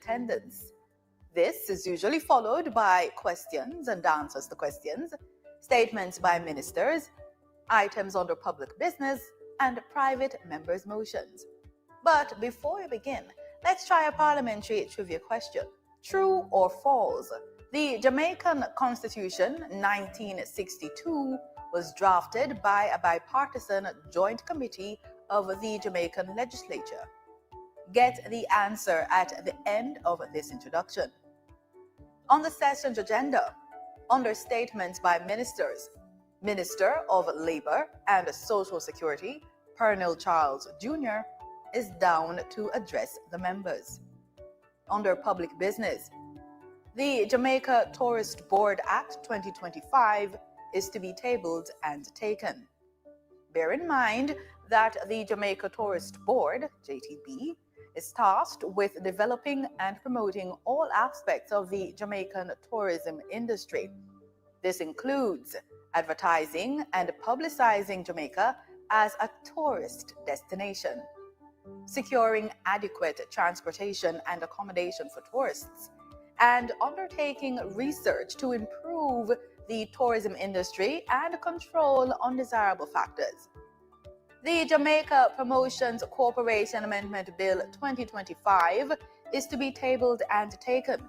attendance. This is usually followed by questions and answers to questions, statements by ministers, items under public business, and private members' motions. But before we begin, let's try a parliamentary trivia question. True or false? The Jamaican Constitution 1962 was drafted by a bipartisan joint committee of the Jamaican legislature. Get the answer at the end of this introduction. On the session's agenda, under statements by ministers, Minister of Labour and Social Security, Pernell Charles Jr., is down to address the members. Under public business, the Jamaica Tourist Board Act 2025 is to be tabled and taken. Bear in mind that the Jamaica Tourist Board, JTB, is tasked with developing and promoting all aspects of the Jamaican tourism industry. This includes advertising and publicizing Jamaica as a tourist destination, securing adequate transportation and accommodation for tourists, and undertaking research to improve the tourism industry and control undesirable factors. The Jamaica Promotions Corporation Amendment Bill 2025 is to be tabled and taken.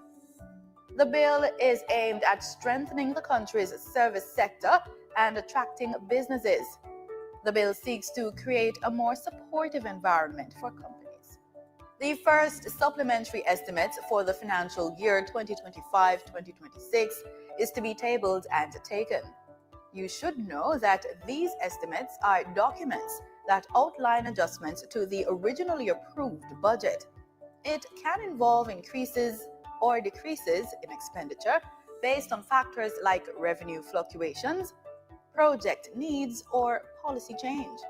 The bill is aimed at strengthening the country's service sector and attracting businesses. The bill seeks to create a more supportive environment for companies. The first supplementary estimates for the financial year 2025-2026 is to be tabled and taken. You should know that these estimates are documents that outline adjustments to the originally approved budget. It can involve increases or decreases in expenditure based on factors like revenue fluctuations, project needs, or policy change.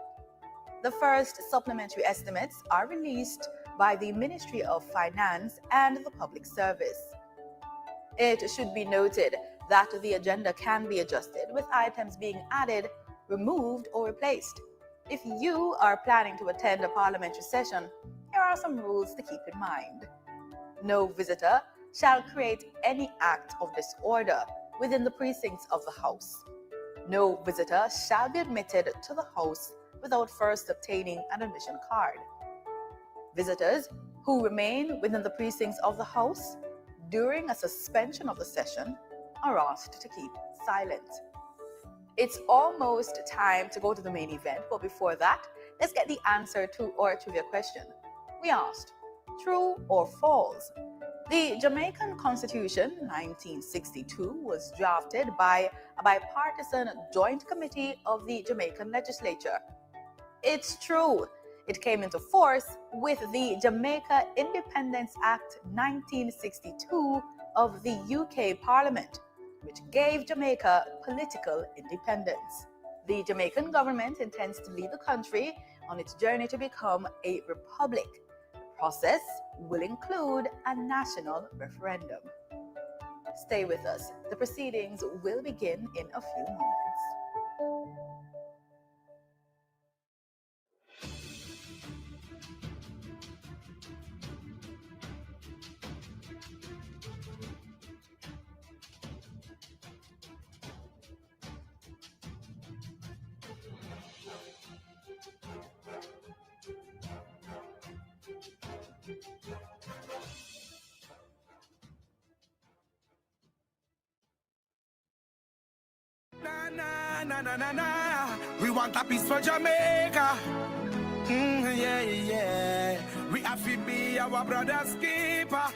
The first supplementary estimates are released by the Ministry of Finance and the Public Service. It should be noted that the agenda can be adjusted with items being added, removed, or replaced. If you are planning to attend a parliamentary session, here are some rules to keep in mind. No visitor shall create any act of disorder within the precincts of the House. No visitor shall be admitted to the House without first obtaining an admission card. Visitors who remain within the precincts of the House during a suspension of the session are asked to keep silent. It's almost time to go to the main event, but before that, let's get the answer to our trivia question. We asked, true or false? The Jamaican Constitution 1962 was drafted by a bipartisan joint committee of the Jamaican legislature. It's true. It came into force with the Jamaica Independence Act 1962 of the UK Parliament, which gave Jamaica political independence. The Jamaican government intends to lead the country on its journey to become a republic. The process will include a national referendum. Stay with us. The proceedings will begin in a few moments. Na. We want a peace for Jamaica. Yeah. We have to be our brother's keeper.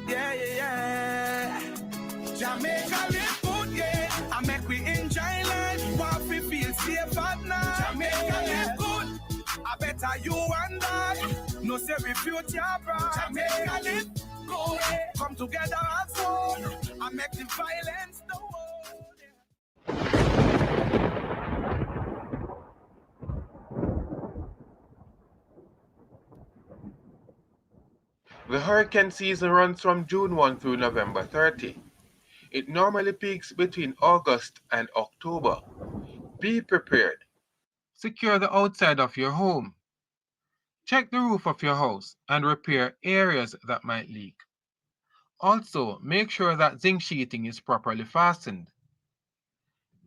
Yeah. Jamaica live good, yeah. I make we enjoy life. You have to feel safe at night. Jamaica live good. I better you and I. No say we future bright. Jamaica live good. Come together as one. I make the violence the world. The hurricane season runs from June 1 through November 30. It normally peaks between August and October. Be prepared. Secure the outside of your home. Check the roof of your house and repair areas that might leak. Also, make sure that zinc sheeting is properly fastened.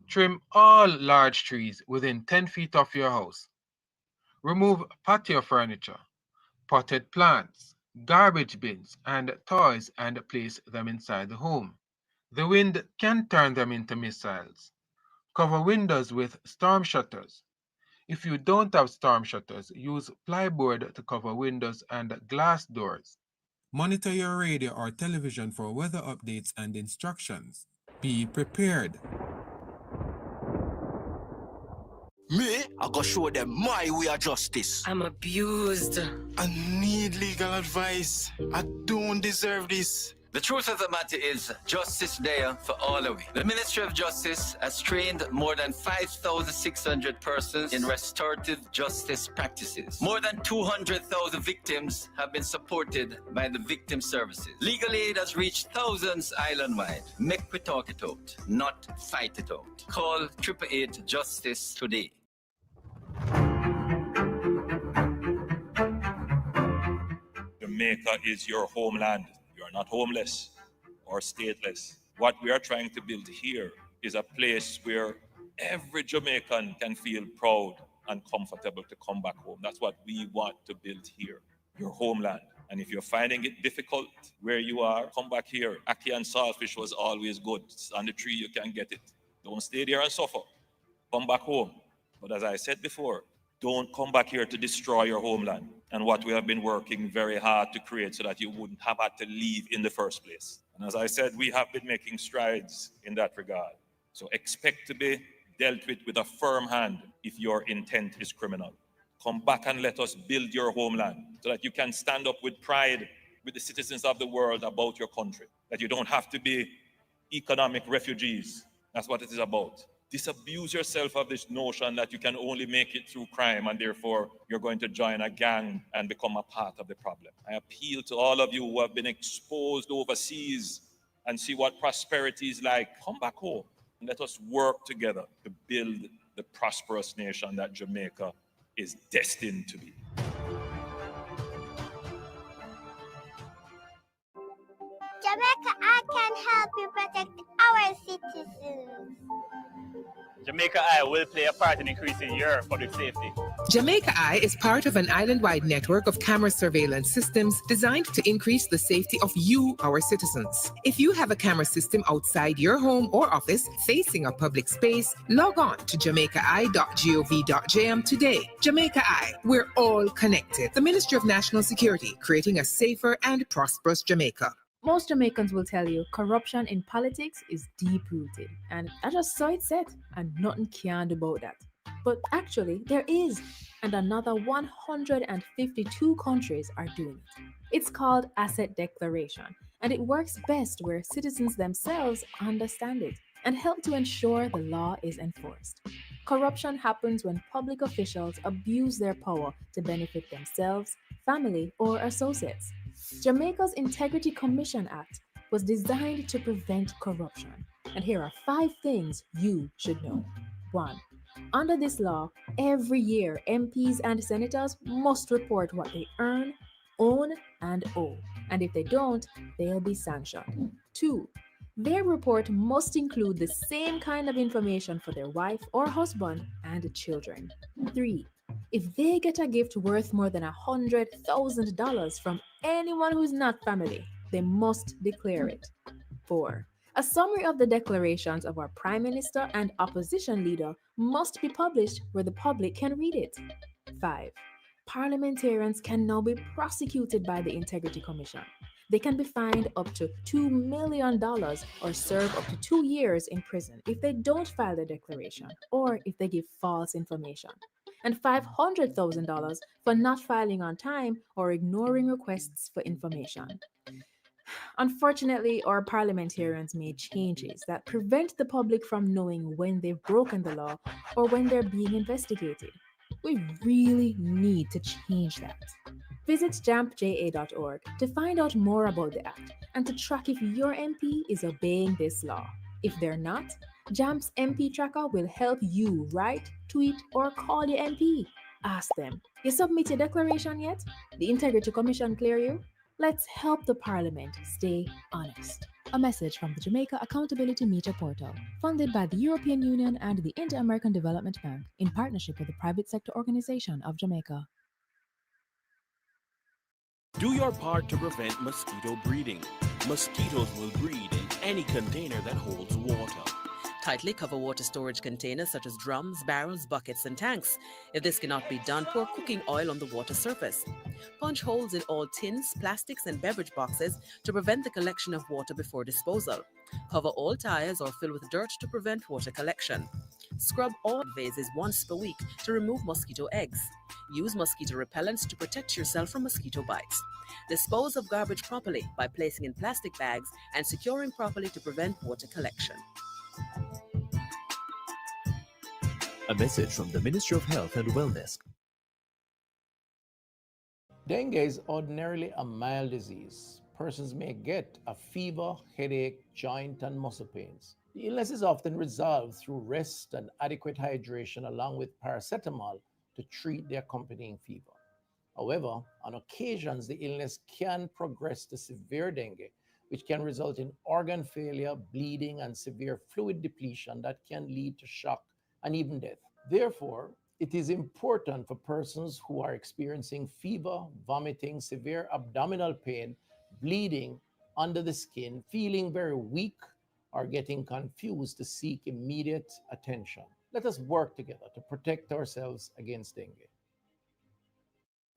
Trim all large trees within 10 feet of your house. Remove patio furniture, potted plants, garbage bins, and toys and place them inside the home. The wind can turn them into missiles. Cover windows with storm shutters. If you don't have storm shutters, use plyboard to cover windows and glass doors. Monitor your radio or television for weather updates and instructions. Be prepared. Me, I go show them my way of justice. I'm abused. I need legal advice. I don't deserve this. The truth of the matter is, justice there for all of you. The Ministry of Justice has trained more than 5,600 persons in restorative justice practices. More than 200,000 victims have been supported by the victim services. Legal aid has reached thousands island-wide. Make we talk it out, not fight it out. Call 888 Justice today. Jamaica is your homeland. You are not homeless or stateless. What we are trying to build here is a place where every Jamaican can feel proud and comfortable to come back home. That's what we want to build here, your homeland. And if you're finding it difficult where you are, come back here. Ackee and saltfish was always good. It's on the tree, you can get it. Don't stay there and suffer. Come back home. But as I said before, don't come back here to destroy your homeland and what we have been working very hard to create so that you wouldn't have had to leave in the first place. And as I said, we have been making strides in that regard. So expect to be dealt with a firm hand if your intent is criminal. Come back and let us build your homeland so that you can stand up with pride with the citizens of the world about your country, that you don't have to be economic refugees. That's what it is about. Disabuse yourself of this notion that you can only make it through crime and therefore you're going to join a gang and become a part of the problem. I appeal to all of you who have been exposed overseas and see what prosperity is like. Come back home and let us work together to build the prosperous nation that Jamaica is destined to be. JamaicaEye can help you protect our citizens. JamaicaEye will play a part in increasing your public safety. JamaicaEye is part of an island-wide network of camera surveillance systems designed to increase the safety of you, our citizens. If you have a camera system outside your home or office facing a public space, log on to JamaicaEye.gov.jm today. JamaicaEye, we're all connected. The Ministry of National Security, creating a safer and prosperous Jamaica. Most Jamaicans will tell you corruption in politics is deep-rooted, and that's just so it's said, and nothing can do about that. But actually, there is, and another 152 countries are doing it. It's called asset declaration, and it works best where citizens themselves understand it and help to ensure the law is enforced. Corruption happens when public officials abuse their power to benefit themselves, family, or associates. Jamaica's Integrity Commission Act was designed to prevent corruption. And here are 5 things you should know. 1. Under this law, every year MPs and senators must report what they earn, own, and owe. And if they don't, they'll be sanctioned. 2. Their report must include the same kind of information for their wife or husband and children. 3. If they get a gift worth more than $100,000 from anyone who's not family, they must declare it. 4. A summary of the declarations of our Prime Minister and opposition leader must be published where the public can read it. 5. Parliamentarians can now be prosecuted by the Integrity Commission. They can be fined up to $2 million or serve up to 2 years in prison if they don't file the declaration or if they give false information, and $500,000 for not filing on time or ignoring requests for information. Unfortunately, our parliamentarians made changes that prevent the public from knowing when they've broken the law or when they're being investigated. We really need to change that. Visit jampja.org to find out more about the act and to track if your MP is obeying this law. If they're not, JAMP's MP Tracker will help you write, tweet, or call your MP. Ask them, you submit your declaration yet? The Integrity Commission clear you? Let's help the Parliament stay honest. A message from the Jamaica Accountability Meter Portal, funded by the European Union and the Inter-American Development Bank in partnership with the private sector organization of Jamaica. Do your part to prevent mosquito breeding. Mosquitoes will breed in any container that holds water. Tightly cover water storage containers such as drums, barrels, buckets, and tanks. If this cannot be done, pour cooking oil on the water surface. Punch holes in all tins, plastics, and beverage boxes to prevent the collection of water before disposal. Cover all tires or fill with dirt to prevent water collection. Scrub all vases once per week to remove mosquito eggs. Use mosquito repellents to protect yourself from mosquito bites. Dispose of garbage properly by placing in plastic bags and securing properly to prevent water collection. A message from the Ministry of Health and Wellness. Dengue is ordinarily a mild disease. Persons may get a fever, headache, joint, and muscle pains. The illness is often resolved through rest and adequate hydration along with paracetamol to treat the accompanying fever. However, on occasions, the illness can progress to severe dengue, which can result in organ failure, bleeding, and severe fluid depletion that can lead to shock and even death. Therefore, it is important for persons who are experiencing fever, vomiting, severe abdominal pain, bleeding under the skin, feeling very weak, or getting confused to seek immediate attention. Let us work together to protect ourselves against dengue.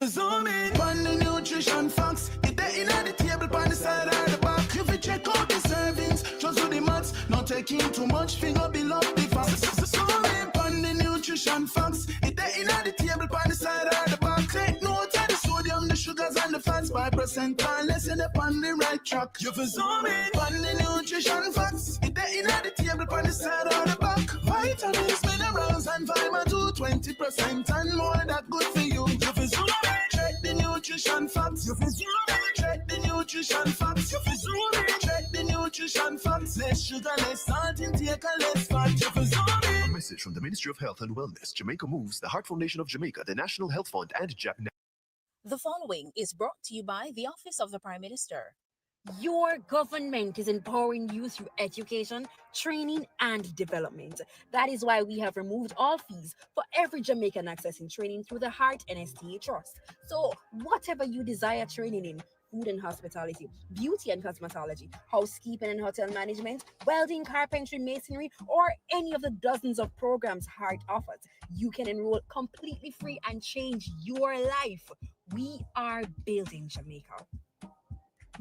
Zoom in on the nutrition facts. It there in the table on the side or the back. If you check out the servings, just do the maths. Not taking too much, finger below the facts. Zoom in on the nutrition facts. It there in the table on the side or the back. Take note of the sodium, the sugars, and the fats. 5% or less in the on the right track. You for zoom in on the nutrition facts. It there in the table on the side or the back. Vitamins, minerals, and vitamin 2, 20% and more. That good for you. You for zoom in. Check the nutrition facts. You feel check the nutrition facts. You feel check the nutrition facts. Less sugar, less salt, intake, and less fat. You feel A message from the Ministry of Health and Wellness, Jamaica Moves, the Heart Foundation of Jamaica, the National Health Fund, and The following is brought to you by the Office of the Prime Minister. Your government is empowering you through education, training, and development. That is why we have removed all fees for every Jamaican accessing training through the Heart NSTA Trust. So, whatever you desire training in, food and hospitality, beauty and cosmetology, housekeeping and hotel management, welding, carpentry, masonry, or any of the dozens of programs Heart offers, you can enroll completely free and change your life. We are building Jamaica.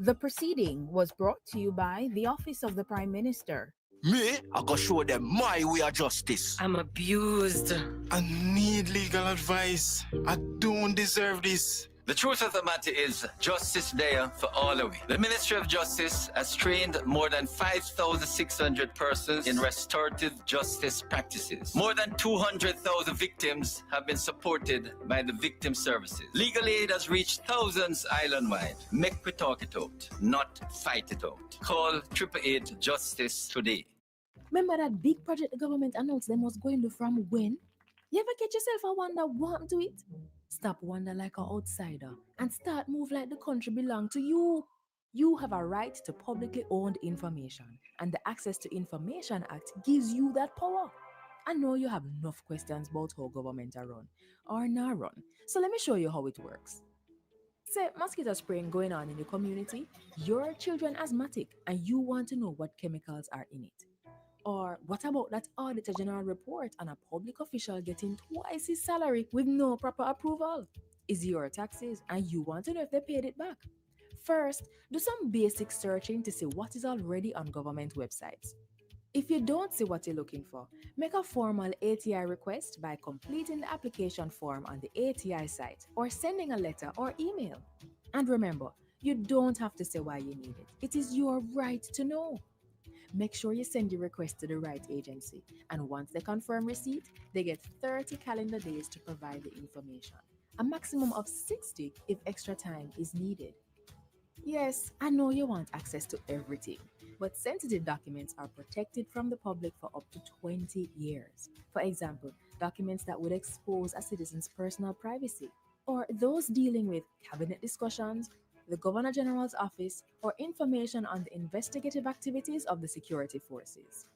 The proceeding was brought to you by the Office of the Prime Minister. Me, I go show them my way of justice. I'm abused. I need legal advice. I don't deserve this. The truth of the matter is, justice there for all of we. The Ministry of Justice has trained more than 5,600 persons in restorative justice practices. More than 200,000 victims have been supported by the victim services. Legal aid has reached thousands island-wide. Make we talk it out, not fight it out. Call 888 Justice today. Remember that big project the government announced them was going to from when? You ever catch yourself and wonder what happened to it? Stop wonder like an outsider and start move like the country belong to you. You have a right to publicly owned information, and the Access to Information Act gives you that power. I know you have enough questions about how government are run or not run, so let me show you how it works. Say mosquito spraying going on in the community, your children asthmatic and you want to know what chemicals are in it. Or what about that Auditor General report on a public official getting twice his salary with no proper approval? Is your taxes and you want to know if they paid it back? First, do some basic searching to see what is already on government websites. If you don't see what you're looking for, make a formal ATI request by completing the application form on the ATI site or sending a letter or email. And remember, you don't have to say why you need it. It is your right to know. Make sure you send your request to the right agency, and once they confirm receipt, they get 30 calendar days to provide the information, a maximum of 60 if extra time is needed. Yes, I know you want access to everything, but sensitive documents are protected from the public for up to 20 years. For example, documents that would expose a citizen's personal privacy, or those dealing with cabinet discussions, the Governor General's office, or information on the investigative activities of the security forces.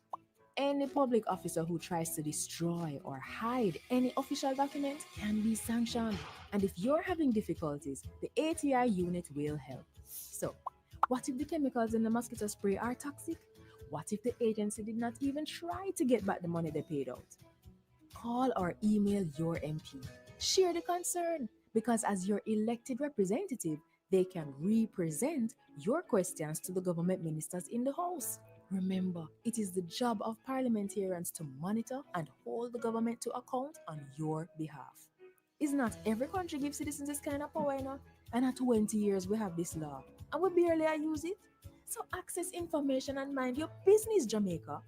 Any public officer who tries to destroy or hide any official document can be sanctioned. And if you're having difficulties, the ATI unit will help. So, what if the chemicals in the mosquito spray are toxic? What if the agency did not even try to get back the money they paid out? Call or email your MP. Share the concern, because as your elected representative, they can represent your questions to the government ministers in the House. Remember, it is the job of parliamentarians to monitor and hold the government to account on your behalf. Is not every country gives citizens this kind of power, you know? And at 20 years we have this law, and we barely use it. So access information and mind your business, Jamaica.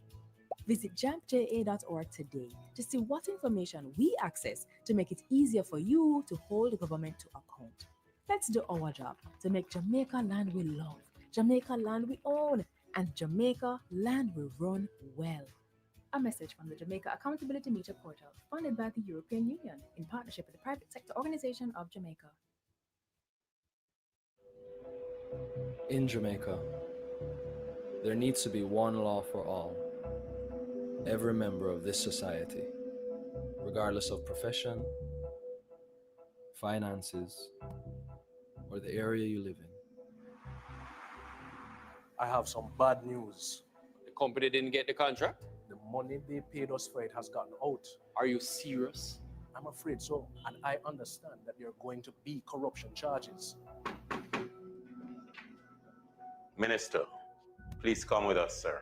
Visit jampja.org today to see what information we access to make it easier for you to hold the government to account. Let's do our job to make Jamaica land we love, Jamaica land we own, and Jamaica land we run well. A message from the Jamaica Accountability Meter Portal, funded by the European Union in partnership with the Private Sector Organization of Jamaica. In Jamaica, there needs to be one law for all. Every member of this society, regardless of profession, finances, or the area you live in. I have some bad news. The company didn't get the contract? The money they paid us for it has gotten out. Are you serious? I'm afraid so, and I understand that there are going to be corruption charges. Minister, please come with us, sir.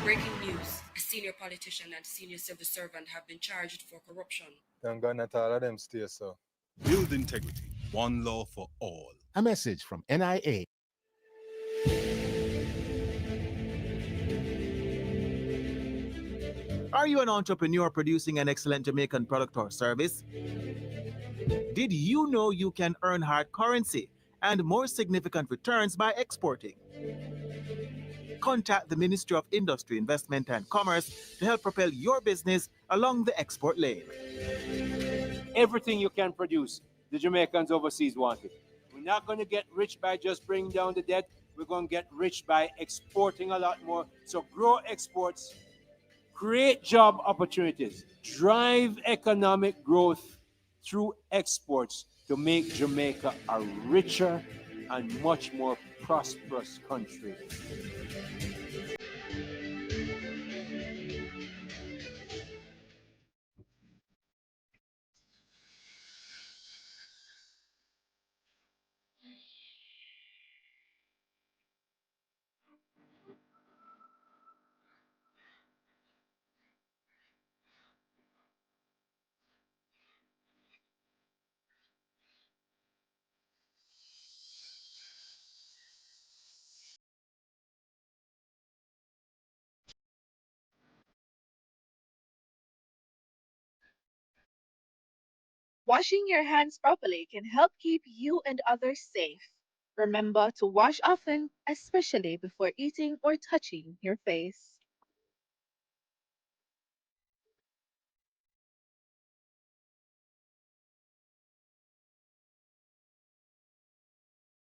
Breaking news. A senior politician and senior civil servant have been charged for corruption. Thank God not all of them stay, sir. Build integrity. One law for all. A message from NIA. Are you an entrepreneur producing an excellent Jamaican product or service? Did you know you can earn hard currency and more significant returns by exporting? Contact the Ministry of Industry, Investment and Commerce to help propel your business along the export lane. Everything you can produce, the Jamaicans overseas want it. We're not going to get rich by just bringing down the debt. We're going to get rich by exporting a lot more. So grow exports, create job opportunities, drive economic growth through exports to make Jamaica a richer and much more prosperous country. Washing your hands properly can help keep you and others safe. Remember to wash often, especially before eating or touching your face.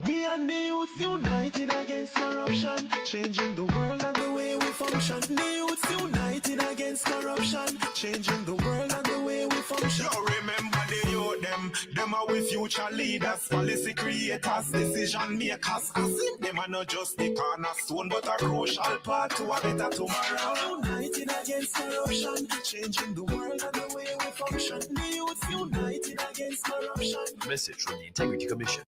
We and the youth united against corruption, changing the world and the way we function. The youth united against corruption, changing the world and the way we function. Yo, remember the youth, them are with future leaders, policy creators, decision makers. As if them are not just the cornerstone, but a crucial part to a better tomorrow. United against corruption, changing the world and the way we function. The youth united against corruption. Message from the Integrity Commission.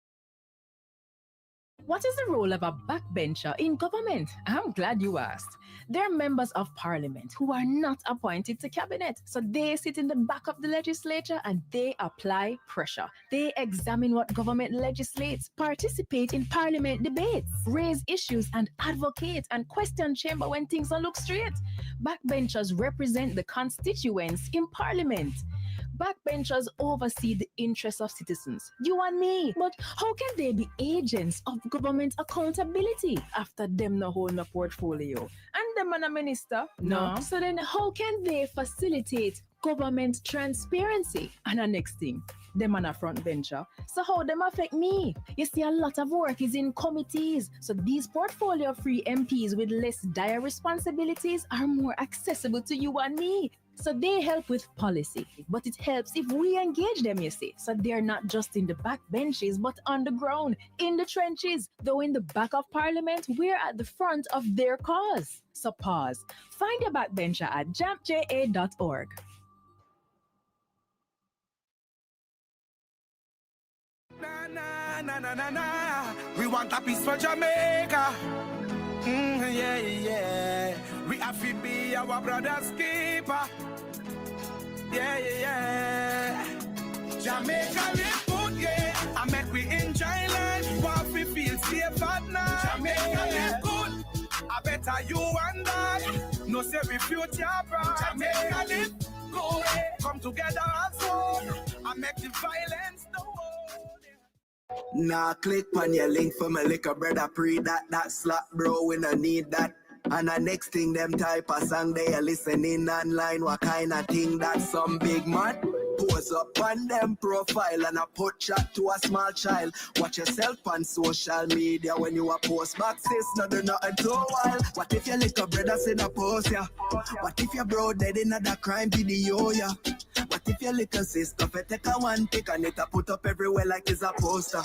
What is the role of a backbencher in government? I'm glad you asked. They're members of parliament who are not appointed to cabinet. So they sit in the back of the legislature and they apply pressure. They examine what government legislates, participate in parliament debates, raise issues and advocate and question chamber when things don't look straight. Backbenchers represent the constituents in parliament. Backbenchers oversee the interests of citizens, you and me. But how can they be agents of government accountability after them no hold no portfolio? And them and a minister? No. So then how can they facilitate government transparency? And the next thing, them on a front bencher. So how them affect me? You see, a lot of work is in committees. So these portfolio-free MPs with less dire responsibilities are more accessible to you and me. So they help with policy, but it helps if we engage them, you see. So they're not just in the back benches, but on the ground, in the trenches. Though in the back of Parliament, we're at the front of their cause. So pause. Find your backbencher at jamja.org. Na. We want a peace for Jamaica. Yeah. We have to be our brother's keeper. Yeah. Jamaica live good, yeah. I make we enjoy life. You want to feel safe at night. Jamaica live good. I better you and I. No say we future bright. Jamaica live good. Come together as one. I make the violence the world. Nah, click on your link for my liquor brother pre that slap bro, we no need that. And the next thing them type a song they are listening online, what kind of thing that some big man post up on them profile and a put chat to a small child. Watch yourself on social media when you a post back sis, no do nothing too wild. What if your little brother send a post ya? What if your bro dead in another crime video ya? What if your little sister take a one pic and it a put up everywhere like it's a poster?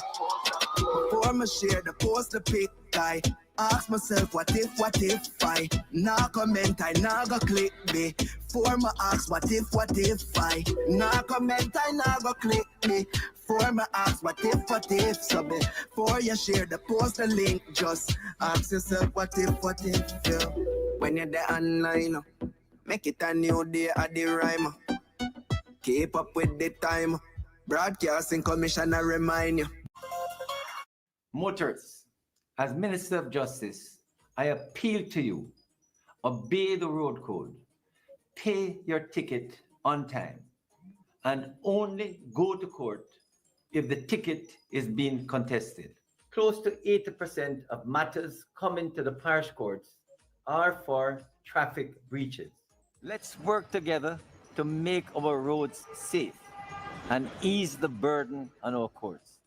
Before me share the post the pic, I ask myself what if I nah comment, I nah go click me. For me ask what if I nah comment, I nah go click me. For me ask what if so before you share the post the link, just ask yourself what if yeah. When you're there online, make it a new day at the rhyme. Keep up with the time. Broadcasting Commissioner remind you. Motorists, as Minister of Justice, I appeal to you, obey the road code, pay your ticket on time, and only go to court if the ticket is being contested. Close to 80% of matters coming to the parish courts are for traffic breaches. Let's work together to make our roads safe and ease the burden on our courts.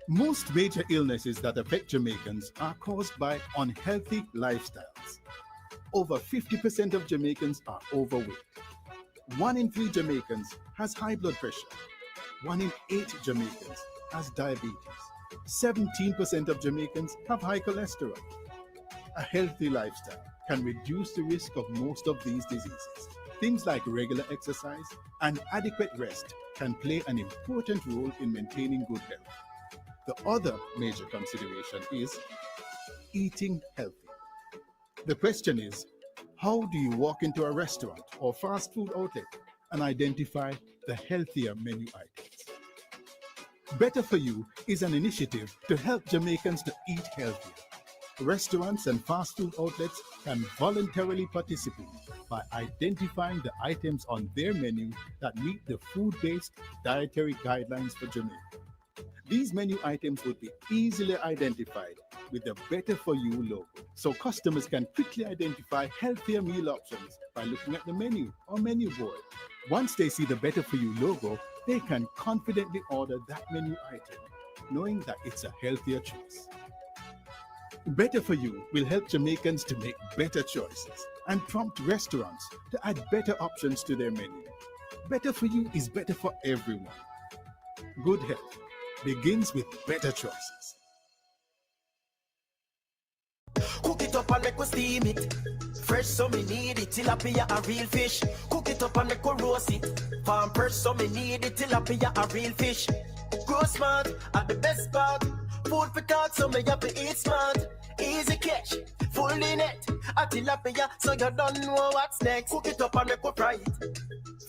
Most major illnesses that affect Jamaicans are caused by unhealthy lifestyles. Over 50% of Jamaicans are overweight. 1 in 3 Jamaicans has high blood pressure. 1 in 8 Jamaicans has diabetes. 17% of Jamaicans have high cholesterol. A healthy lifestyle can reduce the risk of most of these diseases. Things like regular exercise and adequate rest can play an important role in maintaining good health. The other major consideration is eating healthy. The question is, how do you walk into a restaurant or fast food outlet and identify the healthier menu items? Better For You is an initiative to help Jamaicans to eat healthier. Restaurants and fast food outlets can voluntarily participate by identifying the items on their menu that meet the food-based dietary guidelines for Jamaica. These menu items would be easily identified with the Better For You logo, so customers can quickly identify healthier meal options by looking at the menu or menu board. Once they see the Better For You logo, they can confidently order that menu item, knowing that it's a healthier choice. Better For You will help Jamaicans to make better choices and prompt restaurants to add better options to their menu. Better For You is better for everyone. Good health begins with better choices. Cook it up and make we steam it. Fresh so me need it, tilapia a real fish. Cook it up and make we roast it. Farm fresh so me need it, tilapia a real fish. Grow smart at the best part. Food for thought so me have to eat smart. Easy catch, full in it. A tilapia so you don't know what's next. Cook it up and make we fry it.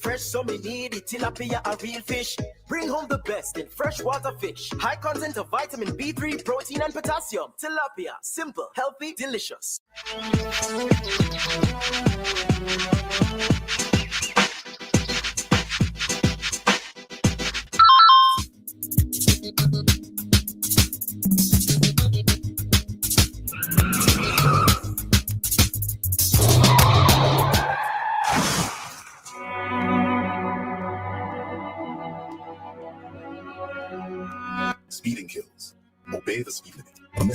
Fresh so me need it, tilapia a real fish. Bring home the best in freshwater fish. High content of vitamin B3, protein and potassium. Tilapia, simple, healthy, delicious.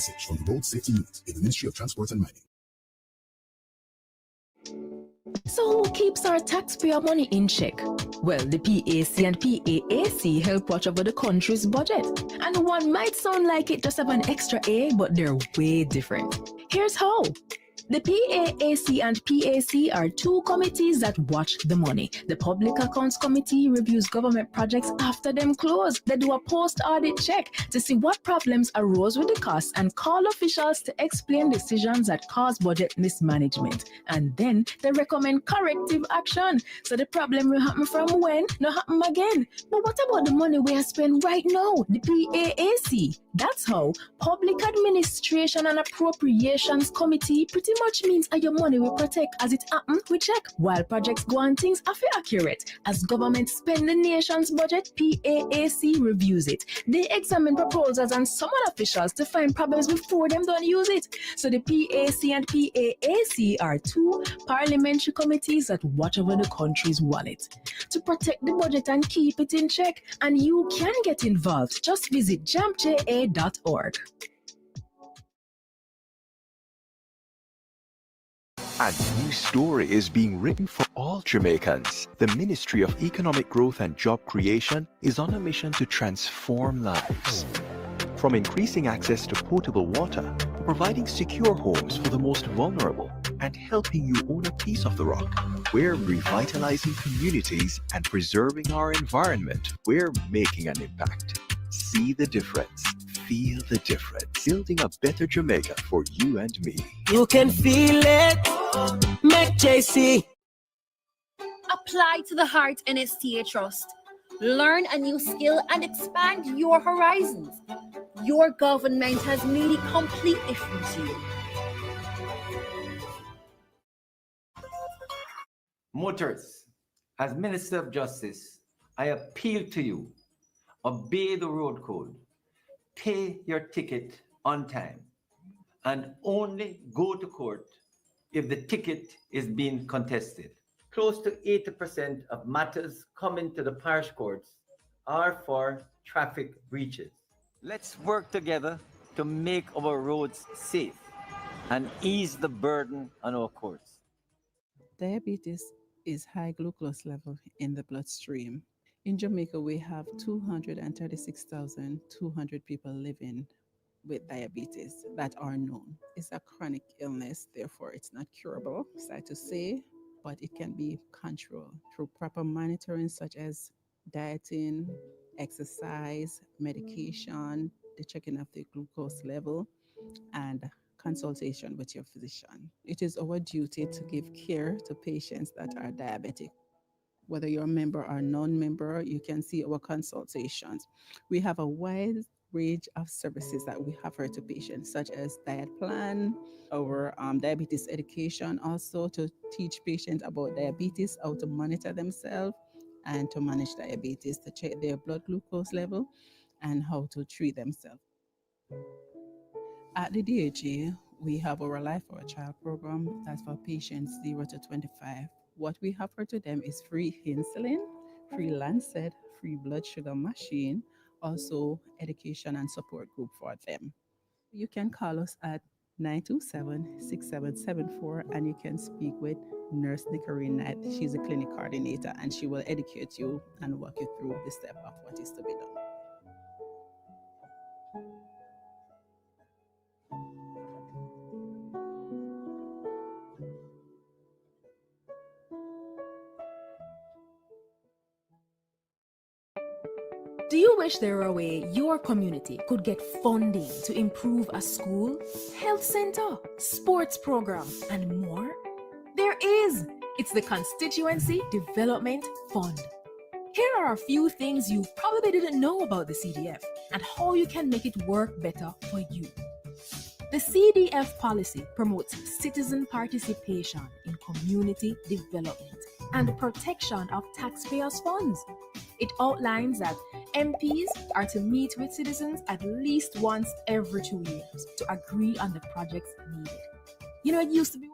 message from the Road Safety Unit in the Ministry of Transport and Mining. So who keeps our taxpayer money in check? Well, the PAC and PAAC help watch over the country's budget. And one might sound like it just have an extra A, but they're way different. Here's how. The PAAC and PAC are two committees that watch the money. The Public Accounts Committee reviews government projects after them close. They do a post-audit check to see what problems arose with the costs and call officials to explain decisions that cause budget mismanagement. And then they recommend corrective action. So the problem will happen from when, not happen again. But what about the money we are spending right now? The PAAC. That's how Public Administration and Appropriations Committee pretty much means your money will protect as it happen, we check. While projects go on, things are accurate. As government spend the nation's budget, PAAC reviews it. They examine proposals and summon officials to find problems before them don't use it. So the PAC and PAAC are two parliamentary committees that watch over the country's wallet to protect the budget and keep it in check. And you can get involved. Just visit JamaicaEye.org. A new story is being written for all Jamaicans. The Ministry of Economic Growth and Job Creation is on a mission to transform lives. From increasing access to potable water, to providing secure homes for the most vulnerable, and helping you own a piece of the rock. We're revitalizing communities and preserving our environment. We're making an impact. See the difference. Feel the difference. Building a better Jamaica for you and me. You can feel it. Make JC. Apply to the Heart NSTA Trust. Learn a new skill and expand your horizons. Your government has made it completely free to you. Motorists, as Minister of Justice, I appeal to you, obey the road code, pay your ticket on time, and only go to court if the ticket is being contested. Close to 80% of matters coming to the parish courts are for traffic breaches. Let's work together to make our roads safe and ease the burden on our courts. Diabetes is high glucose level in the bloodstream. In Jamaica, we have 236,200 people living with diabetes that are known. It's a chronic illness, therefore it's not curable, sad to say, but it can be controlled through proper monitoring such as dieting, exercise, medication, the checking of the glucose level, and consultation with your physician. It is our duty to give care to patients that are diabetic. Whether you're a member or non-member, you can see our consultations. We have a wide range of services that we offer to patients, such as diet plan, our diabetes education, also to teach patients about diabetes, how to monitor themselves and to manage diabetes, to check their blood glucose level and how to treat themselves. At the DHA, we have our Life for a Child program that's for patients 0 to 25. What we offer to them is free insulin, free Lancet, free blood sugar machine, also education and support group for them. You can call us at 927-6774 and you can speak with Nurse Nicorine Knight. She's a clinic coordinator and she will educate you and walk you through the step of what is to be done. Do you wish there were a way your community could get funding to improve a school, health center, sports program, and more? There is. It's the Constituency Development Fund. Here are a few things you probably didn't know about the CDF and how you can make it work better for you. The CDF policy promotes citizen participation in community development and the protection of taxpayers' funds. It outlines that MPs are to meet with citizens at least once every 2 years to agree on the projects needed. You know, it used to be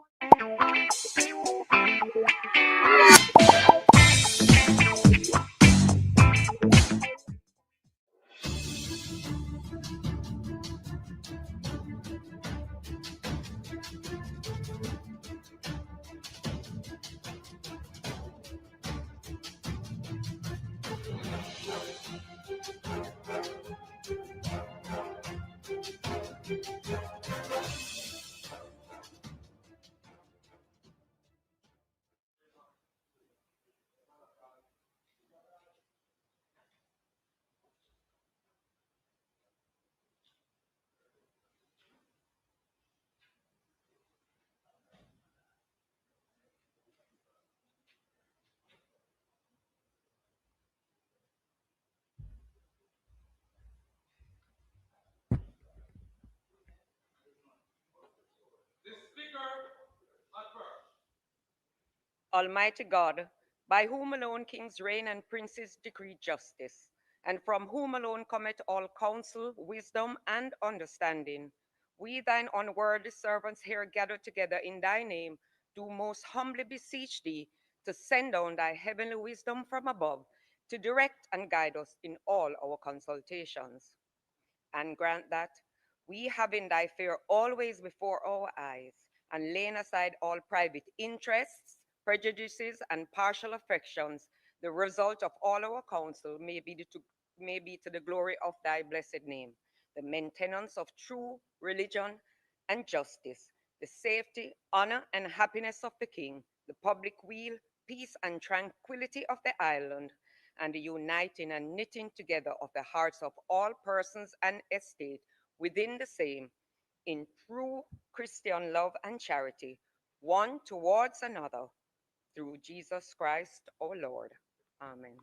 Almighty God, by whom alone kings reign and princes decree justice, and from whom alone cometh all counsel, wisdom, and understanding, we thine unworthy servants here gathered together in thy name, do most humbly beseech thee to send down thy heavenly wisdom from above, to direct and guide us in all our consultations. And grant that we, having thy fear always before our eyes, and laying aside all private interests, prejudices, and partial affections, the result of all our counsel may be to the glory of thy blessed name, the maintenance of true religion and justice, the safety, honor, and happiness of the king, the public weal, peace, and tranquility of the island, and the uniting and knitting together of the hearts of all persons and estate within the same, in true Christian love and charity, one towards another, through Jesus Christ our Lord. Amen.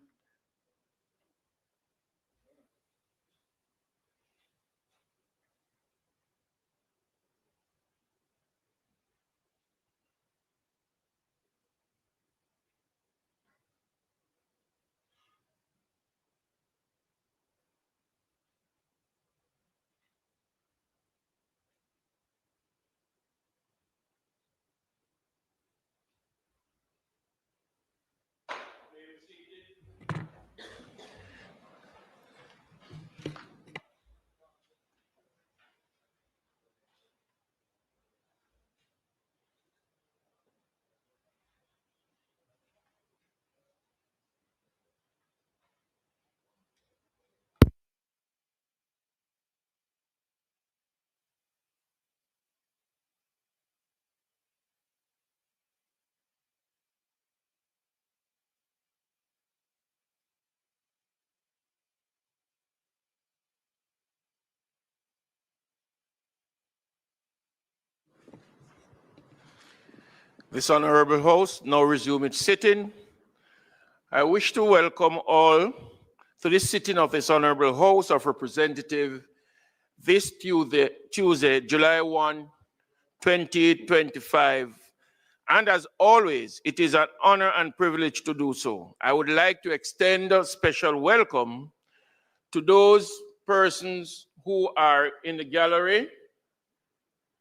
This honorable House now resume its sitting. I wish to welcome all to this sitting of this honorable House of Representatives this Tuesday, July 1, 2025. And as always, it is an honor and privilege to do so. I would like to extend a special welcome to those persons who are in the gallery,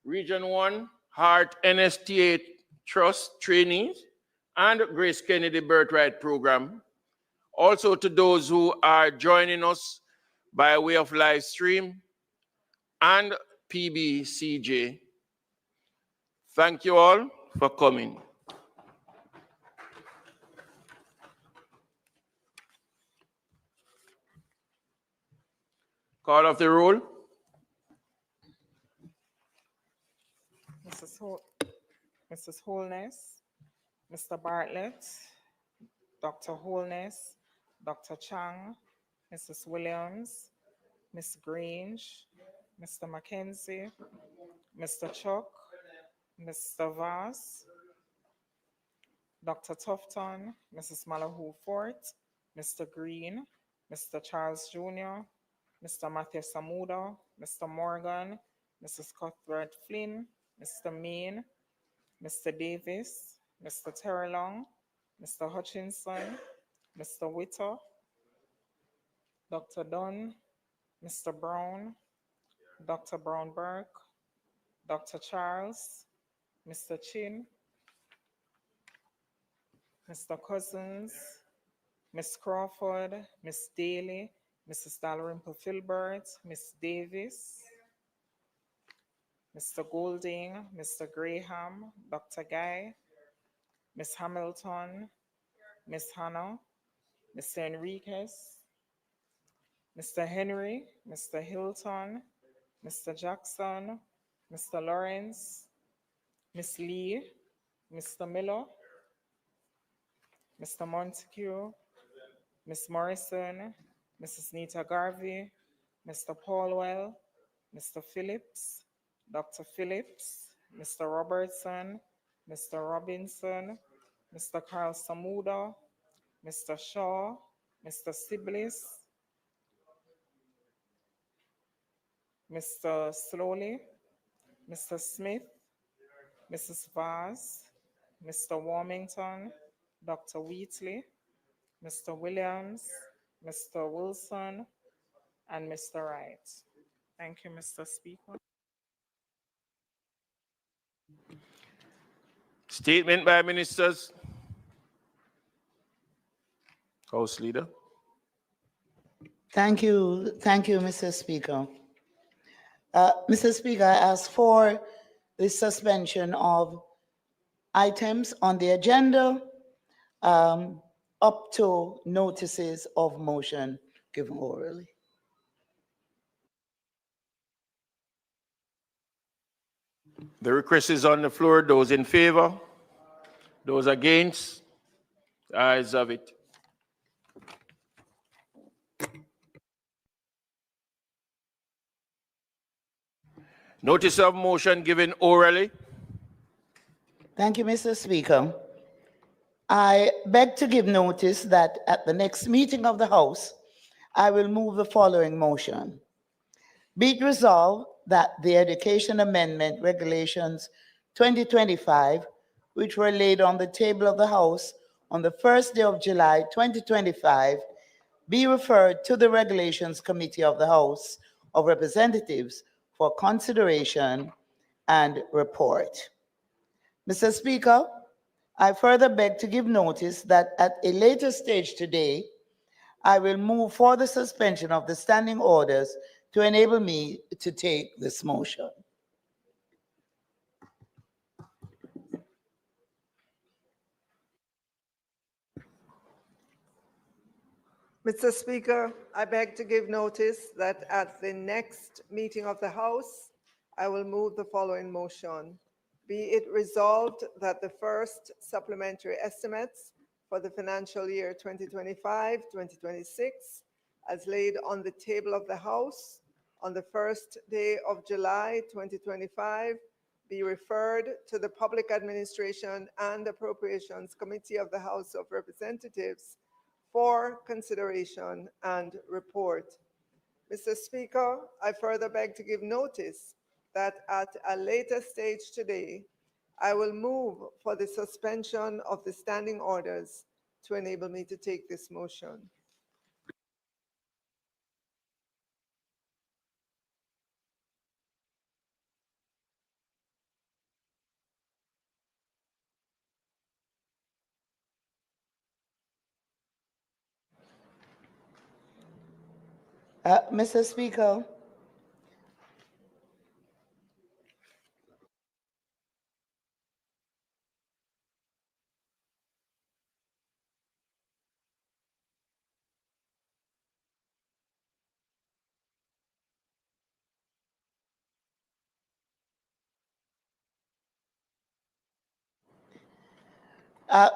Region 1, Hart NSTA Trust trainees, and Grace Kennedy Birthright Program. Also to those who are joining us by way of live stream and PBCJ. Thank you all for coming. Call of the roll. Mrs. Holness, Mr. Bartlett, Dr. Holness, Dr. Chang, Mrs. Williams, Ms. Grange, Mr. Mackenzie, Mr. Chuck, Mr. Voss, Dr. Tufton, Mrs. Malahoo Fort, Mr. Green, Mr. Charles Jr., Mr. Matthew Samuda, Mr. Morgan, Mrs. Cuthbert Flynn, Mr. Main, Mr. Davis, Mr. Terrelong, Mr. Hutchinson, Mr. Witter, Dr. Dunn, Mr. Brown, Dr. Brown-Burke, Dr. Charles, Mr. Chin, Mr. Cousins, Miss Crawford, Miss Daly, Mrs. Dalrymple Filbert, Miss Davis, Mr. Golding, Mr. Graham, Dr. Guy, Miss Hamilton, Miss Hannah, Mr. Enriquez, Mr. Henry, Mr. Hilton, Mr. Jackson, Mr. Lawrence, Miss Lee, Mr. Miller, Mr. Montague, Miss Morrison, Mrs. Nita Garvey, Mr. Paulwell, Mr. Phillips, Dr. Phillips, Mr. Robertson, Mr. Robinson, Mr. Carl Samuda, Mr. Shaw, Mr. Siblis, Mr. Slowly, Mr. Smith, Mrs. Vaz, Mr. Warmington, Dr. Wheatley, Mr. Williams, Mr. Wilson, and Mr. Wright. Thank you, Mr. Speaker. Statement by ministers. House Leader. Thank you, Mr. Speaker. Mr. Speaker, I ask for the suspension of items on the agenda up to notices of motion given orally. The request is on the floor. Those in favor? Those against? The ayes have it. Notice of motion given orally. Thank you, Mr. Speaker. I beg to give notice that at the next meeting of the House, I will move the following motion. Be it resolved that the Education Amendment Regulations 2025, which were laid on the table of the House on the first day of July 2025, be referred to the Regulations Committee of the House of Representatives for consideration and report. Mr. Speaker, I further beg to give notice that at a later stage today, I will move for the suspension of the standing orders to enable me to take this motion. Mr. Speaker, I beg to give notice that at the next meeting of the House, I will move the following motion. Be it resolved that the first supplementary estimates for the financial year 2025-2026, as laid on the table of the House on the first day of July 2025, be referred to the Public Administration and Appropriations Committee of the House of Representatives for consideration and report. Mr. Speaker, I further beg to give notice that at a later stage today, I will move for the suspension of the standing orders to enable me to take this motion. Mr. Speaker,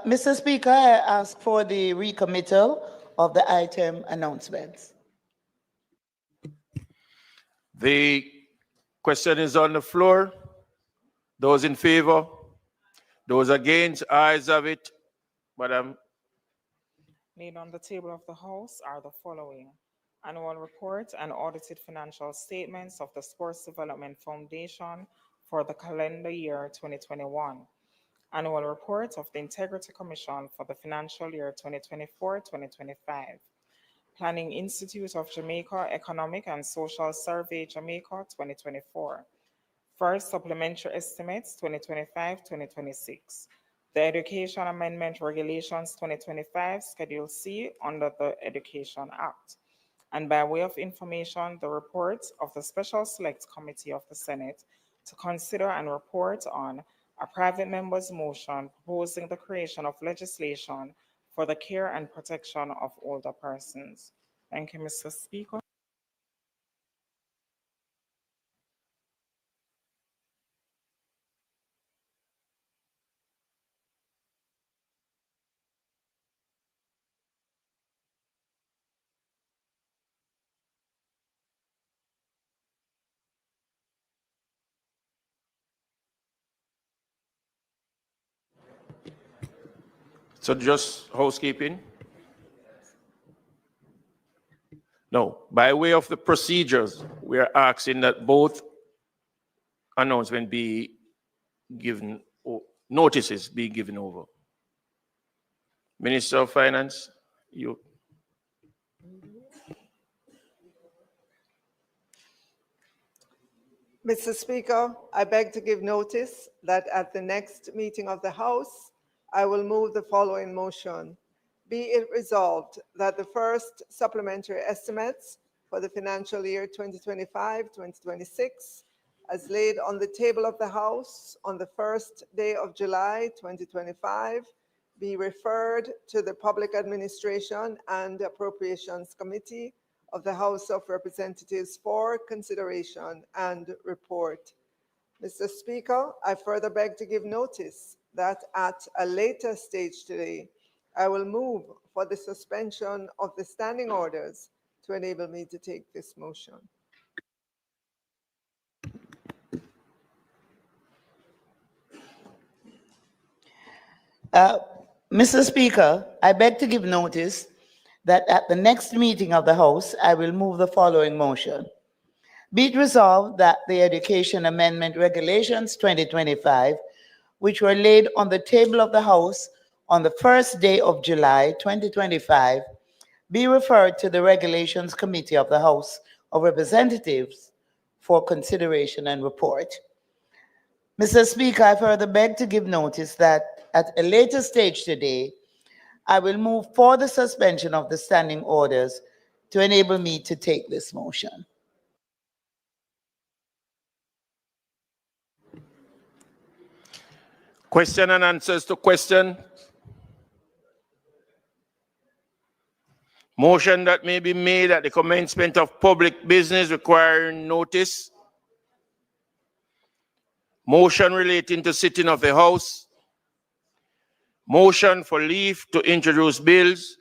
Mr. Speaker, I ask for the recommittal of the item announcements. The question is on the floor. Those in favor? Those against? Ayes have it. Madam. Laid on the table of the House are the following: annual report and audited financial statements of the Sports Development Foundation for the calendar year 2021, annual report of the Integrity Commission for the financial year 2024-2025, Planning Institute of Jamaica Economic and Social Survey Jamaica 2024, first supplementary estimates 2025-2026, the Education Amendment Regulations 2025, Schedule C under the Education Act, and by way of information, the report of the Special Select Committee of the Senate to consider and report on a private member's motion proposing the creation of legislation for the care and protection of older persons. Thank you, Mr. Speaker. So just housekeeping? No, by way of the procedures, we are asking that both announcements be given notices being given over. Minister of Finance, you. Mr. Speaker, I beg to give notice that at the next meeting of the House, I will move the following motion. Be it resolved that the first supplementary estimates for the financial year 2025-2026, as laid on the table of the House on the first day of July 2025, be referred to the Public Administration and Appropriations Committee of the House of Representatives for consideration and report. Mr. Speaker, I further beg to give notice that at a later stage today, I will move for the suspension of the standing orders to enable me to take this motion. Mr. Speaker, I beg to give notice that at the next meeting of the House, I will move the following motion. Be it resolved that the Education Amendment Regulations 2025, which were laid on the table of the House on the first day of July 2025, be referred to the Regulations Committee of the House of Representatives for consideration and report. Mr. Speaker, I further beg to give notice that at a later stage today, I will move for the suspension of the standing orders to enable me to take this motion. Question and answers to question. Motion that may be made at the commencement of public business requiring notice. Motion relating to sitting of the House. Motion for leave to introduce bills.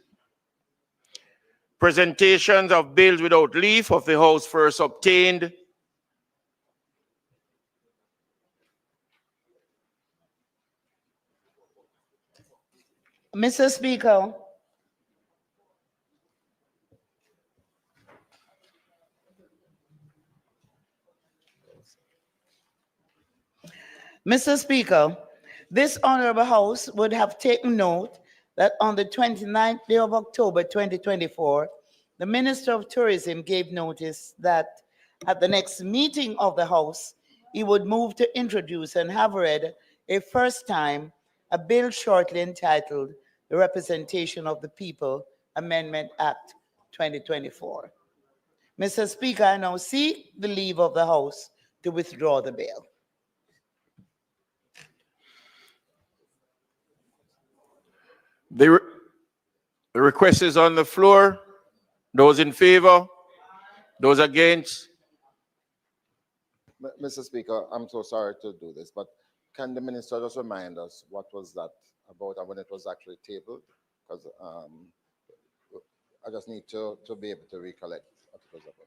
Presentations of bills without leave of the House first obtained. Mr. Speaker, this Honorable House would have taken note that on the 29th day of October 2024, the Minister of Tourism gave notice that at the next meeting of the House, he would move to introduce and have read a first time a bill shortly entitled the Representation of the People Amendment Act 2024. Mr. Speaker, I now seek the leave of the House to withdraw the bill. The request is on the floor. Those in favor? Those against? Mr. Speaker, I'm so sorry to do this, but can the minister just remind us what was that about and when it was actually tabled? Because I just need to be able to recollect what it was about.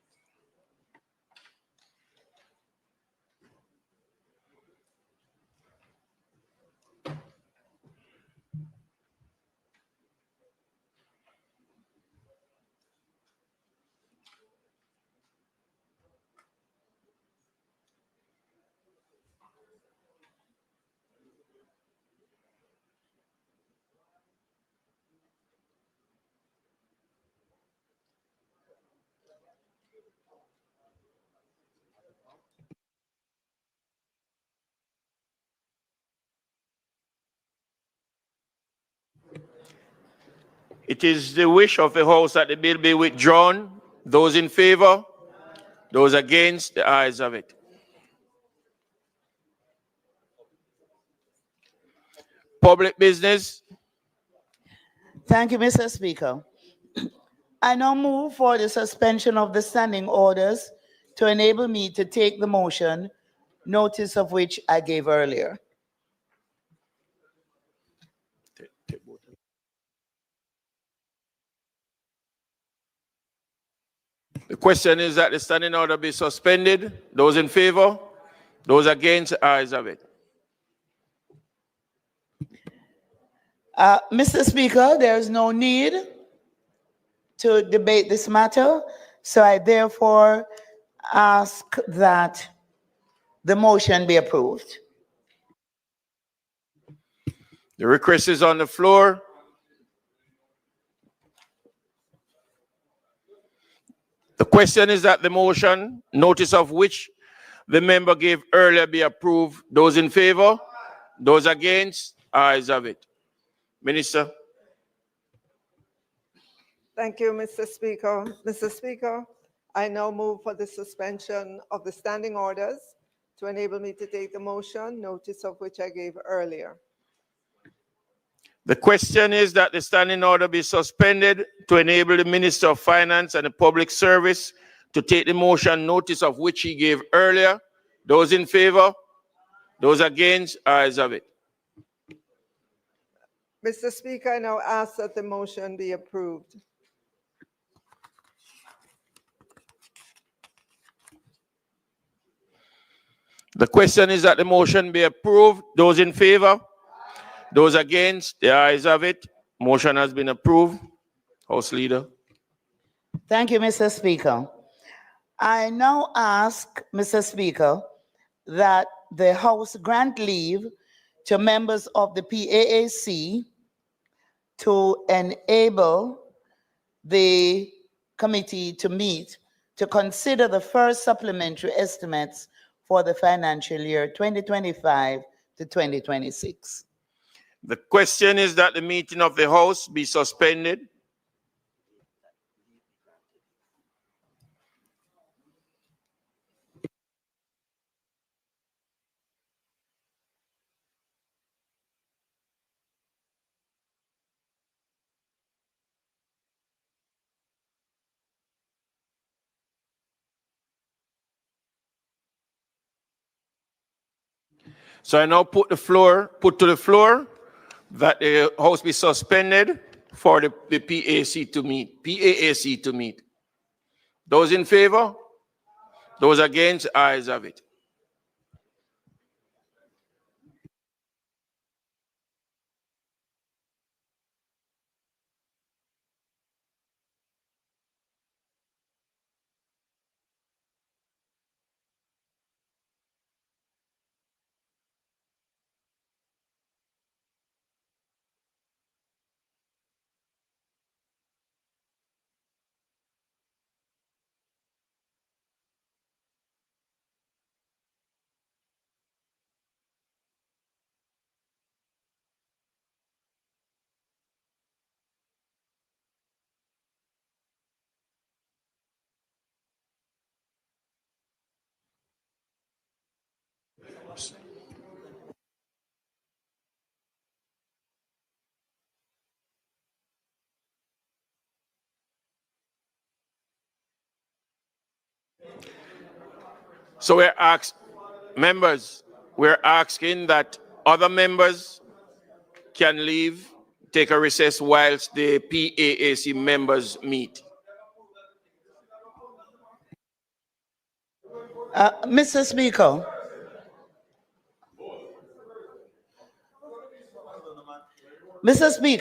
It is the wish of the House that the bill be withdrawn. Those in favor? Those against? The ayes have it. Public business. Thank you, Mr. Speaker. I now move for the suspension of the standing orders to enable me to take the motion, notice of which I gave earlier. The question is that the standing order be suspended. Those in favor? Those against? The ayes have it. Mr. Speaker, there is no need to debate this matter, so I therefore ask that the motion be approved. The request is on the floor. The question is that the motion, notice of which the member gave earlier, be approved. Those in favor? Those against? Ayes have it. Minister. Thank you, Mr. Speaker. Mr. Speaker, I now move for the suspension of the standing orders to enable me to take the motion, notice of which I gave earlier. The question is that the standing order be suspended to enable the Minister of Finance and the Public Service to take the motion, notice of which he gave earlier. Those in favor? Those against? Ayes have it. Mr. Speaker, I now ask that the motion be approved. The question is that the motion be approved. Those in favor? Those against? The ayes have it. Motion has been approved. House Leader. Thank you, Mr. Speaker. I now ask, Mr. Speaker, that the House grant leave to members of the PAAC to enable the committee to meet to consider the first supplementary estimates for the financial year 2025 to 2026. The question is that the meeting of the House be suspended. So I now put to the floor that the House be suspended for the PAC to meet. Those in favor? Those against? Ayes have it. So we're asking that other members can leave, take a recess whilst the PAAC members meet. Mr. Speaker,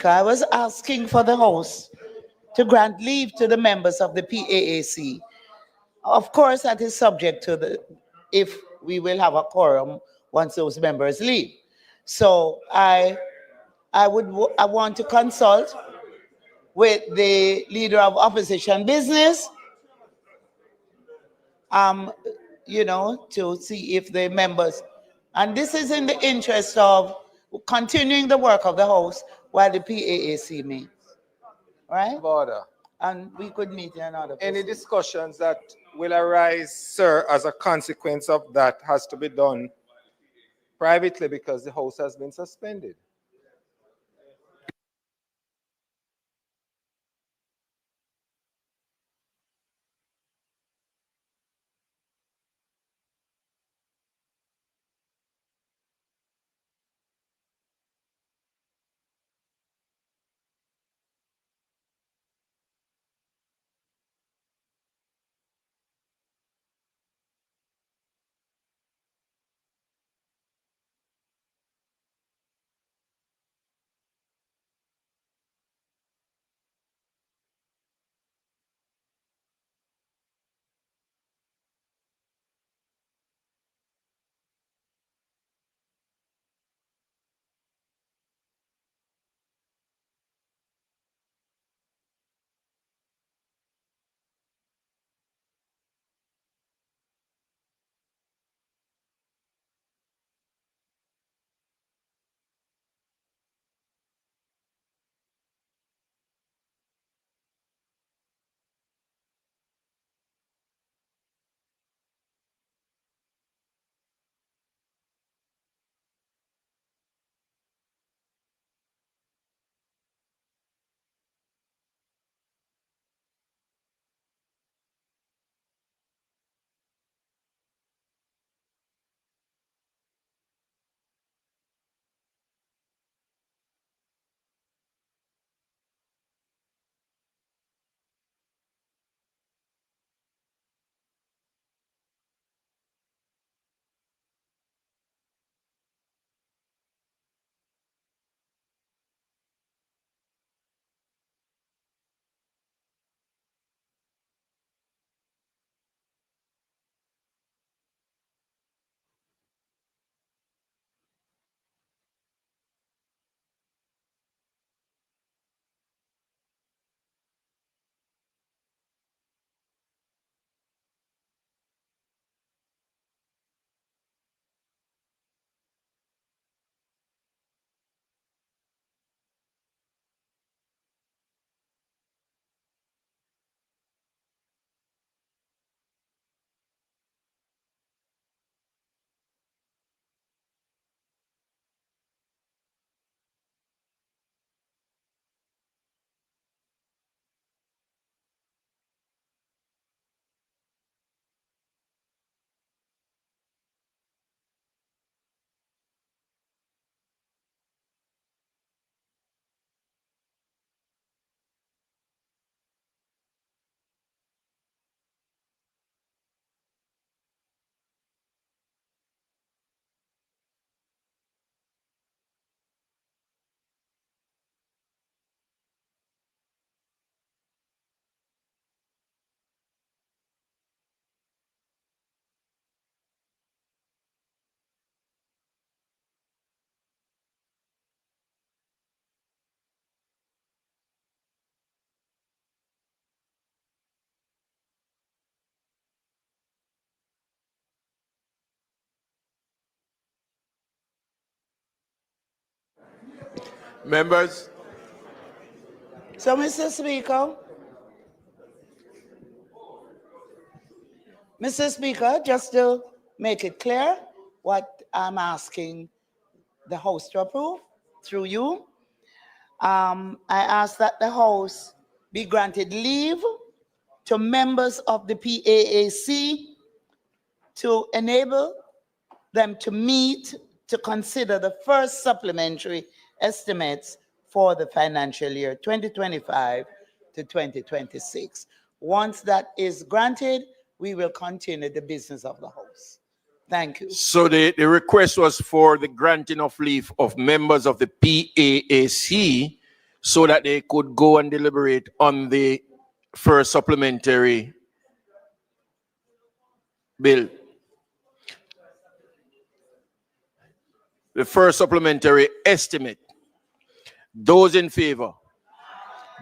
I was asking for the House to grant leave to the members of the PAAC. Of course, that is subject to if we will have a quorum once those members leave. So I want to consult with the leader of opposition business, to see if the members, and this is in the interest of continuing the work of the House while the PAAC meets, right? Order. And we could meet in another place. Any discussions that will arise, sir, as a consequence of that has to be done privately because the House has been suspended. Members, So, Mr. Speaker, just to make it clear what I'm asking the House to approve through you, I ask that the House be granted leave to members of the PAAC to enable them to meet to consider the first supplementary estimates for the financial year 2025 to 2026. Once that is granted, we will continue the business of the House. Thank you. so the request was for the granting of leave of members of the PAAC so that they could go and deliberate on the first supplementary bill. The first supplementary estimate. Those in favor?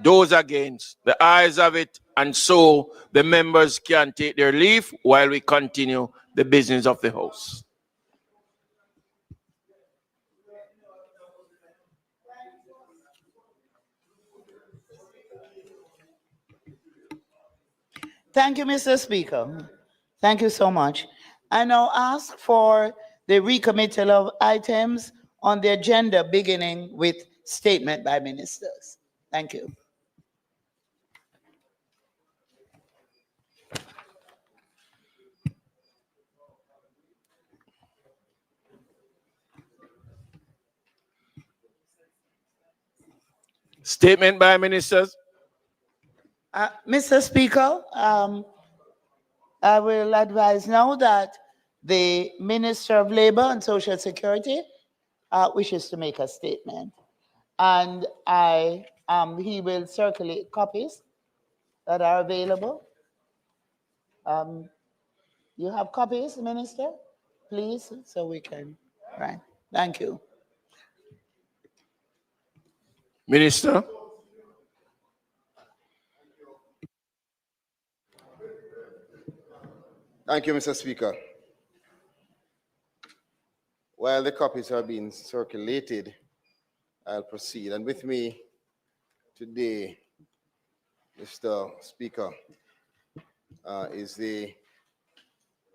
Those against? The ayes have it, and so the members can take their leave while we continue the business of the House. Thank you, Mr. Speaker. Thank you so much. I now ask for the recommittal of items on the agenda, beginning with statement by ministers. Thank you. Statement by ministers. Mr. Speaker, I will advise now that the Minister of Labor and Social Security wishes to make a statement. And he will circulate copies that are available. You have copies, Minister? Please, so we can, right. Thank you. Minister. Thank you, Mr. Speaker. While the copies are being circulated, I'll proceed. And with me today, Mr. Speaker, is the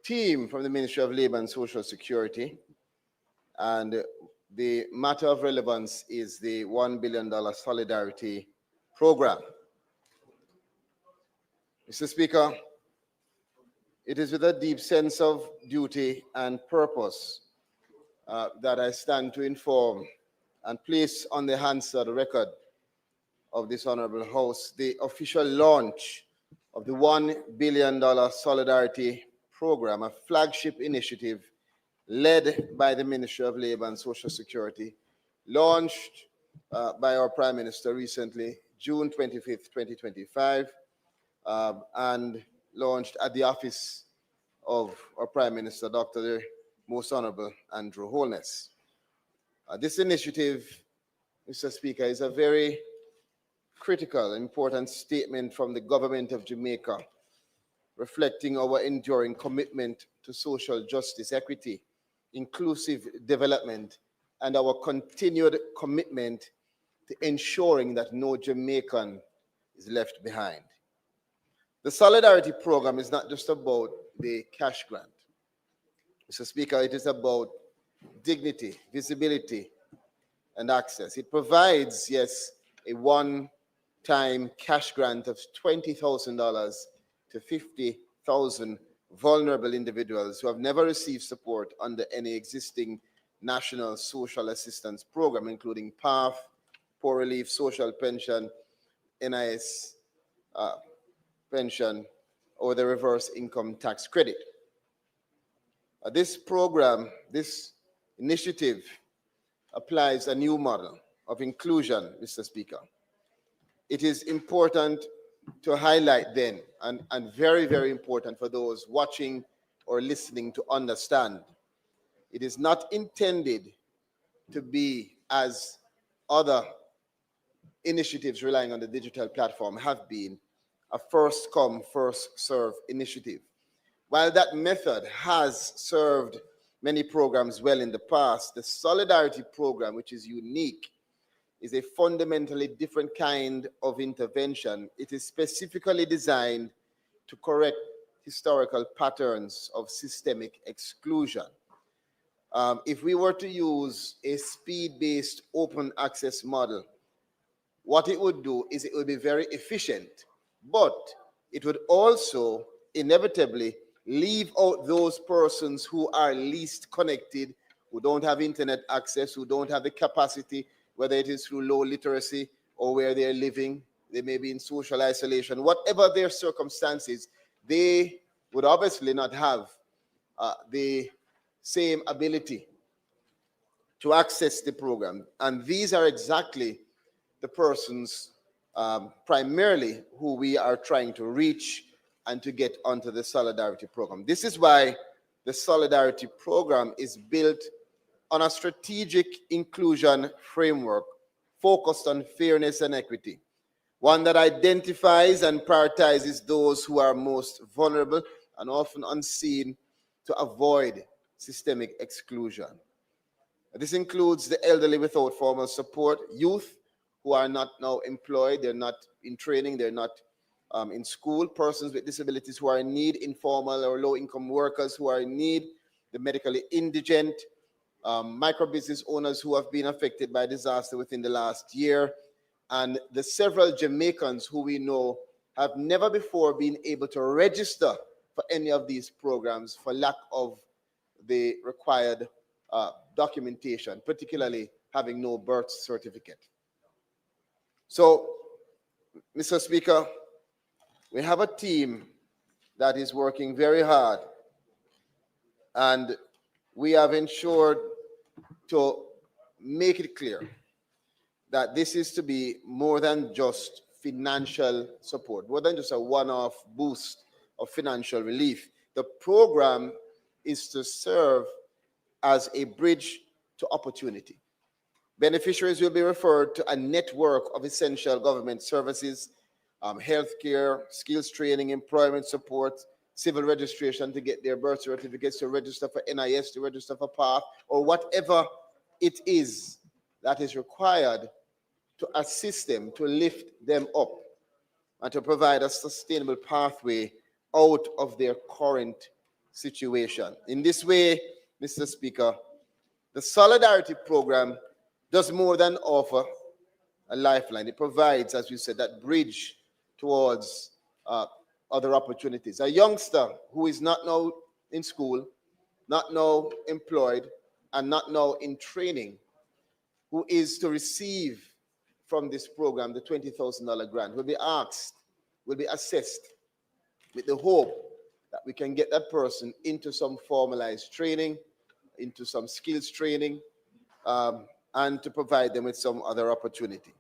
team from the Ministry of Labor and Social Security. And the matter of relevance is the $1 billion Solidarity Program. Mr. Speaker, it is with a deep sense of duty and purpose that I stand to inform and place on the Hansard record of this Honorable House the official launch of the $1 billion Solidarity Program, a flagship initiative led by the Ministry of Labor and Social Security, launched by our Prime Minister recently, June 25th, 2025, and launched at the office of our Prime Minister, Dr. the Most Honorable Andrew Holness. This initiative, Mr. Speaker, is a very critical, important statement from the government of Jamaica, reflecting our enduring commitment to social justice, equity, inclusive development, and our continued commitment to ensuring that no Jamaican is left behind. The Solidarity Program is not just about the cash grant. Mr. Speaker, it is about dignity, visibility, and access. It provides, yes, a one-time cash grant of $20,000 to 50,000 vulnerable individuals who have never received support under any existing national social assistance program, including PAF, Poor Relief, Social Pension, NIS pension, or the reverse income tax credit. This program, this initiative, applies a new model of inclusion, Mr. Speaker. It is important to highlight then, and very, very important for those watching or listening to understand, it is not intended to be as other initiatives relying on the digital platform have been, a first come, first serve initiative. While that method has served many programs well in the past, the Solidarity Program, which is unique, is a fundamentally different kind of intervention. It is specifically designed to correct historical patterns of systemic exclusion. If we were to use a speed-based open access model, what it would do is it would be very efficient, but it would also inevitably leave out those persons who are least connected, who don't have internet access, who don't have the capacity, whether it is through low literacy or where they're living, they may be in social isolation, whatever their circumstances, they would obviously not have the same ability to access the program. And these are exactly the persons primarily who we are trying to reach and to get onto the Solidarity program. This is why the Solidarity program is built on a strategic inclusion framework focused on fairness and equity, one that identifies and prioritizes those who are most vulnerable and often unseen to avoid systemic exclusion. This includes the elderly without formal support, youth who are not now employed, they're not in training, they're not in school, persons with disabilities who are in need, informal or low-income workers who are in need, the medically indigent, micro-business owners who have been affected by disaster within the last year, and the several Jamaicans who we know have never before been able to register for any of these programs for lack of the required documentation, particularly having no birth certificate. So, Mr. Speaker, we have a team that is working very hard, and we have ensured to make it clear that this is to be more than just financial support, more than just a one-off boost of financial relief. The program is to serve as a bridge to opportunity. Beneficiaries will be referred to a network of essential government services, healthcare, skills training, employment support, civil registration to get their birth certificates, to register for NIS, to register for PAC, or whatever it is that is required to assist them, to lift them up, and to provide a sustainable pathway out of their current situation. In this way, Mr. Speaker, the Solidarity program does more than offer a lifeline. It provides, as you said, that bridge towards other opportunities. A youngster who is not now in school, not now employed, and not now in training, who is to receive from this program the $20,000 grant, will be asked, will be assessed with the hope that we can get that person into some formalized training, into some skills training, and to provide them with some other opportunity.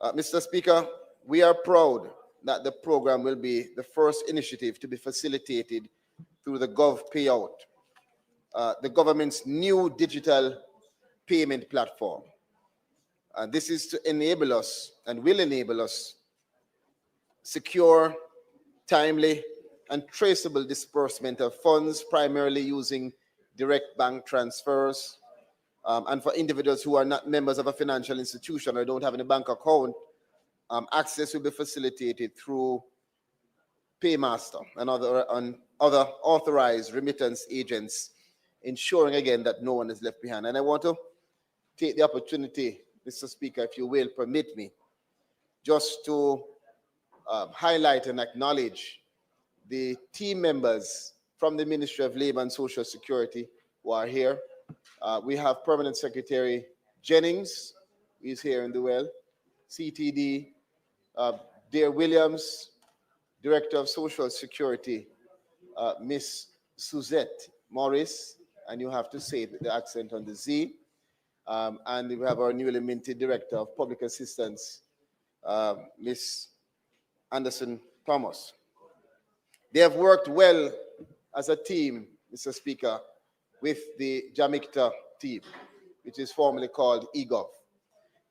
Mr. Speaker, we are proud that the program will be the first initiative to be facilitated through the Gov Payout, the government's new digital payment platform. This is to enable us and will enable us secure, timely, and traceable disbursement of funds, primarily using direct bank transfers. And for individuals who are not members of a financial institution or don't have any bank account, access will be facilitated through Paymaster and other authorized remittance agents, ensuring again that no one is left behind. And I want to take the opportunity, Mr. Speaker, if you will permit me, just to highlight and acknowledge the team members from the Ministry of Labor and Social Security who are here. We have Permanent Secretary Jennings, who is here in the well, CTD, Dare Williams, Director of Social Security, Miss Suzette Morris, and you have to say it with the accent on the Z. And we have our newly minted Director of Public Assistance, Miss Anderson Thomas. They have worked well as a team, Mr. Speaker, with the Jamaica team, which is formerly called EGOV,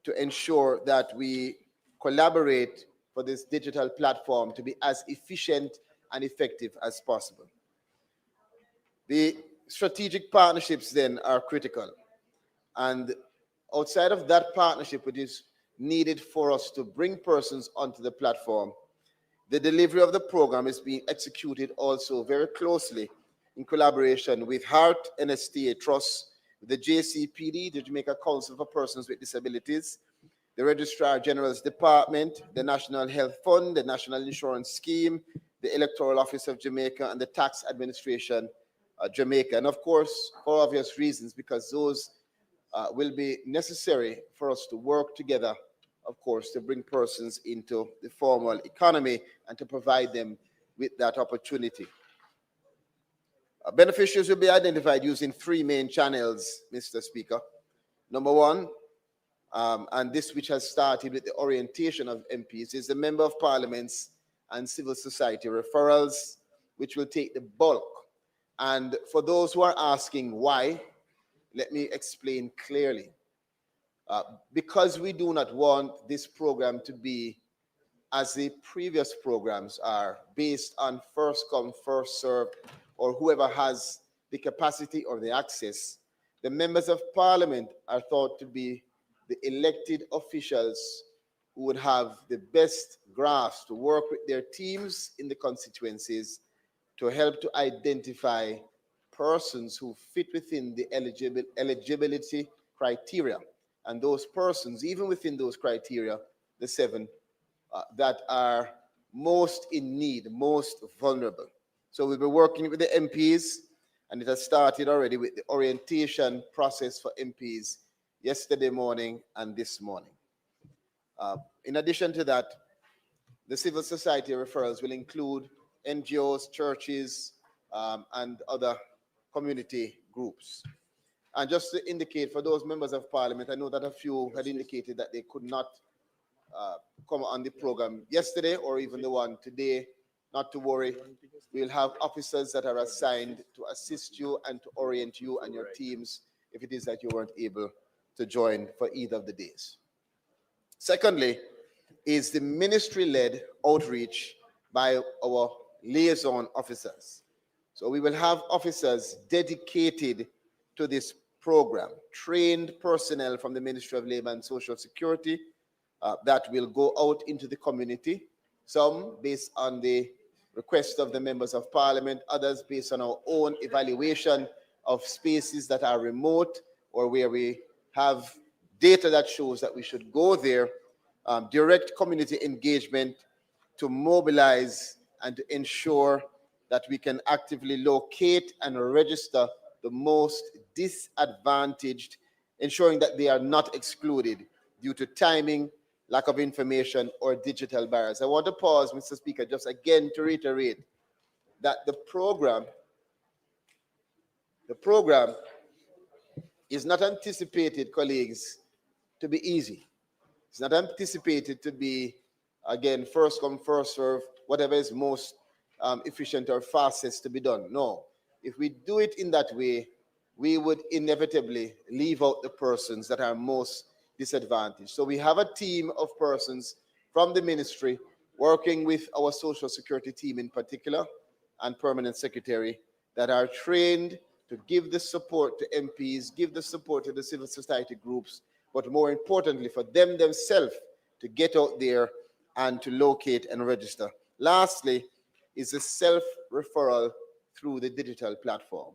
to ensure that we collaborate for this digital platform to be as efficient and effective as possible. The strategic partnerships then are critical, and outside of that partnership, which is needed for us to bring persons onto the platform, the delivery of the program is being executed also very closely in collaboration with HEART, NSTA Trust, the JCPD, the Jamaica Council for Persons with Disabilities, the Registrar General's Department, the National Health Fund, the National Insurance Scheme, the Electoral Office of Jamaica, and the Tax Administration Jamaica. And of course, for obvious reasons, because those will be necessary for us to work together, of course, to bring persons into the formal economy and to provide them with that opportunity. Beneficiaries will be identified using three main channels, Mr. Speaker. Number one, and this which has started with the orientation of MPs, is the Member of Parliaments and civil society referrals, which will take the bulk. And for those who are asking why, let me explain clearly. Because we do not want this program to be, as the previous programs are, based on first come, first serve, or whoever has the capacity or the access, the members of parliament are thought to be the elected officials who would have the best grasp to work with their teams in the constituencies to help to identify persons who fit within the eligibility criteria. And those persons, even within those criteria, the 7, that are most in need, most vulnerable. So we'll be working with the MPs, and it has started already with the orientation process for MPs yesterday morning and this morning. In addition to that, the civil society referrals will include NGOs, churches, and other community groups. And just to indicate for those members of parliament, I know that a few had indicated that they could not come on the program yesterday or even the one today. Not to worry, we'll have officers that are assigned to assist you and to orient you and your teams if it is that you weren't able to join for either of the days. Secondly, is the ministry-led outreach by our liaison officers. So we will have officers dedicated to this program, trained personnel from the Ministry of Labor and Social Security that will go out into the community, some based on the request of the members of parliament, others based on our own evaluation of spaces that are remote or where we have data that shows that we should go there, direct community engagement to mobilize and to ensure that we can actively locate and register the most disadvantaged, ensuring that they are not excluded due to timing, lack of information, or digital barriers. I want to pause, Mr. Speaker, just again to reiterate that the program is not anticipated, colleagues, to be easy. It's not anticipated to be, again, first come, first serve, whatever is most efficient or fastest to be done. No. If we do it in that way, we would inevitably leave out the persons that are most disadvantaged. So we have a team of persons from the ministry working with our social security team in particular and permanent secretary that are trained to give the support to MPs, give the support to the civil society groups, but more importantly for them themselves to get out there and to locate and register. Lastly is the self-referral through the digital platform.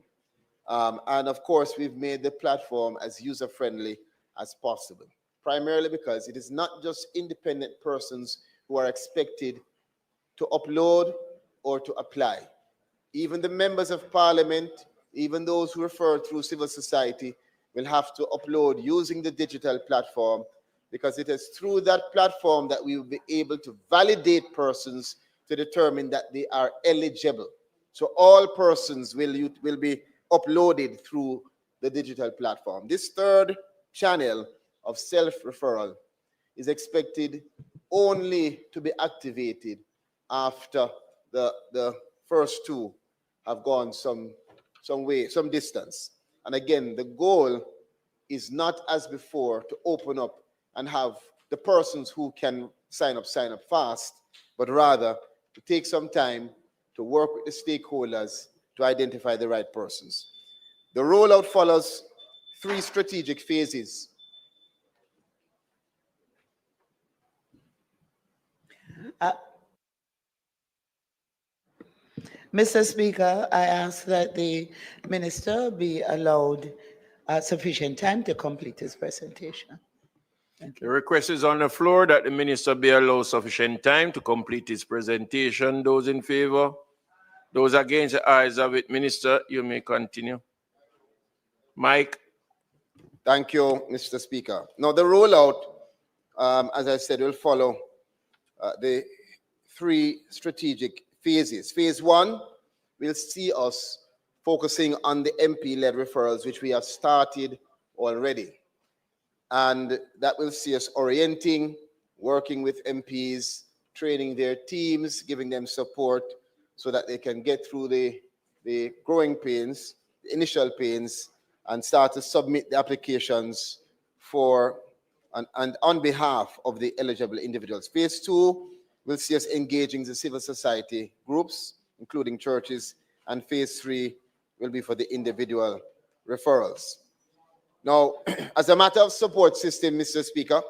And of course, we've made the platform as user-friendly as possible, primarily because it is not just independent persons who are expected to upload or to apply. Even the members of parliament, even those who refer through civil society will have to upload using the digital platform, because it is through that platform that we will be able to validate persons to determine that they are eligible. So all persons will be uploaded through the digital platform. This third channel of self-referral is expected only to be activated after the first two have gone some distance. And again, the goal is not as before to open up and have the persons who can sign up fast, but rather to take some time to work with the stakeholders to identify the right persons. The rollout follows 3 strategic phases. Mr. Speaker, I ask that the minister be allowed sufficient time to complete his presentation. The request is on the floor that the minister be allowed sufficient time to complete his presentation. Those in favor? Those against, the ayes have it. Minister, you may continue. Mike. Thank you, Mr. Speaker. Now, the rollout, as I said, will follow the three strategic phases. Phase one will see us focusing on the MP-led referrals, which we have started already. And that will see us orienting, working with MPs, training their teams, giving them support so that they can get through the growing pains, the initial pains, and start to submit the applications for and on behalf of the eligible individuals. Phase two will see us engaging the civil society groups, including churches, and phase three will be for the individual referrals. Now, as a matter of support system, Mr. Speaker,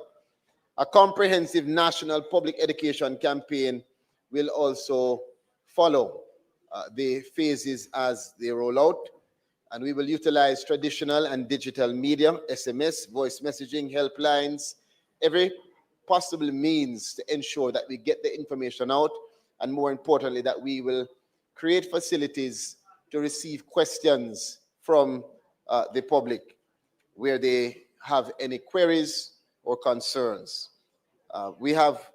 a comprehensive national public education campaign will also follow the phases as they roll out, and we will utilize traditional and digital media, SMS, voice messaging, helplines, every possible means to ensure that we get the information out, and more importantly, that we will create facilities to receive questions from the public where they have any queries or concerns. We have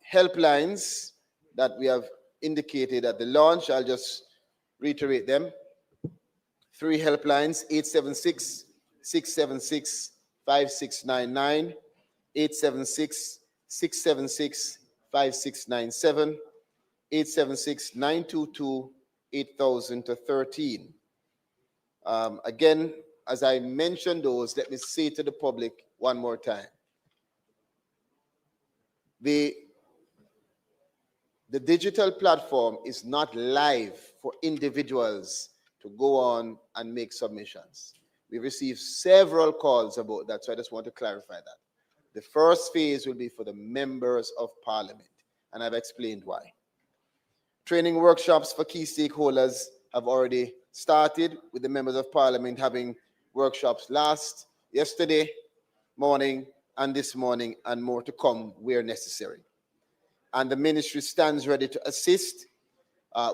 helplines that we have indicated at the launch. I'll just reiterate them. 3 helplines: 876-676-5699, 876-676-5697, 876-922-8000-13. Again, as I mentioned those, let me say to the public one more time. The digital platform is not live for individuals to go on and make submissions. We've received several calls about that, so I just want to clarify that. The first phase will be for the members of parliament, and I've explained why. Training workshops for key stakeholders have already started, with the members of parliament having workshops yesterday morning and this morning, and more to come where necessary. And the ministry stands ready to assist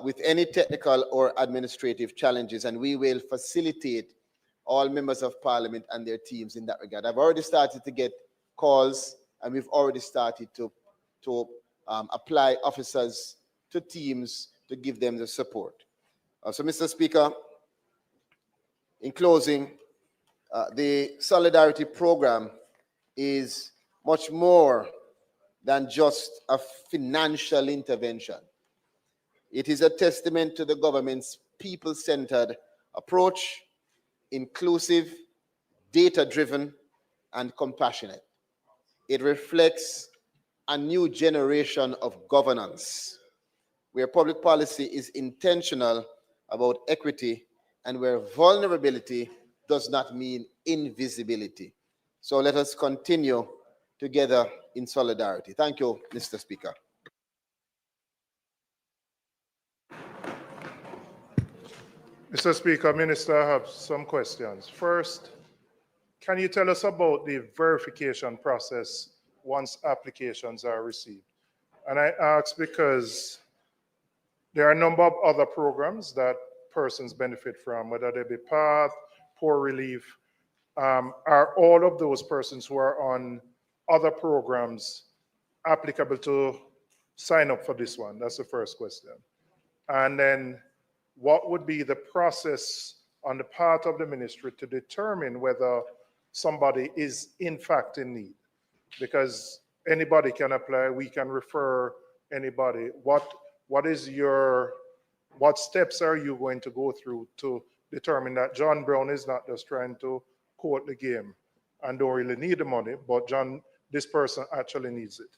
with any technical or administrative challenges, and we will facilitate all members of parliament and their teams in that regard. I've already started to get calls, and we've already started to apply officers to teams to give them the support. So, Mr. Speaker, in closing, the Solidarity Program is much more than just a financial intervention. It is a testament to the government's people-centered approach, inclusive, data-driven, and compassionate. It reflects a new generation of governance, where public policy is intentional about equity and where vulnerability does not mean invisibility. So let us continue together in solidarity. Thank you, Mr. Speaker. Mr. Speaker, Minister, I have some questions. First, can you tell us about the verification process once applications are received? And I ask because there are a number of other programs that persons benefit from, whether they be PAC, poor relief. Are all of those persons who are on other programs applicable to sign up for this one? That's the first question. And then what would be the process on the part of the ministry to determine whether somebody is in fact in need? Because anybody can apply, we can refer anybody. What steps are you going to go through to determine that John Brown is not just trying to quote the game and don't really need the money, but this person actually needs it?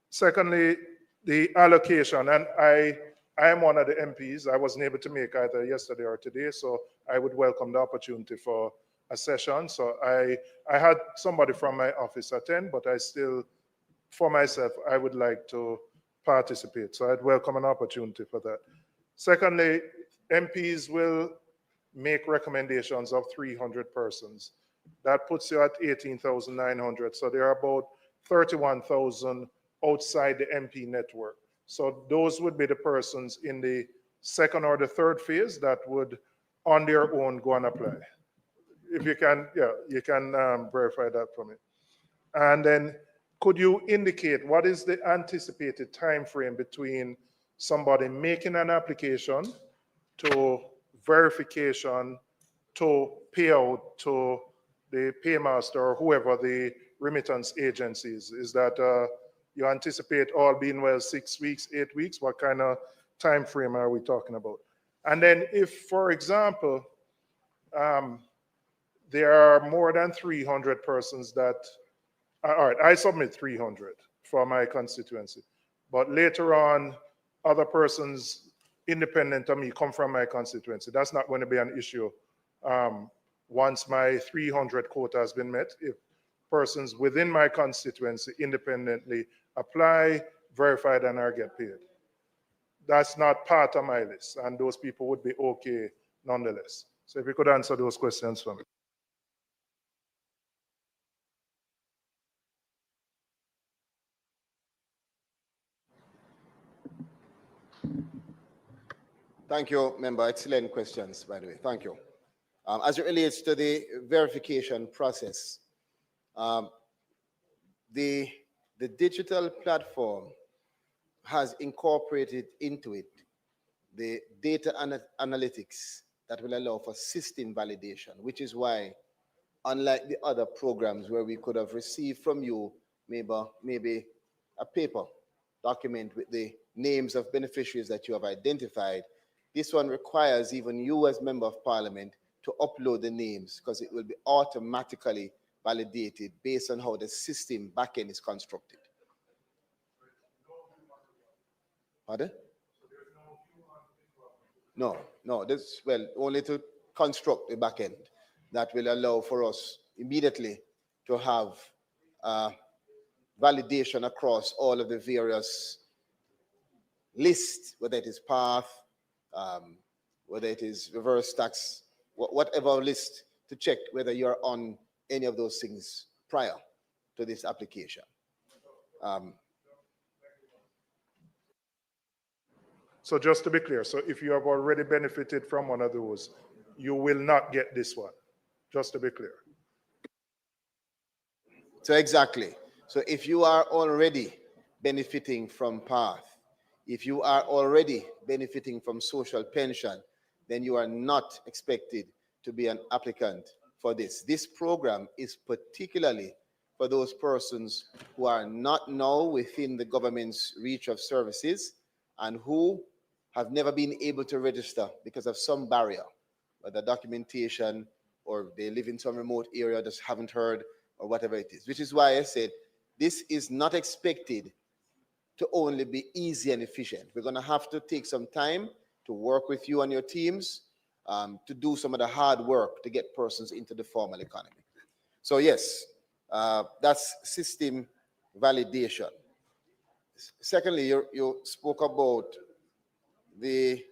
Secondly, the allocation, and I am one of the MPs. I wasn't able to make either yesterday or today, so I would welcome the opportunity for a session. So I had somebody from my office attend, but I still, for myself, I would like to participate. So I'd welcome an opportunity for that. Secondly, MPs will make recommendations of 300 persons. That puts you at 18,900. So there are about 31,000 outside the MP network. So those would be the persons in the second or the third phase that would on their own go and apply. If you can, yeah, you can verify that for me. And then could you indicate what is the anticipated time frame between somebody making an application to verification to payout to the paymaster or whoever the remittance agencies? Is that you anticipate all being well 6 weeks, 8 weeks? What kind of time frame are we talking about? And then if, for example, there are more than 300 persons that, all right, I submit 300 for my constituency, but later on, other persons independent of me come from my constituency. That's not going to be an issue once my 300 quota has been met. If persons within my constituency independently apply, verified, and are get paid. That's not part of my list, and those people would be okay nonetheless. So if you could answer those questions for me. Thank you, member. Excellent questions, by the way. Thank you. As it relates to the verification process, the digital platform has incorporated into it the data analytics that will allow for system validation, which is why, unlike the other programs where we could have received from you maybe a paper document with the names of beneficiaries that you have identified, this one requires even you as member of parliament to upload the names because it will be automatically validated based on how the system backend is constructed. Pardon? No, this, well, only to construct the backend that will allow for us immediately to have validation across all of the various lists, whether it is path, whether it is reverse tax, whatever list, to check whether you're on any of those things prior to this application. So just to be clear, so if you have already benefited from one of those, you will not get this one, just to be clear. So exactly. So if you are already benefiting from PATH, if you are already benefiting from social pension, then you are not expected to be an applicant for this. This program is particularly for those persons who are not now within the government's reach of services and who have never been able to register because of some barrier, whether documentation or they live in some remote area, just haven't heard, or whatever it is. Which is why I said this is not expected to only be easy and efficient. We're going to have to take some time to work with you and your teams to do some of the hard work to get persons into the formal economy. So yes, that's system validation. Secondly, you spoke about the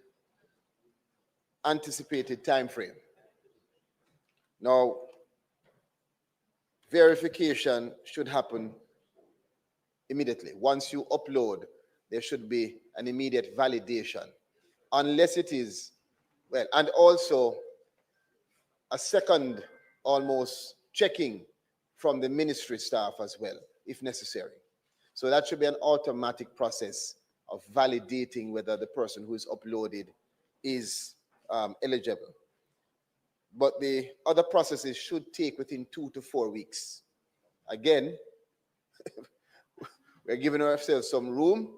anticipated time frame. Now, verification should happen immediately. Once you upload, there should be an immediate validation, unless it is, well, and also a second almost checking from the ministry staff as well, if necessary. So that should be an automatic process of validating whether the person who is uploaded is eligible. But the other processes should take within 2 to 4 weeks. Again, we're giving ourselves some room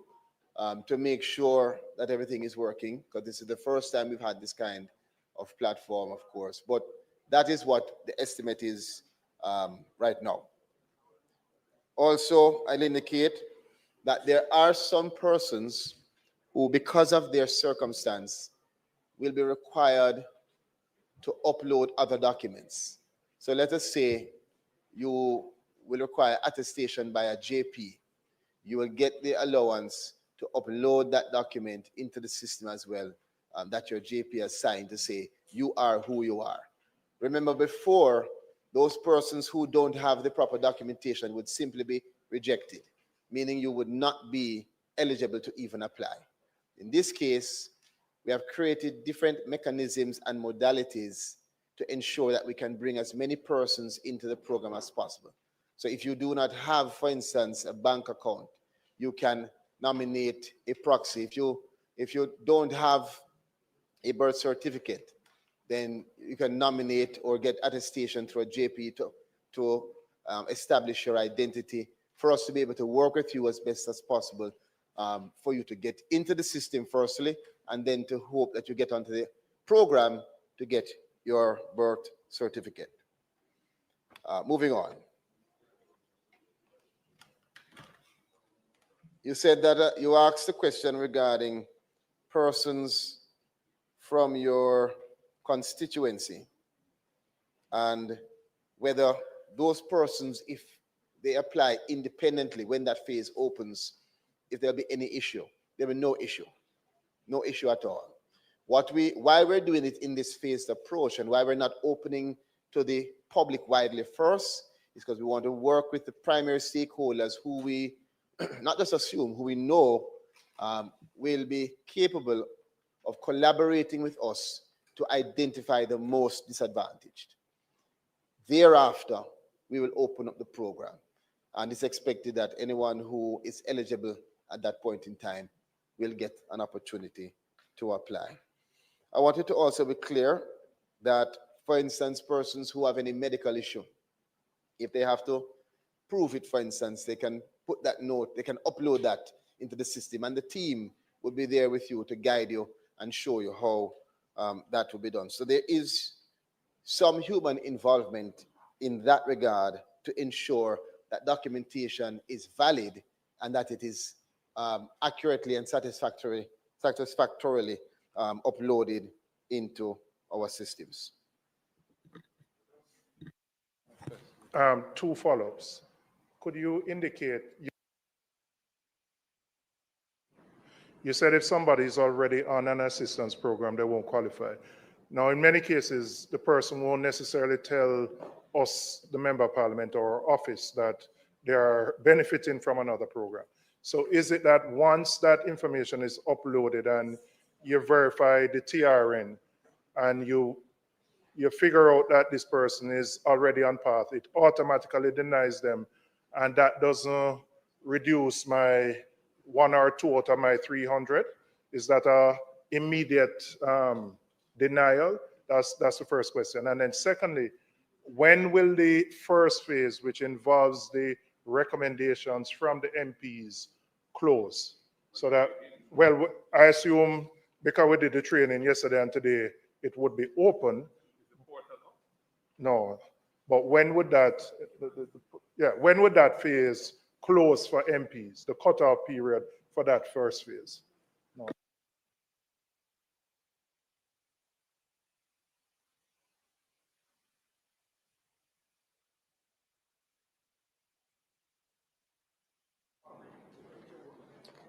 to make sure that everything is working, because this is the first time we've had this kind of platform, of course. But that is what the estimate is right now. Also, I'll indicate that there are some persons who, because of their circumstance, will be required to upload other documents. So let us say you will require attestation by a JP. You will get the allowance to upload that document into the system as well, that your JP has signed to say you are who you are. Remember, before, those persons who don't have the proper documentation would simply be rejected, meaning you would not be eligible to even apply. In this case, we have created different mechanisms and modalities to ensure that we can bring as many persons into the program as possible. So if you do not have, for instance, a bank account, you can nominate a proxy. If you don't have a birth certificate, then you can nominate or get attestation through a JP to establish your identity, for us to be able to work with you as best as possible, for you to get into the system firstly, and then to hope that you get onto the program to get your birth certificate. Moving on. You said that you asked a question regarding persons from your constituency and whether those persons, if they apply independently when that phase opens, if there'll be any issue. There will be no issue. No issue at all. Why we're doing it in this phased approach and why we're not opening to the public widely first is because we want to work with the primary stakeholders who we not just assume, who we know will be capable of collaborating with us to identify the most disadvantaged. Thereafter, we will open up the program, and it's expected that anyone who is eligible at that point in time will get an opportunity to apply. I wanted to also be clear that, for instance, persons who have any medical issue, if they have to prove it, for instance, they can put that note, they can upload that into the system, and the team will be there with you to guide you and show you how that will be done. So there is some human involvement in that regard to ensure that documentation is valid and that it is accurately and satisfactorily uploaded into our systems. Two follow-ups. Could you indicate, you said if somebody is already on an assistance program, they won't qualify. Now, in many cases, the person won't necessarily tell us, the Member of Parliament or office, that they are benefiting from another program. So is it that once that information is uploaded and you verify the TRN and you figure out that this person is already on path, it automatically denies them, and that doesn't reduce my 1 or 2 out of my 300? Is that a immediate denial? That's the first question. And then secondly, when will the first phase, which involves the recommendations from the MPs, close? So that, well, I assume because we did the training yesterday and today, it would be open. No, but when would that, when would that phase close for MPs, the cutoff period for that first phase? No.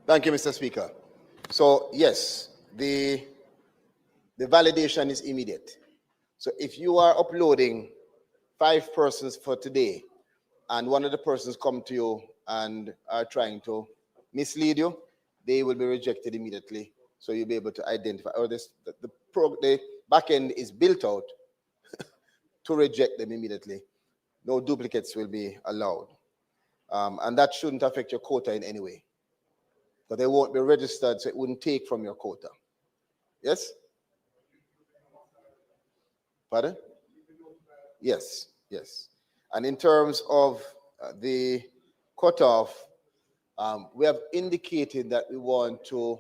Thank you, Mr. Speaker. So yes, the validation is immediate. So if you are uploading 5 persons for today, and one of the persons come to you and are trying to mislead you, they will be rejected immediately. So you'll be able to identify, or the back end is built out to reject them immediately. No duplicates will be allowed. And that shouldn't affect your quota in any way. But they won't be registered, so it wouldn't take from your quota. Yes? Pardon? Yes, yes. And in terms of the cutoff, we have indicated that we want to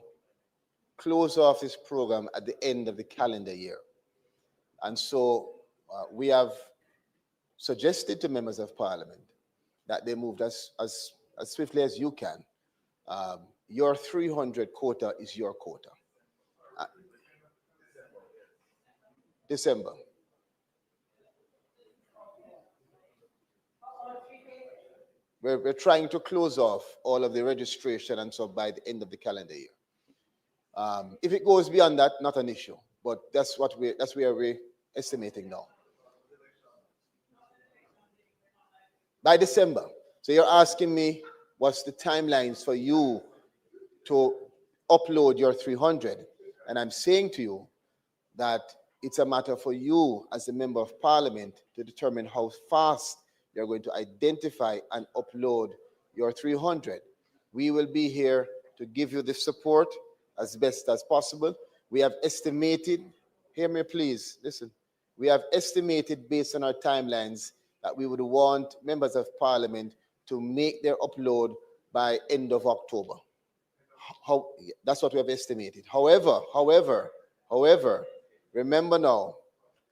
close off this program at the end of the calendar year. And so we have suggested to members of parliament that they moved as swiftly as you can. Your 300 quota is your quota. December. we're trying to close off all of the registration and so by the end of the calendar year. If it goes beyond that, not an issue, but that's where we're estimating now. By December. So you're asking me what's the timelines for you to upload your 300. And I'm saying to you that it's a matter for you as a member of parliament to determine how fast you're going to identify and upload your 300. We will be here to give you the support as best as possible. We have estimated, hear me please, listen. We have estimated based on our timelines that we would want members of parliament to make their upload by end of October. That's what we have estimated. However, remember now,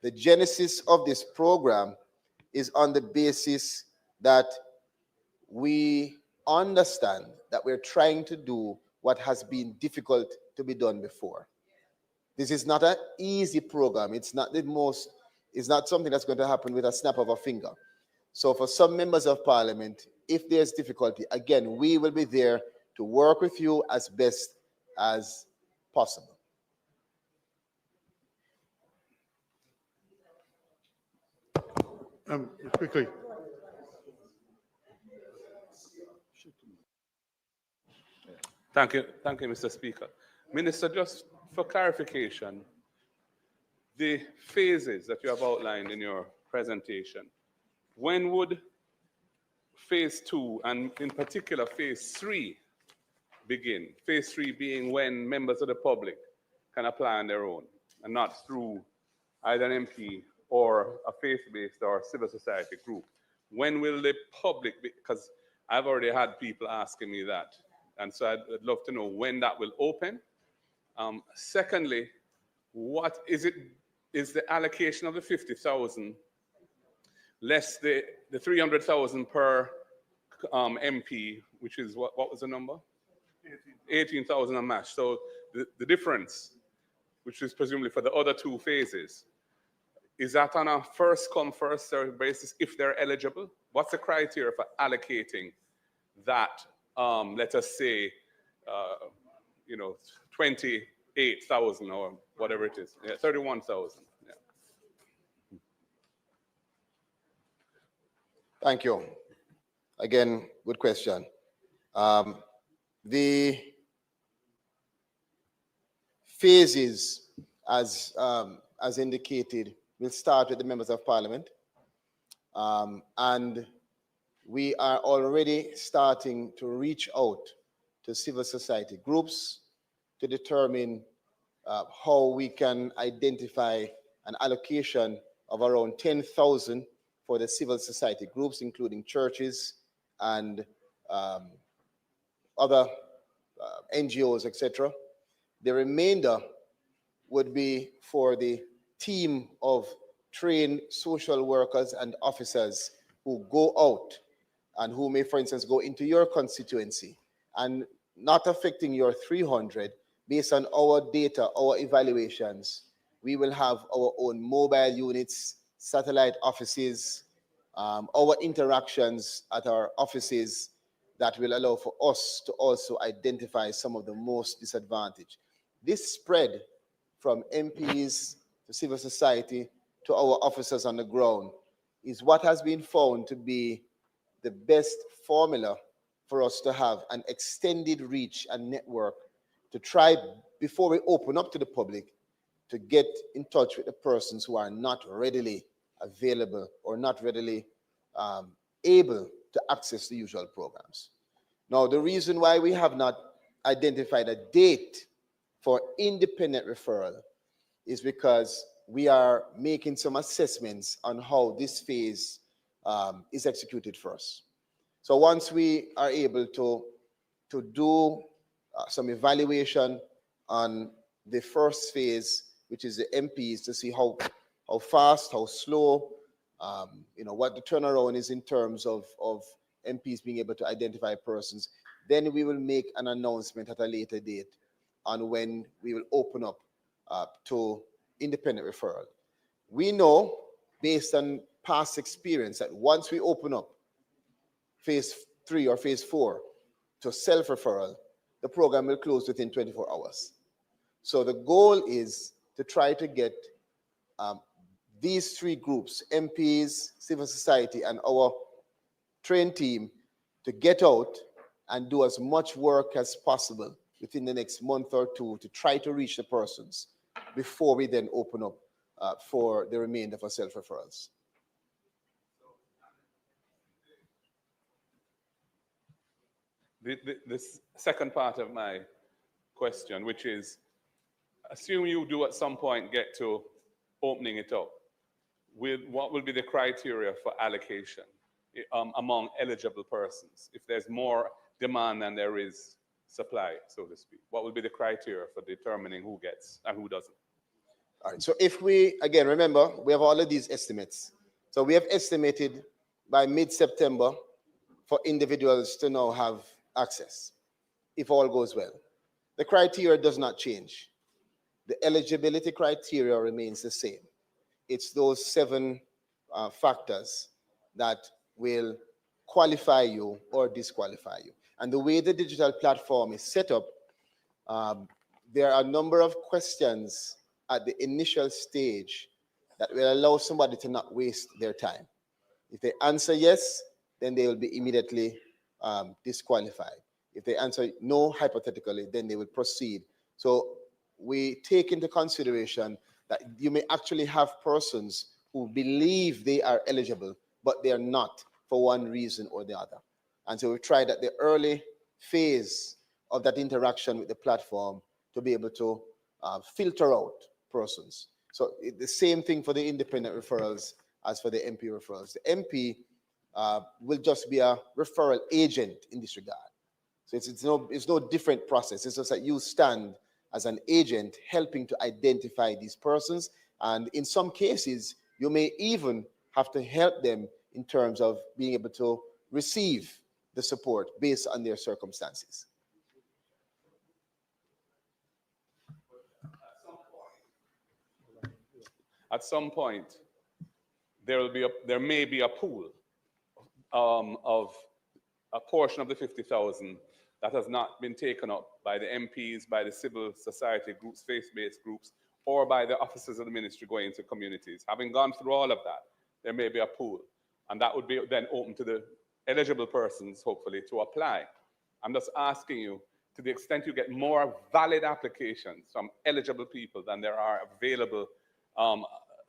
the genesis of this program is on the basis that we understand that we're trying to do what has been difficult to be done before. This is not an easy program. It's not something that's going to happen with a snap of a finger. So for some members of parliament, if there's difficulty, again, we will be there to work with you as best as possible. Quickly. Thank you, Mr. Speaker. Minister, just for clarification, the phases that you have outlined in your presentation, when would phase 2 and in particular phase 3 begin? Phase 3 being when members of the public can apply on their own and not through either an MP or a faith-based or civil society group. When will the public be, because I've already had people asking me that, and so I'd love to know when that will open. Secondly, what is the allocation of the 50,000 less the 300,000 per MP, which is what was the number? 18,000 a match. So the difference, which is presumably for the other 2 phases, is that on a first come, first served basis if they're eligible? What's the criteria for allocating that, let us say, 28,000 or whatever it is, 31,000? Yeah. Thank you. Again, good question. The phases, as indicated, will start with the members of parliament. And we are already starting to reach out to civil society groups to determine how we can identify an allocation of around 10,000 for the civil society groups, including churches and other NGOs, etc. The remainder would be for the team of trained social workers and officers who go out and who may, for instance, go into your constituency and not affecting your 300 based on our data, our evaluations. We will have our own mobile units, satellite offices, our interactions at our offices that will allow for us to also identify some of the most disadvantaged. This spread from MPs to civil society to our officers on the ground is what has been found to be the best formula for us to have an extended reach and network to try, before we open up to the public, to get in touch with the persons who are not readily available or not readily able to access the usual programs. Now, the reason why we have not identified a date for independent referral is because we are making some assessments on how this phase is executed first. So once we are able to do some evaluation on the first phase, which is the MPs, to see how fast, how slow, what the turnaround is in terms of MPs being able to identify persons, then we will make an announcement at a later date on when we will open up to independent referral. We know, based on past experience, that once we open up phase 3 or phase 4 to self-referral, the program will close within 24 hours. So the goal is to try to get these 3 groups, MPs, civil society, and our trained team, to get out and do as much work as possible within the next month or 2 to try to reach the persons before we then open up for the remainder for self-referrals. This second part of my question, which is, assume you do at some point get to opening it up, what will be the criteria for allocation among eligible persons? If there's more demand than there is supply, so to speak, what will be the criteria for determining who gets and who doesn't? All right, so if we, again, remember, we have all of these estimates. So we have estimated by mid-September for individuals to now have access, if all goes well. The criteria does not change. The eligibility criteria remains the same. It's those 7 factors that will qualify you or disqualify you. And the way the digital platform is set up, there are a number of questions at the initial stage that will allow somebody to not waste their time. If they answer yes, then they will be immediately disqualified. If they answer no, hypothetically, then they will proceed. So we take into consideration that you may actually have persons who believe they are eligible, but they are not for one reason or the other. And so we tried at the early phase of that interaction with the platform to be able to filter out persons. So the same thing for the independent referrals as for the MP referrals. The MP will just be a referral agent in this regard. So it's no different process. It's just that you stand as an agent helping to identify these persons. And in some cases, you may even have to help them in terms of being able to receive the support based on their circumstances. At some point, there may be a pool of a portion of the 50,000 that has not been taken up by the MPs, by the civil society groups, faith-based groups, or by the officers of the ministry going into communities. Having gone through all of that, there may be a pool, and that would be then open to the eligible persons, hopefully, to apply. I'm just asking you, to the extent you get more valid applications from eligible people than there are available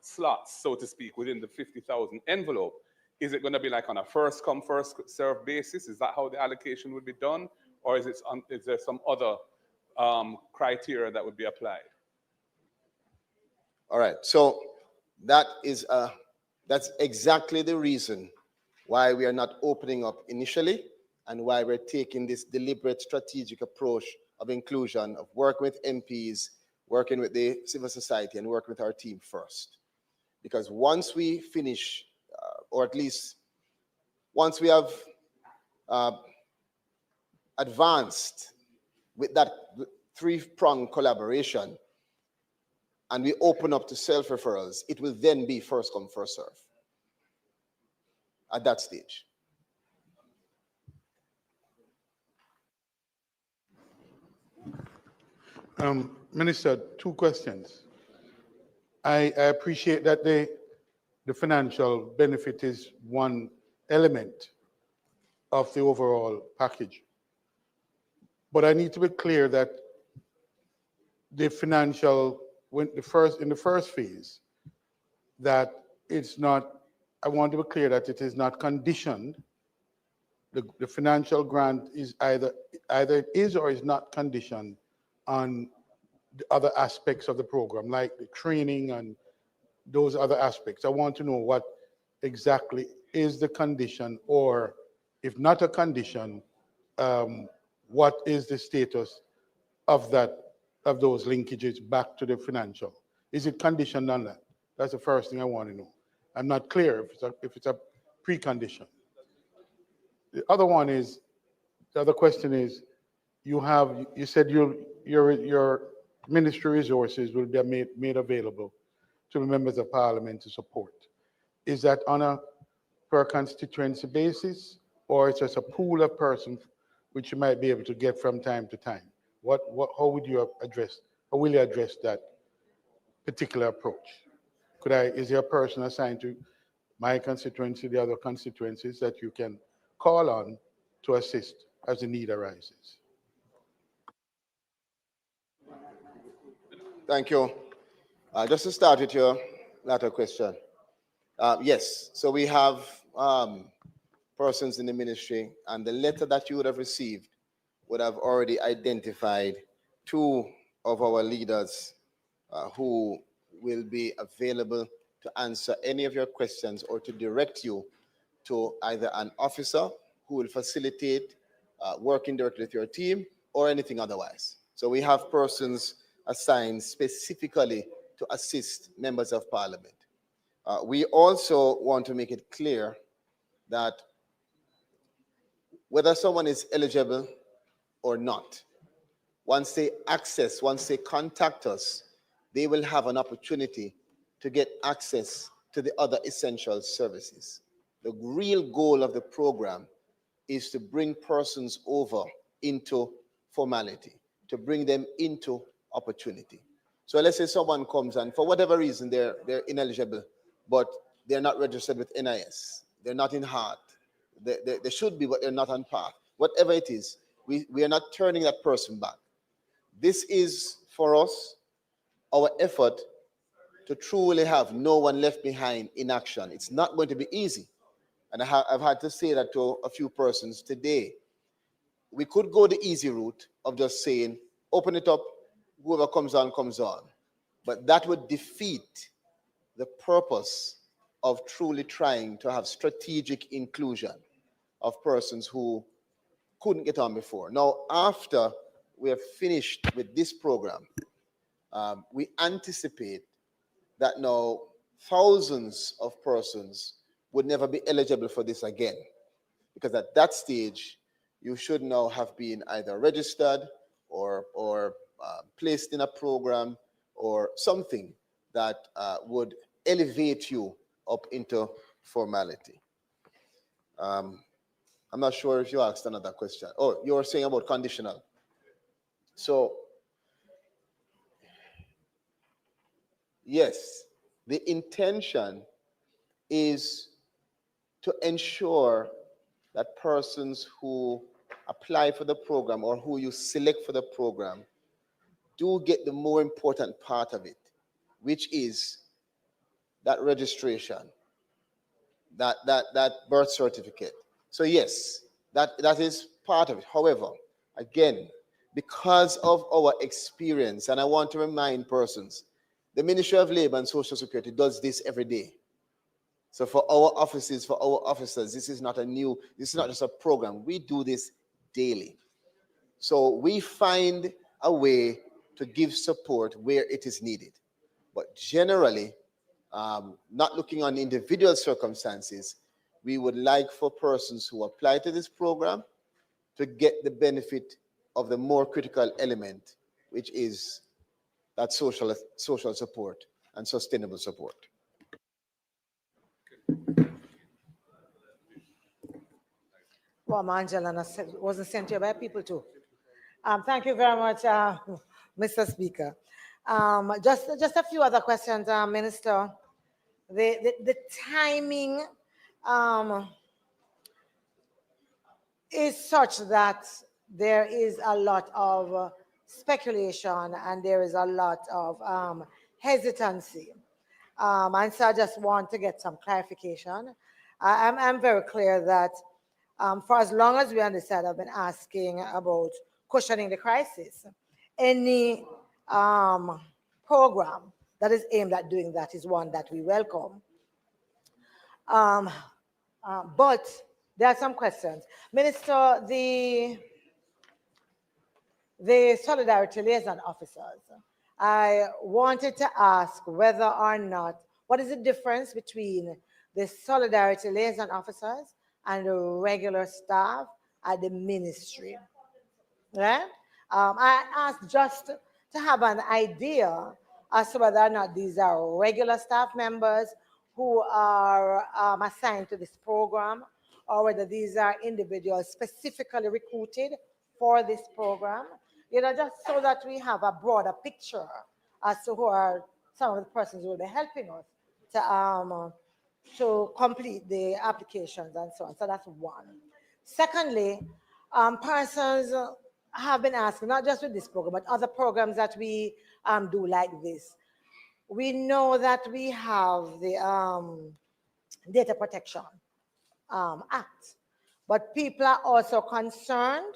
slots, so to speak, within the 50,000 envelope, is it going to be like on a first come, first served basis? Is that how the allocation would be done? Or is there some other criteria that would be applied? All right, so that's exactly the reason why we are not opening up initially and why we're taking this deliberate strategic approach of inclusion, of working with MPs, working with the civil society, and working with our team first. Because once we finish, or at least once we have advanced with that 3-pronged collaboration and we open up to self-referrals, it will then be first come, first serve at that stage. Minister, 2 questions. I appreciate that the financial benefit is one element of the overall package. But I need to be clear that the financial, in the first phase, that it's not, I want to be clear that it is not conditioned. The financial grant is either it is or is not conditioned on the other aspects of the program, like the training and those other aspects. I want to know what exactly is the condition, or if not a condition, what is the status of those linkages back to the financial? Is it conditioned on that? That's the first thing I want to know. I'm not clear if it's a precondition. The other question is, you said your ministry resources will be made available to the members of parliament to support. Is that on a per constituency basis, or it's just a pool of persons which you might be able to get from time to time? How would you address, how will you address that particular approach? Is there a person assigned to my constituency, the other constituencies that you can call on to assist as the need arises? Thank you. Just to start with your latter question. Yes, so we have persons in the ministry, and the letter that you would have received would have already identified 2 of our leaders who will be available to answer any of your questions or to direct you to either an officer who will facilitate working directly with your team or anything otherwise. So we have persons assigned specifically to assist members of parliament. We also want to make it clear that whether someone is eligible or not, once they contact us, they will have an opportunity to get access to the other essential services. The real goal of the program is to bring persons over into formality, to bring them into opportunity. So let's say someone comes and for whatever reason they're ineligible, but they're not registered with NIS, they're not in heart, they should be, but they're not on path. Whatever it is, we are not turning that person back. This is, for us, our effort to truly have no one left behind in action. It's not going to be easy. And I've had to say that to a few persons today. We could go the easy route of just saying, open it up, whoever comes on, comes on. But that would defeat the purpose of truly trying to have strategic inclusion of persons who couldn't get on before. Now, after we have finished with this program, we anticipate that now thousands of persons would never be eligible for this again. Because at that stage, you should now have been either registered or placed in a program or something that would elevate you up into formality. I'm not sure if you asked another question. Oh, you were saying about conditional. So, yes, the intention is to ensure that persons who apply for the program or who you select for the program do get the more important part of it, which is that registration, that birth certificate. So yes, that is part of it. However, again, because of our experience, and I want to remind persons, the Ministry of Labor and Social Security does this every day. So for our offices, for our officers, this is not just a program. We do this daily. So we find a way to give support where it is needed. But generally, not looking on individual circumstances, we would like for persons who apply to this program to get the benefit of the more critical element, which is that social support and sustainable support. Well, Angela wasn't sent here by people too. Thank you very much, Mr. Speaker. Just a few other questions, Minister. The timing is such that there is a lot of speculation and there is a lot of hesitancy. And so I just want to get some clarification. I'm very clear that for as long as we on this side have been asking about cushioning the crisis, any program that is aimed at doing that is one that we welcome. But there are some questions. Minister, the Solidarity Liaison Officers, I wanted to ask whether or not, what is the difference between the Solidarity Liaison Officers and the regular staff at the ministry? Right? I asked just to have an idea as to whether or not these are regular staff members who are assigned to this program, or whether these are individuals specifically recruited for this program, you know, just so that we have a broader picture as to who are some of the persons who will be helping us to complete the applications and so on. So that's one. Secondly, persons have been asking, not just with this program, but other programs that we do like this. We know that we have the Data Protection Act, but people are also concerned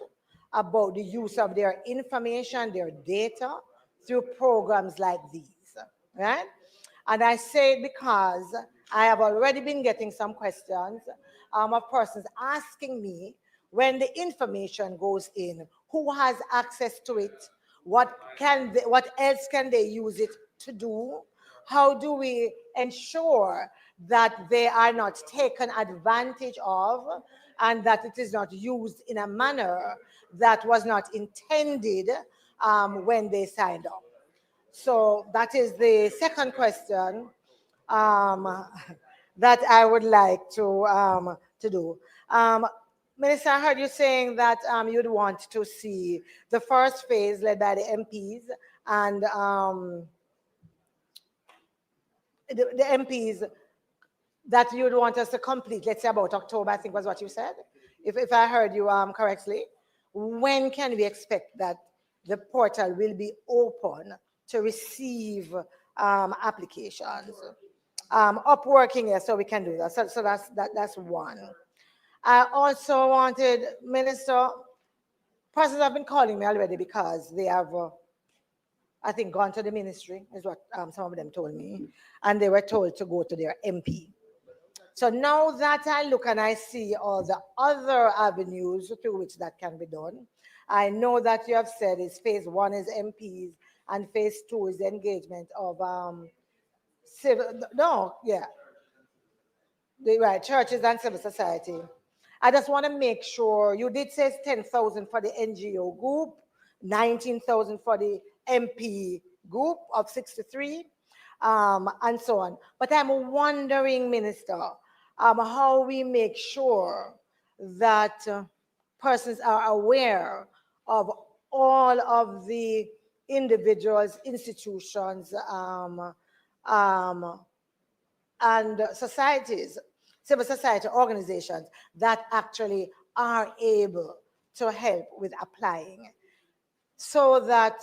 about the use of their information, their data, through programs like these, right? And I say it because I have already been getting some questions of persons asking me, when the information goes in, who has access to it? What else can they use it to do? How do we ensure that they are not taken advantage of and that it is not used in a manner that was not intended when they signed up? So that is the second question that I would like to do. Minister, I heard you saying that you'd want to see the first phase led by the MPs and the MPs that you'd want us to complete, let's say about October, I think was what you said, if I heard you correctly. When can we expect that the portal will be open to receive applications? Up working here, so we can do that. So that's one. I also wanted, Minister, persons have been calling me already because they have, I think, gone to the ministry, is what some of them told me, and they were told to go to their MP. So now that I look and I see all the other avenues through which that can be done, I know that you have said is phase one is MPs and phase two is the engagement of churches and civil society. I just want to make sure, you did say 10,000 for the NGO group, 19,000 for the MP group of 63, and so on. But I'm wondering, Minister, how we make sure that persons are aware of all of the individuals, institutions, and societies, civil society organizations that actually are able to help with applying, so that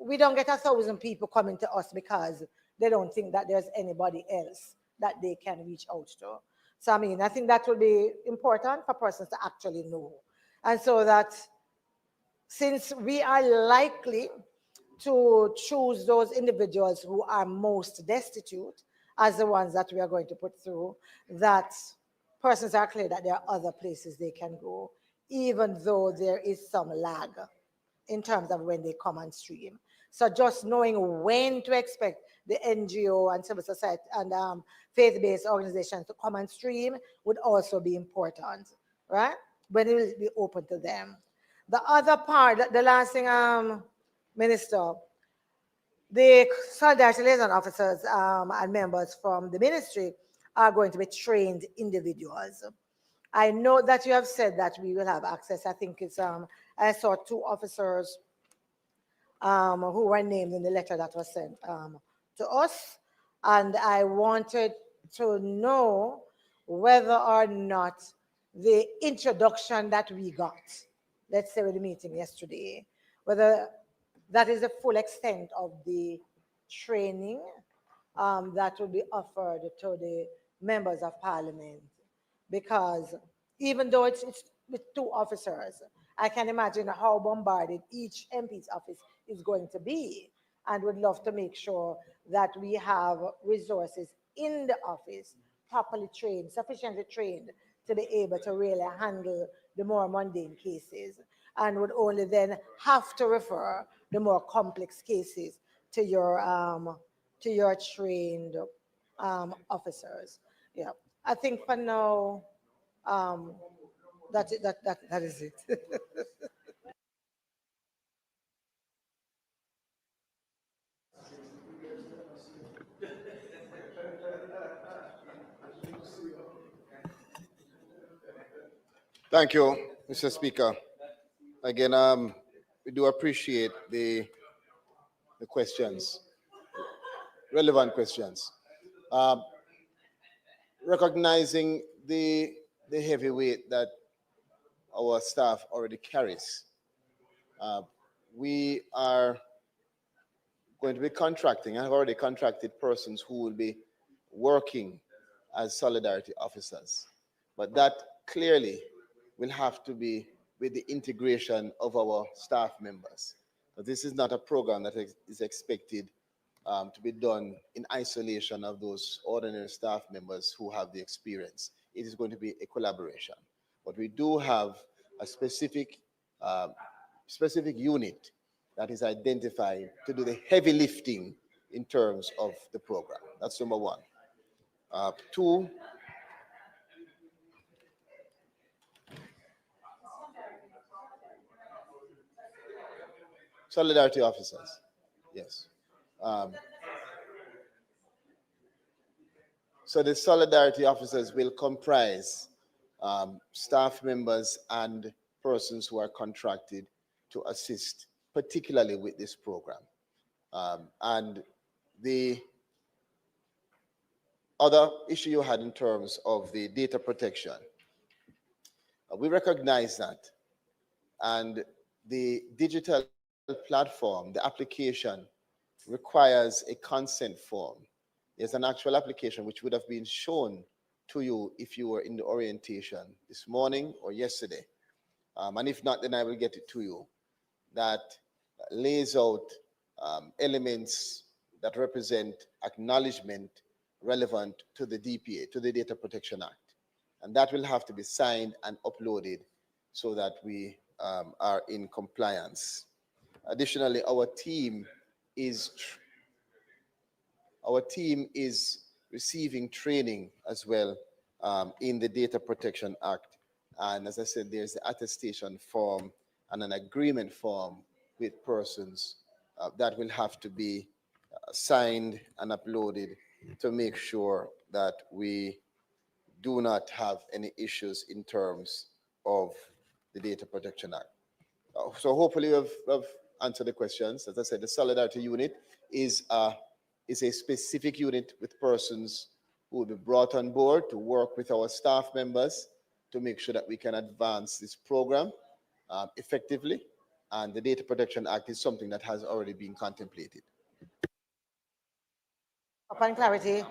we don't get 1,000 people coming to us because they don't think that there's anybody else that they can reach out to. So I mean, I think that would be important for persons to actually know. And so that since we are likely to choose those individuals who are most destitute as the ones that we are going to put through, that persons are clear that there are other places they can go, even though there is some lag in terms of when they come on stream. So just knowing when to expect the NGO and civil society and faith-based organizations to come on stream would also be important, right? When it will be open to them. The other part, the last thing, Minister, the solidarity liaison officers and members from the ministry are going to be trained individuals. I know that you have said that we will have access. I think it's, I saw 2 officers who were named in the letter that was sent to us. And I wanted to know whether or not the introduction that we got, let's say with the meeting yesterday, whether that is the full extent of the training that will be offered to the members of parliament. Because even though it's with 2 officers, I can imagine how bombarded each MP's office is going to be, and would love to make sure that we have resources in the office properly trained, sufficiently trained to be able to really handle the more mundane cases, and would only then have to refer the more complex cases to your trained officers. Yeah, I think for now, that is it. Thank you, Mr. Speaker. Again, we do appreciate the questions, relevant questions. Recognizing the heavy weight that our staff already carries, we are going to be contracting, I have already contracted persons who will be working as solidarity officers. But that clearly will have to be with the integration of our staff members. But this is not a program that is expected to be done in isolation of those ordinary staff members who have the experience. It is going to be a collaboration. But we do have a specific unit that is identified to do the heavy lifting in terms of the program. That's number one. Two, solidarity officers, yes. So the solidarity officers will comprise staff members and persons who are contracted to assist, particularly with this program. And the other issue you had in terms of the data protection, we recognize that. And the digital platform, the application, requires a consent form. There's an actual application which would have been shown to you if you were in the orientation this morning or yesterday. And if not, then I will get it to you. That lays out elements that represent acknowledgement relevant to the DPA, to the Data Protection Act. And that will have to be signed and uploaded so that we are in compliance. Additionally, our team is receiving training as well in the Data Protection Act. And as I said, there's the attestation form and an agreement form with persons that will have to be signed and uploaded to make sure that we do not have any issues in terms of the Data Protection Act. So hopefully we've answered the questions. As I said, the Solidarity Unit is a specific unit with persons who will be brought on board to work with our staff members to make sure that we can advance this program effectively. And the Data Protection Act is something that has already been contemplated. Upon clarity,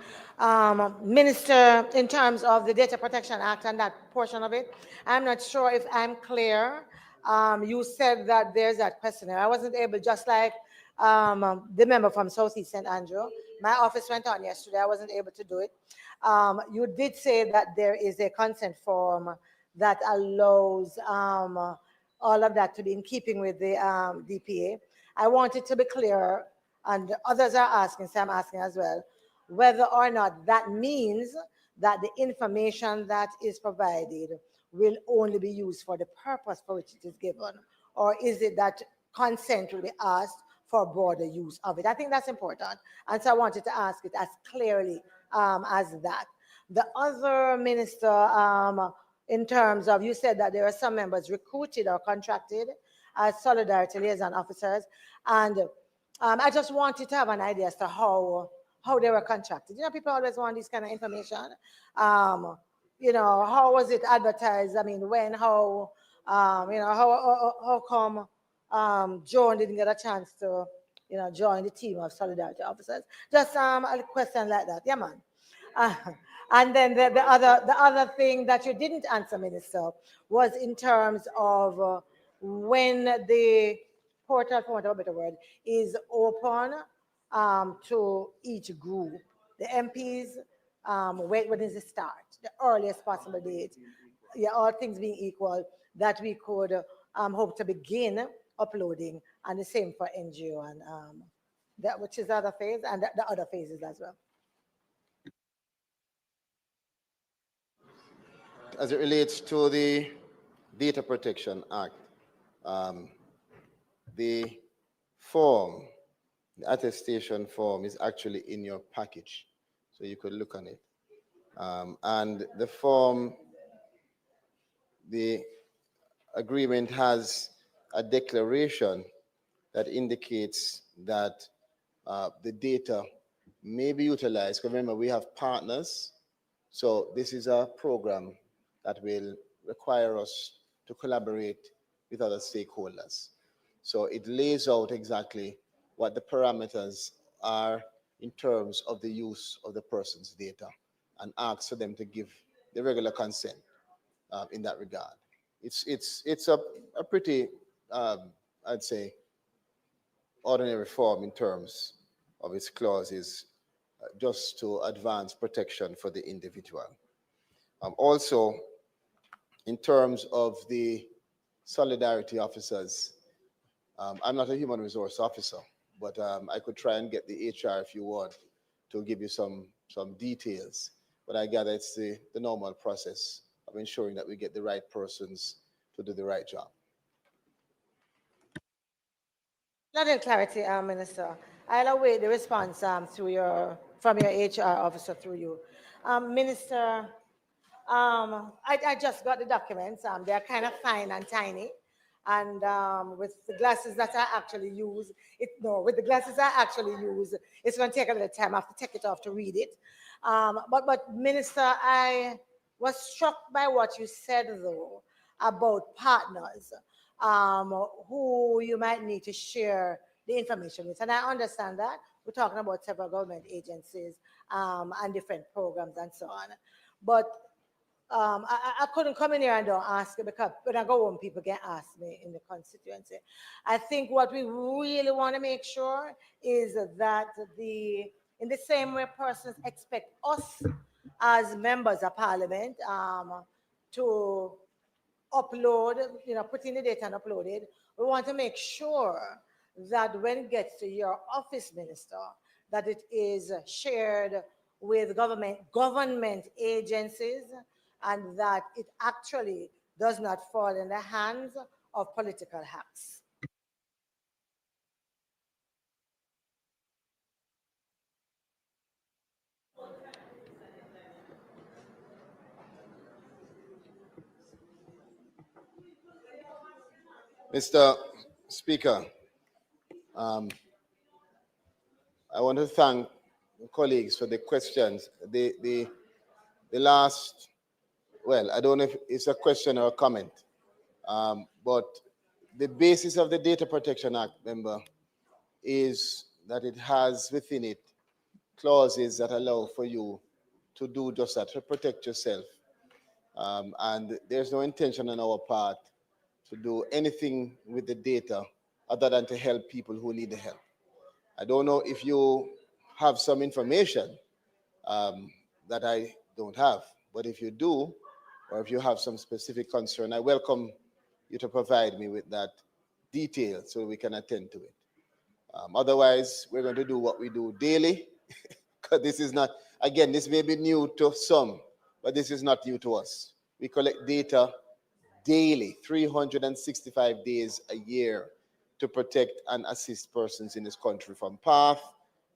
Minister, in terms of the Data Protection Act and that portion of it, I'm not sure if I'm clear. You said that there's that questionnaire. I wasn't able, just like the member from Southeast St. Andrew. My office went on yesterday. I wasn't able to do it. You did say that there is a consent form that allows all of that to be in keeping with the DPA. I want it to be clear, and others are asking, so I'm asking as well, whether or not that means that the information that is provided will only be used for the purpose for which it is given, or is it that consent will be asked for broader use of it? I think that's important, and so I wanted to ask it as clearly as that. The other, Minister, in terms of, you said that there are some members recruited or contracted as Solidarity Liaison Officers, and I just wanted to have an idea as to how they were contracted. You know, people always want this kind of information. You know, how was it advertised? I mean, when, how, you know, how come Joan didn't get a chance to, you know, join the team of Solidarity Officers? Just a question like that. Yeah, man. And then the other thing that you didn't answer, Minister, was in terms of when the portal, for want of a better word, is open to each group. The MPs, when is the start? The earliest possible date. Yeah, all things being equal, that we could hope to begin uploading, and the same for NGO and that, which is the other phase, and the other phases as well. As it relates to the Data Protection Act, the form, the attestation form, is actually in your package, so you could look on it. And the form the agreement has a declaration that indicates that the data may be utilized. Remember, we have partners, so this is a program that will require us to collaborate with other stakeholders. So it lays out exactly what the parameters are in terms of the use of the person's data and asks for them to give the regular consent in that regard. It's a pretty, I'd say, ordinary form in terms of its clauses, just to advance protection for the individual. Also, in terms of the solidarity officers, I'm not a human resource officer, but I could try and get the HR, if you want, to give you some details. But I gather it's the normal process of ensuring that we get the right persons to do the right job. Not in clarity, Minister. I'll await the response from your HR officer through you. Minister, I just got the documents. They're kind of fine and tiny. And with the glasses that I actually use, with the glasses I actually use, it's going to take a little time. I have to take it off to read it. But Minister, I was struck by what you said, though, about partners who you might need to share the information with. And I understand that. We're talking about several government agencies and different programs and so on. But I couldn't come in here and don't ask it, because when I go home, people can ask me in the constituency. I think what we really want to make sure is that in the same way persons expect us as members of Parliament to upload, put in the data and upload it, we want to make sure that when it gets to your office, Minister, that it is shared with government agencies, and that it actually does not fall in the hands of political hacks. Mr. Speaker, I want to thank colleagues for the questions. The last, well, I don't know if it's a question or a comment, but the basis of the Data Protection Act, member, is that it has within it clauses that allow for you to do just that, to protect yourself. And there's no intention on our part to do anything with the data other than to help people who need the help. I don't know if you have some information that I don't have, but if you do, or if you have some specific concern, I welcome you to provide me with that detail so we can attend to it. Otherwise, we're going to do what we do daily, because this is not, again, this may be new to some, but this is not new to us. We collect data daily, 365 days a year, to protect and assist persons in this country, from PATH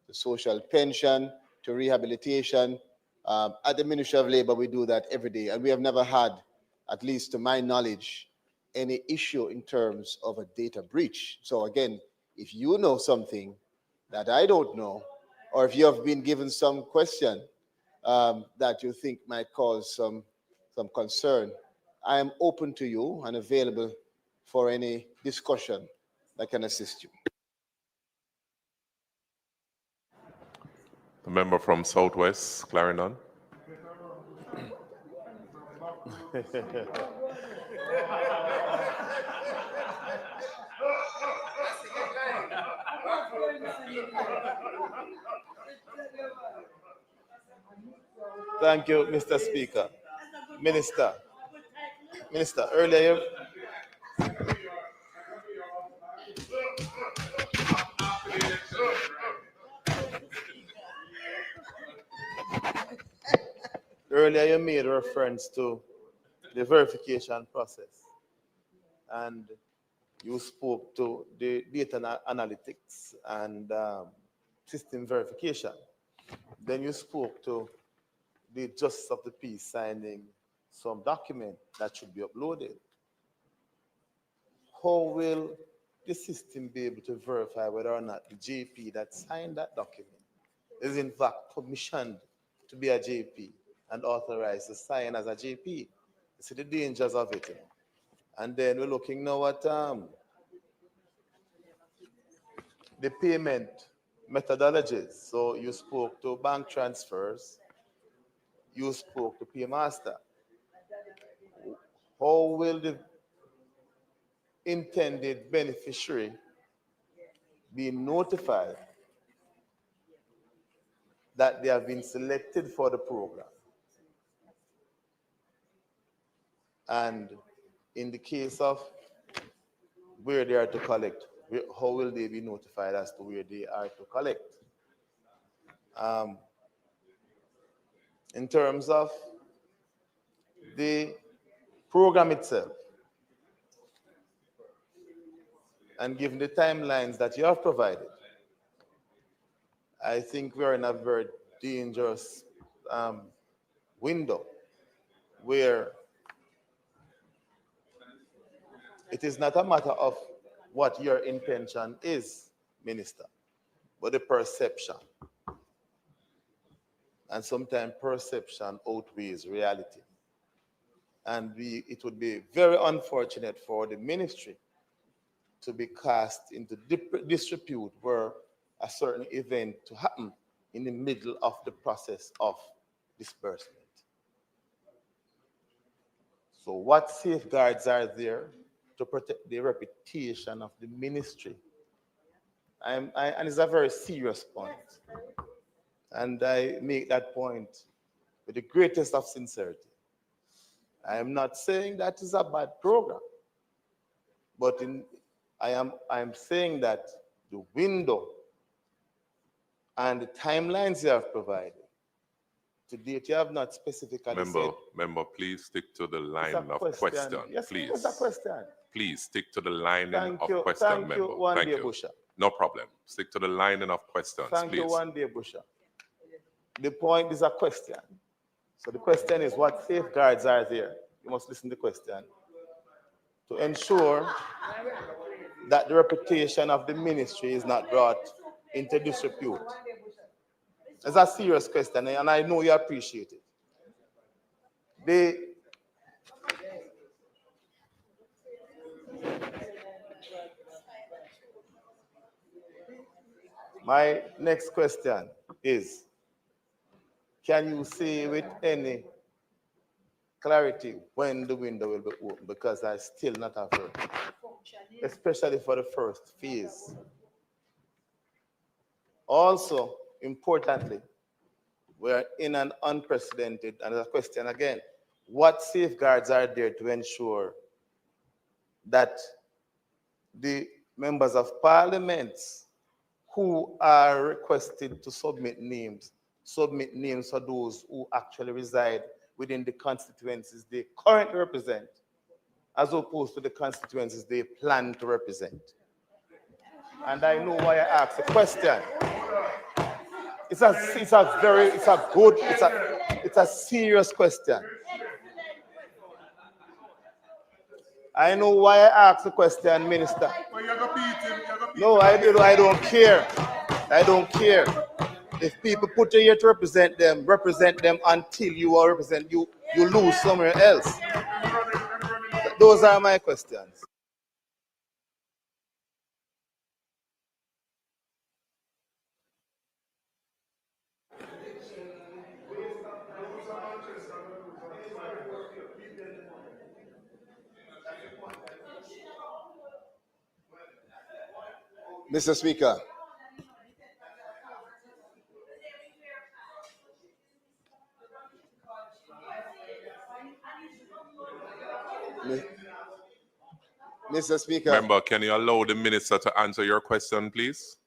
to social pension to rehabilitation. At the Ministry of Labor, we do that every day, and we have never had, at least to my knowledge, any issue in terms of a data breach. So again, if you know something that I don't know, or if you have been given some question that you think might cause some concern, I am open to you and available for any discussion that can assist you. The member from Southwest, Clarendon. Thank you, Mr. Speaker. Minister, earlier you made reference to the verification process, and you spoke to the data analytics and system verification. Then you spoke to the Justice of the Peace signing some document that should be uploaded, how will the system be able to verify whether or not the JP that signed that document is in fact commissioned to be a JP and authorized to sign as a JP? You see the dangers of it. You know? And then we're looking now at the payment methodologies. So you spoke to bank transfers, you spoke to Paymaster. How will the intended beneficiary be notified that they have been selected for the program? And in the case of where they are to collect, how will they be notified as to where they are to collect? In terms of the program itself, and given the timelines that you have provided, I think we're in a very dangerous window where it is not a matter of what your intention is, Minister, but the perception. And sometimes perception outweighs reality. And it would be very unfortunate for the ministry to be cast into disrepute were a certain event to happen in the middle of the process of disbursement. So what safeguards are there to protect the reputation of the ministry? And it's a very serious point. And I make that point with the greatest of sincerity. I am not saying that is a bad program, but I am saying that the window and the timelines you have provided, to date you have not specifically said. Member, please stick to the line of question. question, Yes, please. it's a question. Please stick to the lining of question, Thank member. you, one Thank day, you. Busha. No problem. Stick to the lining of questions, Thank please. you, one day, Busha. The point is a question. So the question is, what safeguards are there? You must listen to the question. To ensure that the reputation of the ministry is not brought into disrepute. It's a serious question, and I know you appreciate it. My next question is, can you say with any clarity when the window will be open? Because I still not have heard, especially for the first phase. Also, importantly, we are in an unprecedented, and a question again, what safeguards are there to ensure that the members of parliament who are requested to submit names for those who actually reside within the constituencies they currently represent, as opposed to the constituencies they plan to represent? And I know why I asked the question. It's a serious question. I know why I asked the question, Minister. No, I don't care. I don't care. If people put you here to represent them until you are represent you lose somewhere else. Those are my questions. Mr. Speaker. Mr. Speaker. Member, can you allow the minister to answer your question, please?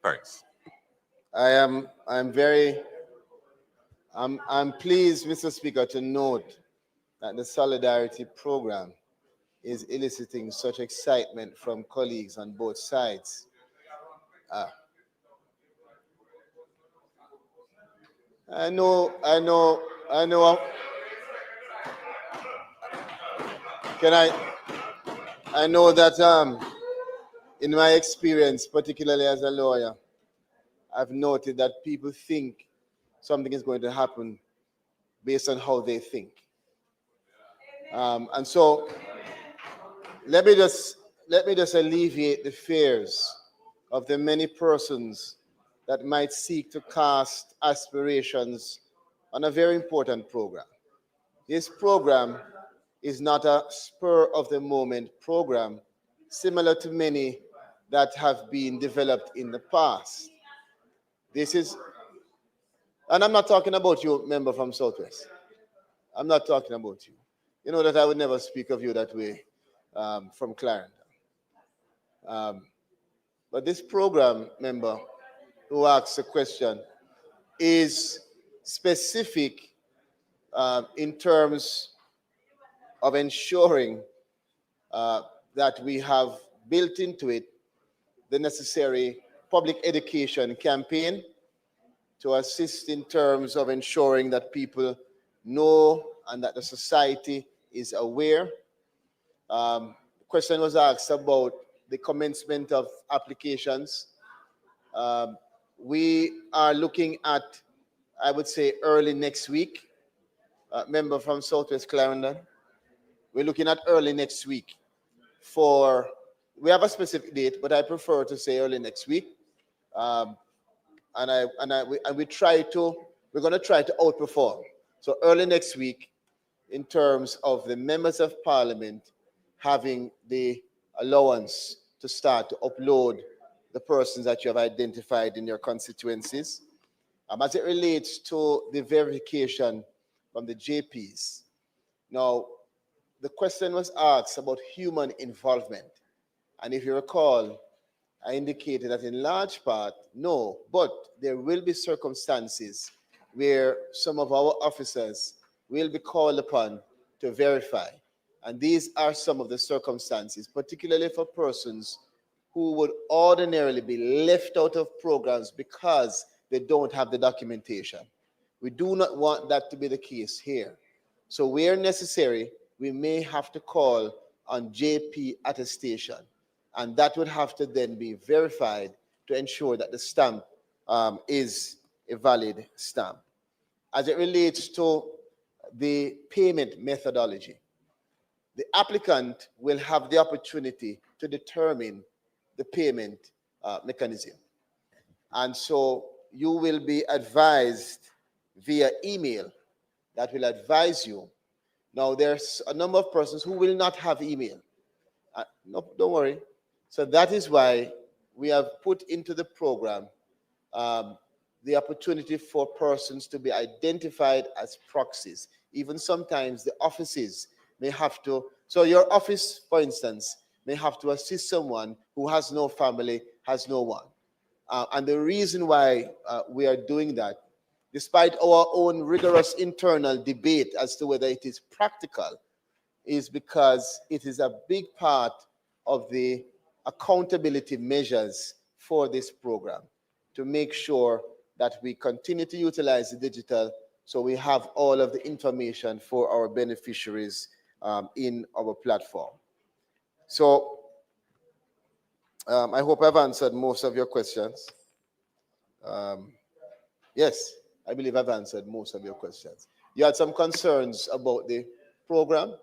Thanks. I'm pleased, Mr. Speaker, to note that the Solidarity Program is eliciting such excitement from colleagues on both sides. I know I know that in my experience, particularly as a lawyer, I've noted that people think something is going to happen based on how they think. And so let me just alleviate the fears of the many persons that might seek to cast aspirations on a very important program. This program is not a spur of the moment program similar to many that have been developed in the past. This is, and I'm not talking about you, member from Southwest. I'm not talking about you. You know that I would never speak of you that way from Clarendon. But this program member who asked the question is specific in terms of ensuring that we have built into it the necessary public education campaign to assist in terms of ensuring that people know and that the society is aware. The question was asked about the commencement of applications. We are looking at, I would say, early next week. Member from Southwest Clarendon. We're looking at early next week we have a specific date, but I prefer to say early next week. We're going to try to outperform. So early next week, in terms of the members of parliament having the allowance to start to upload the persons that you have identified in your constituencies. As it relates to the verification from the JPs. Now, the question was asked about human involvement. And if you recall, I indicated that in large part, no, but there will be circumstances where some of our officers will be called upon to verify. And these are some of the circumstances, particularly for persons who would ordinarily be left out of programs because they don't have the documentation. We do not want that to be the case here. So where necessary, we may have to call on JP attestation, and that would have to then be verified to ensure that the stamp is a valid stamp. As it relates to the payment methodology, the applicant will have the opportunity to determine the payment mechanism. And so you will be advised via email that will advise you. Now, there's a number of persons who will not have email. No, don't worry. So that is why we have put into the program the opportunity for persons to be identified as proxies. Even sometimes the offices may have to, so your office, for instance, may have to assist someone who has no family, has no one. And the reason why we are doing that, despite our own rigorous internal debate as to whether it is practical, is because it is a big part of the accountability measures for this program to make sure that we continue to utilize the digital so we have all of the information for our beneficiaries in our platform. So I hope I've answered most of your questions. Yes, I believe I've answered most of your questions. You had some concerns about the program.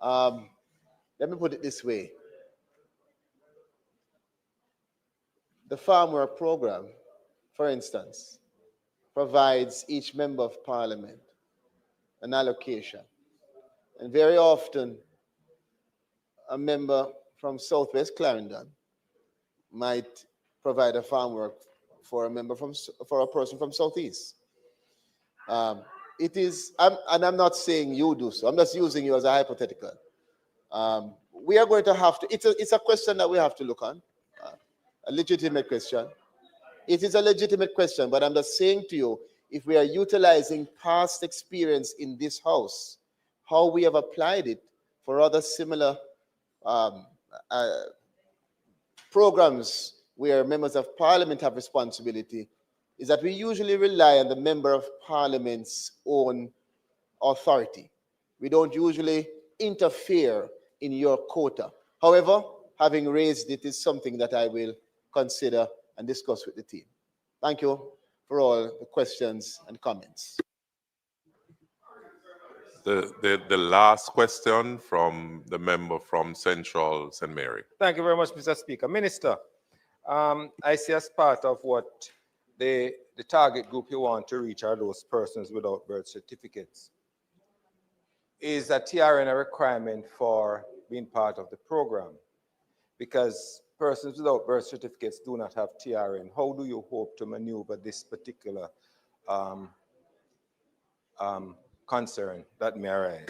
Let me put it this way. The Farm Work program, for instance, provides each member of parliament an allocation. And very often, a member from Southwest Clarendon might provide a farm work for a person from Southeast. It is, and I'm not saying you do so, I'm just using you as a hypothetical. We are going to have to, it's a question that we have to look on, a legitimate question. It is a legitimate question, but I'm just saying to you, if we are utilizing past experience in this house, how we have applied it for other similar programs where members of parliament have responsibility, is that we usually rely on the member of parliament's own authority. We don't usually interfere in your quota. However, having raised it is something that I will consider and discuss with the team. Thank you for all the questions and comments. The last question from the member from Central St. Mary. Thank you very much, Mr. Speaker. Minister, I see as part of what the target group you want to reach are those persons without birth certificates. Is a TRN a requirement for being part of the program? Because persons without birth certificates do not have TRN. How do you hope to maneuver this particular concern that may arise?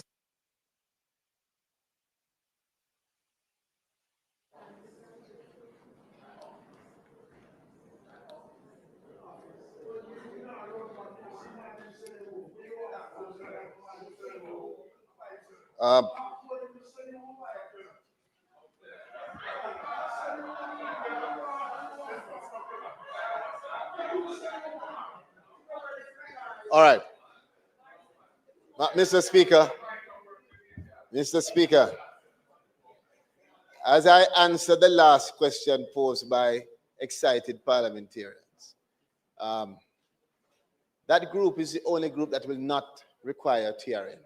All right. Mr. Speaker, as I answer the last question posed by excited parliamentarians, that group is the only group that will not require TRN.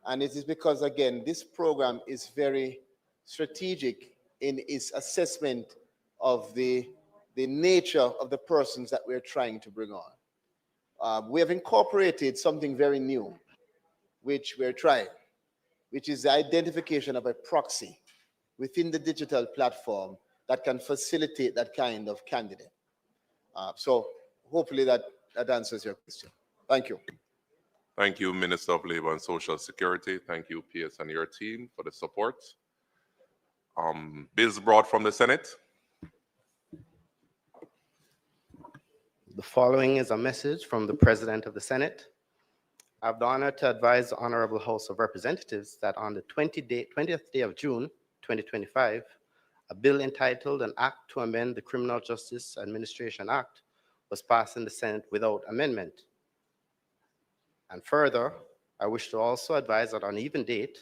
And it is because, again, this program is very strategic in its assessment of the nature of the persons that we're trying to bring on. We have incorporated something very new, which we're trying, which is the identification of a proxy within the digital platform that can facilitate that kind of candidate. So hopefully that answers your question. Thank you. Thank you, Minister of Labor and Social Security. Thank you, PS and your team, for the support. Bills brought from the Senate. The following is a message from the President of the Senate. I have the honor to advise the Honorable House of Representatives that on the 20th day of June 2025, a bill entitled An Act to Amend the Criminal Justice Administration Act was passed in the Senate without amendment. And further, I wish to also advise that on an even date,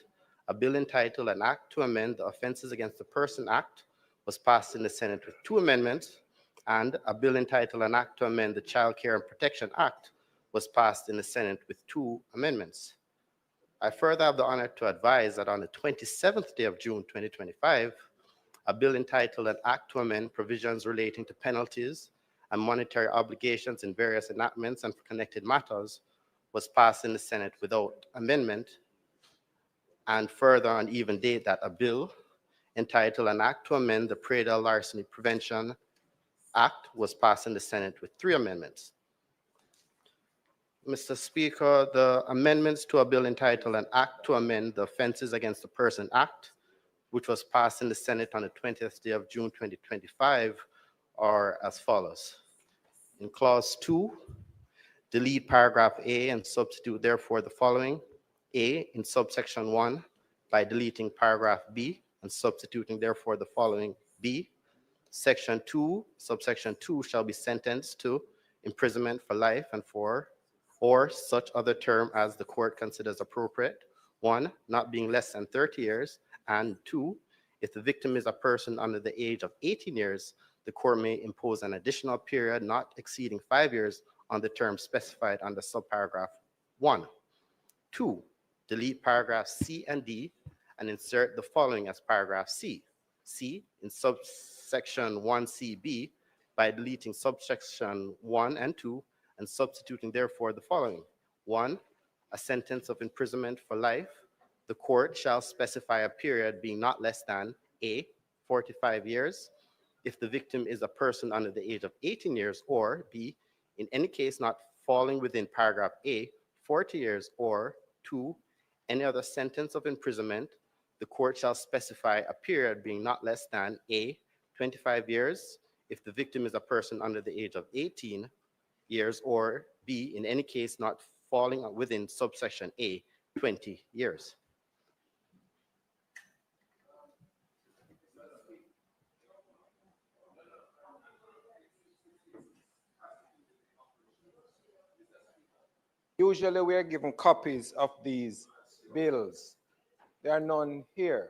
a bill entitled An Act to Amend the Offenses Against the Person Act was passed in the Senate with 2 amendments, and a bill entitled An Act to Amend the Child Care and Protection Act was passed in the Senate with 2 amendments. I further have the honor to advise that on the 27th day of June 2025, a bill entitled An Act to Amend Provisions Relating to Penalties and Monetary Obligations in Various Enactments and Connected Matters was passed in the Senate without amendment. And further, on even date, that a bill entitled An Act to Amend the Cradle Larceny Prevention Act was passed in the Senate with 3 amendments. Mr. Speaker, the amendments to a bill entitled An Act to Amend the Offenses Against the Person Act, which was passed in the Senate on the 20th day of June 2025, are as follows. In Clause 2, delete paragraph A and substitute therefore the following. A in subsection 1 by deleting paragraph B and substituting therefore the following B. Section 2, subsection 2 shall be sentenced to imprisonment for life and for or such other term as the court considers appropriate. 1, not being less than 30 years, and 2, if the victim is a person under the age of 18 years, the court may impose an additional period not exceeding 5 years on the term specified under subparagraph 1. 2, delete paragraphs C and D and insert the following as paragraph C. C in subsection 1CB by deleting subsection 1 and 2 and substituting therefore the following. 1, a sentence of imprisonment for life. The court shall specify a period being not less than A, 45 years, if the victim is a person under the age of 18 years, or B, in any case not falling within paragraph A, 40 years, or 2, any other sentence of imprisonment. The court shall specify a period being not less than A, 25 years, if the victim is a person under the age of 18 years, or B, in any case not falling within subsection A, 20 years. Usually we are given copies of these bills. There are none here.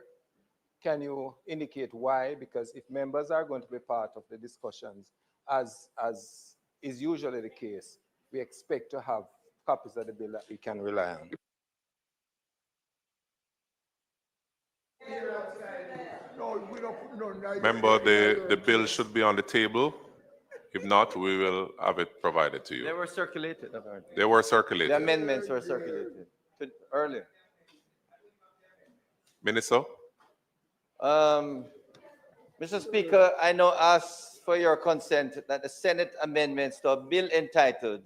Can you indicate why? Because if members are going to be part of the discussions, as is usually the case, we expect to have copies of the bill that we can rely on. Member, the bill should be on the table. If not, we will have it provided to They you. were circulated, apparently. They were The circulated. amendments were circulated earlier. Minister? Mr. Speaker, I now ask for your consent that the Senate amendments to a bill entitled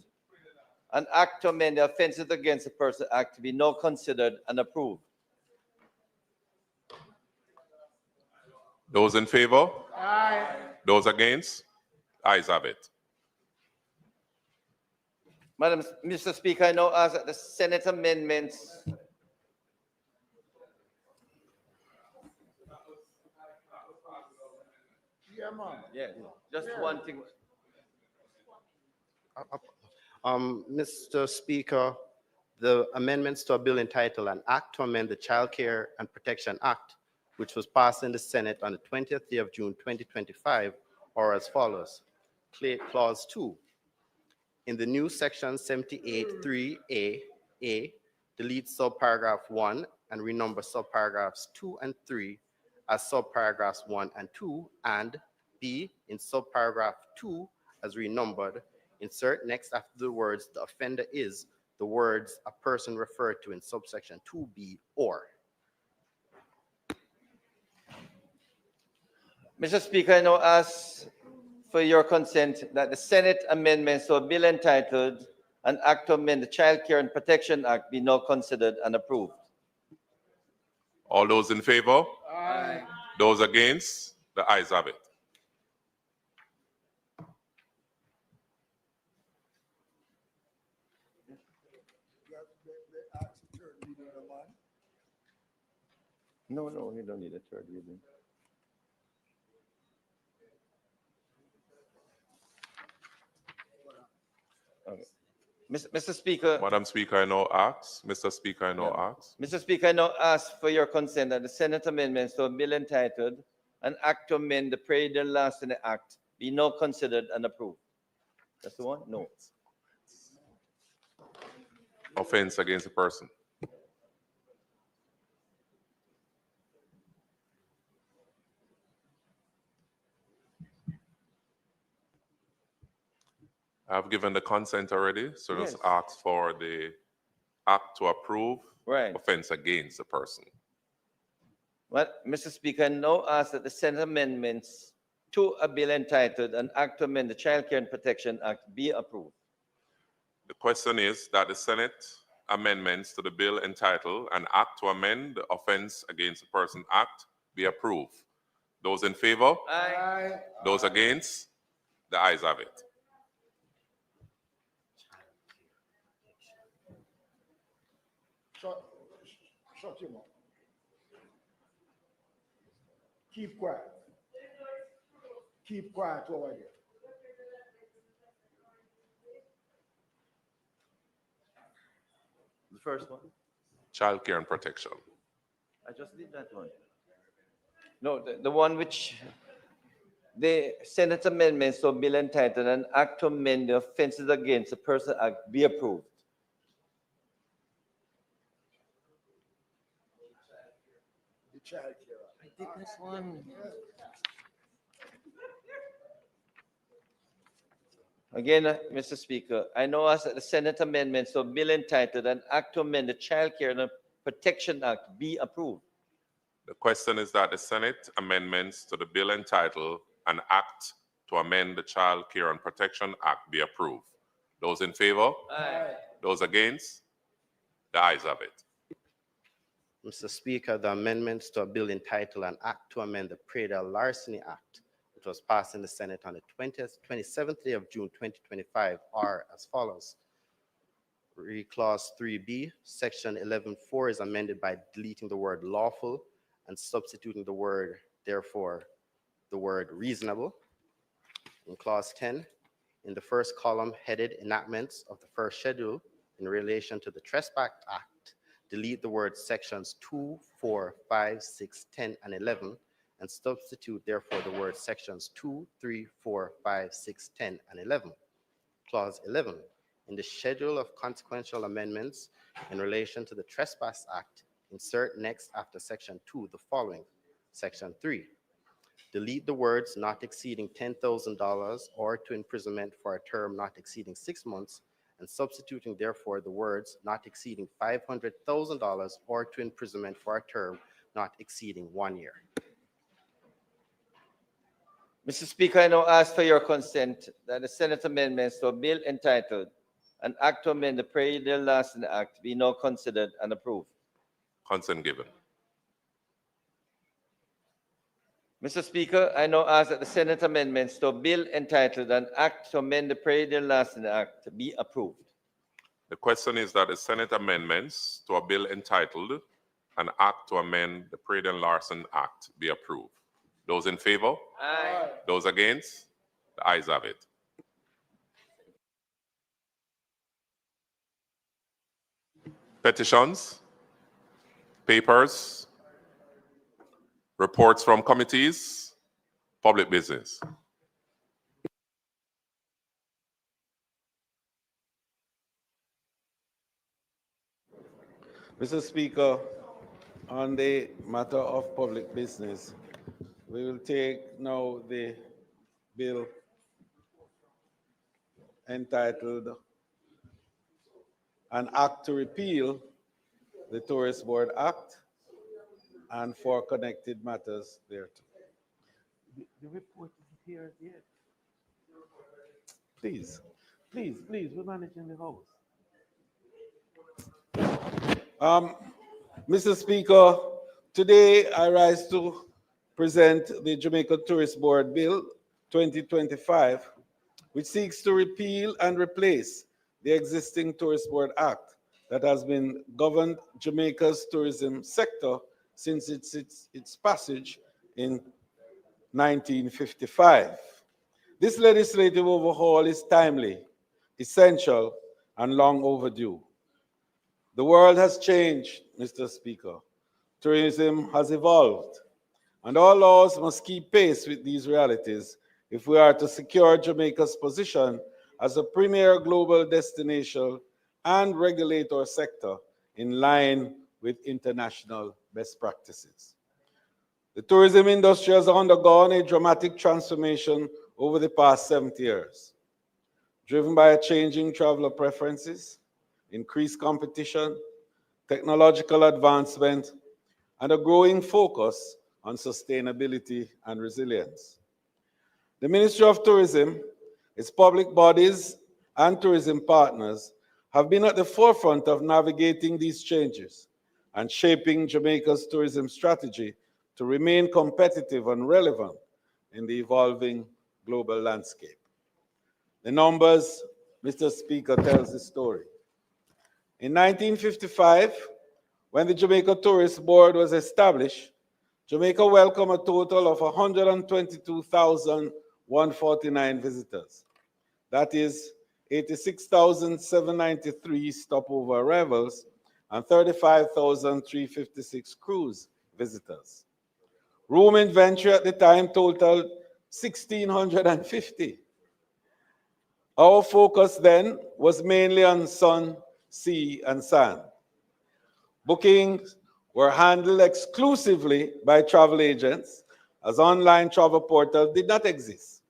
An Act to Amend the Offences Against a Person Act be now considered and approved. Those in favor? Aye. Those against? Ayes have it. Mr. Speaker, I now ask that the Senate amendments Yeah, man. just one thing. Mr. Speaker, the amendments to a bill entitled An Act to Amend the Child Care and Protection Act, which was passed in the Senate on the 20th day of June 2025, are as follows. Clause 2. In the new section 78(3)(a), delete subparagraph 1 and renumber subparagraphs 2 and 3 as subparagraphs 1 and 2, and B, in subparagraph 2 as renumbered, insert next after the words the offender is the words a person referred to in subsection 2B or. Mr. Speaker, I now ask for your consent that the Senate amendments to a bill entitled An Act to Amend the Child Care and Protection Act be now considered and approved. All those in favor? Aye. Those against? The ayes have it. No, you don't need a third reading. Okay. Mr. Speaker. Madam Speaker, I now ask. Mr. Speaker, I now ask. Mr. Speaker, I now ask for your consent that the Senate amendments to a bill entitled An Act to Amend the Predial Larceny Act be now considered and approved. That's the one? No. Offense against a person. I've given the consent already, so just Yes. ask for the act to approve Right. offense against the person. Well, Mr. Speaker, I now ask that the Senate amendments to a bill entitled An Act to Amend the Child Care and Protection Act be approved. The question is that the Senate amendments to the bill entitled An Act to Amend the Offense Against a Person Act be approved. Those in favor? Aye. Those against? The ayes have it. Shut your mouth. Keep quiet. Keep quiet over there. The first one? Child care and protection. I just did that one. No, the one which the Senate amendments to a bill entitled An Act to Amend the Offences Against a Person Act be approved. The child care. I did this one. Again, Mr. Speaker, I now ask that the Senate amendments to a bill entitled An Act to Amend the Child Care and Protection Act be approved. The question is that the Senate amendments to the bill entitled An Act to Amend the Child Care and Protection Act be approved. Those in favor? Aye. Those against? The ayes have it. Mr. Speaker, the amendments to a bill entitled An Act to Amend the Predial Larceny Act, which was passed in the Senate on the 27th day of June 2025, are as follows. Clause 3B, Section 11(4) is amended by deleting the word lawful and substituting the word, therefore, the word reasonable. In Clause 10, in the first column headed enactments of the first schedule in relation to the Trespass Act, delete the words sections 2, 4, 5, 6, 10, and 11, and substitute therefore the words sections 2, 3, 4, 5, 6, 10, and 11. Clause 11, in the schedule of consequential amendments in relation to the Trespass Act, insert next after section 2 the following. Section 3, delete the words not exceeding $10,000 or to imprisonment for a term not exceeding 6 months, and substituting therefore the words not exceeding $500,000 or to imprisonment for a term not exceeding 1 year. Mr. Speaker, I now ask for your consent that the Senate amendments to a bill entitled An Act to Amend the Perennial Lasting Act be now considered and approved. Consent given. Mr. Speaker, I now ask that the Senate amendments to a bill entitled An Act to Amend the Perennial Lasting Act be approved. The question is that the Senate amendments to a bill entitled An Act to Amend the Perennial Larson Act be approved. Those in favor? Aye. Those against? The ayes have it. Petitions, papers, reports from committees, public business. Mr. Speaker, on the matter of public business, we will take now the bill entitled An Act to Repeal the Tourist Board Act and for connected matters thereto. The report is here yet. Please, we're managing the house. Mr. Speaker, today I rise to present the Jamaica Tourist Board Bill 2025, which seeks to repeal and replace the existing Tourist Board Act that has been governed Jamaica's tourism sector since its passage in 1955. This legislative overhaul is timely, essential, and long overdue. The world has changed, Mr. Speaker. Tourism has evolved, and all laws must keep pace with these realities if we are to secure Jamaica's position as a premier global destination and regulator sector in line with international best practices. The tourism industry has undergone a dramatic transformation over the past 70 years, driven by changing traveler preferences, increased competition, technological advancement, and a growing focus on sustainability and resilience. The Ministry of Tourism, its public bodies, and tourism partners have been at the forefront of navigating these changes and shaping Jamaica's tourism strategy to remain competitive and relevant in the evolving global landscape. The numbers, Mr. Speaker, tells the story. In 1955, when the Jamaica Tourist Board was established, Jamaica welcomed a total of 122,149 visitors. That is 86,793 stopover arrivals and 35,356 cruise visitors. Room inventory at the time totaled 1,650. Our focus then was mainly on sun, sea, and sand. Bookings were handled exclusively by travel agents, as online travel portals did not exist,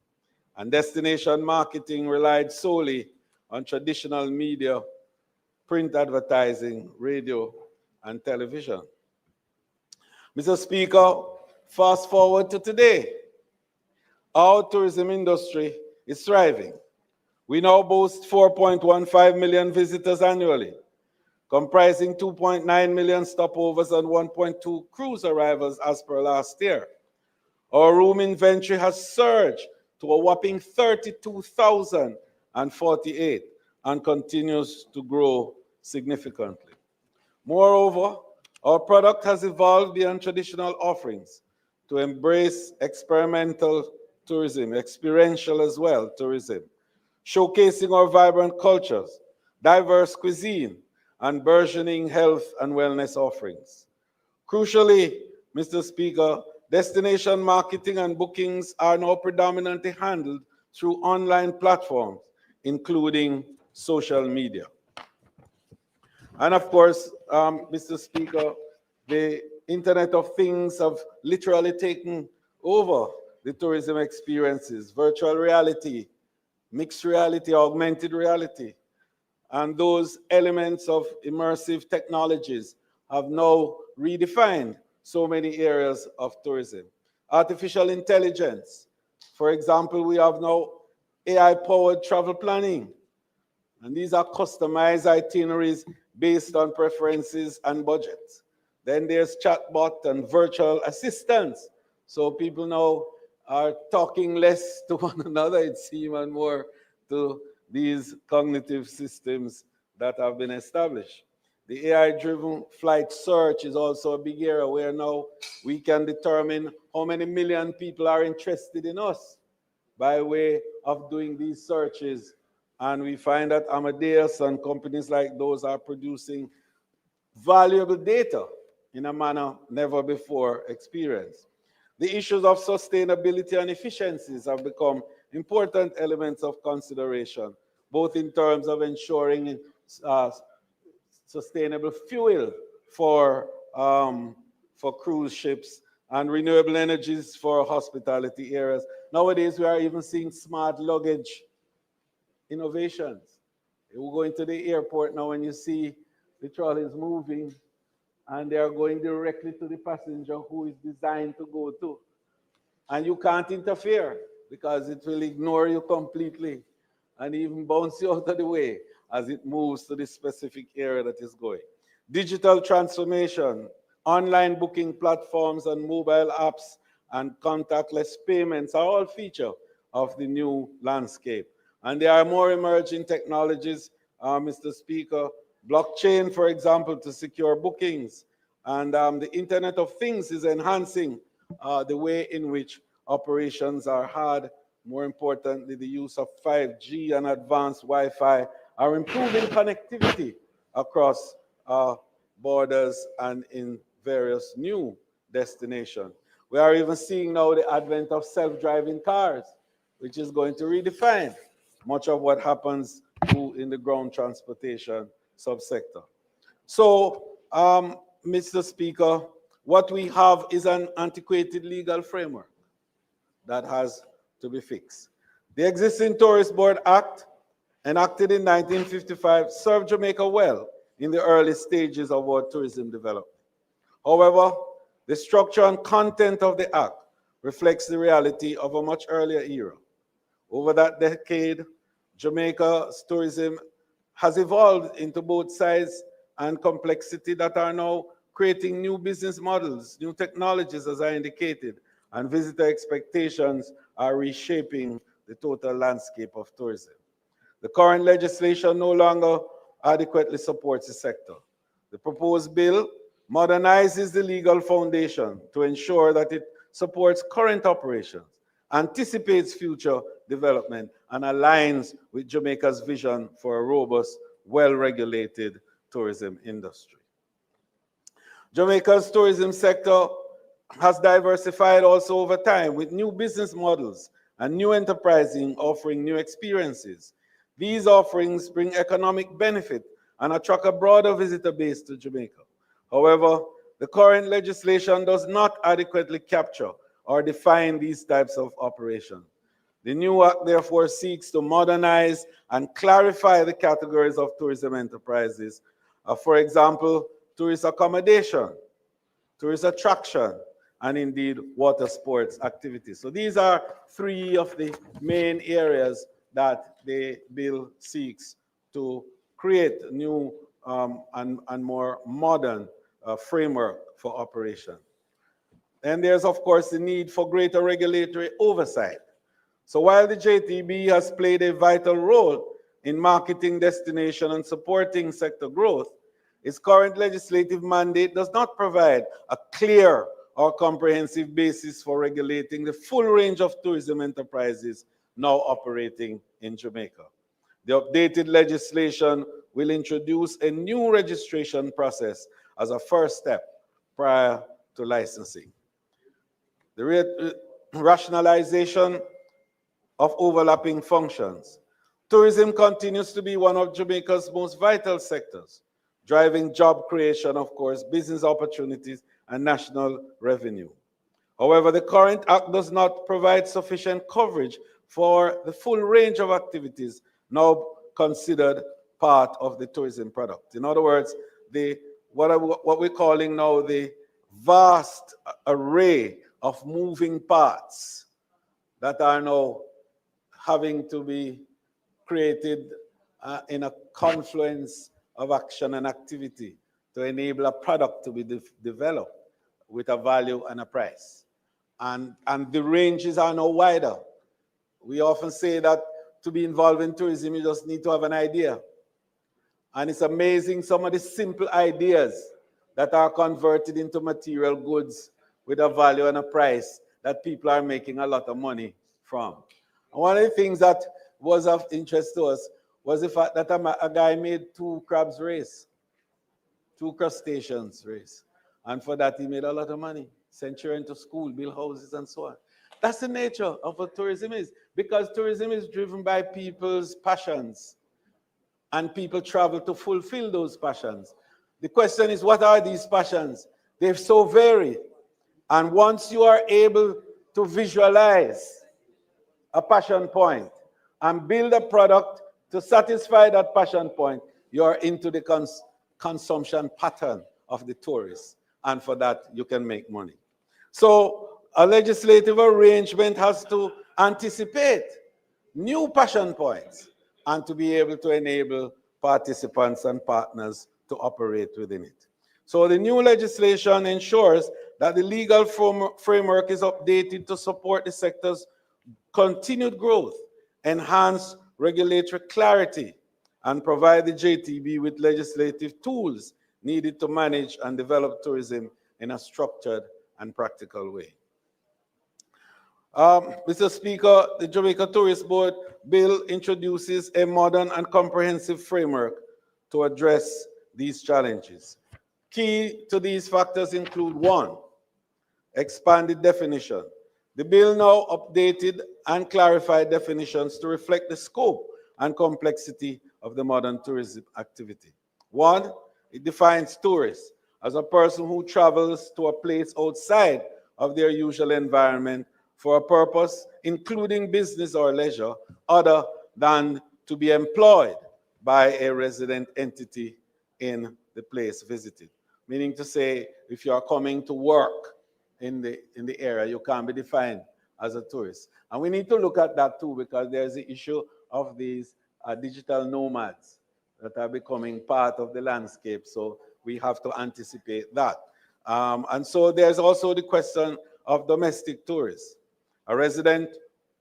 and destination marketing relied solely on traditional media, print advertising, radio, and television. Mr. Speaker, fast forward to today. Our tourism industry is thriving. We now boast 4.15 million visitors annually, comprising 2.9 million stopovers and 1.2 cruise arrivals as per last year. Our room inventory has surged to a whopping 32,048 and continues to grow significantly. Moreover, our product has evolved beyond traditional offerings to embrace experimental tourism, experiential as well tourism, showcasing our vibrant cultures, diverse cuisine, and burgeoning health and wellness offerings. Crucially, Mr. Speaker, destination marketing and bookings are now predominantly handled through online platforms, including social media. And of course, Mr. Speaker, the Internet of Things have literally taken over the tourism experiences, virtual reality, mixed reality, augmented reality. And those elements of immersive technologies have now redefined so many areas of tourism. Artificial intelligence. For example, we have now AI-powered travel planning. And these are customized itineraries based on preferences and budgets. Then there's chatbot and virtual assistants. So people now are talking less to one another, it seems, and more to these cognitive systems that have been established. The AI-driven flight search is also a big area where now we can determine how many million people are interested in us by way of doing these searches. And we find that Amadeus and companies like those are producing valuable data in a manner never before experienced. The issues of sustainability and efficiencies have become important elements of consideration, both in terms of ensuring sustainable fuel for cruise ships and renewable energies for hospitality areas. Nowadays, we are even seeing smart luggage innovations. You go into the airport now and you see the trolleys moving and they are going directly to the passenger who is designed to go to. And you can't interfere because it will ignore you completely and even bounce you out of the way as it moves to the specific area that is going. Digital transformation, online booking platforms and mobile apps and contactless payments are all features of the new landscape. And there are more emerging technologies, Mr. Speaker, blockchain, for example, to secure bookings. And the Internet of Things is enhancing the way in which operations are had. More importantly, the use of 5G and advanced Wi-Fi are improving connectivity across borders and in various new destinations. We are even seeing now the advent of self-driving cars, which is going to redefine much of what happens in the ground transportation subsector. So, Mr. Speaker, what we have is an antiquated legal framework that has to be fixed. The existing Tourist Board Act, enacted in 1955, served Jamaica well in the early stages of our tourism development. However, the structure and content of the Act reflects the reality of a much earlier era. Over that decade, Jamaica's tourism has evolved into both size and complexity that are now creating new business models, new technologies, as I indicated, and visitor expectations are reshaping the total landscape of tourism. The current legislation no longer adequately supports the sector. The proposed bill modernizes the legal foundation to ensure that it supports current operations, anticipates future development, and aligns with Jamaica's vision for a robust, well-regulated tourism industry. Jamaica's tourism sector has diversified also over time with new business models and new enterprising offering new experiences. These offerings bring economic benefit and attract a broader visitor base to Jamaica. However, the current legislation does not adequately capture or define these types of operations. The new act therefore seeks to modernize and clarify the categories of tourism enterprises. For example, tourist accommodation, tourist attraction, and indeed water sports activities. So these are three of the main areas that the bill seeks to create new and more modern framework for operation. And there's, of course, the need for greater regulatory oversight. So while the JTB has played a vital role in marketing destination and supporting sector growth, its current legislative mandate does not provide a clear or comprehensive basis for regulating the full range of tourism enterprises now operating in Jamaica. The updated legislation will introduce a new registration process as a first step prior to licensing. The rationalization of overlapping functions. Tourism continues to be one of Jamaica's most vital sectors, driving job creation, of course, business opportunities, and national revenue. However, the current act does not provide sufficient coverage for the full range of activities now considered part of the tourism product. In other words, what we're calling now the vast array of moving parts that are now having to be created in a confluence of action and activity to enable a product to be developed with a value and a price. And the ranges are now wider. We often say that to be involved in tourism, you just need to have an idea. And it's amazing some of the simple ideas that are converted into material goods with a value and a price that people are making a lot of money from. And one of the things that was of interest to us was the fact that a guy made 2 crabs race, 2 crustaceans race. And for that, he made a lot of money. Sent children to school, build houses, and so on. That's the nature of what tourism is, because tourism is driven by people's passions, and people travel to fulfill those passions. The question is, what are these passions? They're so varied. And once you are able to visualize a passion point and build a product to satisfy that passion point, you're into the consumption pattern of the tourist. And for that, you can make money. So a legislative arrangement has to anticipate new passion points and to be able to enable participants and partners to operate within it. So the new legislation ensures that the legal framework is updated to support the sector's continued growth, enhance regulatory clarity, and provide the JTB with legislative tools needed to manage and develop tourism in a structured and practical way. Mr. Speaker, the Jamaica Tourist Board bill introduces a modern and comprehensive framework to address these challenges. Key to these factors include: 1, expanded definition. The bill now updated and clarified definitions to reflect the scope and complexity of the modern tourism activity. 1, it defines tourists as a person who travels to a place outside of their usual environment for a purpose, including business or leisure, other than to be employed by a resident entity in the place visited. Meaning to say, if you are coming to work in the area, you can't be defined as a tourist. And we need to look at that too, because there's the issue of these digital nomads that are becoming part of the landscape. So we have to anticipate that. And so there's also the question of domestic tourists, a resident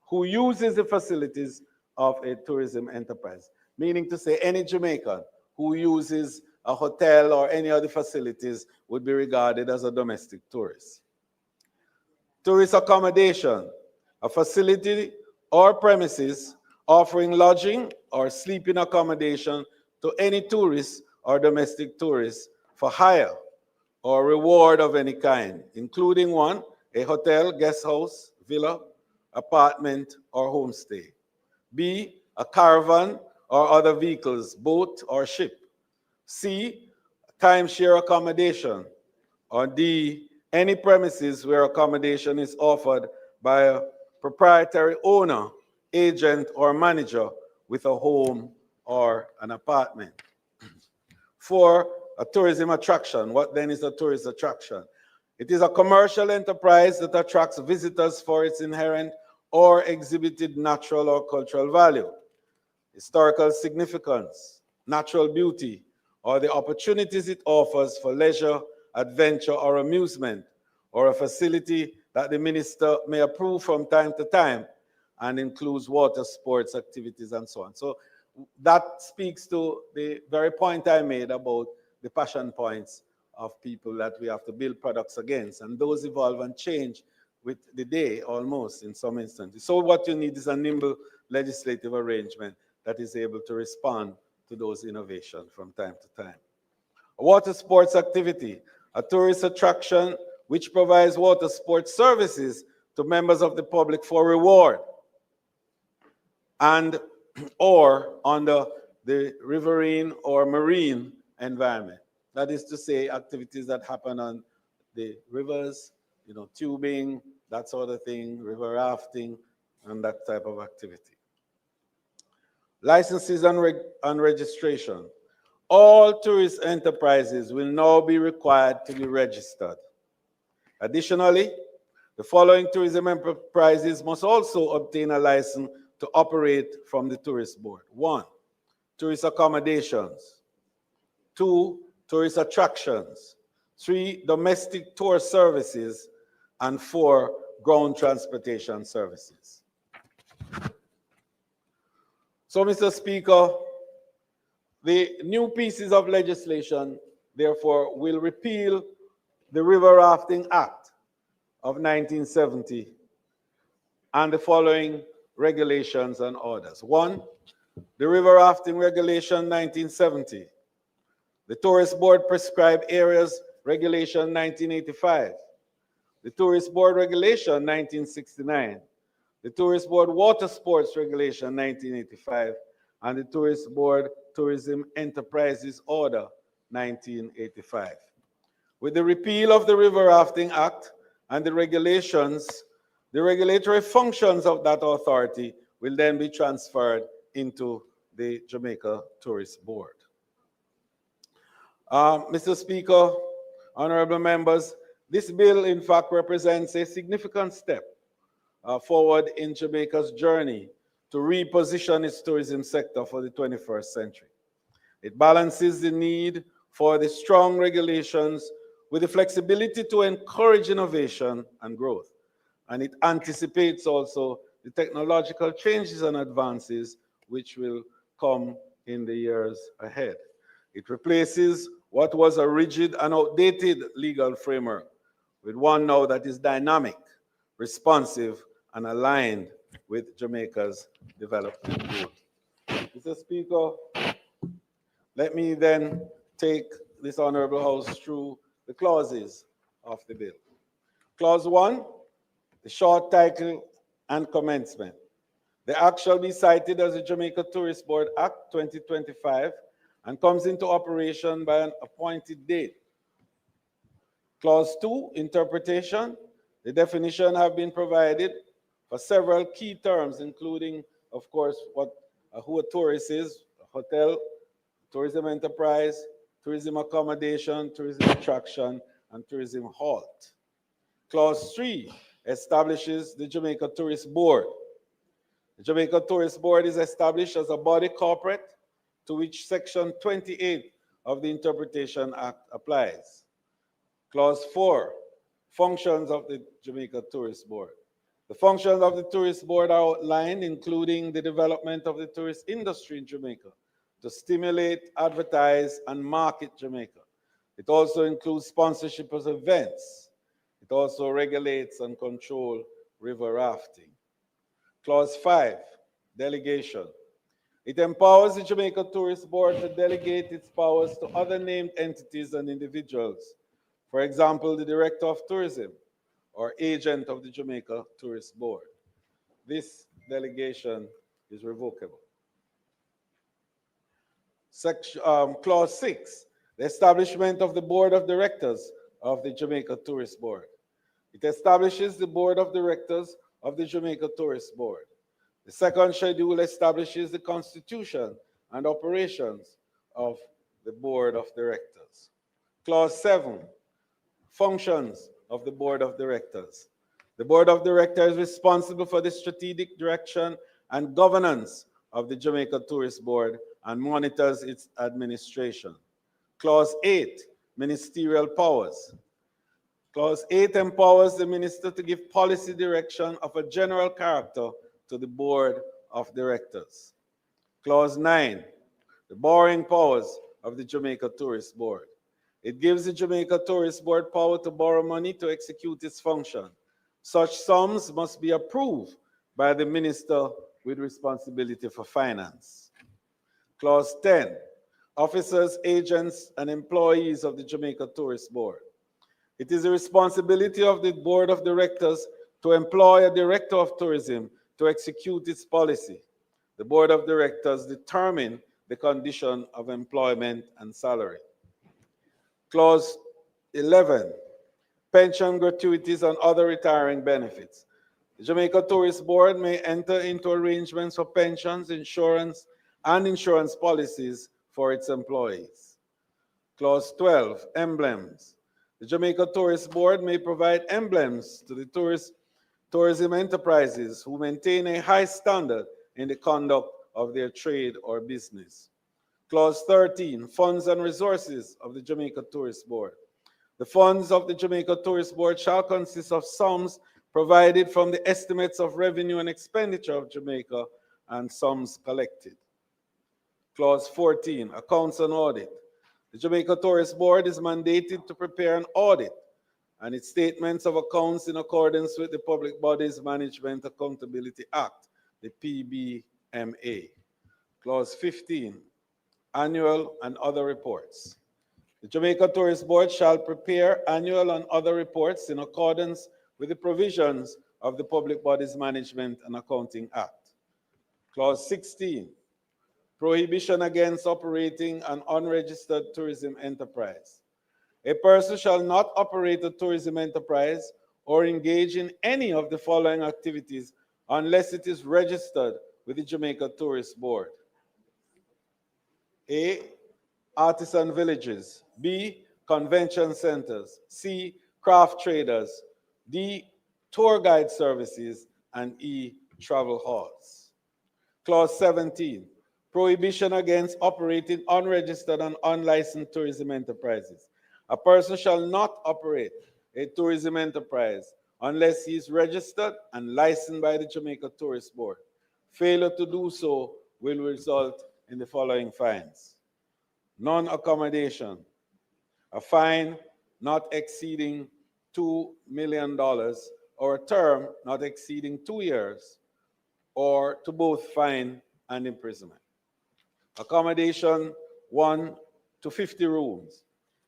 who uses the facilities of a tourism enterprise. Meaning to say any Jamaican who uses a hotel or any other facilities would be regarded as a domestic tourist. Tourist accommodation, a facility or premises offering lodging or sleeping accommodation to any tourist or domestic tourist for hire or reward of any kind, including: 1, a hotel, guest house, villa, apartment, or homestay. B, a caravan or other vehicles, boat or ship. C, timeshare accommodation. Or D, any premises where accommodation is offered by a proprietary owner, agent, or manager with a home or an apartment. 4, a tourism attraction. What then is a tourist attraction? It is a commercial enterprise that attracts visitors for its inherent or exhibited natural or cultural value, historical significance, natural beauty, or the opportunities it offers for leisure, adventure, or amusement, or a facility that the minister may approve from time to time and includes water sports activities and so on. So that speaks to the very point I made about the passion points of people that we have to build products against, and those evolve and change with the day almost in some instances. So what you need is a nimble legislative arrangement that is able to respond to those innovations from time to time. A water sports activity, a tourist attraction which provides water sports services to members of the public for reward and or under the riverine or marine environment. That is to say, activities that happen on the rivers, tubing, that sort of thing, river rafting, and that type of activity. Licenses and registration. All tourist enterprises will now be required to be registered. Additionally, the following tourism enterprises must also obtain a license to operate from the tourist board. 1, tourist accommodations. 2, tourist attractions. 3, domestic tour services. And 4, ground transportation services. So, Mr. Speaker, the new pieces of legislation, therefore, will repeal the River Rafting Act of 1970 and the following regulations and orders. 1, the River Rafting Regulation 1970, the Tourist Board Prescribed Areas Regulation 1985, the Tourist Board Regulation 1969, the Tourist Board Water Sports Regulation 1985, and the Tourist Board Tourism Enterprises Order 1985. With the repeal of the River Rafting Act and the regulations, the regulatory functions of that authority will then be transferred into the Jamaica Tourist Board. Mr. Speaker, honorable members, this bill in fact represents a significant step forward in Jamaica's journey to reposition its tourism sector for the 21st century. It balances the need for the strong regulations with the flexibility to encourage innovation and growth. And it anticipates also the technological changes and advances which will come in the years ahead. It replaces what was a rigid and outdated legal framework with one now that is dynamic, responsive, and aligned with Jamaica's development goals. Mr. Speaker, let me then take this honorable House through the clauses of the bill. Clause 1, the short title and commencement. The act shall be cited as the Jamaica Tourist Board Act 2025 and comes into operation by an appointed date. Clause 2, interpretation. The definition have been provided for several key terms, including, of course, who a tourist is, a hotel, tourism enterprise, tourism accommodation, tourism attraction, and tourism halt. Clause 3 establishes the Jamaica Tourist Board. The Jamaica Tourist Board is established as a body corporate to which Section 28 of the Interpretation Act applies. Clause 4, functions of the Jamaica Tourist Board. The functions of the Tourist Board are outlined, including the development of the tourist industry in Jamaica to stimulate, advertise, and market Jamaica. It also includes sponsorship of events. It also regulates and controls river rafting. Clause 5, delegation. It empowers the Jamaica Tourist Board to delegate its powers to other named entities and individuals. For example, the Director of Tourism or agent of the Jamaica Tourist Board. This delegation is revocable. Clause 6, the establishment of the Board of Directors of the Jamaica Tourist Board. It establishes the Board of Directors of the Jamaica Tourist Board. The second schedule establishes the constitution and operations of the Board of Directors. Clause 7, functions of the Board of Directors. The Board of Directors is responsible for the strategic direction and governance of the Jamaica Tourist Board and monitors its administration. Clause 8, ministerial powers. Clause 8 empowers the minister to give policy direction of a general character to the Board of Directors. Clause 9, the borrowing powers of the Jamaica Tourist Board. It gives the Jamaica Tourist Board power to borrow money to execute its function. Such sums must be approved by the minister with responsibility for finance. Clause 10, officers, agents, and employees of the Jamaica Tourist Board. It is the responsibility of the Board of Directors to employ a Director of Tourism to execute its policy. The Board of Directors determine the condition of employment and salary. Clause 11, pension gratuities and other retiring benefits. The Jamaica Tourist Board may enter into arrangements for pensions, insurance, and insurance policies for its employees. Clause 12, emblems. The Jamaica Tourist Board may provide emblems to the tourism enterprises who maintain a high standard in the conduct of their trade or business. Clause 13, funds and resources of the Jamaica Tourist Board. The funds of the Jamaica Tourist Board shall consist of sums provided from the estimates of revenue and expenditure of Jamaica and sums collected. Clause 14, accounts and audit. The Jamaica Tourist Board is mandated to prepare an audit and its statements of accounts in accordance with the Public Bodies Management Accountability Act, the PBMA. Clause 15, annual and other reports. The Jamaica Tourist Board shall prepare annual and other reports in accordance with the provisions of the Public Bodies Management and Accounting Act. Clause 16, prohibition against operating an unregistered tourism enterprise. A person shall not operate a tourism enterprise or engage in any of the following activities unless it is registered with the Jamaica Tourist Board. A, artisan villages. B, convention centers. C, craft traders. D, tour guide services. And E, travel halls. Clause 17, prohibition against operating unregistered and unlicensed tourism enterprises. A person shall not operate a tourism enterprise unless he is registered and licensed by the Jamaica Tourist Board. Failure to do so will result in the following fines. Non-accommodation, a fine not exceeding $2 million or a term not exceeding 2 years, or to both fine and imprisonment. Accommodation 1 to 50 rooms,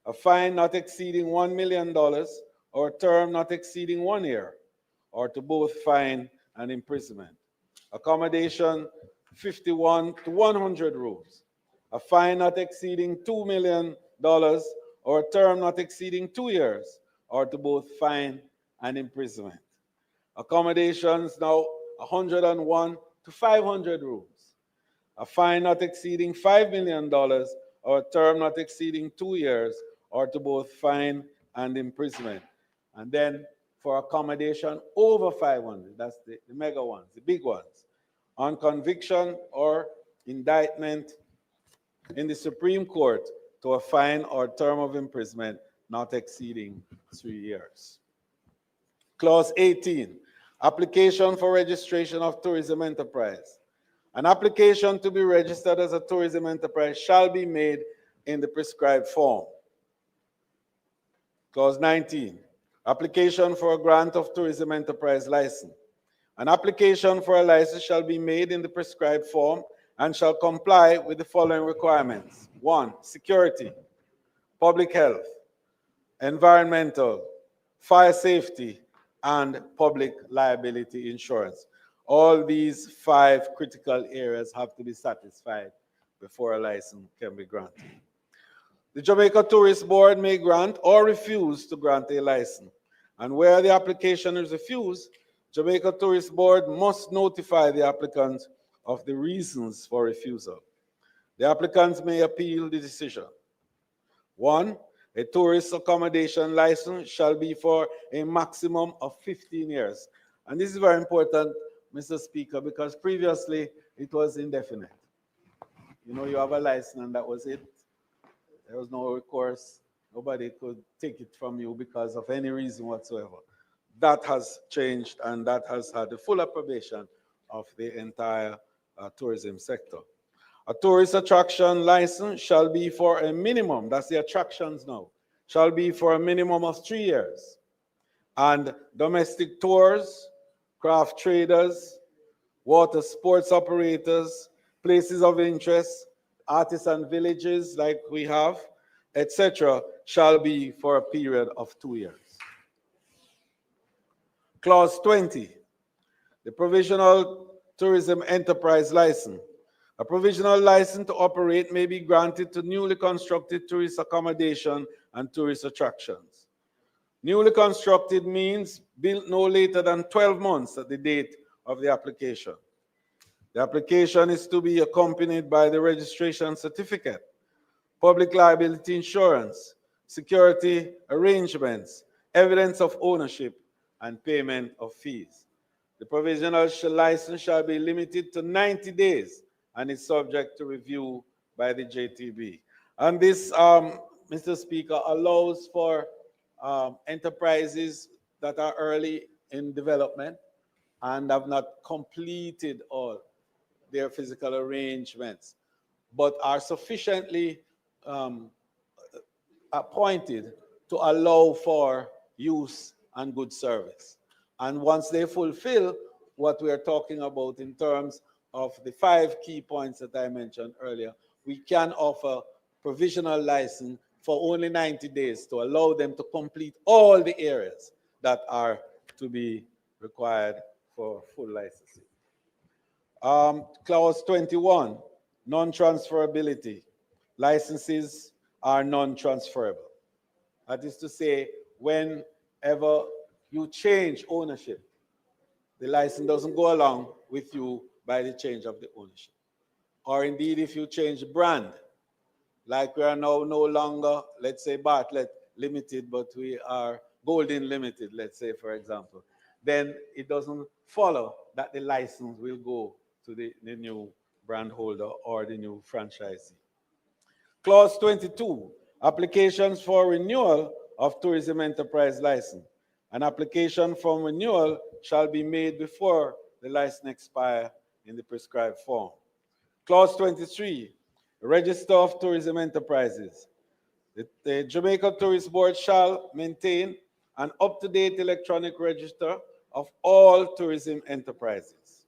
a fine not exceeding $1 million or a term not exceeding 1 year, or to both fine and imprisonment. Accommodation 51 to 100 rooms, a fine not exceeding $2 million or a term not exceeding 2 years, or to both fine and imprisonment. Accommodations now 101 to 500 rooms, a fine not exceeding $5 million or a term not exceeding 2 years, or to both fine and imprisonment. And then for accommodation over 500, that's the mega ones, the big ones, on conviction or indictment in the Supreme Court, to a fine or term of imprisonment not exceeding 3 years. Clause 18, application for registration of tourism enterprise. An application to be registered as a tourism enterprise shall be made in the prescribed form. Clause 19, application for a grant of tourism enterprise license. An application for a license shall be made in the prescribed form and shall comply with the following requirements. 1, security, public health, environmental, fire safety, and public liability insurance. All these 5 critical areas have to be satisfied before a license can be granted. The Jamaica Tourist Board may grant or refuse to grant a license. And where the application is refused, Jamaica Tourist Board must notify the applicant of the reasons for refusal. The applicants may appeal the decision. 1, a tourist accommodation license shall be for a maximum of 15 years. And this is very important, Mr. Speaker, because previously it was indefinite. You know, you have a license and that was it. There was no recourse. Nobody could take it from you because of any reason whatsoever. That has changed, and that has had the full approbation of the entire tourism sector. A tourist attraction license shall be for a minimum, that's the attractions now, shall be for a minimum of 3 years. And domestic tours, craft traders, water sports operators, places of interest, artisan villages like we have, etc., shall be for a period of 2 years. Clause 20, the provisional tourism enterprise license. A provisional license to operate may be granted to newly constructed tourist accommodation and tourist attractions. Newly constructed means built no later than 12 months at the date of the application. The application is to be accompanied by the registration certificate, public liability insurance, security arrangements, evidence of ownership, and payment of fees. The provisional license shall be limited to 90 days and is subject to review by the JTB. And this, Mr. Speaker, allows for enterprises that are early in development and have not completed all their physical arrangements, but are sufficiently appointed to allow for use and good service. And once they fulfill what we are talking about in terms of the 5 key points that I mentioned earlier, we can offer provisional license for only 90 days to allow them to complete all the areas that are to be required for full licensing. Clause 21, non-transferability. Licenses are non-transferable. That is to say, whenever you change ownership, the license doesn't go along with you by the change of the ownership. Or indeed, if you change brand, like we are now no longer, let's say, Bartlett Limited, but we are Golden Limited, let's say, for example, then it doesn't follow that the license will go to the new brand holder or the new franchisee. Clause 22, applications for renewal of tourism enterprise license. An application for renewal shall be made before the license expires in the prescribed form. Clause 23, register of tourism enterprises. The Jamaica Tourist Board shall maintain an up-to-date electronic register of all tourism enterprises.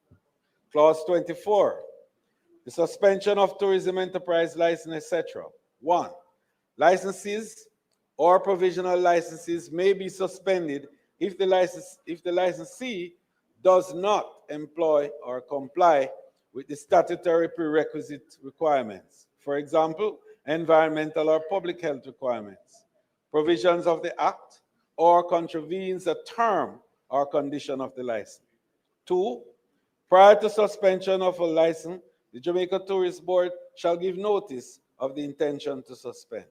Clause 24, the suspension of tourism enterprise license, etc. 1. Licenses or provisional licenses may be suspended if the licensee does not employ or comply with the statutory prerequisite requirements. For example, environmental or public health requirements, provisions of the Act, or contravenes a term or condition of the license. 2. Prior to suspension of a license, the Jamaica Tourist Board shall give notice of the intention to suspend.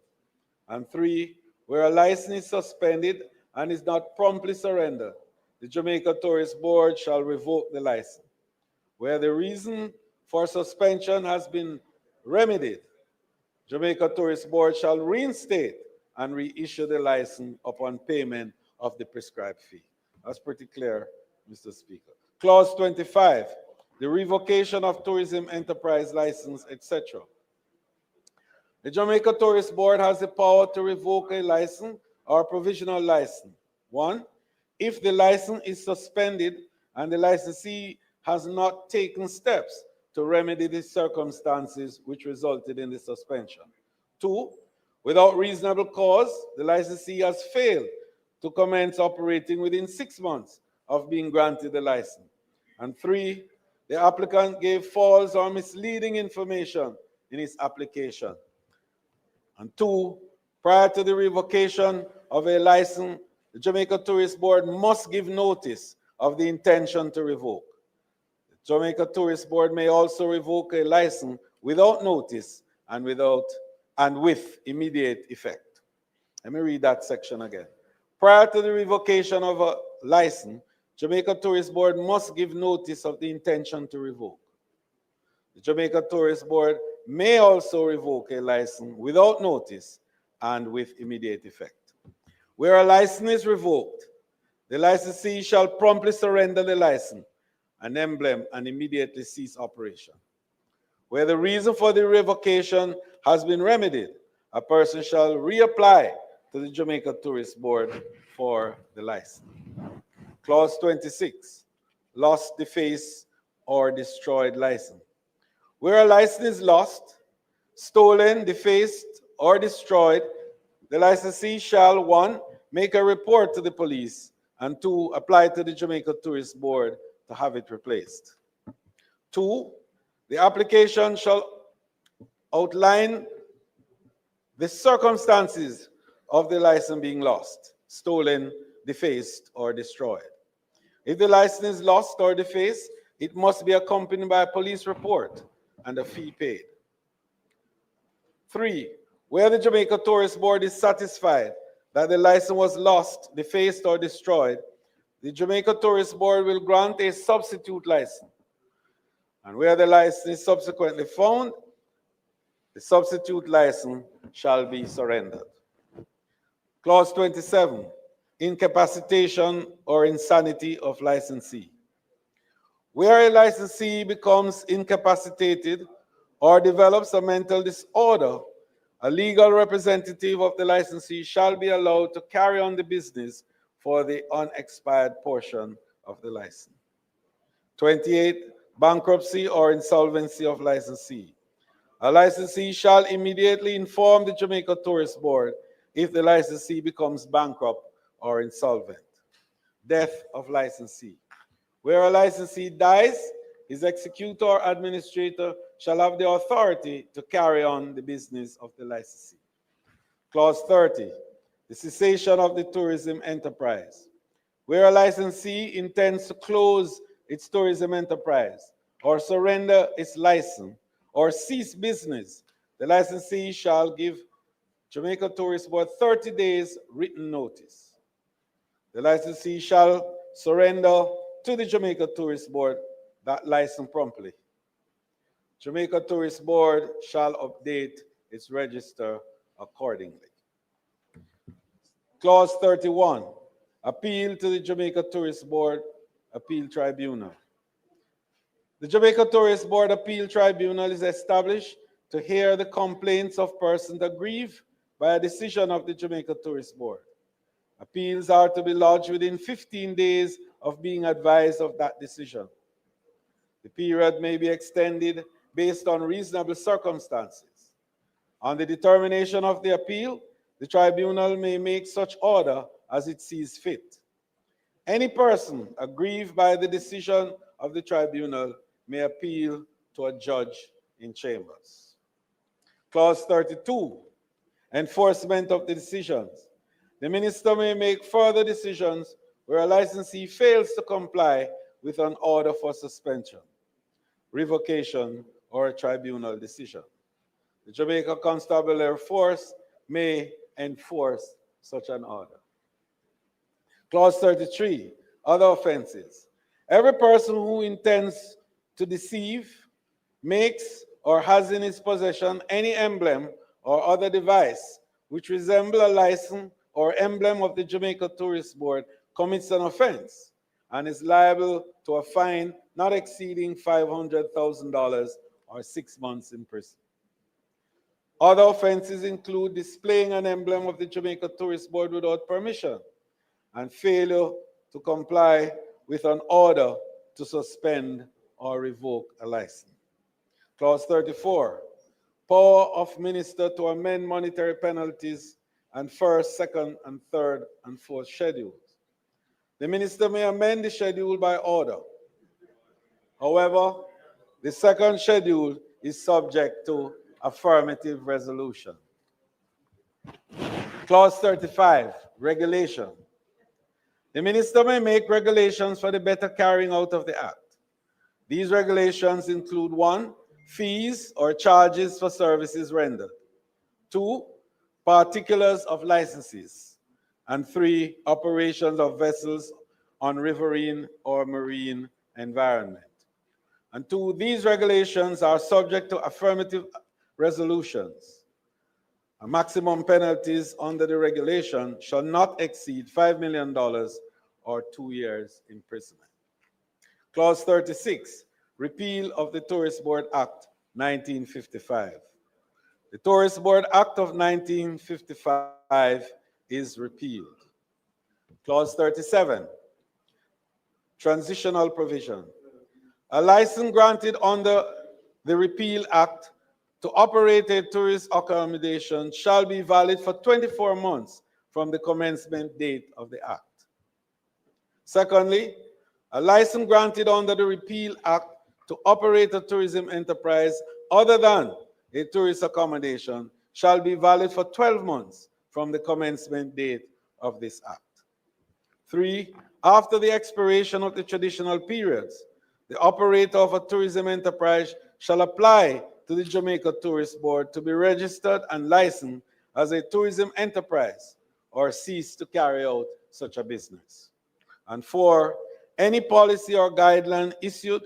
And 3. Where a license is suspended and is not promptly surrendered, the Jamaica Tourist Board shall revoke the license. Where the reason for suspension has been remedied, Jamaica Tourist Board shall reinstate and reissue the license upon payment of the prescribed fee. That's pretty clear, Mr. Speaker. Clause 25, the revocation of tourism enterprise license, etc. The Jamaica Tourist Board has the power to revoke a license or provisional license. 1, if the license is suspended and the licensee has not taken steps to remedy the circumstances which resulted in the suspension. 2, without reasonable cause, the licensee has failed to commence operating within 6 months of being granted the license. And 3, the applicant gave false or misleading information in his application. And 2, prior to the revocation of a license, the Jamaica Tourist Board must give notice of the intention to revoke. The Jamaica Tourist Board may also revoke a license without notice and with immediate effect. Let me read that section again. Prior to the revocation of a license, Jamaica Tourist Board must give notice of the intention to revoke. The Jamaica Tourist Board may also revoke a license without notice and with immediate effect. Where a license is revoked, the licensee shall promptly surrender the license, an emblem, and immediately cease operation. Where the reason for the revocation has been remedied, a person shall reapply to the Jamaica Tourist Board for the license. Clause 26, lost, defaced, or destroyed license. Where a license is lost, stolen, defaced, or destroyed, the licensee shall, 1, make a report to the police, and 2, apply to the Jamaica Tourist Board to have it replaced. 2, the application shall outline the circumstances of the license being lost, stolen, defaced, or destroyed. If the license is lost or defaced, it must be accompanied by a police report and a fee paid. 3, where the Jamaica Tourist Board is satisfied that the license was lost, defaced, or destroyed, the Jamaica Tourist Board will grant a substitute license. And where the license is subsequently found, the substitute license shall be surrendered. Clause 27, incapacitation or insanity of licensee. Where a licensee becomes incapacitated or develops a mental disorder, a legal representative of the licensee shall be allowed to carry on the business for the unexpired portion of the license. 28, bankruptcy or insolvency of licensee. A licensee shall immediately inform the Jamaica Tourist Board if the licensee becomes bankrupt or insolvent. Death of licensee. Where a licensee dies, his executor or administrator shall have the authority to carry on the business of the licensee. Clause 30, the cessation of the tourism enterprise. Where a licensee intends to close its tourism enterprise or surrender its license or cease business, the licensee shall give Jamaica Tourist Board 30 days written notice. The licensee shall surrender to the Jamaica Tourist Board that license promptly. Jamaica Tourist Board shall update its register accordingly. Clause 31, appeal to the Jamaica Tourist Board Appeal Tribunal. The Jamaica Tourist Board Appeal Tribunal is established to hear the complaints of persons aggrieved by a decision of the Jamaica Tourist Board. Appeals are to be lodged within 15 days of being advised of that decision. The period may be extended based on reasonable circumstances. On the determination of the appeal, the tribunal may make such order as it sees fit. Any person aggrieved by the decision of the tribunal may appeal to a judge in chambers. Clause 32, enforcement of the decisions. The minister may make further decisions where a licensee fails to comply with an order for suspension, revocation, or a tribunal decision. The Jamaica Constabulary Force may enforce such an order. Clause 33, other offenses. Every person who intends to deceive, makes, or has in his possession any emblem or other device which resemble a license or emblem of the Jamaica Tourist Board commits an offense and is liable to a fine not exceeding $500,000 or 6 months in prison. Other offenses include displaying an emblem of the Jamaica Tourist Board without permission and failure to comply with an order to suspend or revoke a license. Clause 34, power of minister to amend monetary penalties and first, second, and third, and fourth schedules. The minister may amend the schedule by order. However, the second schedule is subject to affirmative resolution. Clause 35, regulation. The minister may make regulations for the better carrying out of the act. These regulations include 1, fees or charges for services rendered. 2, particulars of licenses. And 3, operations of vessels on riverine or marine environment. And 2, these regulations are subject to affirmative resolutions. A maximum penalties under the regulation shall not exceed $5 million or 2 years imprisonment. Clause 36, repeal of the Tourist Board Act 1955. The Tourist Board Act of 1955 is repealed. Clause 37, transitional provision. A license granted under the Repeal Act to operate a tourist accommodation shall be valid for 24 months from the commencement date of the Act. Secondly, a license granted under the Repeal Act to operate a tourism enterprise other than a tourist accommodation shall be valid for 12 months from the commencement date of this Act. 3, after the expiration of the traditional periods, the operator of a tourism enterprise shall apply to the Jamaica Tourist Board to be registered and licensed as a tourism enterprise or cease to carry out such a business. And 4, any policy or guideline issued,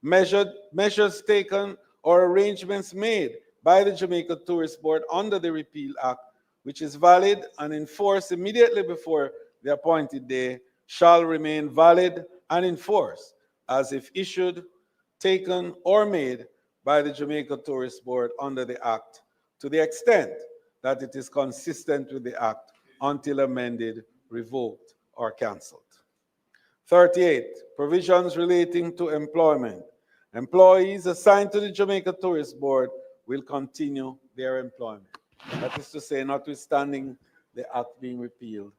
measures taken, or arrangements made by the Jamaica Tourist Board under the Repeal Act, which is valid and in force immediately before the appointed day, shall remain valid and in force as if issued, taken, or made by the Jamaica Tourist Board under the Act, to the extent that it is consistent with the Act until amended, revoked, or cancelled. 38, provisions relating to employment. Employees assigned to the Jamaica Tourist Board will continue their employment. That is to say, notwithstanding the Act being repealed,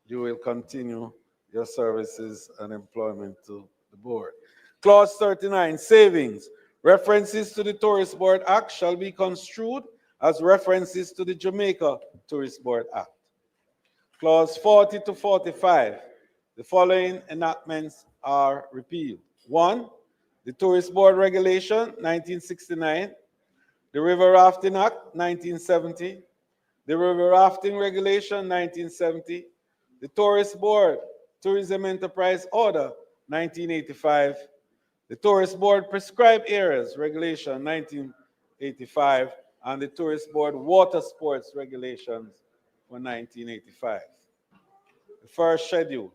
you will continue your services and employment to the board. Clause 39, savings. References to the Tourist Board Act shall be construed as references to the Jamaica Tourist Board Act. Clause 40 to 45, the following enactments are repealed. 1, the Tourist Board Regulation, 1969, the River Rafting Act, 1970, the River Rafting Regulation, 1970, the Tourist Board Tourism Enterprise Order, 1985, the Tourist Board Prescribed Areas Regulation, 1985, and the Tourist Board Water Sports Regulations for 1985. The first schedule.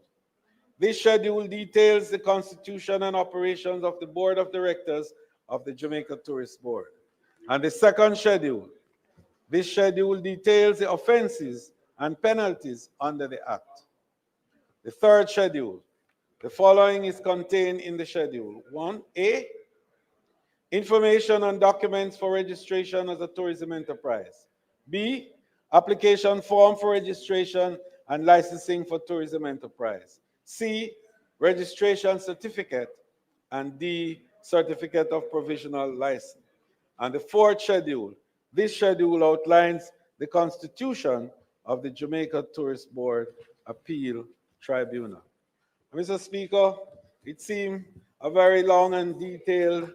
This schedule details the constitution and operations of the Board of Directors of the Jamaica Tourist Board. And the second schedule. This schedule details the offenses and penalties under the Act. The third schedule. The following is contained in the schedule. 1A, information on documents for registration as a tourism enterprise. B, application form for registration and licensing for tourism enterprise. C, registration certificate. And D, certificate of provisional license. And the fourth schedule. This schedule outlines the constitution of the Jamaica Tourist Board Appeal Tribunal. Mr. Speaker, it seemed a very long and detailed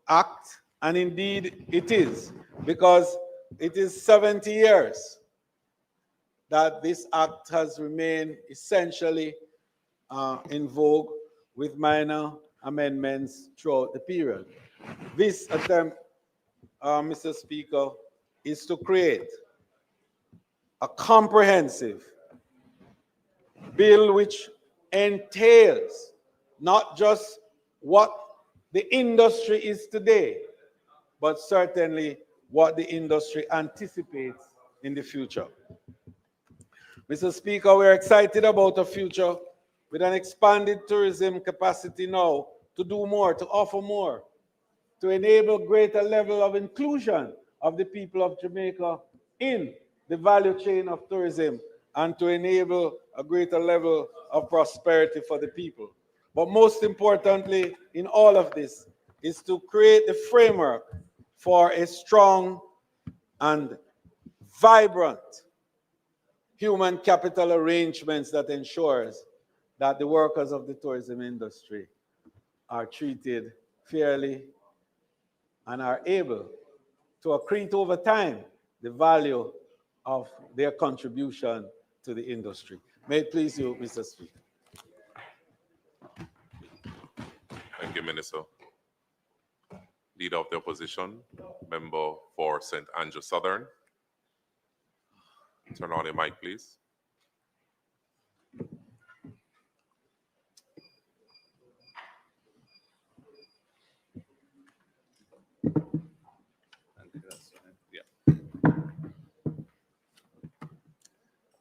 act, and indeed it is, because it is 70 years that this act has remained essentially in vogue with minor amendments throughout the period. This attempt, Mr. Speaker, is to create a comprehensive bill which entails not just what the industry is today, but certainly what the industry anticipates in the future. Mr. Speaker, we're excited about a future with an expanded tourism capacity now to do more, to offer more, to enable greater level of inclusion of the people of Jamaica in the value chain of tourism, and to enable a greater level of prosperity for the people. But most importantly, in all of this, is to create a framework for a strong and vibrant human capital arrangements that ensures that the workers of the tourism industry are treated fairly and are able to accrete over time the value of their contribution to the industry. May it please you, Mr. Speaker. Thank you, Minister. Leader of the Opposition, member for St. Andrew Southern. Turn on your mic, please.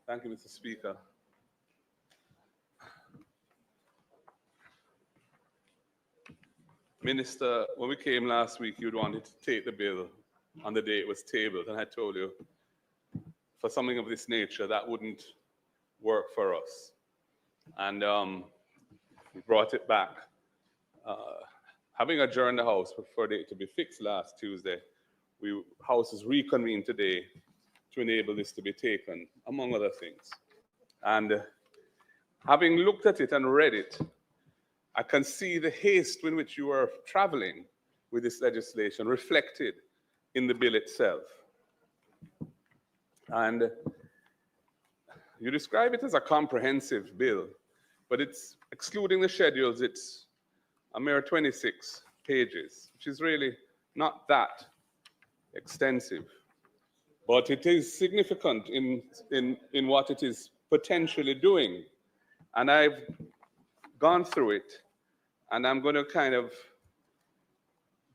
Thank you, Mr. Speaker. Minister, when we came last week, you'd wanted to take the bill on the day it was tabled, and I told you, for something of this nature, that wouldn't work for us. And we brought it back. Having adjourned the House for it to be fixed last Tuesday, House is reconvened today to enable this to be taken, among other things. And having looked at it and read it, I can see the haste in which you are traveling with this legislation reflected in the bill itself. And you describe it as a comprehensive bill, but it's excluding the schedules, it's a mere 26 pages, which is really not that extensive. But it is significant in what it is potentially doing. And I've gone through it, and I'm going to kind of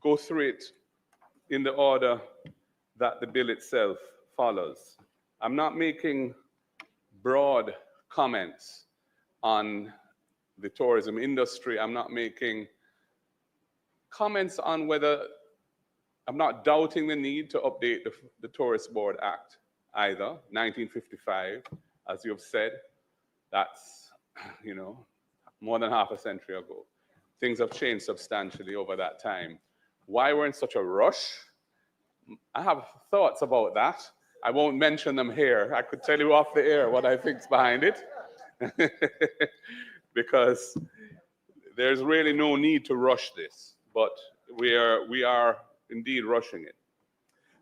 go through it in the order that the bill itself follows. I'm not making broad comments on the tourism industry. I'm not making comments on whether, I'm not doubting the need to update the Tourist Board Act either, 1955, as you've said. That's, you know, more than half a century ago. Things have changed substantially over that time. Why we're in such a rush? I have thoughts about that. I won't mention them here. I could tell you off the air what I think's behind it. Because there's really no need to rush this, but we are indeed rushing it.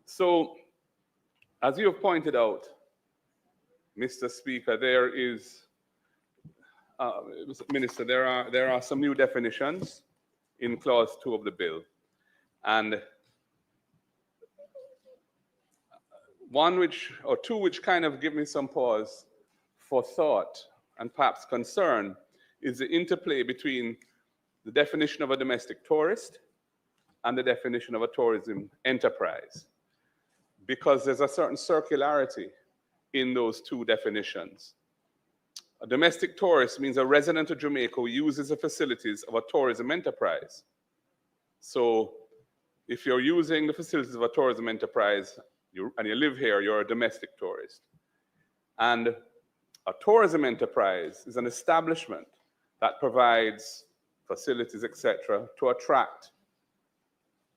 So, as you have pointed out, Mr. Speaker, there is, Minister, there are some new definitions in Clause 2 of the bill, and two which kind of give me some pause for thought and perhaps concern is the interplay between the definition of a domestic tourist and the definition of a tourism enterprise, because there's a certain circularity in those two definitions. A domestic tourist means a resident of Jamaica who uses the facilities of a tourism enterprise. So if you're using the facilities of a tourism enterprise and you live here, you're a domestic tourist. And a tourism enterprise is an establishment that provides facilities, etc., to attract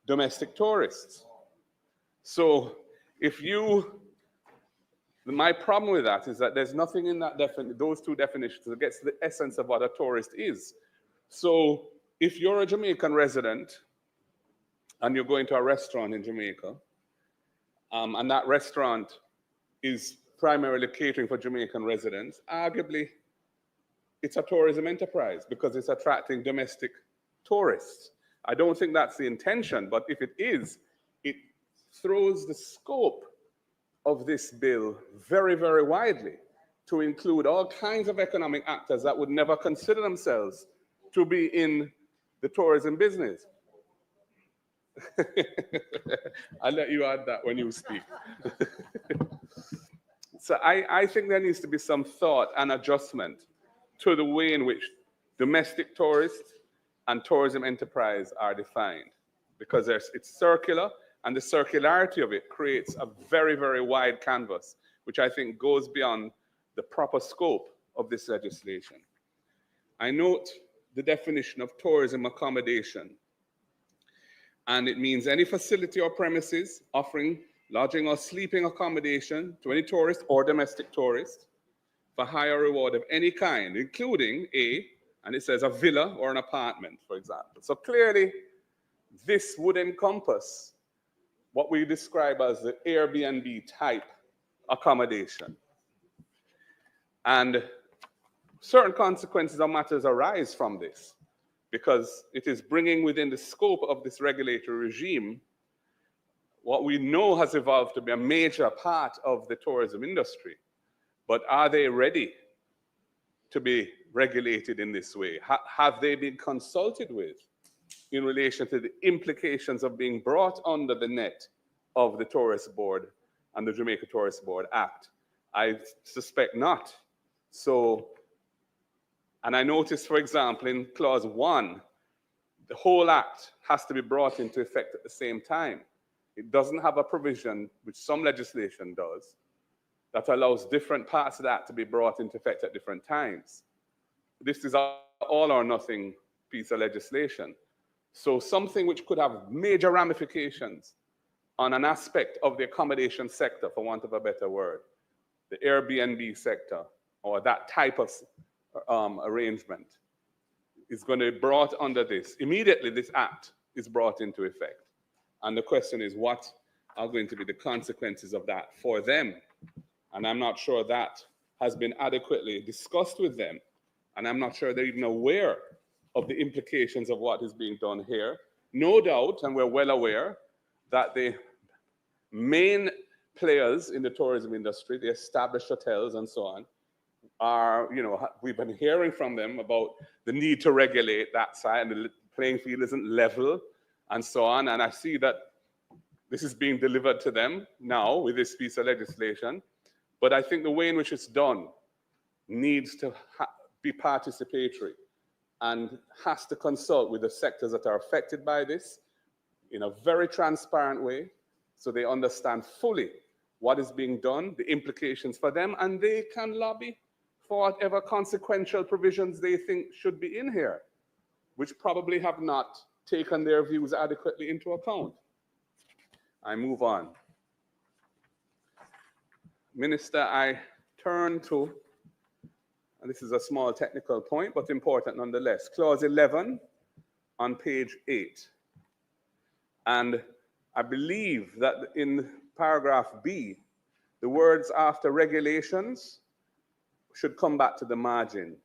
domestic tourists. So my problem with that is that there's nothing in that those two definitions that gets to the essence of what a tourist is. So if you're a Jamaican resident and you're going to a restaurant in Jamaica, and that restaurant is primarily catering for Jamaican residents, arguably it's a tourism enterprise because it's attracting domestic tourists. I don't think that's the intention, but if it is, it throws the scope of this bill very, very widely to include all kinds of economic actors that would never consider themselves to be in the tourism business. I'll let you add that when you speak. So I think there needs to be some thought and adjustment to the way in which domestic tourists and tourism enterprise are defined, because it's circular, and the circularity of it creates a very, very wide canvas, which I think goes beyond the proper scope of this legislation. I note the definition of tourism accommodation, and it means any facility or premises offering lodging or sleeping accommodation to any tourist or domestic tourist for hire or reward of any kind, including and it says a villa or an apartment, for example. So clearly, this would encompass what we describe as the Airbnb type accommodation. And certain consequences or matters arise from this, because it is bringing within the scope of this regulatory regime what we know has evolved to be a major part of the tourism industry. But are they ready to be regulated in this way? Have they been consulted with in relation to the implications of being brought under the net of the Tourist Board and the Jamaica Tourist Board Act? I suspect not. So, and I noticed, for example, in Clause 1, the whole act has to be brought into effect at the same time. It doesn't have a provision, which some legislation does, that allows different parts of that to be brought into effect at different times. This is a all or nothing piece of legislation. So something which could have major ramifications on an aspect of the accommodation sector, for want of a better word, the Airbnb sector, or that type of arrangement, is going to be brought under this. Immediately, this act is brought into effect. And the question is, what are going to be the consequences of that for them? And I'm not sure that has been adequately discussed with them. And I'm not sure they're even aware of the implications of what is being done here. No doubt, and we're well aware, that the main players in the tourism industry, the established hotels and so on, are, we've been hearing from them about the need to regulate that side, and the playing field isn't level and so on. And I see that this is being delivered to them now with this piece of legislation. But I think the way in which it's done needs to be participatory and has to consult with the sectors that are affected by this in a very transparent way, so they understand fully what is being done, the implications for them, and they can lobby for whatever consequential provisions they think should be in here, which probably have not taken their views adequately into account. I move on. Minister, I turn to, and this is a small technical point, but important nonetheless, Clause 11 on page 8. And I believe that in paragraph B, the words after regulations should come back to the margin.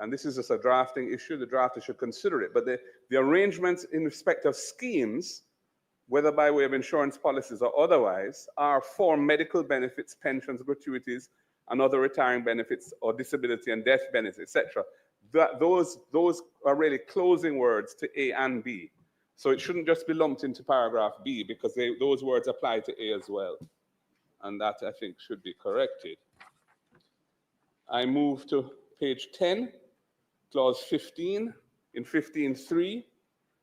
And this is just a drafting issue. The drafter should consider it. But the arrangements in respect of schemes, whether by way of insurance policies or otherwise, are for medical benefits, pensions, gratuities, and other retiring benefits or disability and death benefits, etc. Those are really closing words to A and B. So it shouldn't just be lumped into paragraph B, because those words apply to A as well. And that, I think, should be corrected. I move to page 10, clause 15, in 15.3,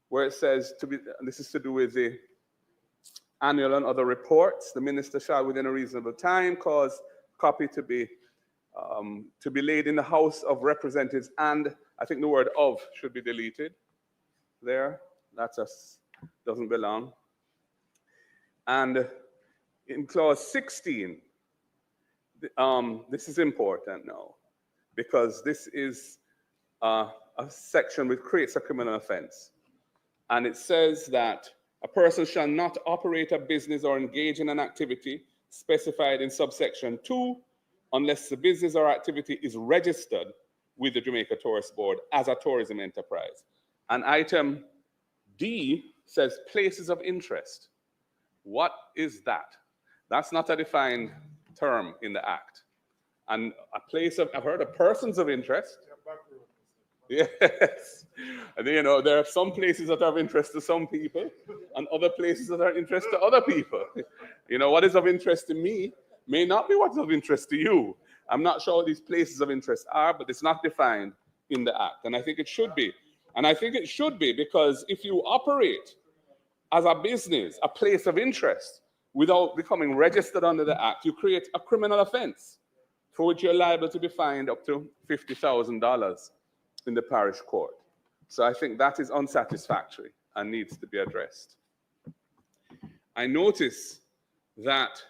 where it says, and this is to do with the annual and other reports, the minister shall, within a reasonable time, cause copy to be laid in the House of Representatives, and I think the word of should be deleted there. That just doesn't belong. And in clause 16, this is important now, because this is a section which creates a criminal offense. And it says that a person shall not operate a business or engage in an activity specified in subsection 2 unless the business or activity is registered with the Jamaica Tourist Board as a tourism enterprise. And item D says places of interest. What is that? That's not a defined term in the Act. And a place of, I've heard of persons of interest. Yes. And there are some places that are of interest to some people and other places that are of interest to other people. What is of interest to me may not be what's of interest to you. I'm not sure what these places of interest are, but it's not defined in the Act. And I think it should be. And I think it should be, because if you operate as a business, a place of interest, without becoming registered under the Act, you create a criminal offense for which you're liable to be fined up to $50,000 in the parish court. So I think that is unsatisfactory and needs to be addressed. I notice that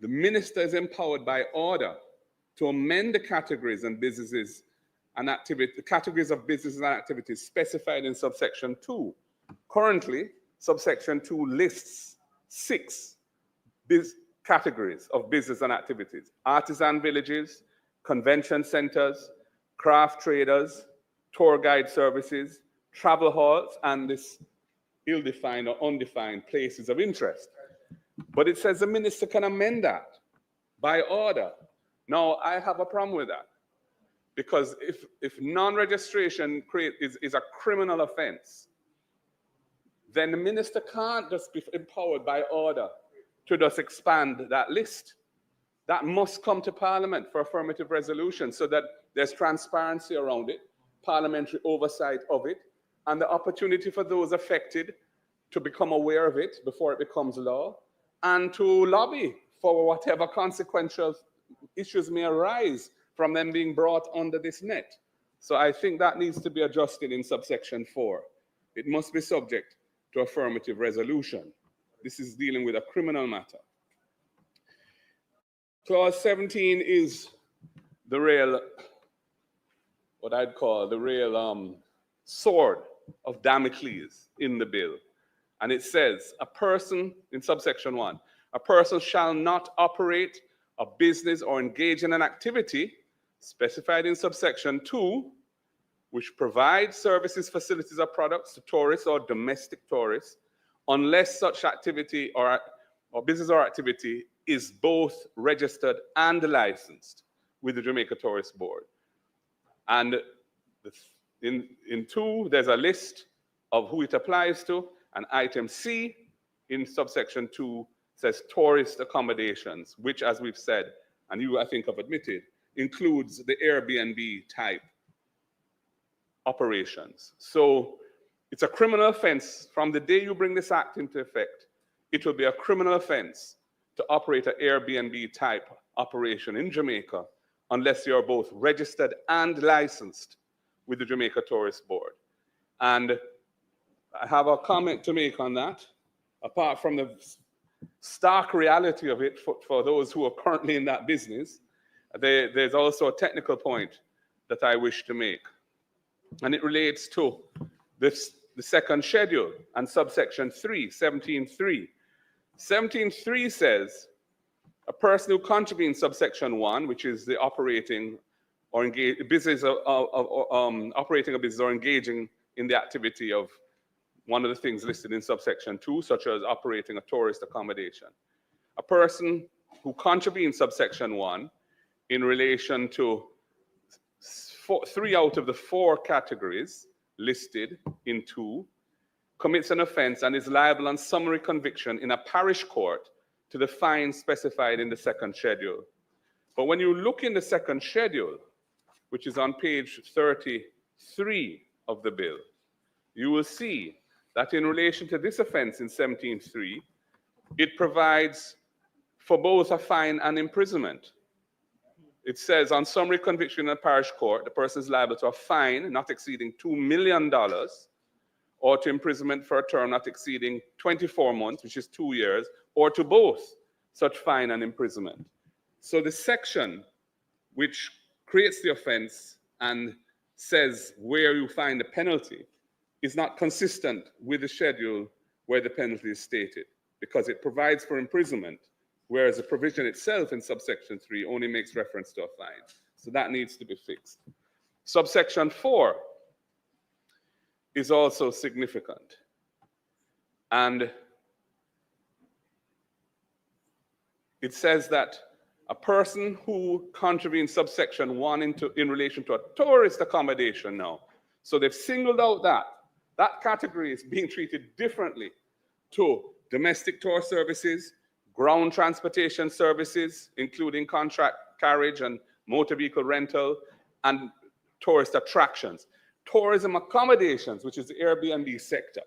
the minister is empowered by order to amend the categories and businesses and categories of businesses and activities specified in subsection 2. Currently, subsection 2 lists 6 categories of business and activities: artisan villages, convention centers, craft traders, tour guide services, travel halls, and this ill-defined or undefined places of interest. But it says the minister can amend that by order. Now, I have a problem with that, because if non-registration is a criminal offense, then the minister can't just be empowered by order to just expand that list. That must come to Parliament for affirmative resolution so that there's transparency around it, parliamentary oversight of it, and the opportunity for those affected to become aware of it before it becomes law, and to lobby for whatever consequential issues may arise from them being brought under this net. So I think that needs to be adjusted in subsection 4. It must be subject to affirmative resolution. This is dealing with a criminal matter. Clause 17 is the real, what I'd call the real sword of Damocles in the bill. And it says, a person, in subsection 1, a person shall not operate a business or engage in an activity specified in subsection 2, which provides services, facilities, or products to tourists or domestic tourists, unless such activity or business or activity is both registered and licensed with the Jamaica Tourist Board. And in 2, there's a list of who it applies to, and item C in subsection 2 says tourist accommodations, which, as we've said, and you, I think, have admitted, includes the Airbnb type operations. So it's a criminal offense from the day you bring this act into effect. It will be a criminal offense to operate an Airbnb type operation in Jamaica unless you're both registered and licensed with the Jamaica Tourist Board. And I have a comment to make on that, apart from the stark reality of it for those who are currently in that business. There's also a technical point that I wish to make, and it relates to the second schedule and subsection 3, 17.3. 17.3 says, a person who contravenes subsection 1, which is the operating or business operating a business or engaging in the activity of one of the things listed in subsection 2, such as operating a tourist accommodation. A person who contravenes subsection 1 in relation to 3 out of the 4 categories listed in 2 commits an offense and is liable on summary conviction in a parish court to the fine specified in the second schedule. But when you look in the second schedule, which is on page 33 of the bill, you will see that in relation to this offense in 17.3, it provides for both a fine and imprisonment. It says on summary conviction in a parish court, the person is liable to a fine not exceeding $2 million or to imprisonment for a term not exceeding 24 months, which is 2 years, or to both such fine and imprisonment. So the section which creates the offense and says where you find the penalty is not consistent with the schedule where the penalty is stated, because it provides for imprisonment, whereas the provision itself in subsection 3 only makes reference to a fine. So that needs to be fixed. Subsection 4 is also significant. And it says that a person who contravenes subsection 1 in relation to a tourist accommodation now, so they've singled out that category is being treated differently to domestic tour services, ground transportation services, including contract carriage and motor vehicle rental, and tourist attractions. Tourism accommodations, which is the Airbnb sector,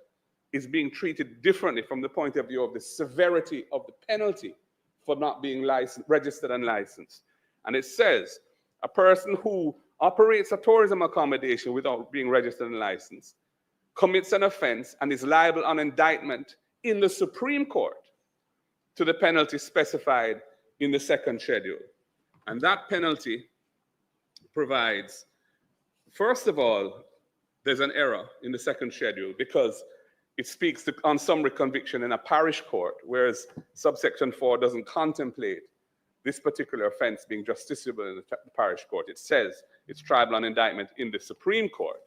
is being treated differently from the point of view of the severity of the penalty for not being registered and licensed. And it says a person who operates a tourism accommodation without being registered and licensed commits an offense and is liable on indictment in the Supreme Court to the penalty specified in the second schedule. And that penalty provides, first of all, there's an error in the second schedule because it speaks on summary conviction in a parish court, whereas subsection 4 doesn't contemplate this particular offense being justiciable in the parish court. It says it's tribal on indictment in the Supreme Court.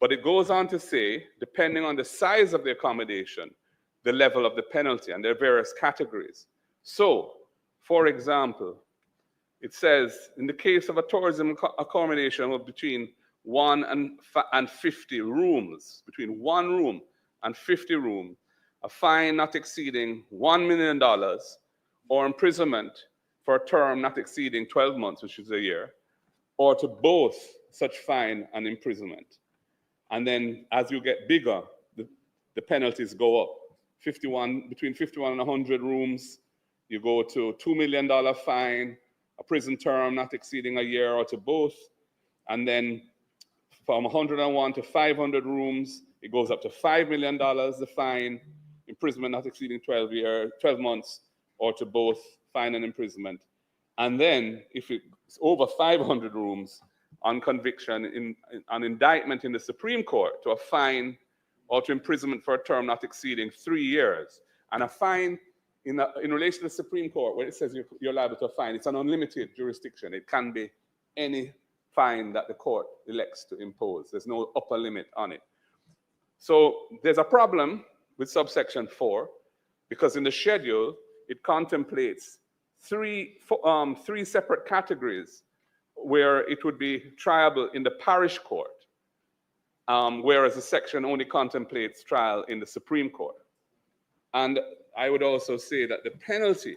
But it goes on to say, depending on the size of the accommodation, the level of the penalty, and there are various categories. So, for example, it says in the case of a tourism accommodation of between 1 and 50 rooms, between 1 room and 50 rooms, a fine not exceeding $1 million or imprisonment for a term not exceeding 12 months, which is a year, or to both such fine and imprisonment. And then as you get bigger, the penalties go up. Between 51 and 100 rooms, you go to $2 million fine, a prison term not exceeding a year or to both. And then from 101 to 500 rooms, it goes up to $5 million, the fine, imprisonment not exceeding 12 months, or to both fine and imprisonment. And then if it's over 500 rooms, on conviction, on indictment in the Supreme Court, to a fine or to imprisonment for a term not exceeding 3 years. And a fine in relation to the Supreme Court, where it says you're liable to a fine, it's an unlimited jurisdiction. It can be any fine that the court elects to impose. There's no upper limit on it. So there's a problem with subsection 4, because in the schedule, it contemplates three separate categories where it would be triable in the parish court, whereas the section only contemplates trial in the Supreme Court. And I would also say that the penalty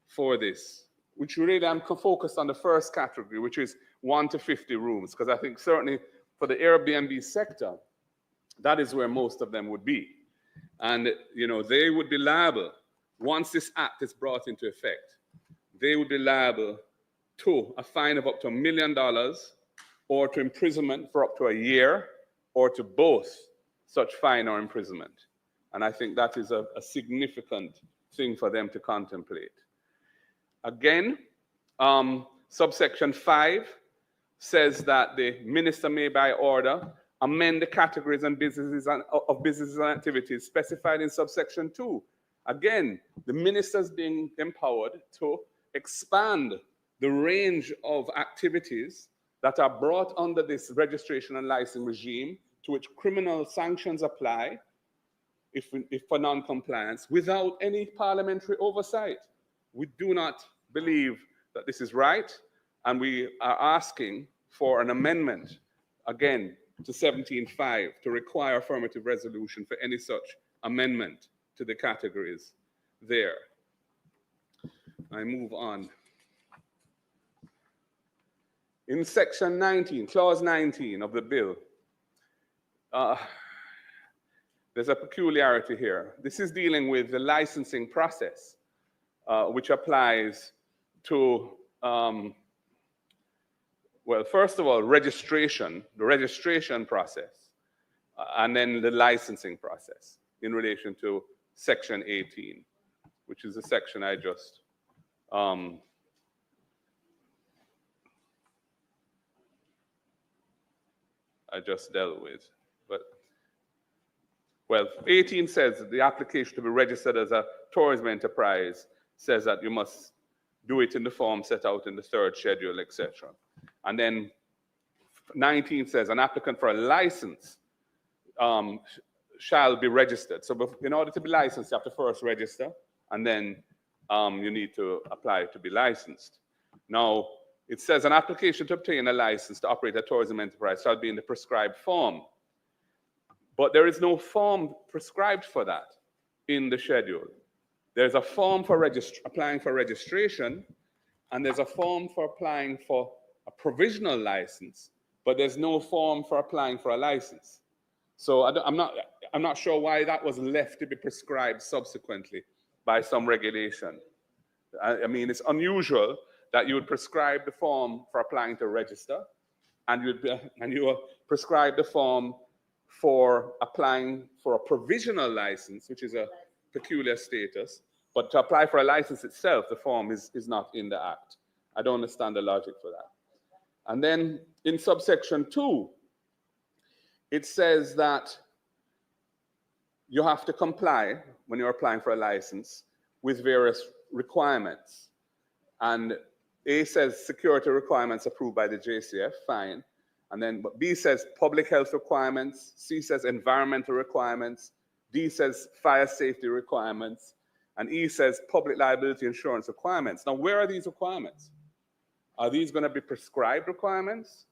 for this, which really I'm focused on the first category, which is 1 to 50 rooms, because I think certainly for the Airbnb sector, that is where most of them would be. And they would be liable, once this act is brought into effect, they would be liable to a fine of up to $1 million, or to imprisonment for up to a year, or to both such fine or imprisonment. And I think that is a significant thing for them to contemplate. Again, subsection 5 says that the minister may by order amend the categories and businesses of businesses and activities specified in subsection 2. Again, the minister is being empowered to expand the range of activities that are brought under this registration and license regime, to which criminal sanctions apply if for non-compliance, without any parliamentary oversight. We do not believe that this is right, and we are asking for an amendment, again, to 17.5 to require affirmative resolution for any such amendment to the categories there. I move on. In section 19, clause 19 of the bill, there's a peculiarity here. This is dealing with the licensing process, which applies to, well, first of all, registration, the registration process, and then the licensing process in relation to section 18, which is the section I just dealt with. But, well, 18 says that the application to be registered as a tourism enterprise says that you must do it in the form set out in the 3rd schedule, etc. And then 19 says an applicant for a license shall be registered. So in order to be licensed, you have to first register, and then you need to apply to be licensed. Now, it says an application to obtain a license to operate a tourism enterprise shall be in the prescribed form. But there is no form prescribed for that in the schedule. There's a form for applying for registration, and there's a form for applying for a provisional license, but there's no form for applying for a license. So I'm not sure why that was left to be prescribed subsequently by some regulation. I mean, it's unusual that you would prescribe the form for applying to register, and you would prescribe the form for applying for a provisional license, which is a peculiar status, but to apply for a license itself, the form is not in the Act. I don't understand the logic for that. And then in subsection 2, it says that you have to comply, when you're applying for a license, with various requirements. And A says security requirements approved by the JCF, fine. And then B says public health requirements, C says environmental requirements, D says fire safety requirements, and E says public liability insurance requirements. Now, where are these requirements? Are these going to be prescribed requirements?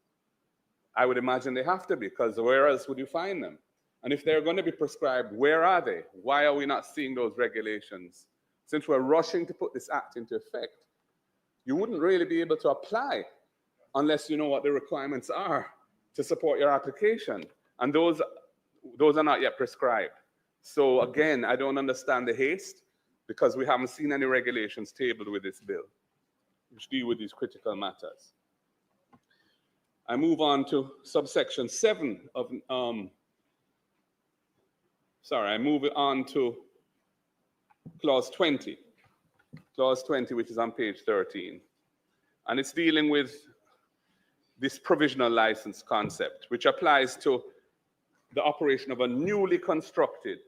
I would imagine they have to be, because where else would you find them? And if they're going to be prescribed, where are they? Why are we not seeing those regulations? Since we're rushing to put this act into effect, you wouldn't really be able to apply unless you know what the requirements are to support your application. And those are not yet prescribed. So again, I don't understand the haste because we haven't seen any regulations tabled with this bill which deal with these critical matters. I move on to subsection 7 of, I move on to clause 20. Clause 20, which is on page 13. And it's dealing with this provisional license concept, which applies to the operation of a newly constructed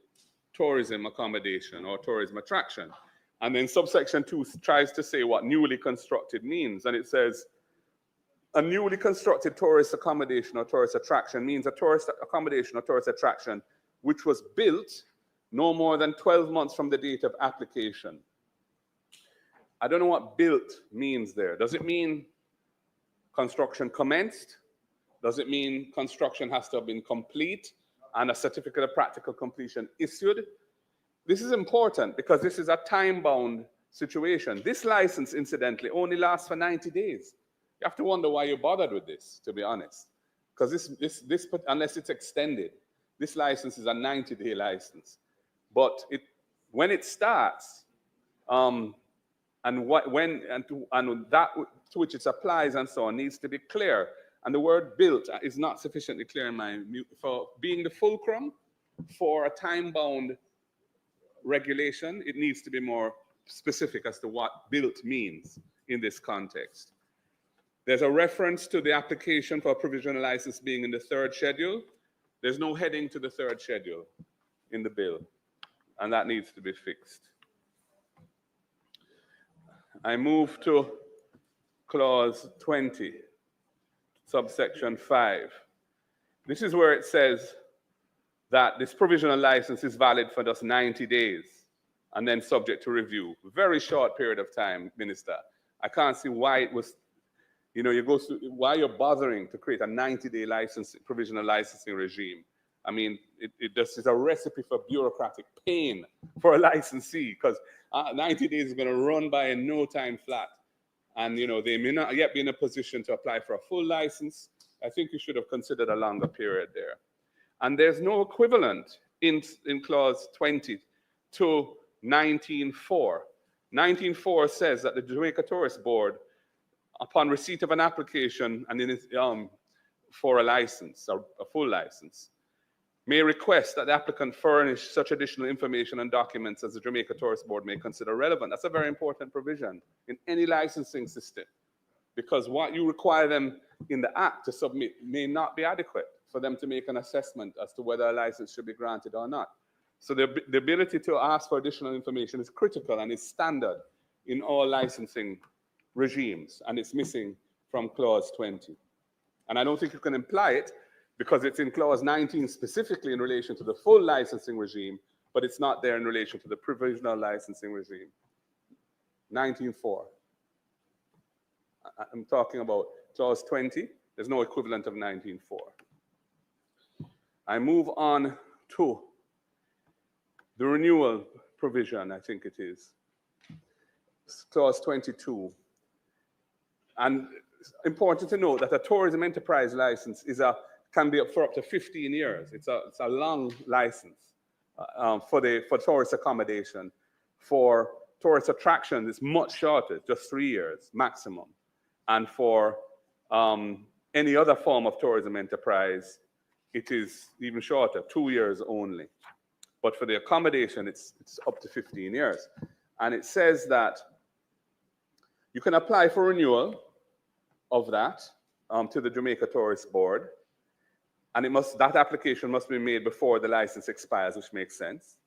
tourism accommodation or tourism attraction. And then subsection 2 tries to say what newly constructed means. And it says, a newly constructed tourist accommodation or tourist attraction means a tourist accommodation or tourist attraction which was built no more than 12 months from the date of application. I don't know what built means there. Does it mean construction commenced? Does it mean construction has to have been complete and a certificate of practical completion issued? This is important because this is a time-bound situation. This license, incidentally, only lasts for 90 days. You have to wonder why you bothered with this, to be honest. Because this, unless it's extended, this license is a 90-day license. But when it starts, and that to which it applies and so on needs to be clear. And the word built is not sufficiently clear in my view for being the fulcrum for a time-bound regulation. It needs to be more specific as to what built means in this context. There's a reference to the application for a provisional license being in the 3rd schedule. There's no heading to the 3rd schedule in the bill, and that needs to be fixed. I move to clause 20, subsection 5. This is where it says that this provisional license is valid for just 90 days and then subject to review. Very short period of time, Minister. I can't see why it was, why you're bothering to create a 90-day provisional licensing regime. I mean, it just is a recipe for bureaucratic pain for a licensee because 90 days is going to run by in no time flat. And, they may not yet be in a position to apply for a full license. I think you should have considered a longer period there. And there's no equivalent in clause 20 to 19.4. 19.4 says that the Jamaica Tourist Board, upon receipt of an application and for a license, or a full license, may request that the applicant furnish such additional information and documents as the Jamaica Tourist Board may consider relevant. That's a very important provision in any licensing system, because what you require them in the Act to submit may not be adequate for them to make an assessment as to whether a license should be granted or not. So the ability to ask for additional information is critical and is standard in all licensing regimes, and it's missing from clause 20. And I don't think you can imply it because it's in clause 19 specifically in relation to the full licensing regime, but it's not there in relation to the provisional licensing regime. 19.4. I'm talking about clause 20. There's no equivalent of 19.4. I move on to the renewal provision, I think it is. Clause 22. And it's important to note that a tourism enterprise license can be up for up to 15 years. It's a long license for tourist accommodation. For tourist attraction, it's much shorter, just 3 years maximum. And for any other form of tourism enterprise, it is even shorter, 2 years only. But for the accommodation, it's up to 15 years. And it says that you can apply for renewal of that to the Jamaica Tourist Board. And that application must be made before the license expires, which makes sense.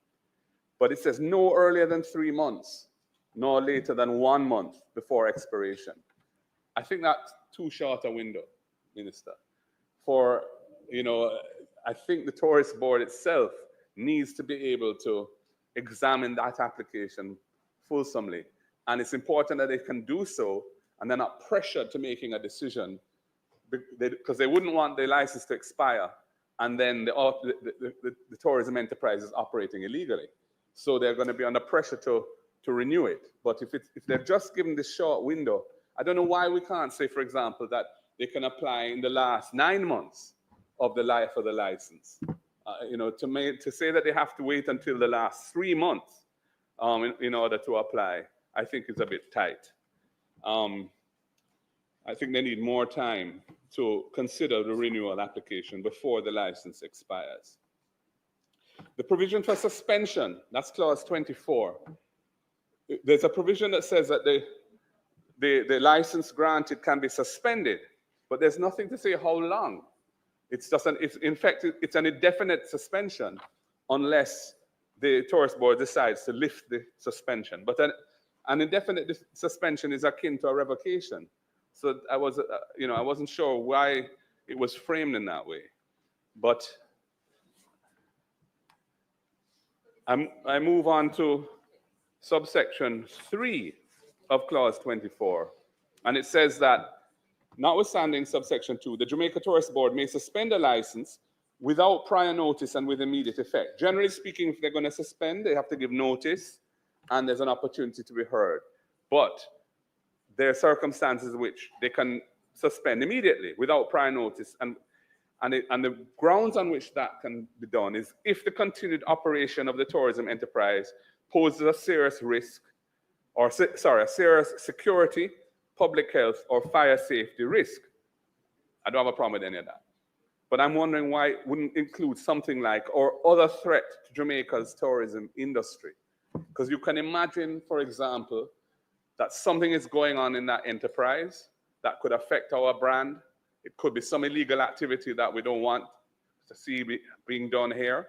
But it says no earlier than 3 months, no later than 1 month before expiration. I think that's too short a window, Minister. I think the Tourist Board itself needs to be able to examine that application fulsomely. And it's important that they can do so and they're not pressured to making a decision because they wouldn't want their license to expire and then the tourism enterprise is operating illegally. So they're going to be under pressure to renew it. But if they're just given this short window, I don't know why we can't say, for example, that they can apply in the last 9 months of the life of the license. To say that they have to wait until the last 3 months in order to apply, I think is a bit tight. I think they need more time to consider the renewal application before the license expires. The provision for suspension, that's clause 24. There's a provision that says that the license granted can be suspended, but there's nothing to say how long. It's just in fact, it's an indefinite suspension unless the tourist board decides to lift the suspension. But an indefinite suspension is akin to a revocation. So I wasn't sure why it was framed in that way. But I move on to subsection 3 of clause 24. And it says that, notwithstanding subsection 2, the Jamaica Tourist Board may suspend a license without prior notice and with immediate effect. Generally speaking, if they're going to suspend, they have to give notice and there's an opportunity to be heard. But there are circumstances in which they can suspend immediately without prior notice. And the grounds on which that can be done is if the continued operation of the tourism enterprise poses a serious risk, or a serious security, public health, or fire safety risk. I don't have a problem with any of that. But I'm wondering why it wouldn't include something like, or other threat to Jamaica's tourism industry. Because you can imagine, for example, that something is going on in that enterprise that could affect our brand. It could be some illegal activity that we don't want to see being done here.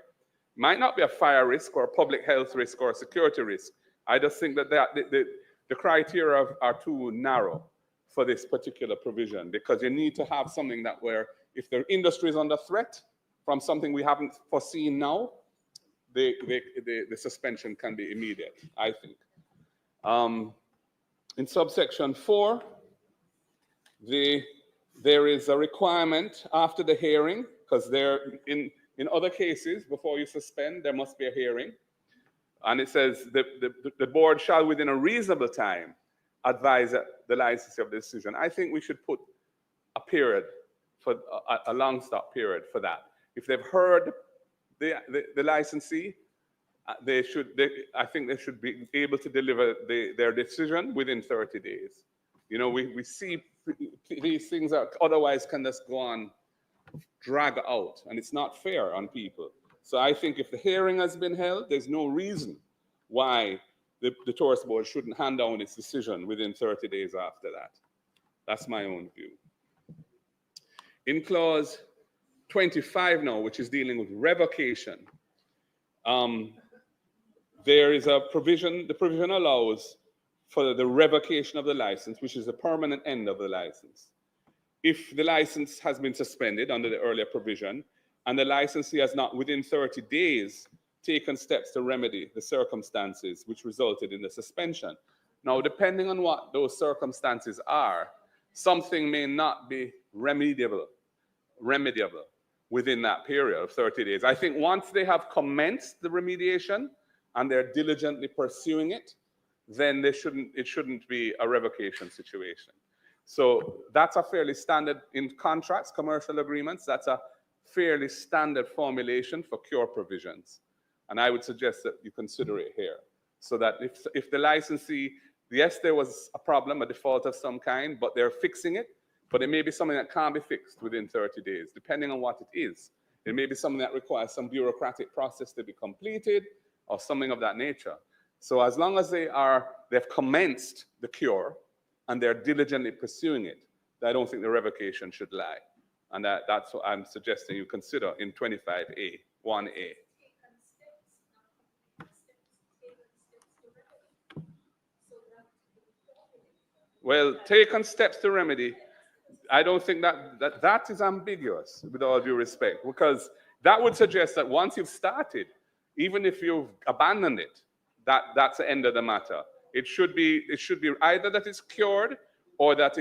Might not be a fire risk or a public health risk or a security risk. I just think that the criteria are too narrow for this particular provision, because you need to have something that where if the industry is under threat from something we haven't foreseen now, the suspension can be immediate, I think. In subsection 4, there is a requirement after the hearing, because in other cases, before you suspend, there must be a hearing. And it says the board shall, within a reasonable time, advise the licensee of the decision. I think we should put a period, for a long stop period for that. If they've heard the licensee, I think they should be able to deliver their decision within 30 days. We see these things that otherwise can just go on, drag out, and it's not fair on people. So I think if the hearing has been held, there's no reason why the tourist board shouldn't hand down its decision within 30 days after that. That's my own view. In clause 25 now, which is dealing with revocation, there is a provision, the provision allows for the revocation of the license, which is the permanent end of the license. If the license has been suspended under the earlier provision, and the licensee has not within 30 days taken steps to remedy the circumstances which resulted in the suspension. Now, depending on what those circumstances are, something may not be remediable within that period of 30 days. I think once they have commenced the remediation and they're diligently pursuing it, then it shouldn't be a revocation situation. So that's a fairly standard in contracts, commercial agreements, that's a fairly standard formulation for cure provisions. And I would suggest that you consider it here. So that if the licensee, yes, there was a problem, a default of some kind, but they're fixing it, but it may be something that can't be fixed within 30 days, depending on what it is. It may be something that requires some bureaucratic process to be completed or something of that nature. So as long as they've commenced the cure and they're diligently pursuing it, I don't think the revocation should lie. And that's what I'm suggesting you consider in 25A, 1A. Well, taken steps to remedy, I don't think that is ambiguous, with all due respect, because that would suggest that once you've started, even if you've abandoned it, that's the end of the matter. It should be either that it's cured or that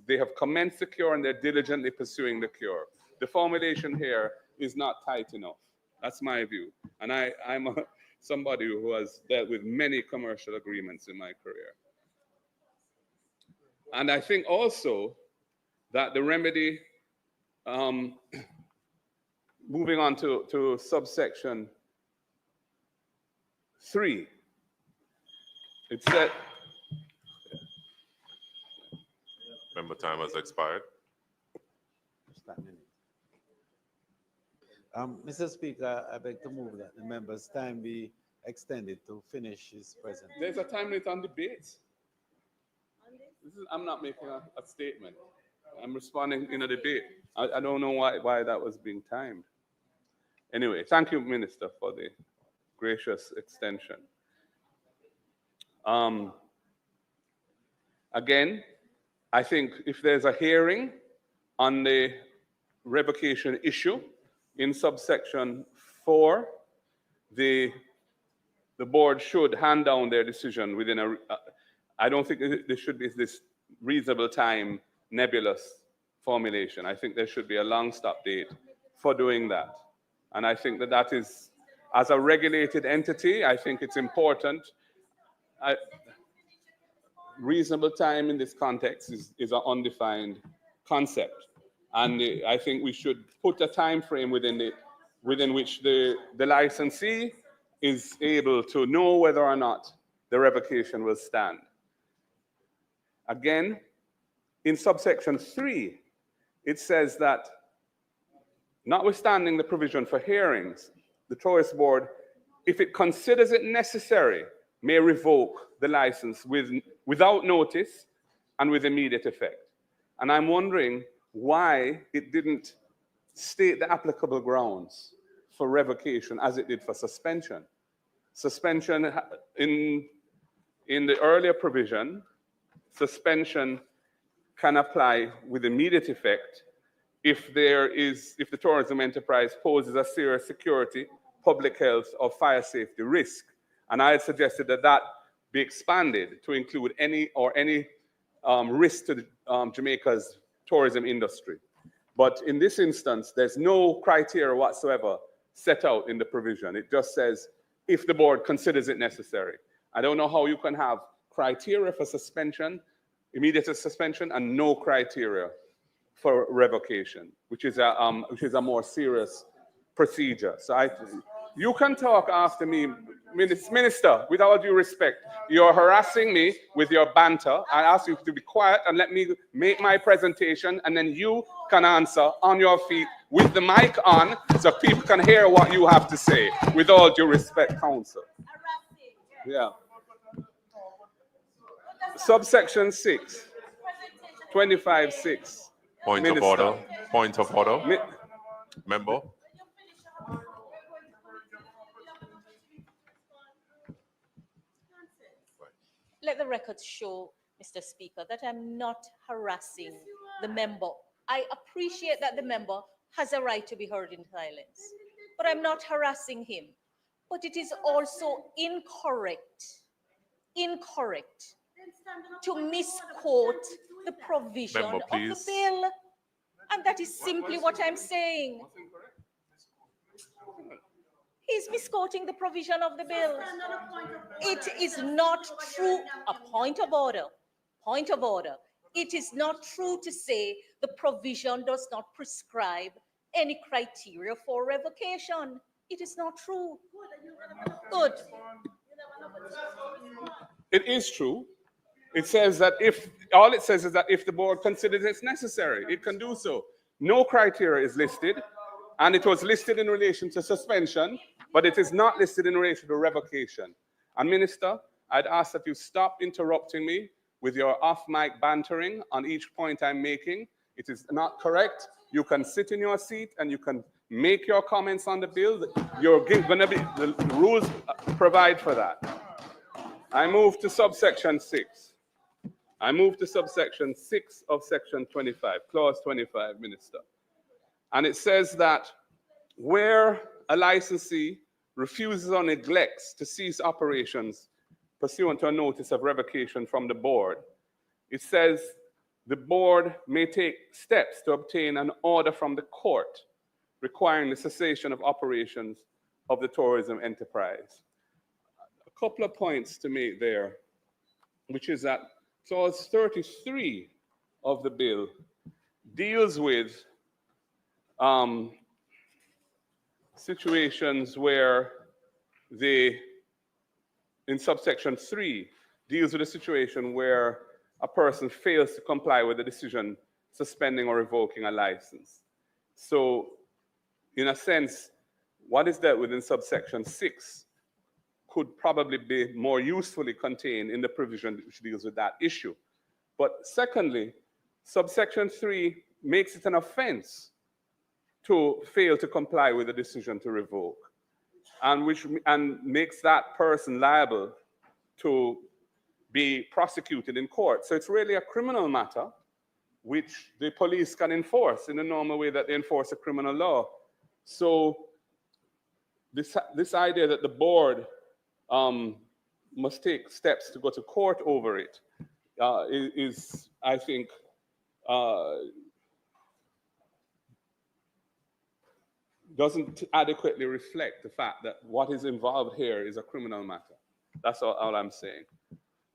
they have commenced the cure and they're diligently pursuing the cure. The formulation here is not tight enough. That's my view. And I'm somebody who has dealt with many commercial agreements in my career. And I think also that the remedy moving on to subsection 3. It said, Member time has expired. Mr. Speaker, I beg to move that the member's time be extended to finish his presentation. there's a time limit on debates. I'm not making a statement. I'm responding in a debate. I don't know why that was being timed. Anyway, thank you, Minister, for the gracious extension. Again, I think if there's a hearing on the revocation issue in subsection 4, the board should hand down their decision within I don't think there should be this reasonable time nebulous formulation. I think there should be a long stop date for doing that. And I think that is, as a regulated entity, I think it's important. Reasonable time in this context is an undefined concept. And I think we should put a time frame within which the licensee is able to know whether or not the revocation will stand. Again, in subsection 3, it says that notwithstanding the provision for hearings, the Tourist Board, if it considers it necessary, may revoke the license without notice and with immediate effect. And I'm wondering why it didn't state the applicable grounds for revocation as it did for suspension. Suspension in the earlier provision, suspension can apply with immediate effect if the tourism enterprise poses a serious security, public health, or fire safety risk. And I had suggested that be expanded to include any risk to Jamaica's tourism industry. But in this instance, there's no criteria whatsoever set out in the provision. It just says, if the board considers it necessary. I don't know how you can have criteria for suspension, immediate suspension, and no criteria for revocation, which is a more serious procedure. So you can talk after me, Minister, with all due respect. You're harassing me with your banter. I ask you to be quiet and let me make my presentation, and then you can answer on your feet with the mic on so people can hear what you have to say. With all due respect, Council. Yeah. Subsection 6, 25(6). Point of order. Point of order. Member. Let the record show, Mr. Speaker, that I'm not harassing the member. I appreciate that the member has a right to be heard in silence, but I'm not harassing him. But it is also incorrect to misquote the provision Member, of the bill. And that is simply what I'm saying. He's misquoting the provision of the bill. It is not true. A point of order. Point of order. It is not true to say the provision does not prescribe any criteria for revocation. It is not true. Good. It is true. It says that all it says is that if the board considers it's necessary, it can do so. No criteria is listed, and it was listed in relation to suspension, but it is not listed in relation to revocation. And Minister, I'd ask that you stop interrupting me with your off-mic bantering on each point I'm making. It is not correct. You can sit in your seat and you can make your comments on the bill. The rules provide for that. I move to subsection 6. I move to subsection 6 of section 25, clause 25, Minister. And it says that where a licensee refuses or neglects to cease operations pursuant to a notice of revocation from the board, it says the board may take steps to obtain an order from the court requiring the cessation of operations of the tourism enterprise. A couple of points to make there, which is that clause 33 of the bill deals with situations where in subsection 3, deals with a situation where a person fails to comply with a decision suspending or revoking a license. So, in a sense, what is dealt with in subsection 6 could probably be more usefully contained in the provision which deals with that issue. But secondly, subsection 3 makes it an offense to fail to comply with a decision to revoke, and makes that person liable to be prosecuted in court. So it's really a criminal matter which the police can enforce in the normal way that they enforce a criminal law. So this idea that the board must take steps to go to court over it is, I think, doesn't adequately reflect the fact that what is involved here is a criminal matter. That's all I'm saying.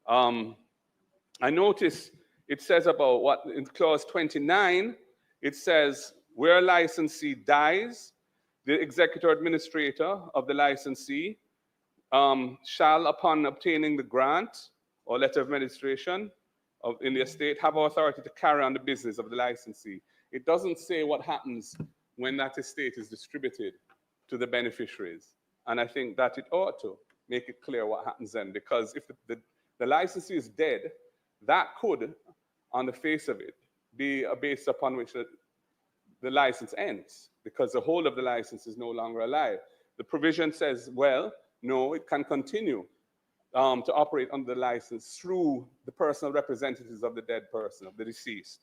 I notice it says about what in clause 29, it says where a licensee dies, the executor administrator of the licensee shall, upon obtaining the grant or letter of administration in the estate, have authority to carry on the business of the licensee. It doesn't say what happens when that estate is distributed to the beneficiaries. And I think that it ought to make it clear what happens then, because if the licensee is dead, that could, on the face of it, be a base upon which the license ends, because the whole of the license is no longer alive. The provision says, well, no, it can continue to operate under the license through the personal representatives of the dead person, of the deceased.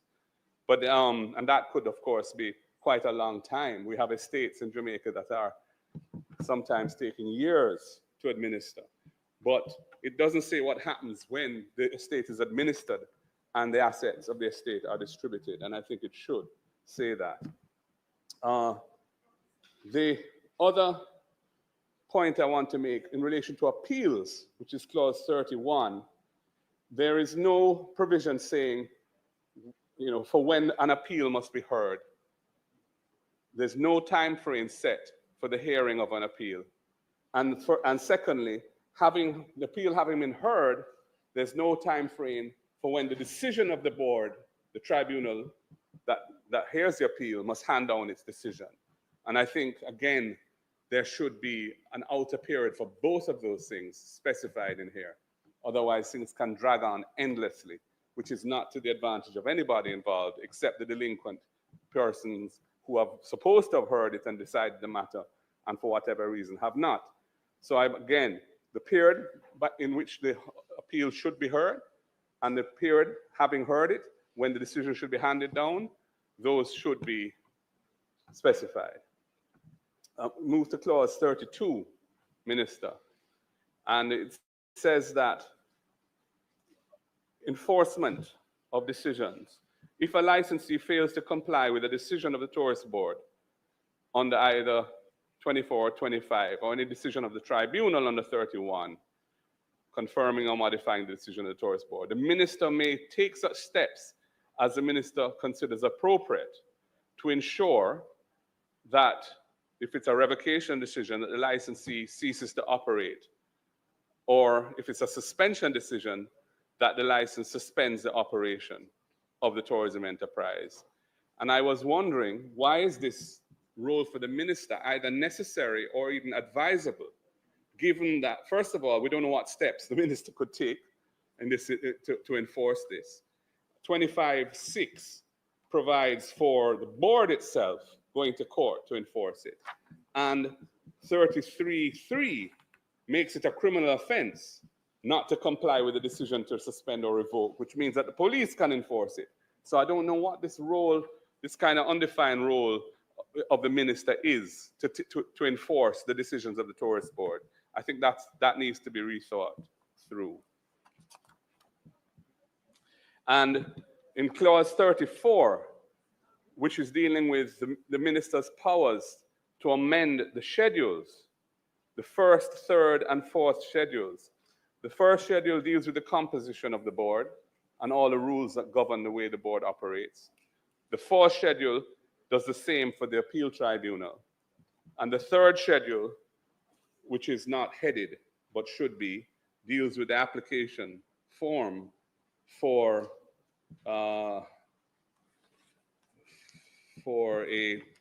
But, and that could, of course, be quite a long time. We have estates in Jamaica that are sometimes taking years to administer. But it doesn't say what happens when the estate is administered and the assets of the estate are distributed, and I think it should say that. The other point I want to make in relation to appeals, which is clause 31, there is no provision saying, for when an appeal must be heard. There's no time frame set for the hearing of an appeal. And secondly, the appeal having been heard, there's no time frame for when the decision of the board, the tribunal that hears the appeal, must hand down its decision. And I think, again, there should be an outer period for both of those things specified in here. Otherwise, things can drag on endlessly, which is not to the advantage of anybody involved except the delinquent persons who are supposed to have heard it and decided the matter, and for whatever reason have not. So again, the period in which the appeal should be heard and the period having heard it, when the decision should be handed down, those should be specified. Move to clause 32, Minister. And it says that enforcement of decisions. If a licensee fails to comply with a decision of the tourist board under either 24 or 25, or any decision of the tribunal under 31, confirming or modifying the decision of the tourist board, the minister may take such steps as the minister considers appropriate to ensure that if it's a revocation decision, that the licensee ceases to operate, or if it's a suspension decision, that the license suspends the operation of the tourism enterprise. And I was wondering, why is this role for the minister either necessary or even advisable, given that, first of all, we don't know what steps the minister could take in this, to enforce this. 25(6) provides for the board itself going to court to enforce it. And 33(3) makes it a criminal offense not to comply with the decision to suspend or revoke, which means that the police can enforce it. So I don't know what this role, this kind of undefined role of the minister is to enforce the decisions of the tourist board. I think that needs to be rethought through. And in clause 34, which is dealing with the minister's powers to amend the schedules, the first, third, and fourth schedules. The first schedule deals with the composition of the board and all the rules that govern the way the board operates. The fourth schedule does the same for the appeal tribunal. And the third schedule, which is not headed but should be, deals with the application form for a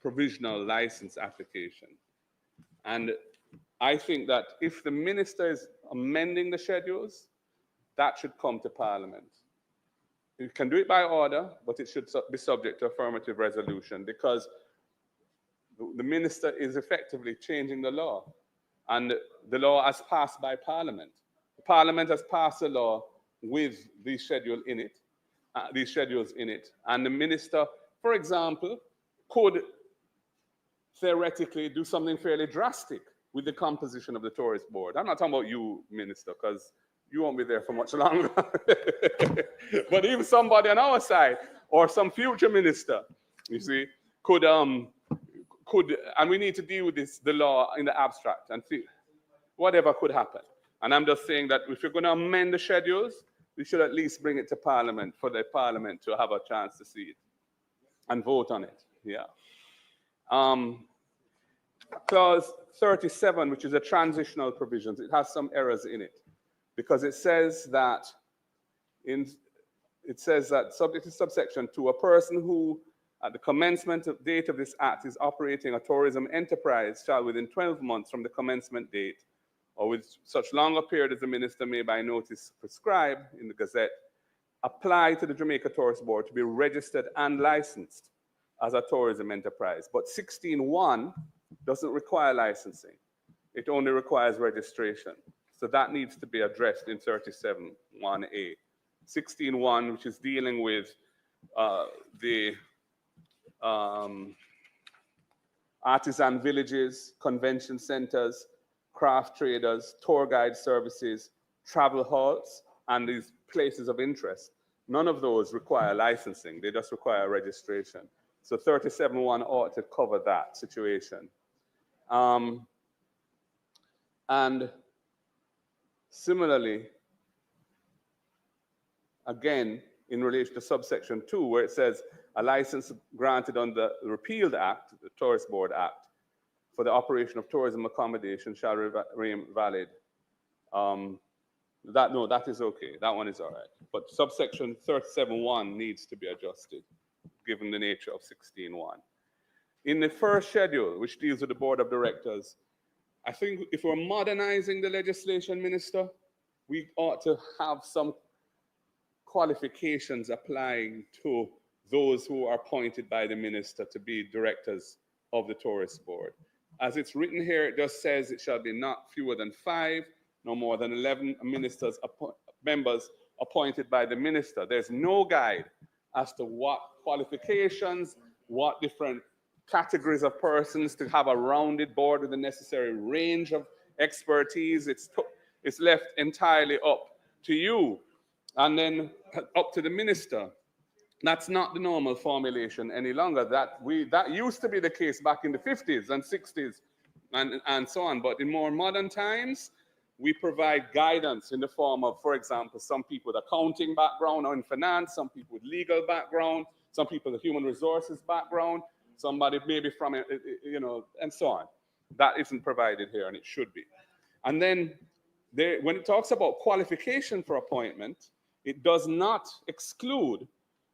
provisional license application. And I think that if the minister is amending the schedules, that should come to Parliament. You can do it by order, but it should be subject to affirmative resolution, because the minister is effectively changing the law, and the law has passed by Parliament. Parliament has passed a law with these schedules in it, and the minister, for example, could theoretically do something fairly drastic with the composition of the tourist board. I'm not talking about you, minister, because you won't be there for much longer. But even somebody on our side or some future minister, you see, could, and we need to deal with this, the law in the abstract, and see whatever could happen. And I'm just saying that if you're going to amend the schedules, we should at least bring it to Parliament for the Parliament to have a chance to see it and vote on it. Yeah. Clause 37, which is a transitional provisions, it has some errors in it, because it says that subject to subsection 2, a person who at the commencement of date of this act is operating a tourism enterprise shall within 12 months from the commencement date, or with such longer period as the minister may by notice prescribe in the Gazette, apply to the Jamaica Tourist Board to be registered and licensed as a tourism enterprise. But 16.1 doesn't require licensing. It only requires registration. So that needs to be addressed in 37.1a. 16.1, which is dealing with the artisan villages, convention centers, craft traders, tour guide services, travel halts, and these places of interest. None of those require licensing. They just require registration. So 37.1 ought to cover that situation. And similarly, again, in relation to subsection 2, where it says a license granted under the repealed act, the Tourist Board Act, for the operation of tourism accommodation shall remain valid. That is okay. That one is all right. But subsection 37.1 needs to be adjusted, given the nature of 16.1. In the first schedule, which deals with the Board of Directors, I think if we're modernizing the legislation, Minister, we ought to have some qualifications applying to those who are appointed by the minister to be directors of the Tourist Board. As it's written here, it just says it shall be not fewer than 5, no more than 11 members appointed by the minister. There's no guide as to what qualifications, what different categories of persons to have a rounded board with the necessary range of expertise. It's left entirely up to you and then up to the minister. That's not the normal formulation any longer. That used to be the case back in the 50s and 60s and so on. But in more modern times, we provide guidance in the form of, for example, some people with accounting background or in finance, some people with legal background, some people with human resources background, somebody maybe from, and so on. That isn't provided here, and it should be. And then when it talks about qualification for appointment, it does not exclude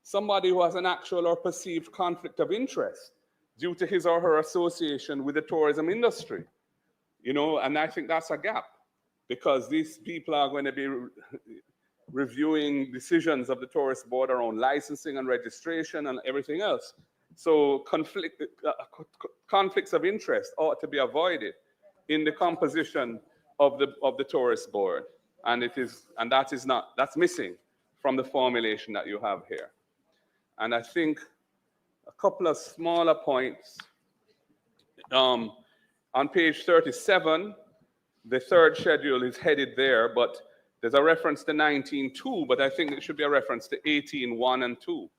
somebody who has an actual or perceived conflict of interest due to his or her association with the tourism industry. And I think that's a gap, because these people are going to be reviewing decisions of the Tourist Board around licensing and registration and everything else. So conflicts of interest ought to be avoided in the composition of the Tourist Board, and that's missing from the formulation that you have here. And I think a couple of smaller points. On page 37, the third schedule is headed there, but there's a reference to 19.2, but I think it should be a reference to 18.1 and 2,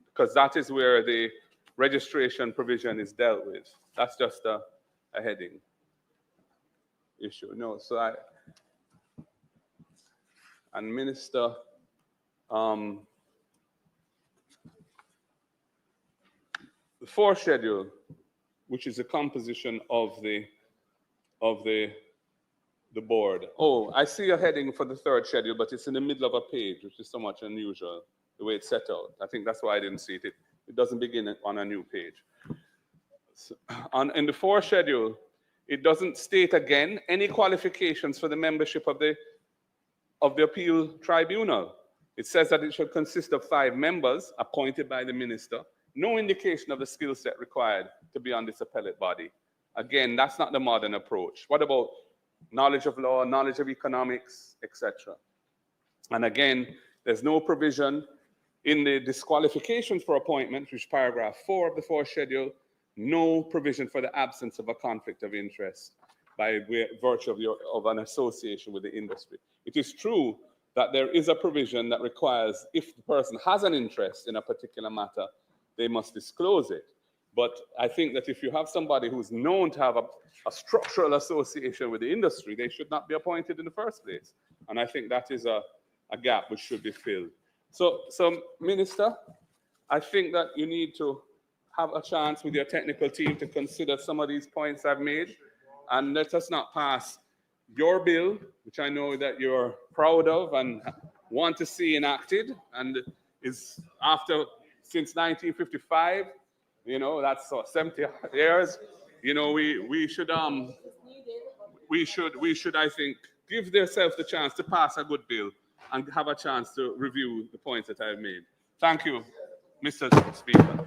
because that is where the registration provision is dealt with. That's just a heading issue. No, so and Minister, the fourth schedule which is the composition of the board. Oh, I see a heading for the third schedule, but it's in the middle of a page, which is somewhat unusual, the way it's set out. I think that's why I didn't see it. It doesn't begin on a new page. So, in the fourth schedule, it doesn't state again any qualifications for the membership of the appeal tribunal. It says that it should consist of 5 members appointed by the minister. No indication of the skill set required to be on this appellate body. Again, that's not the modern approach. What about knowledge of law, knowledge of economics, etc.? And again, there's no provision in the disqualifications for appointment, which is paragraph 4 of the fourth schedule, no provision for the absence of a conflict of interest by virtue of an association with the industry. It is true that there is a provision that requires, if the person has an interest in a particular matter, they must disclose it. But I think that if you have somebody who's known to have a structural association with the industry, they should not be appointed in the first place. And I think that is a gap which should be filled. So, Minister, I think that you need to have a chance with your technical team to consider some of these points I've made, and let us not pass your bill, which I know that you're proud of and want to see enacted, and is since 1955, you know, that's 70 years. You know, we should, I think, give themselves the chance to pass a good bill and have a chance to review the points that I've made. Thank you, Mr. Speaker.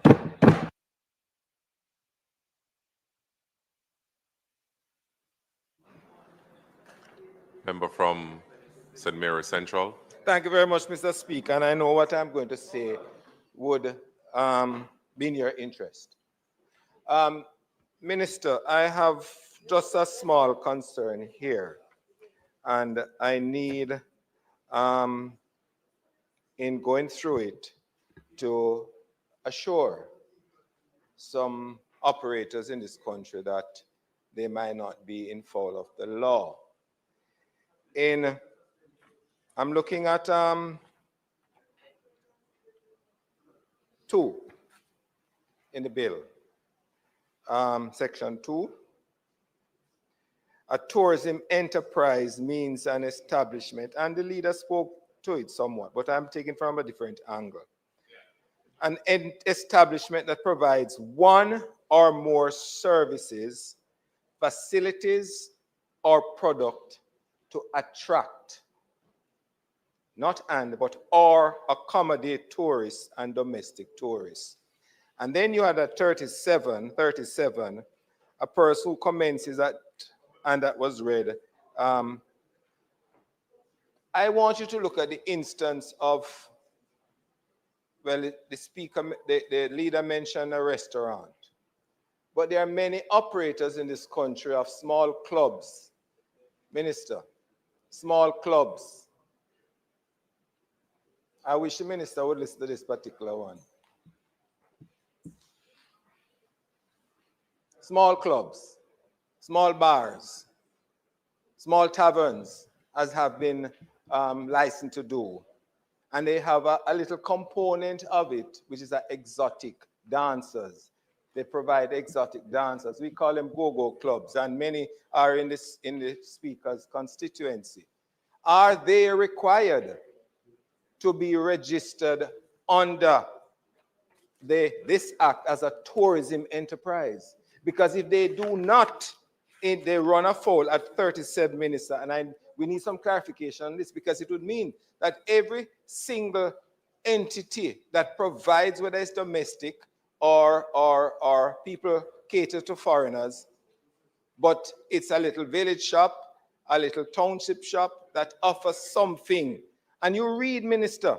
Member from St. Mary Central. Thank you very much, Mr. Speaker. And I know what I'm going to say would be in your interest. Minister, I have just a small concern here. And I need, in going through it, to assure some operators in this country that they might not be in foul of the law. I'm looking at 2 in the bill, section 2. A tourism enterprise means an establishment, and the leader spoke to it somewhat, but I'm taking from a different angle. An establishment that provides one or more services, facilities, or product to attract, not but or accommodate tourists and domestic tourists. And then you had a 37, a person who commences at, and that was read. I want you to look at the instance of, well, the leader mentioned a restaurant, but there are many operators in this country of small clubs. Minister, small clubs. I wish the minister would listen to this particular one. Small clubs, small bars, small taverns, as have been licensed to do. And they have a little component of it, which is exotic dancers. They provide exotic dancers. We call them go-go clubs, and many are in the speaker's constituency. Are they required to be registered under this act as a tourism enterprise? Because if they do not, they run afoul at 37, Minister, and we need some clarification on this, because it would mean that every single entity that provides, whether it's domestic or people cater to foreigners, but it's a little village shop, a little township shop that offers something. And you read, Minister,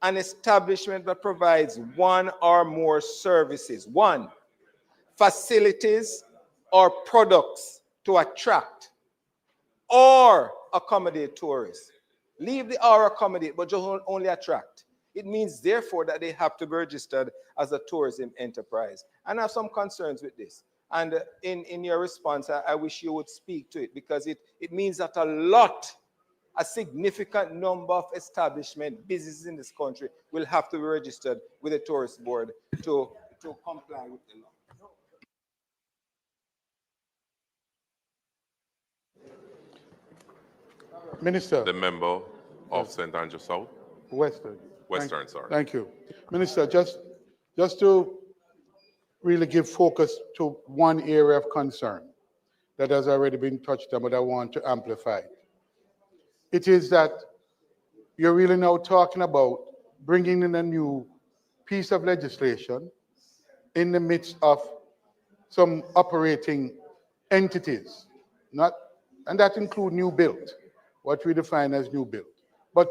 an establishment that provides one or more services, one, facilities or products to attract or accommodate tourists. Leave the or accommodate, but just only attract. It means, therefore, that they have to be registered as a tourism enterprise. And I have some concerns with this. And in your response, I wish you would speak to it, because it means that a significant number of establishment businesses in this country will have to be registered with the tourist board to comply with the law. Minister. The member of St. Andrew South. Western. Western, sorry. Thank you. Minister, just to really give focus to one area of concern that has already been touched on, but I want to amplify. It is that you're really now talking about bringing in a new piece of legislation in the midst of some operating entities, and that include new build, what we define as new build. But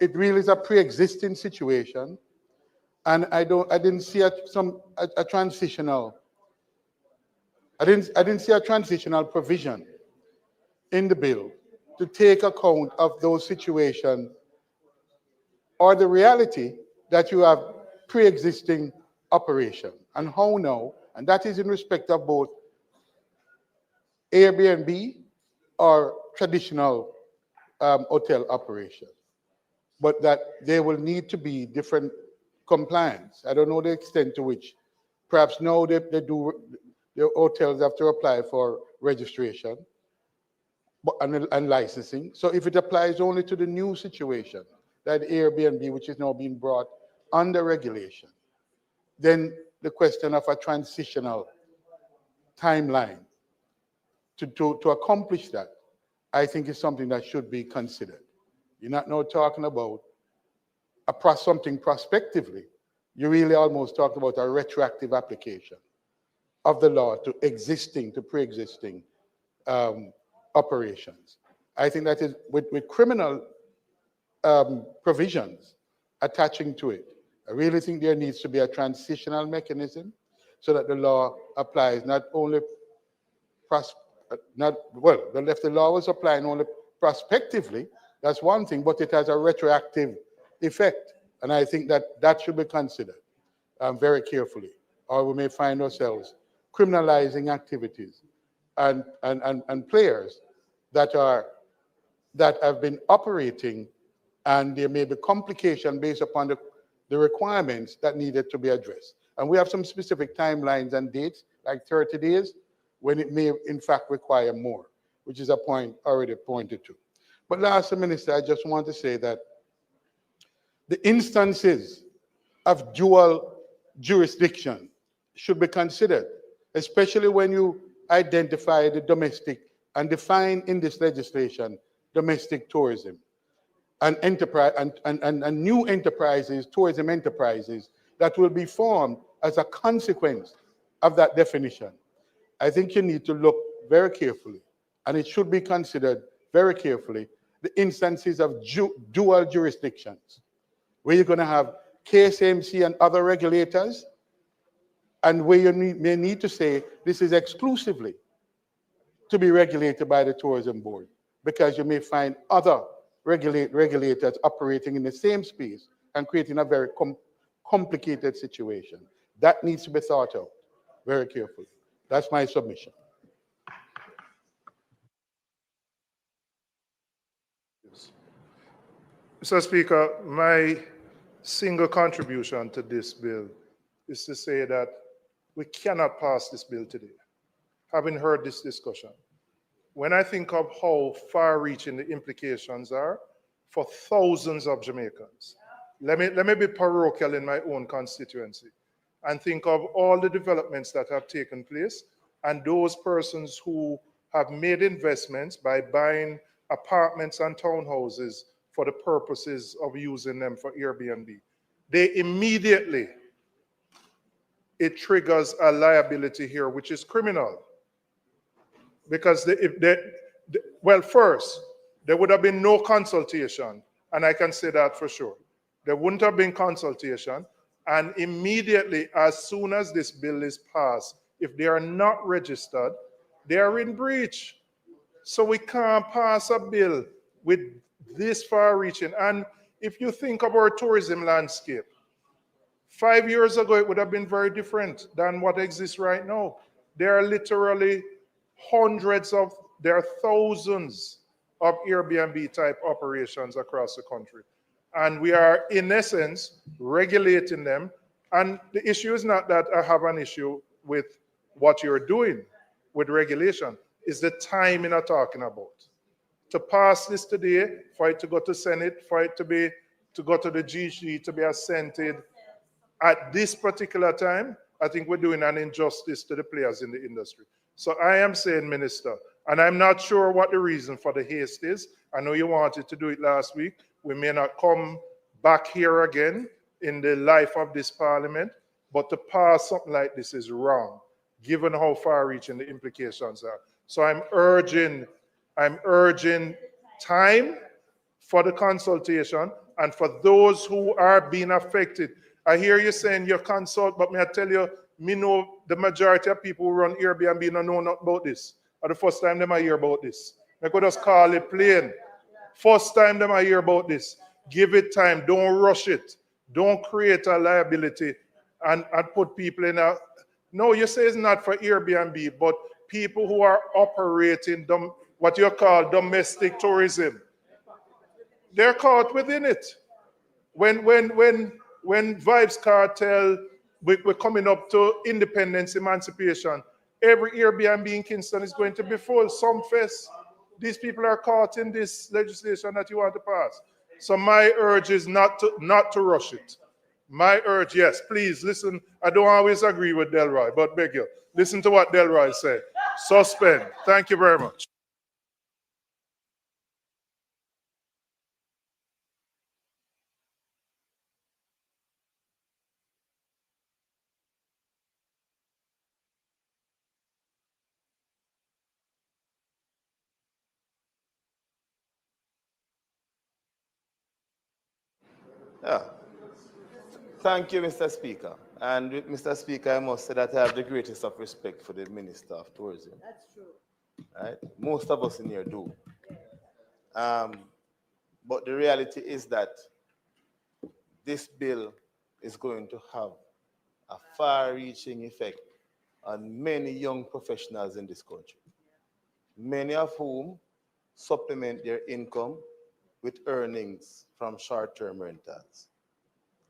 it really is a pre-existing situation, and I didn't see a transitional. I didn't see a transitional provision in the bill to take account of those situations or the reality that you have pre-existing operation and how now, and that is in respect of both Airbnb or traditional hotel operation, but that there will need to be different compliance. I don't know the extent to which, perhaps now the hotels have to apply for registration and licensing. So if it applies only to the new situation, that Airbnb, which is now being brought under regulation, then the question of a transitional timeline to accomplish that, I think is something that should be considered. You're not now talking about something prospectively. You really almost talk about a retroactive application of the law to pre-existing operations. I think that is with criminal provisions attaching to it. I really think there needs to be a transitional mechanism so that the law applies not only if the law was applying only prospectively, that's one thing, but it has a retroactive effect. And I think that should be considered very carefully, or we may find ourselves criminalizing activities and players that have been operating, and there may be complication based upon the requirements that needed to be addressed. And we have some specific timelines and dates, like 30 days, when it may in fact require more, which is a point already pointed to. But last, Minister, I just want to say that the instances of dual jurisdiction should be considered, especially when you identify the domestic and define in this legislation domestic tourism and enterprise and new enterprises, tourism enterprises that will be formed as a consequence of that definition. I think you need to look very carefully, and it should be considered very carefully, the instances of dual jurisdictions, where you're going to have KSMC and other regulators, and where you may need to say this is exclusively to be regulated by the Tourism Board, because you may find other regulators operating in the same space and creating a very complicated situation. That needs to be thought out very carefully. That's my submission. Mr. Speaker, my single contribution to this bill is to say that we cannot pass this bill today, having heard this discussion. When I think of how far-reaching the implications are for thousands of Jamaicans, let me be parochial in my own constituency and think of all the developments that have taken place and those persons who have made investments by buying apartments and townhouses for the purposes of using them for Airbnb. It triggers a liability here, which is criminal. Because first, there would have been no consultation, and I can say that for sure. There wouldn't have been consultation, and immediately, as soon as this bill is passed, if they are not registered, they are in breach. So we can't pass a bill with this far-reaching. And if you think of our tourism landscape, 5 years ago, it would have been very different than what exists right now. There are literally there are thousands of Airbnb-type operations across the country. And we are, in essence, regulating them. And the issue is not that I have an issue with what you're doing with regulation, it's the timing I'm talking about. to pass this today, for it to go to Senate, for it to go to the GG to be assented at this particular time, I think we're doing an injustice to the players in the industry. So I am saying, Minister, and I'm not sure what the reason for the haste is. I know you wanted to do it last week. We may not come back here again in the life of this parliament, but to pass something like this is wrong, given how far-reaching the implications are. So I'm urging time for the consultation and for those who are being affected. I hear you saying you consult, but may I tell you, me know the majority of people who run Airbnb don't know nothing about this. Or the first time them I hear about this. I could just call it plain. First time them I hear about this. Give it time. Don't rush it. Don't create a liability and put people in a... No, you say it's not for Airbnb, but people who are operating what you call domestic tourism. They're caught within it. When Vibes Cartel, we're coming up to independence, emancipation, every Airbnb in Kingston is going to be full. Some fest. These people are caught in this legislation that you want to pass. So my urge is not to rush it. My urge, yes, please listen. I don't always agree with Delroy, but beg you, listen to what Delroy said. Suspend. Thank you very much. Yeah. Thank you, Mr. Speaker. And with Mr. Speaker, I must say that I have the greatest of respect for the Minister of Tourism. That's true. Right? Most of us in here do. But the reality is that this bill is going to have a far-reaching effect on many young professionals in this country, many of whom supplement their income with earnings from short-term rentals.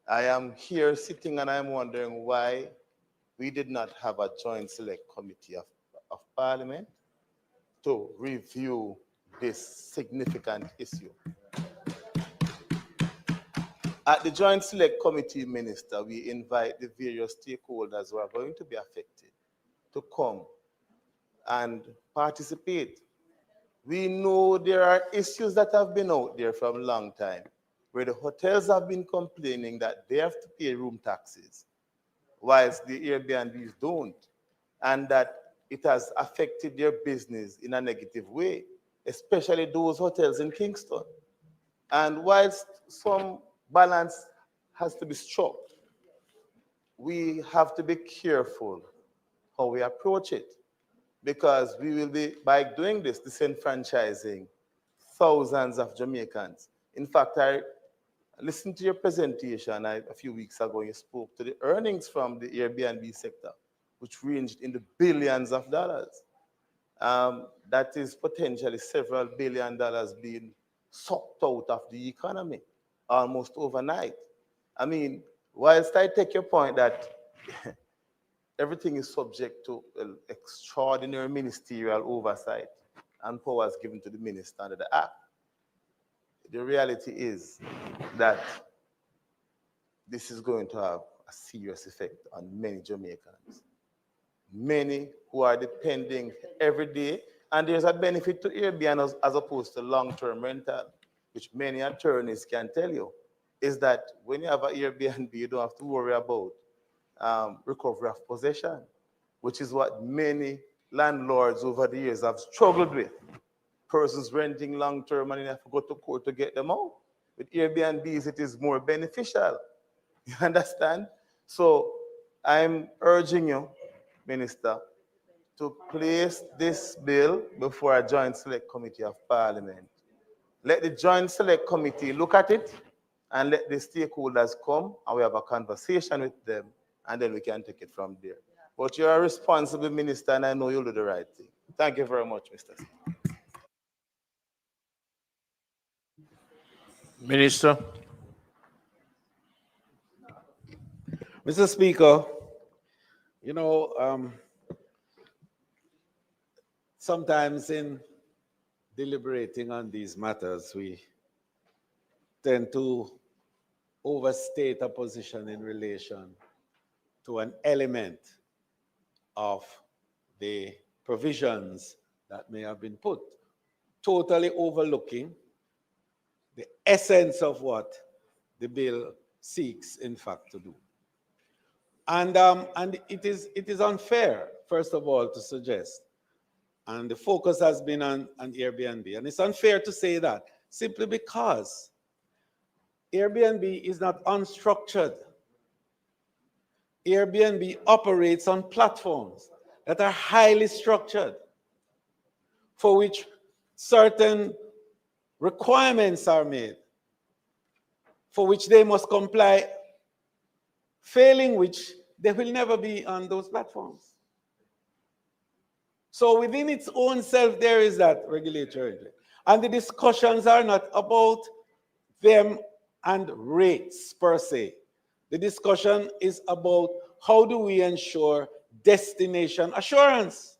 I am here sitting and I'm wondering why we did not have a joint select committee of Parliament to review this significant issue. At the Joint Select Committee, Minister, we invite the various stakeholders who are going to be affected to come and participate. We know there are issues that have been out there from a long time, where the hotels have been complaining that they have to pay room taxes, whilst the Airbnbs don't, and that it has affected their business in a negative way, especially those hotels in Kingston. And whilst some balance has to be struck, we have to be careful how we approach it, because we will be, by doing this, disenfranchising thousands of Jamaicans. In fact, I listened to your presentation a few weeks ago. You spoke to the earnings from the Airbnb sector, which ranged in the billions of dollars. That is potentially several $1 billion being sucked out of the economy almost overnight. I mean, whilst I take your point that everything is subject to extraordinary ministerial oversight and powers given to the minister under the Act, the reality is that this is going to have a serious effect on many Jamaicans, many who are depending every day. And there's a benefit to Airbnb as opposed to long-term rental, which many attorneys can tell you, is that when you have an Airbnb, you don't have to worry about recovery of possession, which is what many landlords over the years have struggled with. Persons renting long-term and you have to go to court to get them out. With Airbnbs, it is more beneficial. You understand? So I'm urging you, Minister, to place this bill before a Joint Select Committee of Parliament. Let the Joint Select Committee look at it and let the stakeholders come and we have a conversation with them, and then we can take it from there. But you're a responsible minister and I know you'll do the right thing. Thank you very much, Mr. Speaker. Minister. Mr. Speaker, you know, sometimes in deliberating on these matters, we tend to overstate a position in relation to an element of the provisions that may have been put, totally overlooking the essence of what the bill seeks, in fact, to do. And it is unfair, first of all, to suggest, and the focus has been on Airbnb, and it's unfair to say that simply because Airbnb is not unstructured. Airbnb operates on platforms that are highly structured, for which certain requirements are made, for which they must comply, failing which they will never be on those platforms. So within its own self, there is that regulatory. And the discussions are not about them and rates per se. The discussion is about how do we ensure destination assurance.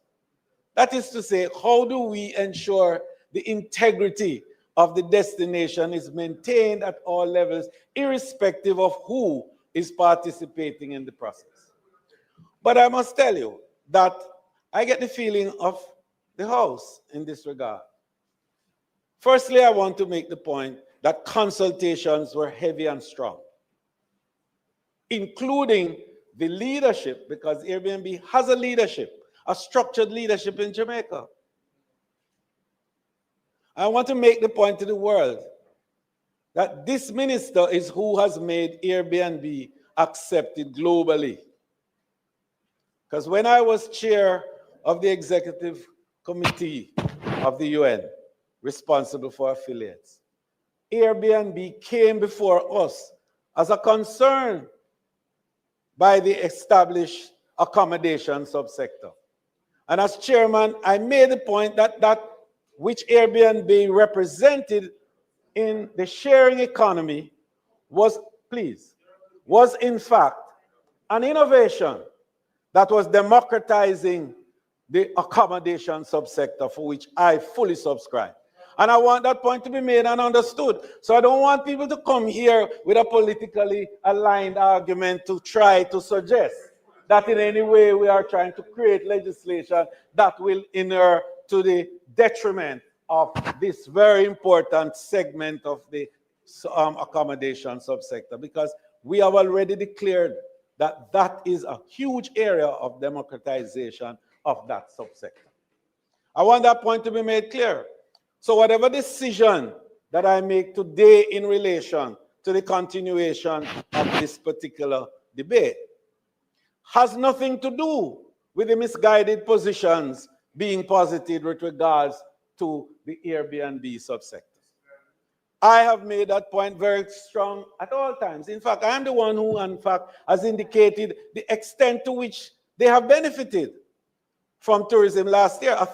That is to say, how do we ensure the integrity of the destination is maintained at all levels, irrespective of who is participating in the process. But I must tell you that I get the feeling of the House in this regard. Firstly, I want to make the point that consultations were heavy and strong, including the leadership, because Airbnb has a leadership, a structured leadership in Jamaica. I want to make the point to the world that this minister is who has made Airbnb accepted globally. Because when I was chair of the executive committee of the UN responsible for affiliates, Airbnb came before us as a concern by the established accommodation subsector. And as chairman, I made the point that that which Airbnb represented in the sharing economy was in fact an innovation that was democratizing the accommodation subsector, for which I fully subscribe. And I want that point to be made and understood. So I don't want people to come here with a politically aligned argument to try to suggest that in any way we are trying to create legislation that will inure to the detriment of this very important segment of the accommodation subsector, because we have already declared that that is a huge area of democratization of that subsector. I want that point to be made clear. So whatever decision that I make today in relation to the continuation of this particular debate has nothing to do with the misguided positions being posited with regards to the Airbnb subsector. I have made that point very strong at all times. In fact, I am the one who, in fact, has indicated the extent to which they have benefited from tourism last year. A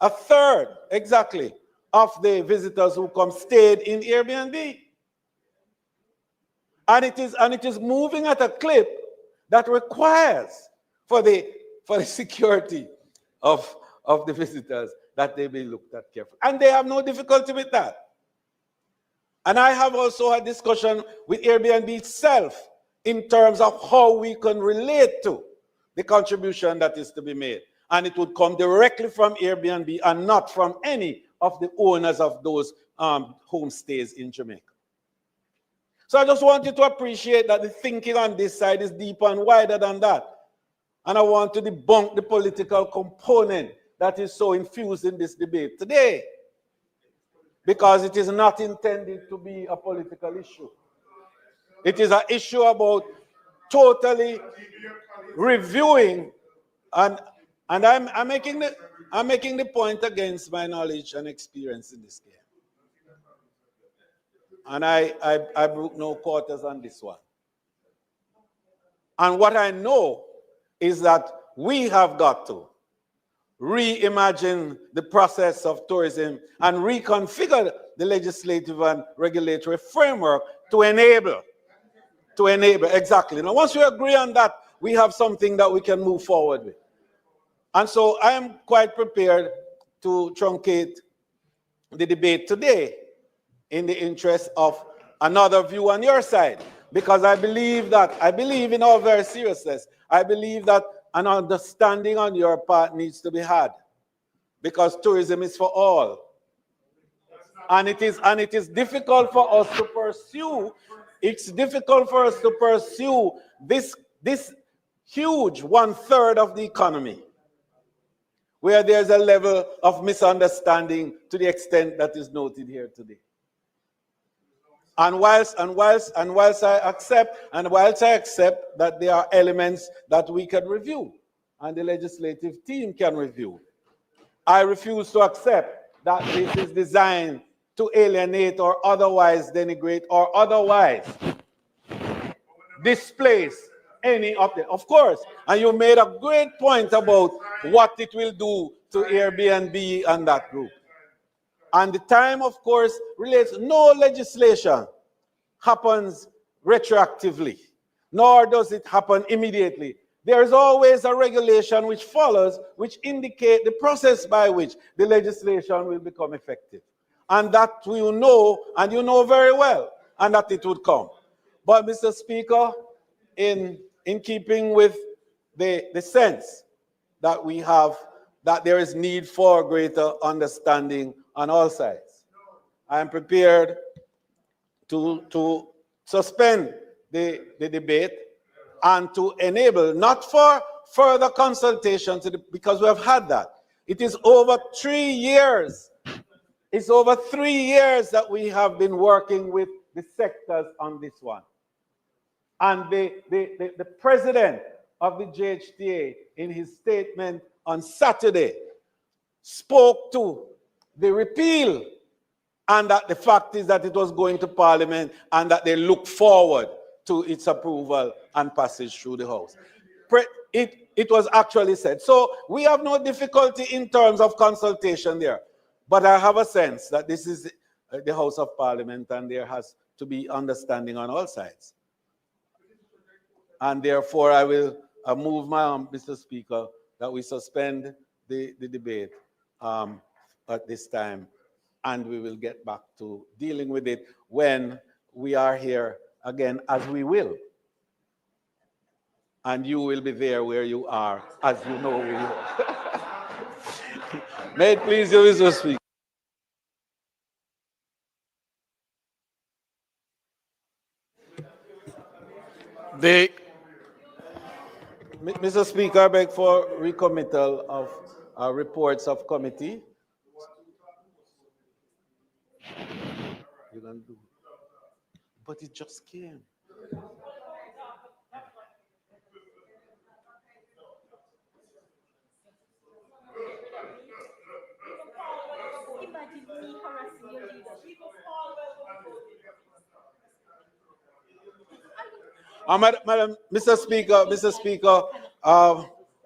third, exactly, of the visitors who come stayed in Airbnb. And it is moving at a clip that requires for the security of the visitors that they be looked at carefully. And they have no difficulty with that. And I have also had discussion with Airbnb itself in terms of how we can relate to the contribution that is to be made. And it would come directly from Airbnb and not from any of the owners of those homestays in Jamaica. So I just want you to appreciate that the thinking on this side is deeper and wider than that. And I want to debunk the political component that is so infused in this debate today, because it is not intended to be a political issue. It is an issue about totally reviewing, and I'm making the point against my knowledge and experience in this game. And I broke no quarters on this one. And what I know is that we have got to reimagine the process of tourism and reconfigure the legislative and regulatory framework to enable, exactly. Now, once we agree on that, we have something that we can move forward with. And so I am quite prepared to truncate the debate today in the interest of another view on your side. Because I believe in all very seriousness, I believe that an understanding on your part needs to be had. Because tourism is for all. And it is difficult for us to pursue, this huge 1/3 of the economy, where there's a level of misunderstanding to the extent that is noted here today. And whilst I accept that there are elements that we can review and the legislative team can review, I refuse to accept that this is designed to alienate or otherwise denigrate or otherwise displace any of them. Of course, and you made a great point about what it will do to Airbnb and that group. And the time, of course, relates. No legislation happens retroactively, nor does it happen immediately. There is always a regulation which follows, which indicate the process by which the legislation will become effective. And that you know, and you know very well, and that it would come. But, Mr. Speaker, in keeping with the sense that we have, that there is need for greater understanding on all sides, I am prepared to suspend the debate and to enable, not for further consultation, because we have had that. It is over 3 years. It's over 3 years that we have been working with the sectors on this one. And the president of the JHTA, in his statement on Saturday, spoke to the repeal, and that the fact is that it was going to Parliament and that they look forward to its approval and passage through the House. It was actually said. So we have no difficulty in terms of consultation there. But I have a sense that this is the House of Parliament and there has to be understanding on all sides. And therefore, I will move my arm, Mr. Speaker, that we suspend the debate at this time, and we will get back to dealing with it when we are here again, as we will. And you will be there where you are, as you know where you are. May it please you, Mr. Speaker. Mr. Speaker, I beg for recommittal of reports of committee. But it just came. Madam, Mr. Speaker,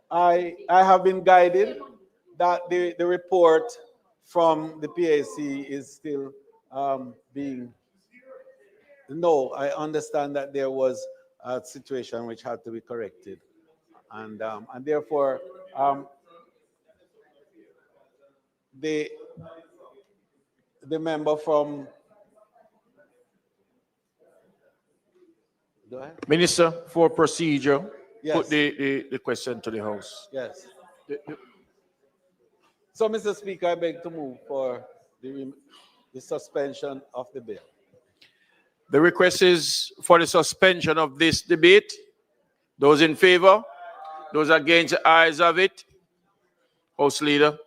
I have been guided that the report from the PAC is still being. No, I understand that there was a situation which had to be corrected, and therefore the member from. Minister, for procedure, Yes. put the question to the House. Yes. So, Mr. Speaker, I beg to move for the suspension of the bill. The request is for the suspension of this debate. Those in favor? Those against, the ayes have it. House Leader.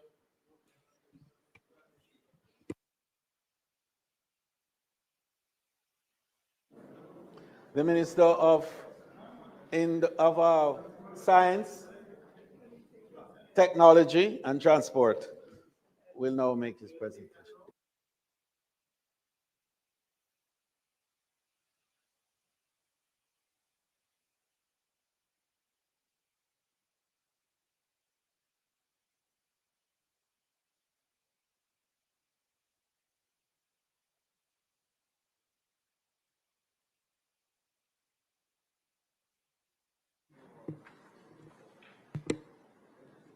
The Minister of Science, Technology, and Transport will now make his presentation.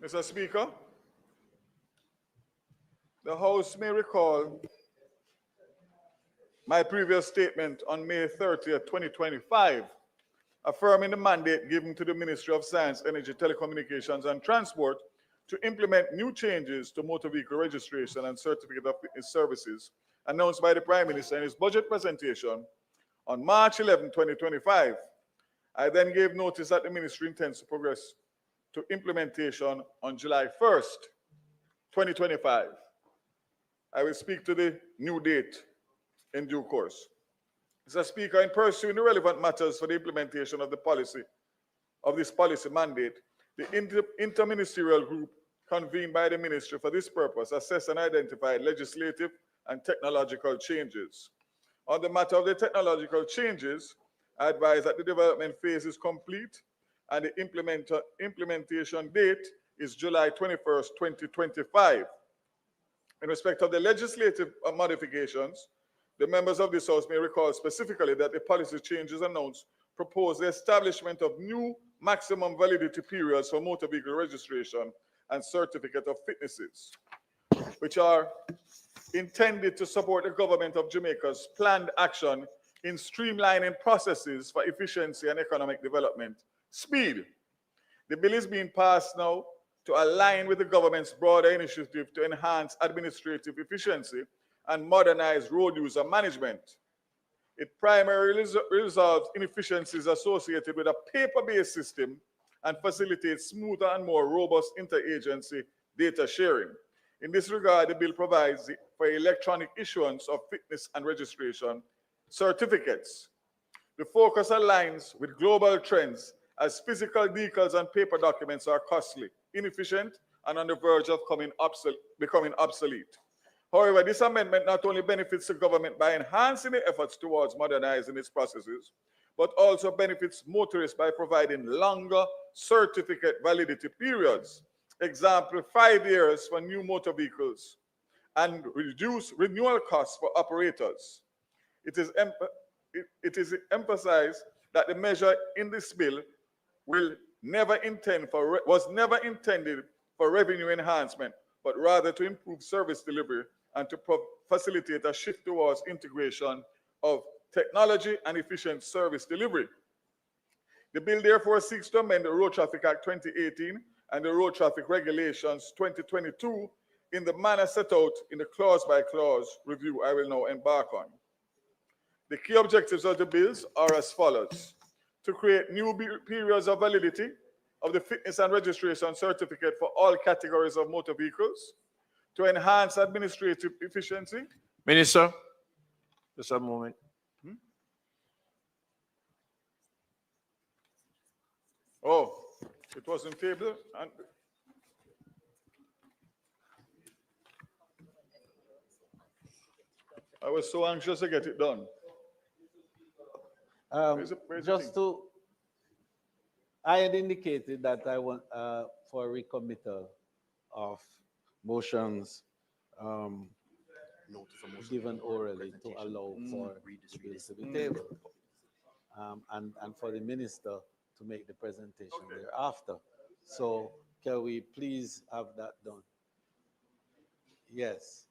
Mr. Speaker, The House may recall my previous statement on May 30th, 2025, affirming the mandate given to the Ministry of Science, Energy, Telecommunications, and Transport to implement new changes to motor vehicle registration and certificate of fitness services announced by the Prime Minister in his budget presentation on March 11, 2025. I then gave notice that the ministry intends to progress to implementation on July 1st, 2025. I will speak to the new date in due course. Mr. Speaker, in pursuing the relevant matters for the implementation of this policy mandate, the interministerial group convened by the ministry for this purpose assessed and identified legislative and technological changes. On the matter of the technological changes, I advise that the development phase is complete and the implementation date is July 21st, 2025. In respect of the legislative modifications, the members of this House may recall specifically that the policy changes announced propose the establishment of new maximum validity periods for motor vehicle registration and certificate of fitnesses, which are intended to support the government of Jamaica's planned action in streamlining processes for efficiency and economic development. Speed. The bill is being passed now to align with the government's broader initiative to enhance administrative efficiency and modernize road user management. It primarily resolves inefficiencies associated with a paper-based system and facilitates smoother and more robust interagency data sharing. In this regard, the bill provides for electronic issuance of fitness and registration certificates. The focus aligns with global trends as physical vehicles and paper documents are costly, inefficient, and on the verge of becoming obsolete. However, this amendment not only benefits the government by enhancing the efforts towards modernizing its processes, but also benefits motorists by providing longer certificate validity periods. Example, 5 years for new motor vehicles and reduce renewal costs for operators. It is emphasized that the measure in this bill was never intended for revenue enhancement, but rather to improve service delivery and to facilitate a shift towards integration of technology and efficient service delivery. The bill therefore seeks to amend the Road Traffic Act 2018 and the Road Traffic Regulations 2022 in the manner set out in the clause-by-clause review I will now embark on. The key objectives of the bills are as follows: to create new periods of validity of the fitness and registration certificate for all categories of motor vehicles, to enhance administrative efficiency. Minister, just a moment. Oh, it wasn't tabled. I was so anxious to get it done. I had indicated that I want for recommittal of motions given orally to allow for the bills to be tabled, and for the minister to make the presentation thereafter. So can we please have that done? Yes,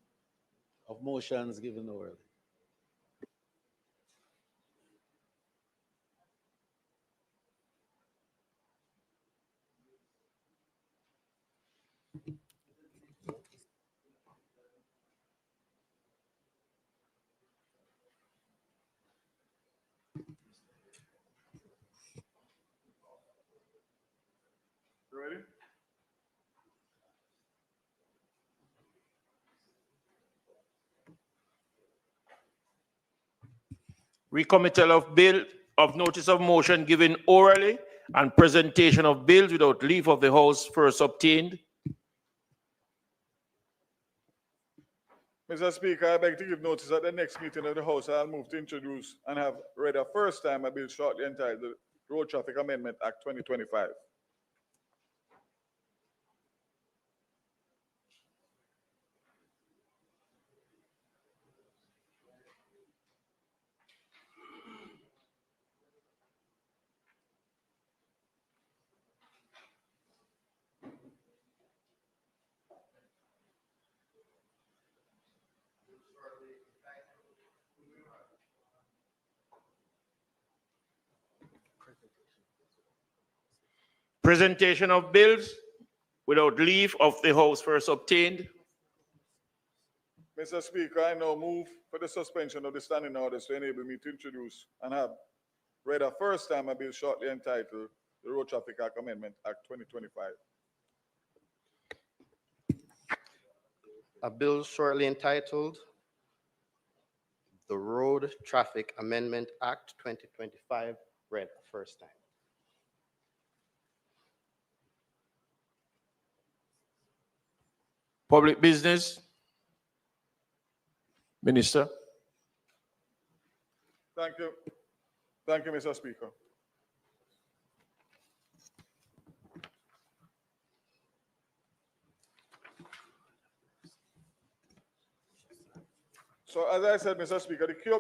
of motions given orally. Ready? Recommittal of bill of notice of motion given orally and presentation of bills without leave of the House first obtained. Mr. Speaker, I beg to give notice at the next meeting of the House, I'll move to introduce and have read a first time a bill shortly entitled the Road Traffic Amendment Act 2025. Presentation of bills without leave of the House first obtained. Mr. Speaker, I now move for the suspension of the standing orders to enable me to introduce and have read a first time a bill shortly entitled the Road Traffic Act Amendment Act 2025. A bill shortly entitled the Road Traffic Amendment Act 2025 read a first time. Public business. Minister. Thank you. Thank you, Mr. Speaker. So as I said, Mr. Speaker, the key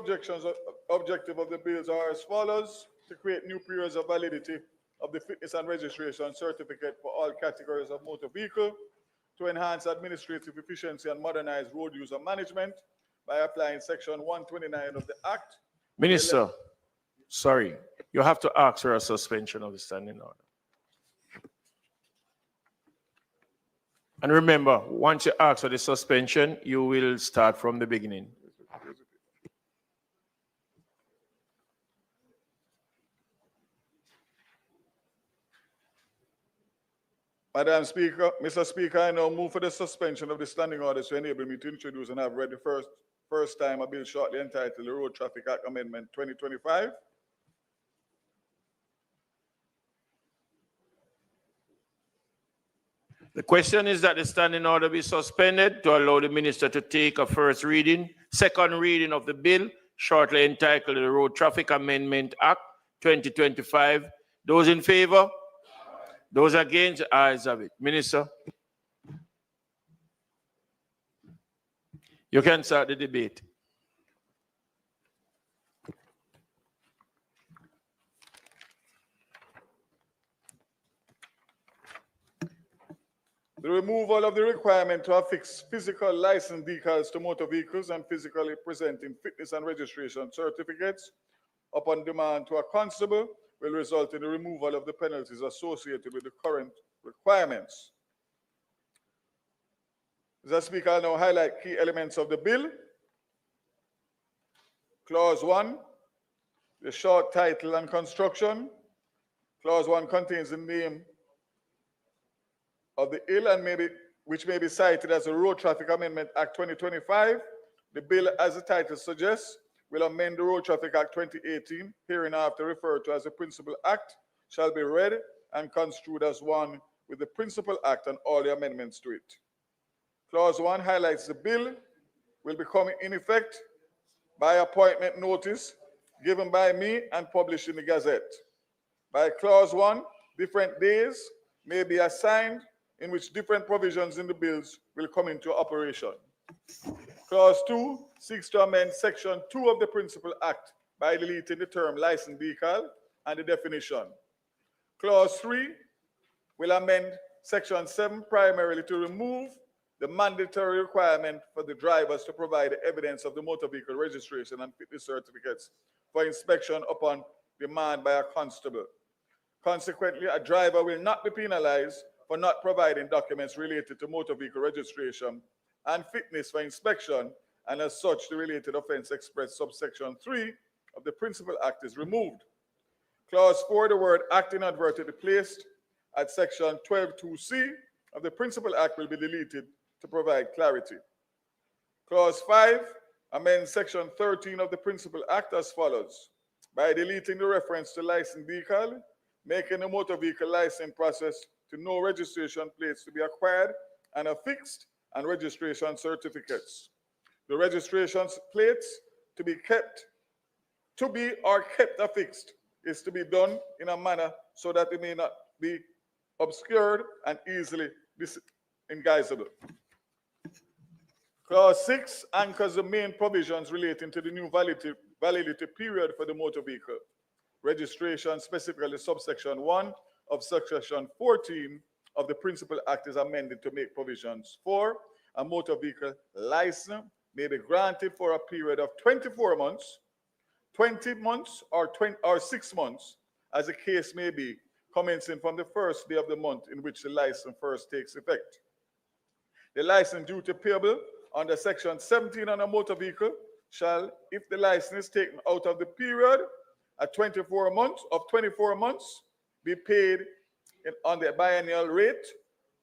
objective of the bills are as follows: to create new periods of validity of the fitness and registration certificate for all categories of motor vehicle, to enhance administrative efficiency and modernize road user management by applying Section 129 of the Act. Minister, sorry, you have to ask for a suspension of the standing order. And remember, once you ask for the suspension, you will start from the beginning. Madam Speaker, Mr. Speaker, I now move for the suspension of the standing orders to enable me to introduce and have read the first time a bill shortly entitled the Road Traffic Act Amendment 2025. The question is that the standing order be suspended to allow the minister to take a second reading of the bill shortly entitled the Road Traffic Amendment Act 2025. Those in favor? Those against? Ayes have it. Minister, you can start the debate. The removal of the requirement to affix physical license decals to motor vehicles and physically presenting fitness and registration certificates upon demand to a constable will result in the removal of the penalties associated with the current requirements. Mr. Speaker, I'll now highlight key elements of the bill. Clause 1, the short title and construction. Clause 1 contains the name of the ill and which may be cited as the Road Traffic Amendment Act 2025. The bill, as the title suggests, will amend the Road Traffic Act 2018, hereinafter referred to as the Principal Act, shall be read and construed as one with the Principal Act and all the amendments to it. Clause 1 highlights the bill will become in effect by appointment notice given by me and published in the Gazette. By Clause 1, different days may be assigned in which different provisions in the bills will come into operation. Clause 2 seeks to amend Section 2 of the Principal Act by deleting the term licensed vehicle and the definition. Clause 3 will amend Section 7 primarily to remove the mandatory requirement for the drivers to provide evidence of the motor vehicle registration and fitness certificates for inspection upon demand by a constable. Consequently, a driver will not be penalized for not providing documents related to motor vehicle registration and fitness for inspection, and as such, the related offense expressed subsection 3 of the Principal Act is removed. Clause 4, the word act inadvertently placed at section 12(2)(c) of the Principal Act will be deleted to provide clarity. Clause 5 amends section 13 of the Principal Act as follows: by deleting the reference to licensed vehicle, making the motor vehicle license process to no registration plates to be acquired and affixed, and registration certificates. The registration plates to be affixed is to be done in a manner so that it may not be obscured and easily disguisable. Clause 6 anchors the main provisions relating to the new validity period for the motor vehicle. Registration, specifically subsection 1 of section 14 of the Principal Act, is amended to make provisions for a motor vehicle license may be granted for a period of 24 months, 20 months, or 6 months, as the case may be, commencing from the first day of the month in which the license first takes effect. The license duty payable under Section 17 on a motor vehicle shall, if the license is taken out of the period at 24 months, be paid on the biennial rate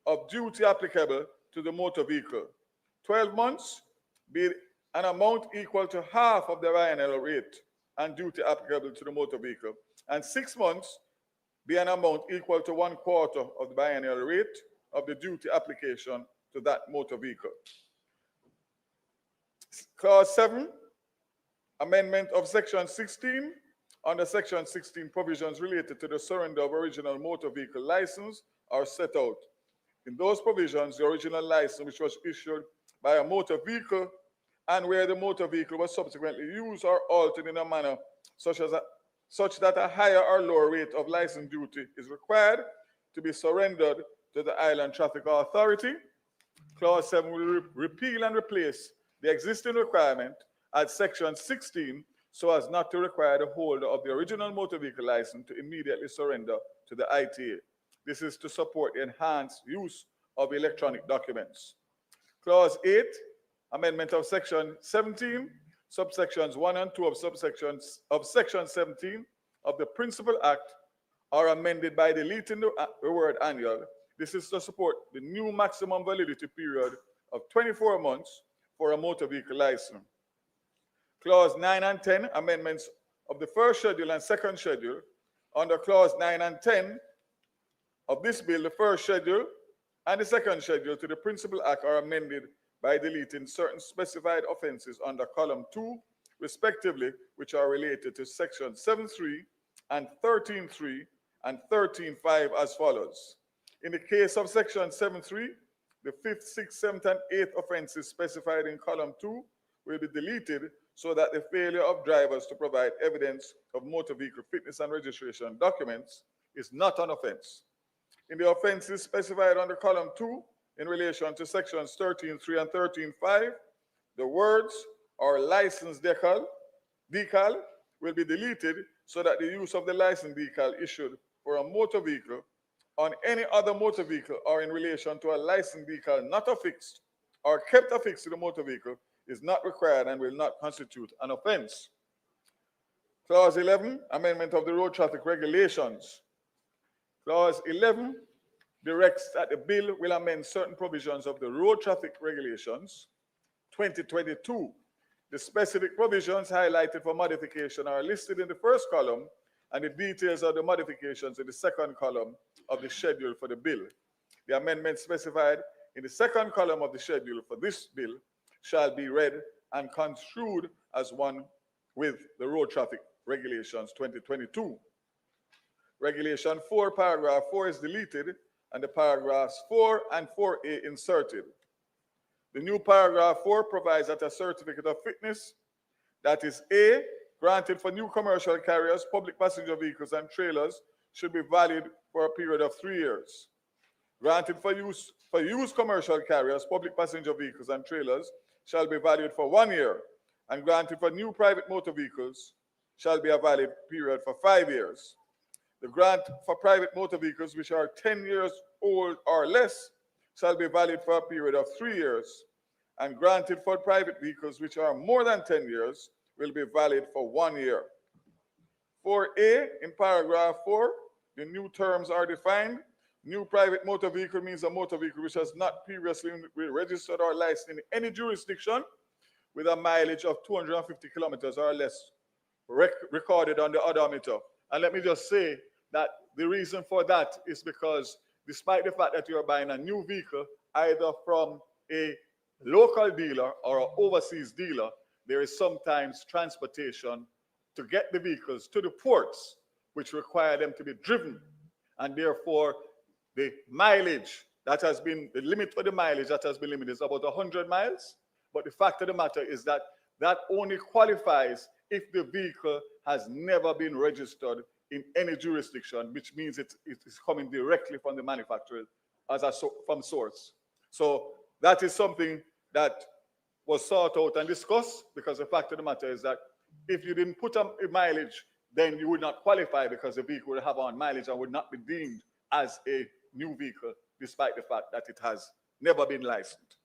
of duty applicable to the motor vehicle. 12 months be an amount equal to half of the biennial rate and duty applicable to the motor vehicle. And 6 months be an amount equal to 1/4 of the biennial rate of the duty application to that motor vehicle. Clause 7, amendment of Section 16. Under Section 16, provisions related to the surrender of original motor vehicle license are set out. In those provisions, the original license which was issued by a motor vehicle and where the motor vehicle was subsequently used or altered in a manner such that a higher or lower rate of license duty is required to be surrendered to the Island Traffic Authority. Clause 7 will repeal and replace the existing requirement at Section 16 so as not to require the holder of the original motor vehicle license to immediately surrender to the ITA. This is to support the enhanced use of electronic documents. Clause 8, amendment of Section 17, subsections 1 and 2 of Section 17 of the Principal Act are amended by deleting the word annual. This is to support the new maximum validity period of 24 months for a motor vehicle license. Clause 9 and 10, amendments of the first schedule and second schedule. Under Clause 9 and 10 of this bill, the first schedule and the second schedule to the Principal Act are amended by deleting certain specified offenses under Column 2, respectively, which are related to Section 7.3 and 13.3 and 13.5 as follows. In the case of Section 7.3, the 5th, 6th, 7th, and 8th offenses specified in Column 2 will be deleted so that the failure of drivers to provide evidence of motor vehicle fitness and registration documents is not an offense. In the offenses specified under Column 2 in relation to Sections 13.3 and 13.5, the words or license decal will be deleted so that the use of the license decal issued for a motor vehicle on any other motor vehicle or in relation to a license decal not affixed or kept affixed to the motor vehicle is not required and will not constitute an offense. Clause 11, amendment of the road traffic regulations. Clause 11 directs that the bill will amend certain provisions of the road traffic regulations 2022. The specific provisions highlighted for modification are listed in the first column and the details of the modifications in the second column of the schedule for the bill. The amendments specified in the second column of the schedule for this bill shall be read and construed as one with the road traffic regulations 2022. Regulation 4, paragraph 4 is deleted and the paragraphs 4 and 4A inserted. The new paragraph 4 provides that a certificate of fitness that is A, granted for new commercial carriers, public passenger vehicles, and trailers should be valid for a period of 3 years. Granted for used commercial carriers, public passenger vehicles, and trailers shall be valid for 1 year, and granted for new private motor vehicles shall be a valid period for 5 years. The grant for private motor vehicles which are 10 years old or less shall be valid for a period of 3 years, and granted for private vehicles which are more than 10 years will be valid for 1 year. 4A, in paragraph 4, the new terms are defined. New private motor vehicle means a motor vehicle which has not previously been registered or licensed in any jurisdiction with a mileage of 250 kilometers or less recorded on the odometer. And let me just say that the reason for that is because despite the fact that you are buying a new vehicle, either from a local dealer or an overseas dealer, there is sometimes transportation to get the vehicles to the ports, which require them to be driven. And therefore, the mileage that has been, the limit for the mileage that has been limited is about 100 miles. But the fact of the matter is that that only qualifies if the vehicle has never been registered in any jurisdiction, which means it is coming directly from the manufacturer from source. So that is something that was sought out and discussed, because the fact of the matter is that if you didn't put a mileage then you would not qualify because the vehicle would have on mileage and would not be deemed as a new vehicle, despite the fact that it has never been licensed.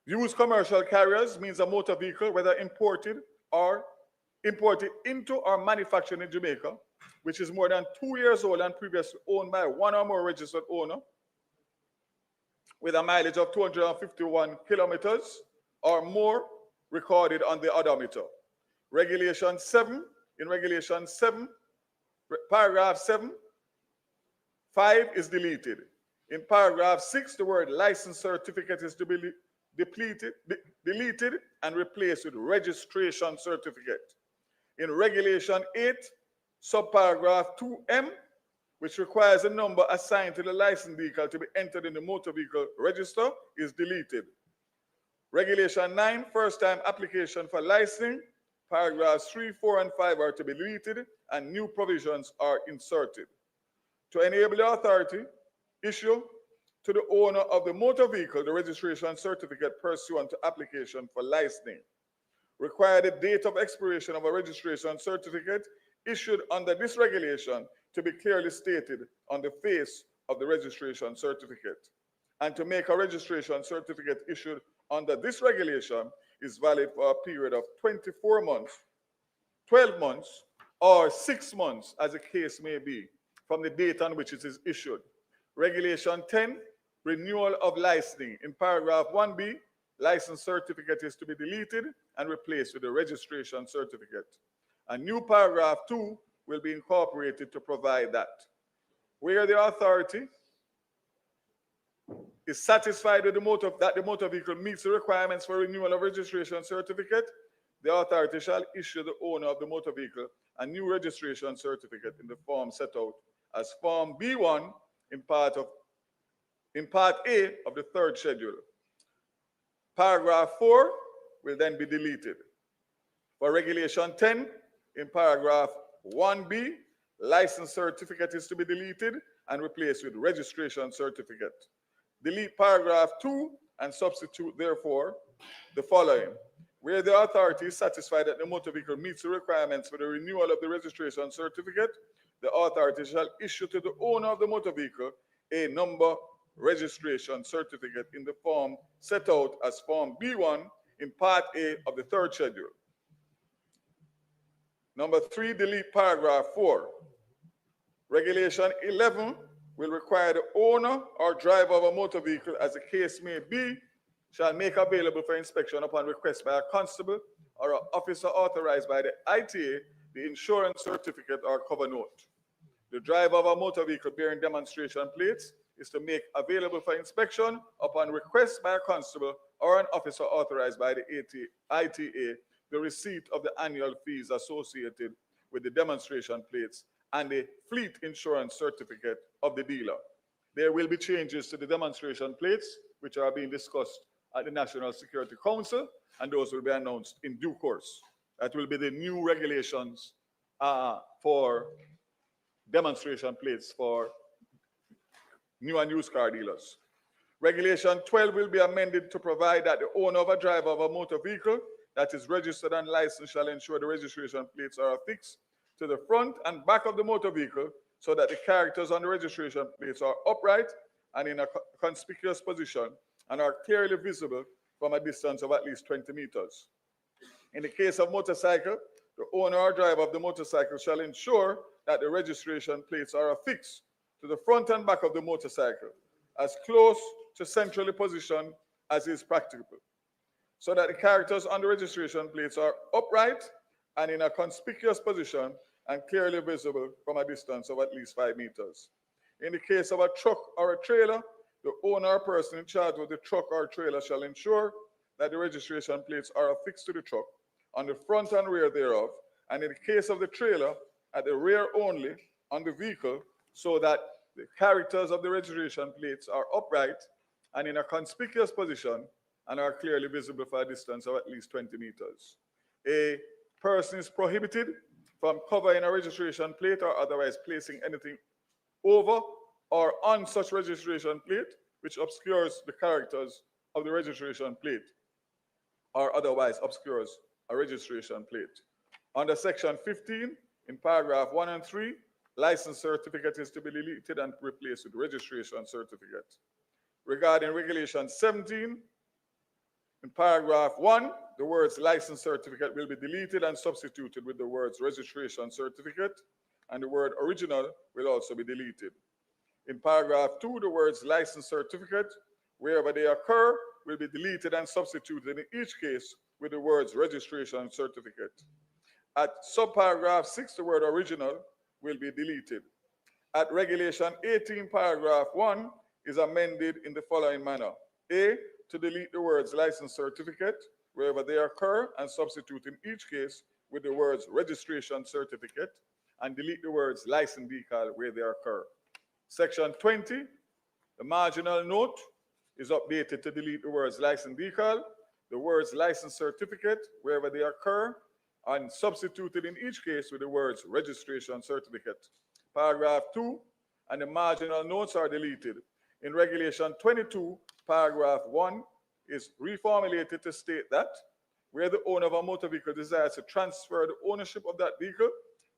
Used commercial carriers means a motor vehicle, whether imported into or manufactured in Jamaica, which is more than 2 years old and previously owned by one or more registered owner, with a mileage of 251 kilometers or more recorded on the odometer. Regulation 7, in Regulation 7, paragraph 7, 5 is deleted. In paragraph 6, the word license certificate is to be deleted and replaced with registration certificate. In Regulation 8, subparagraph 2M, which requires a number assigned to the licensed vehicle to be entered in the motor vehicle register, is deleted. Regulation 9, first time application for licensing, paragraphs 3, 4, and 5 are to be deleted and new provisions are inserted. To enable the authority, issue to the owner of the motor vehicle the registration certificate pursuant to application for licensing. Require the date of expiration of a registration certificate issued under this regulation to be clearly stated on the face of the registration certificate. And to make a registration certificate issued under this regulation is valid for a period of 24 months, 12 months, or 6 months, as the case may be, from the date on which it is issued. Regulation 10, renewal of licensing. In paragraph 1B, license certificate is to be deleted and replaced with a registration certificate. A new paragraph 2 will be incorporated to provide that. Where the authority is satisfied with the motor vehicle meets the requirements for renewal of registration certificate, the authority shall issue the owner of the motor vehicle a new registration certificate in the form set out as Form B1 in Part A of the third schedule. Paragraph 4 will then be deleted. For Regulation 10, in paragraph 1B, license certificate is to be deleted and replaced with registration certificate. Delete paragraph 2 and substitute, therefore, the following. Where the authority is satisfied that the motor vehicle meets the requirements for the renewal of the registration certificate, the authority shall issue to the owner of the motor vehicle a number registration certificate in the form set out as Form B1 in Part A of the third schedule. Number 3, delete paragraph 4. Regulation 11 will require the owner or driver of a motor vehicle, as the case may be, shall make available for inspection upon request by a constable or an officer authorized by the ITA the insurance certificate or cover note. The driver of a motor vehicle bearing demonstration plates is to make available for inspection upon request by a constable or an officer authorized by the ITA the receipt of the annual fees associated with the demonstration plates and the fleet insurance certificate of the dealer. There will be changes to the demonstration plates, which are being discussed at the National Security Council, and those will be announced in due course. That will be the new regulations for demonstration plates for new and used car dealers. Regulation 12 will be amended to provide that the owner of a driver of a motor vehicle that is registered and licensed shall ensure the registration plates are affixed to the front and back of the motor vehicle so that the characters on the registration plates are upright and in a conspicuous position and are clearly visible from a distance of at least 20 meters. In the case of motorcycle, the owner or driver of the motorcycle shall ensure that the registration plates are affixed to the front and back of the motorcycle as close to centrally positioned as is practicable, so that the characters on the registration plates are upright and in a conspicuous position and clearly visible from a distance of at least 5 meters. In the case of a truck or a trailer, the owner or person in charge of the truck or trailer shall ensure that the registration plates are affixed to the truck on the front and rear thereof, and in the case of the trailer, at the rear only on the vehicle, so that the characters of the registration plates are upright and in a conspicuous position and are clearly visible for a distance of at least 20 meters. A person is prohibited from covering a registration plate or otherwise placing anything over or on such registration plate which obscures the characters of the registration plate or otherwise obscures a registration plate. Under Section 15, In paragraph 1 and 3, license certificate is to be deleted and replaced with registration certificate. Regarding regulation 17, in paragraph 1, the words license certificate will be deleted and substituted with the words registration certificate, and the word original will also be deleted. In paragraph 2, the words license certificate, wherever they occur, will be deleted and substituted in each case with the words registration certificate. At subparagraph 6, the word original will be deleted. At regulation 18, paragraph 1 is amended in the following manner. A, to delete the words license certificate wherever they occur and substitute in each case with the words registration certificate, and delete the words license decal where they occur. Section 20, the marginal note is updated to delete the words license decal, the words license certificate wherever they occur, and substituted in each case with the words registration certificate. Paragraph 2 and the marginal notes are deleted. In regulation 22, paragraph 1 is reformulated to state that where the owner of a motor vehicle desires to transfer the ownership of that vehicle,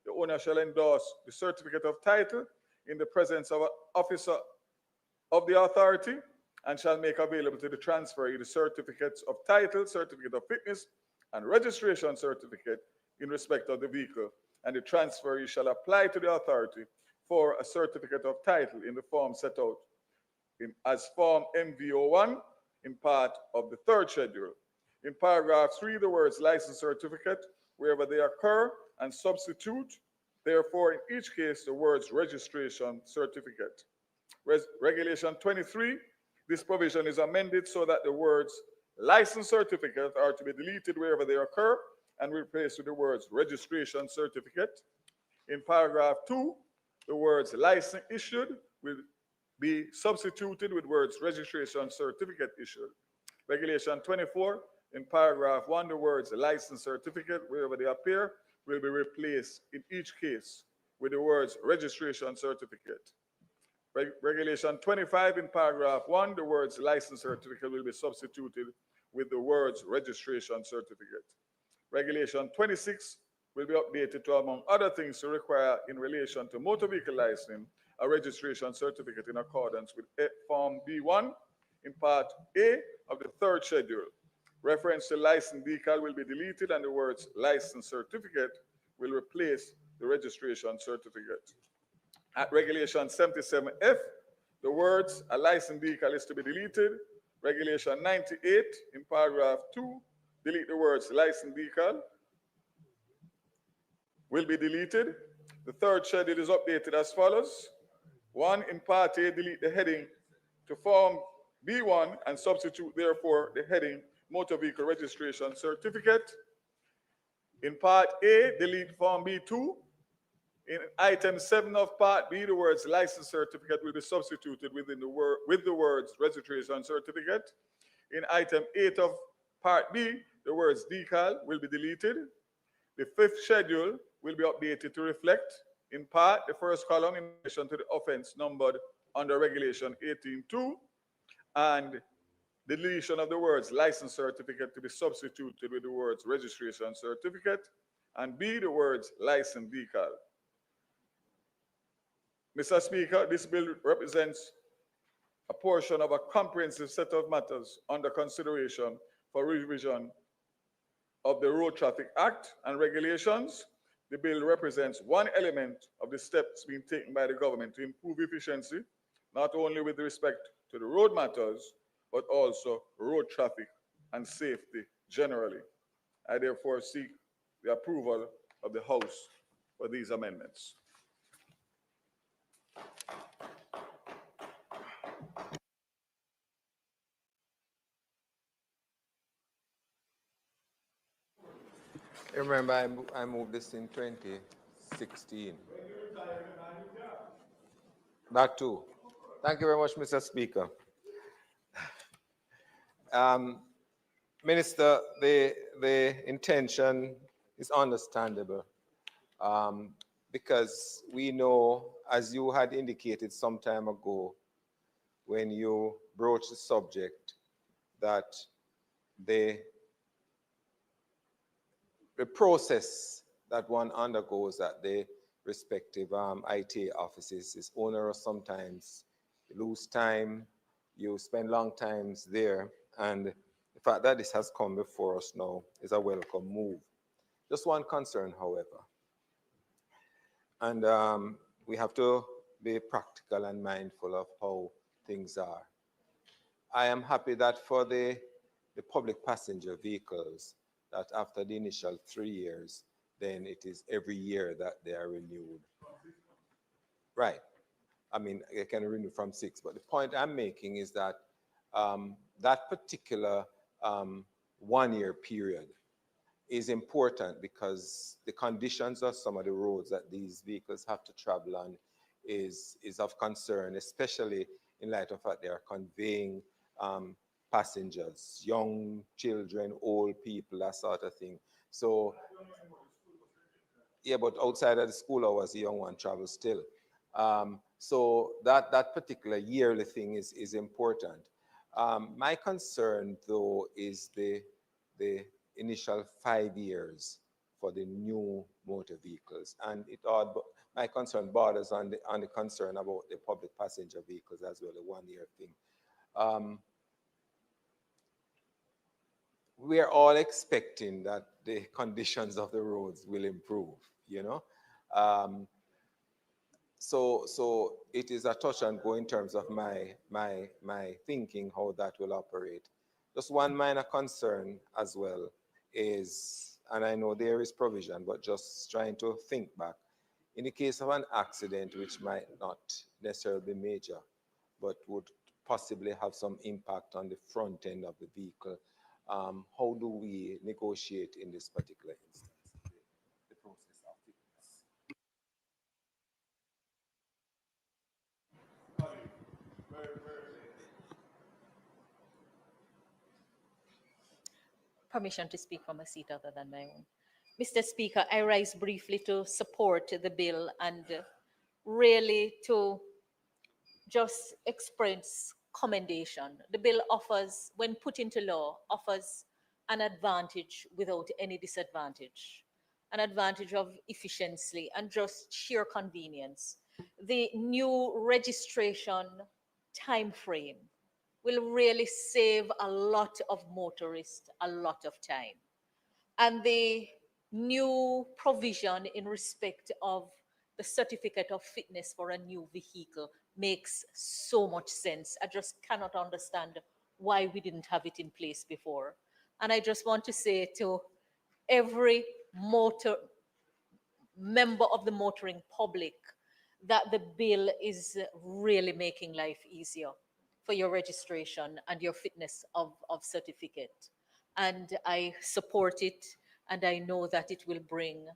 the owner shall endorse the certificate of title in the presence of an officer of the authority and shall make available to the transferee the certificates of title, certificate of fitness, and registration certificate in respect of the vehicle, and the transferee shall apply to the authority for a certificate of title in the form set out as Form MVO1 in part of the third schedule. In paragraph 3, the words license certificate wherever they occur and substitute, therefore, in each case, the words registration certificate. Regulation 23, this provision is amended so that the words license certificate are to be deleted wherever they occur and replaced with the words registration certificate. In paragraph 2, the words license issued will be substituted with words registration certificate issued. Regulation 24, in paragraph 1, the words license certificate wherever they appear will be replaced in each case with the words registration certificate. Regulation 25, in paragraph 1, the words license certificate will be substituted with the words registration certificate. Regulation 26 will be updated to, among other things, to require in relation to motor vehicle licensing a registration certificate in accordance with Form B1 in Part A of the third schedule. Reference to license decal will be deleted and the words license certificate will replace the registration certificate. At Regulation 77F, the words a license decal is to be deleted. Regulation 98 in paragraph 2, delete the words license decal will be deleted. The third schedule is updated as follows. 1, in Part A, delete the heading to Form B1 and substitute, therefore, the heading Motor Vehicle Registration Certificate. In Part A, delete Form B2. In item 7 of Part B, the words license certificate will be substituted with the words registration certificate. In item 8 of Part B, the words decal will be deleted. The fifth schedule will be updated to reflect, in part, the first column in relation to the offense numbered under Regulation 18.2, and the deletion of the words license certificate to be substituted with the words registration certificate, and B, the words license decal. Mr. Speaker, this bill represents a portion of a comprehensive set of matters under consideration for revision of the Road Traffic Act and regulations. The bill represents one element of the steps being taken by the government to improve efficiency, not only with respect to the road matters, but also road traffic and safety generally. I therefore seek the approval of the House for these amendments. Remember, I moved this in 2016. That too. Thank you very much, Mr. Speaker. Minister, the intention is understandable because we know, as you had indicated some time ago when you broached the subject, that the process that one undergoes at the respective ITA offices is onerous sometimes. You lose time, you spend long times there, and the fact that this has come before us now is a welcome move. Just one concern, however, and we have to be practical and mindful of how things are. I am happy that for the public passenger vehicles, that after the initial 3 years, then it is every year that they are renewed. Right. I mean, they can renew from 6, but the point I'm making is that that particular 1 year period is important because the conditions of some of the roads that these vehicles have to travel on is of concern, especially in light of that they are conveying passengers, young children, old people, that sort of thing. So, yeah, but outside of the school hours, the young one travels still. So that particular yearly thing is important. My concern, though, is the initial 5 years for the new motor vehicles, and my concern borders on the concern about the public passenger vehicles as well, the 1 year thing. We are all expecting that the conditions of the roads will improve, you know. So it is a touch and go in terms of my thinking how that will operate. Just one minor concern as well is, and I know there is provision, but just trying to think back, in the case of an accident which might not necessarily be major, but would possibly have some impact on the front end of the vehicle, how do we negotiate in this particular instance? The process of fitness. Permission to speak from a seat other than my own. Mr. Speaker, I rise briefly to support the bill and really to just express commendation. The bill offers, when put into law, offers an advantage without any disadvantage, an advantage of efficiency and just sheer convenience. The new registration time frame will really save a lot of motorists a lot of time. And the new provision in respect of the certificate of fitness for a new vehicle makes so much sense. I just cannot understand why we didn't have it in place before. And I just want to say to every member of the motoring public that the bill is really making life easier for your registration and your fitness of certificate. And I support it, and I know that it will bring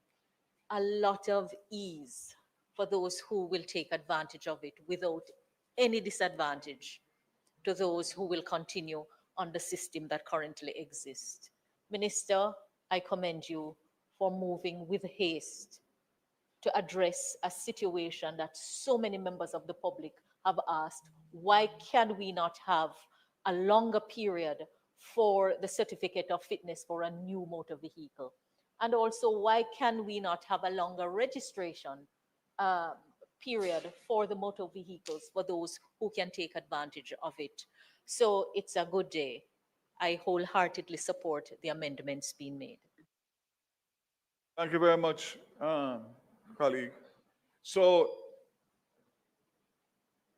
a lot of ease for those who will take advantage of it without any disadvantage to those who will continue on the system that currently exists. Minister, I commend you for moving with haste to address a situation that so many members of the public have asked, why can we not have a longer period for the certificate of fitness for a new motor vehicle? And also, why can we not have a longer registration period for the motor vehicles for those who can take advantage of it? So it's a good day. I wholeheartedly support the amendments being made. Thank you very much, colleague. So,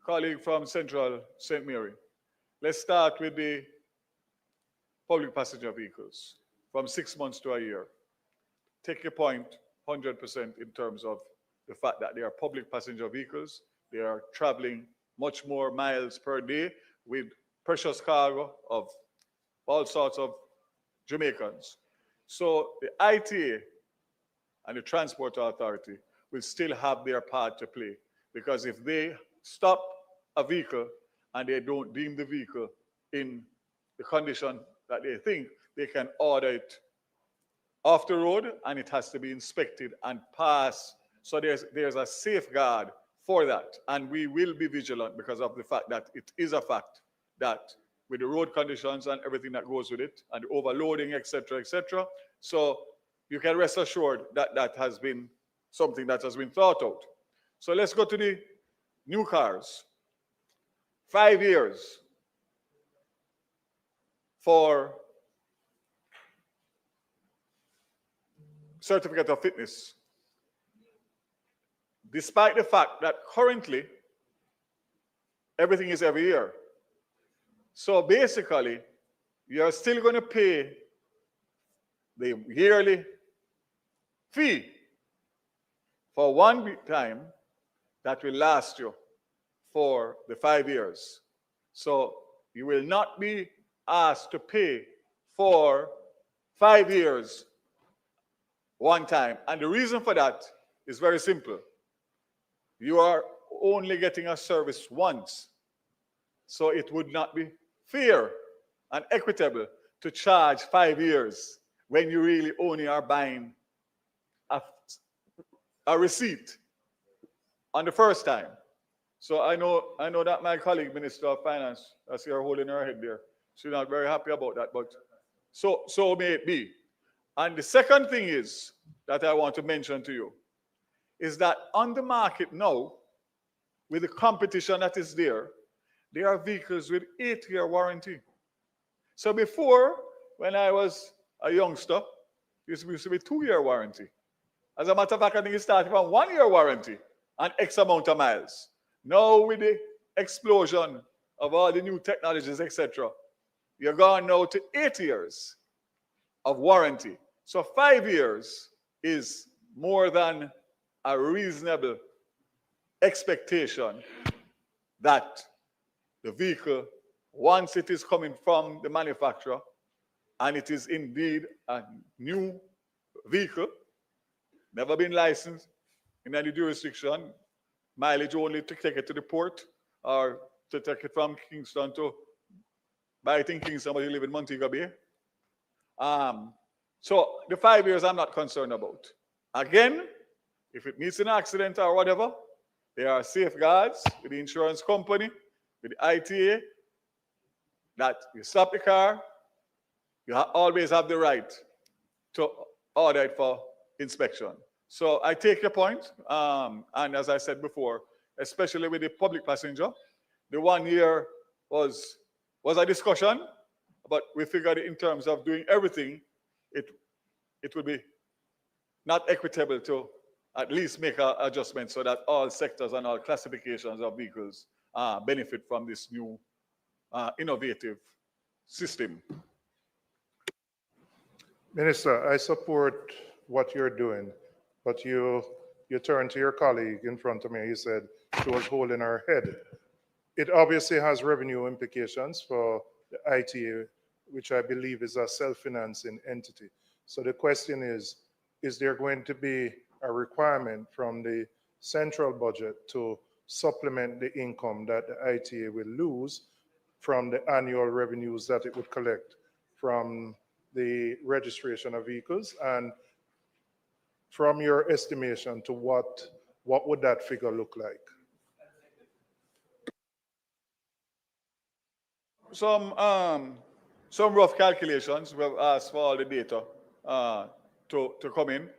colleague from Central St. Mary, let's start with the public passenger vehicles from 6 months to a year. Take your point 100% in terms of the fact that they are public passenger vehicles. They are traveling much more miles per day with precious cargo of all sorts of Jamaicans. So the ITA and the Transport Authority will still have their part to play, because if they stop a vehicle and they don't deem the vehicle in the condition that they think, they can order it off the road and it has to be inspected and passed. So there's a safeguard for that, and we will be vigilant because of the fact that it is a fact that with the road conditions and everything that goes with it and the overloading, etc., etc. So, you can rest assured that that has been something that has been thought out. So let's go to the new cars. 5 years for certificate of fitness. Despite the fact that currently everything is every year. So basically, you're still going to pay the yearly fee for one time that will last you for the 5 years. So you will not be asked to pay for 5 years one time. And the reason for that is very simple. You are only getting a service once. So it would not be fair and equitable to charge 5 years when you really only are buying a receipt on the first time. So I know that my colleague, Minister of Finance, I see her holding her head there. She's not very happy about that, but so may it be. And the second thing is that I want to mention to you is that on the market now, with the competition that is there are vehicles with 8-year warranty. So before, when I was a youngster, it used to be 2-year warranty. As a matter of fact, I think it started from 1-year warranty and X amount of miles. Now with the explosion of all the new technologies, etc., you're going now to 8 years of warranty. So 5 years is more than a reasonable expectation that the vehicle, once it is coming from the manufacturer, and it is indeed a new vehicle, never been licensed in any jurisdiction, mileage only to take it to the port or to take it from Kingston to buy it in Kingston, but you live in Montego Bay. So the 5 years I'm not concerned about. Again, if it meets an accident or whatever, there are safeguards with the insurance company, with the ITA, that you stop the car, you always have the right to order it for inspection. So I take your point, and as I said before, especially with the public passenger, the 1 year was a discussion, but we figured in terms of doing everything, it would be not equitable to at least make an adjustment so that all sectors and all classifications of vehicles benefit from this new innovative system. Minister, I support what you're doing, but you turned to your colleague in front of me. You said she was holding her head. It obviously has revenue implications for the ITA, which I believe is a self-financing entity. So the question is there going to be a requirement from the central budget to supplement the income that the ITA will lose from the annual revenues that it would collect from the registration of vehicles? And from your estimation, to what would that figure look like? Some rough calculations. We've asked for all the data to come in.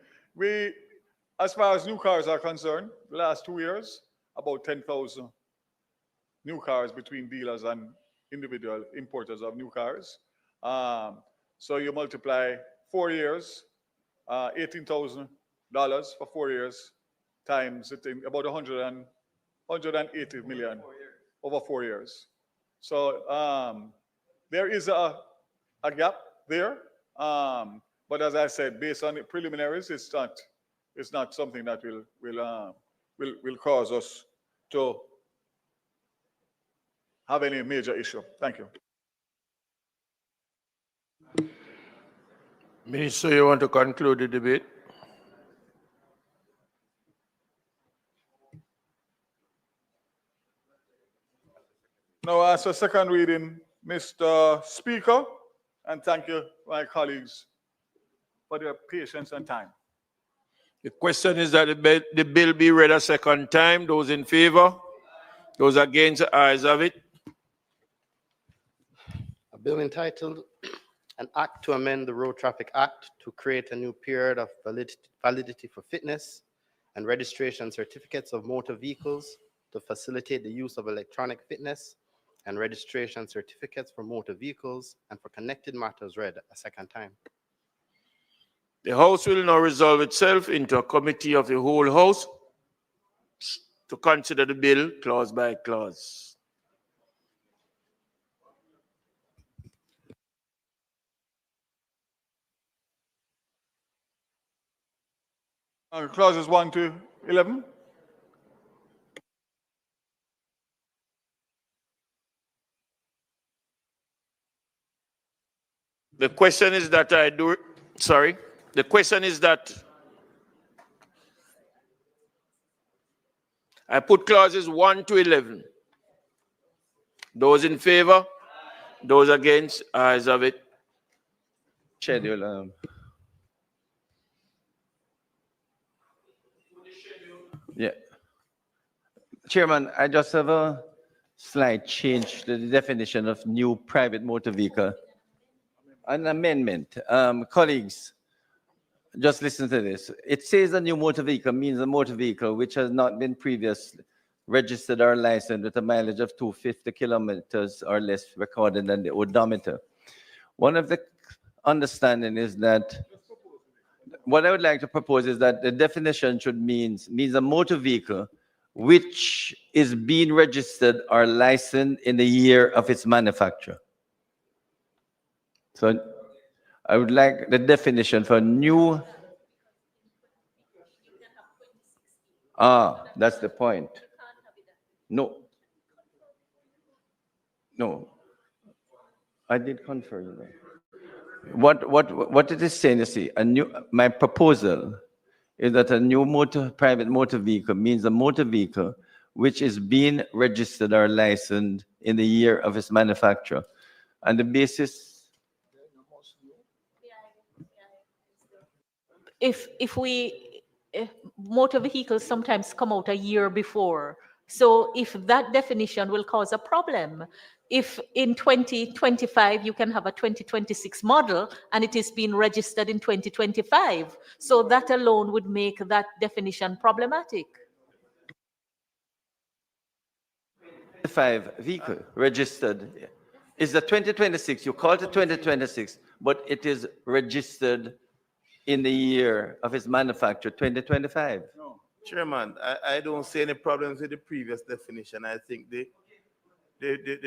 As far as new cars are concerned, the last 2 years, about 10,000 new cars between dealers and individual importers of new cars. So you multiply 4 years, $18,000 for 4 years, times it in about 180 million over 4 years. So there is a gap there, but as I said, based on the preliminaries, it's not something that will cause us to have any major issue. Thank you. Minister, you want to conclude the debate? Now, as a second reading, Mr. Speaker, and thank you, my colleagues, for their patience and time. The question is that the bill be read a second time. Those in favor? Those against, the ayes have it. A bill entitled An act to amend the Road Traffic Act to create a new period of validity for fitness and registration certificates of motor vehicles to facilitate the use of electronic fitness and registration certificates for motor vehicles and for connected matters read a second time. The House will now resolve itself into a committee of the whole House to consider the bill clause by clause. Clauses 1 to 11. The question is that the question is that I put clauses 1 to 11. Those in favor? Those against? Ayes have it. Schedule. Yeah. Chairman, I just have a slight change to the definition of new private motor vehicle. An amendment. Colleagues, just listen to this. It says a new motor vehicle means a motor vehicle which has not been previously registered or licensed with a mileage of 250 kilometers or less recorded on the odometer. One of the understanding is that what I would like to propose is that the definition should means a motor vehicle which is being registered or licensed in the year of its manufacture. So I would like the definition for new. That's the point. No. I did confer. What it is saying, you see, my proposal is that a new private motor vehicle means a motor vehicle which is being registered or licensed in the year of its manufacture. And the basis. If motor vehicles sometimes come out a year before, so if that definition will cause a problem, if in 2025 you can have a 2026 model and it is being registered in 2025, so that alone would make that definition problematic. 5 vehicle registered is the 2026. You call it 2026, but it is registered in the year of its manufacture, 2025. No. Chairman, I don't see any problems with the previous definition. I think the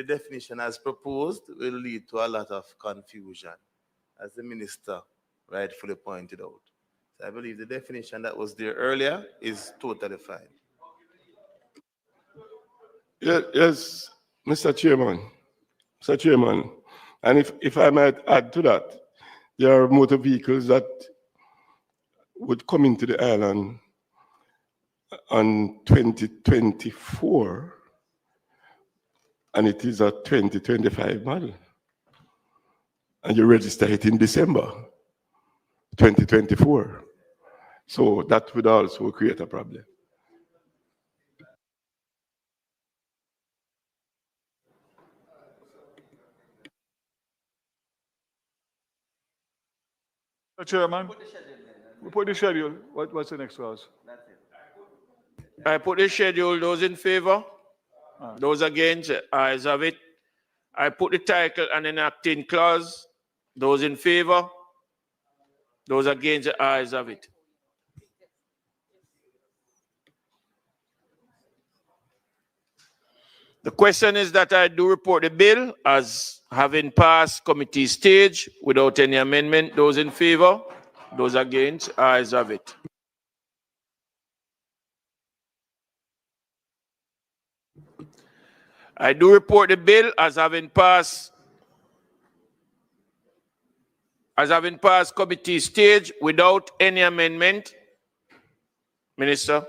definition as proposed will lead to a lot of confusion, as the minister rightfully pointed out. So I believe the definition that was there earlier is totally fine. Yes, Mr. Chairman. Mr. Chairman, and if I might add to that, there are motor vehicles that would come into the island on 2024, and it is a 2025 model. And you register it in December 2024. So that would also create a problem. Chairman, we put the schedule. What's the next clause? I put the schedule. Those in favor? Those against? Ayes have it. I put the title and enacting clause. Those in favor? Those against? Ayes have it. The question is that I do report the bill as having passed committee stage without any amendment. Those in favor? Those against? Ayes have it. I do report the bill as having passed committee stage without any amendment. Minister.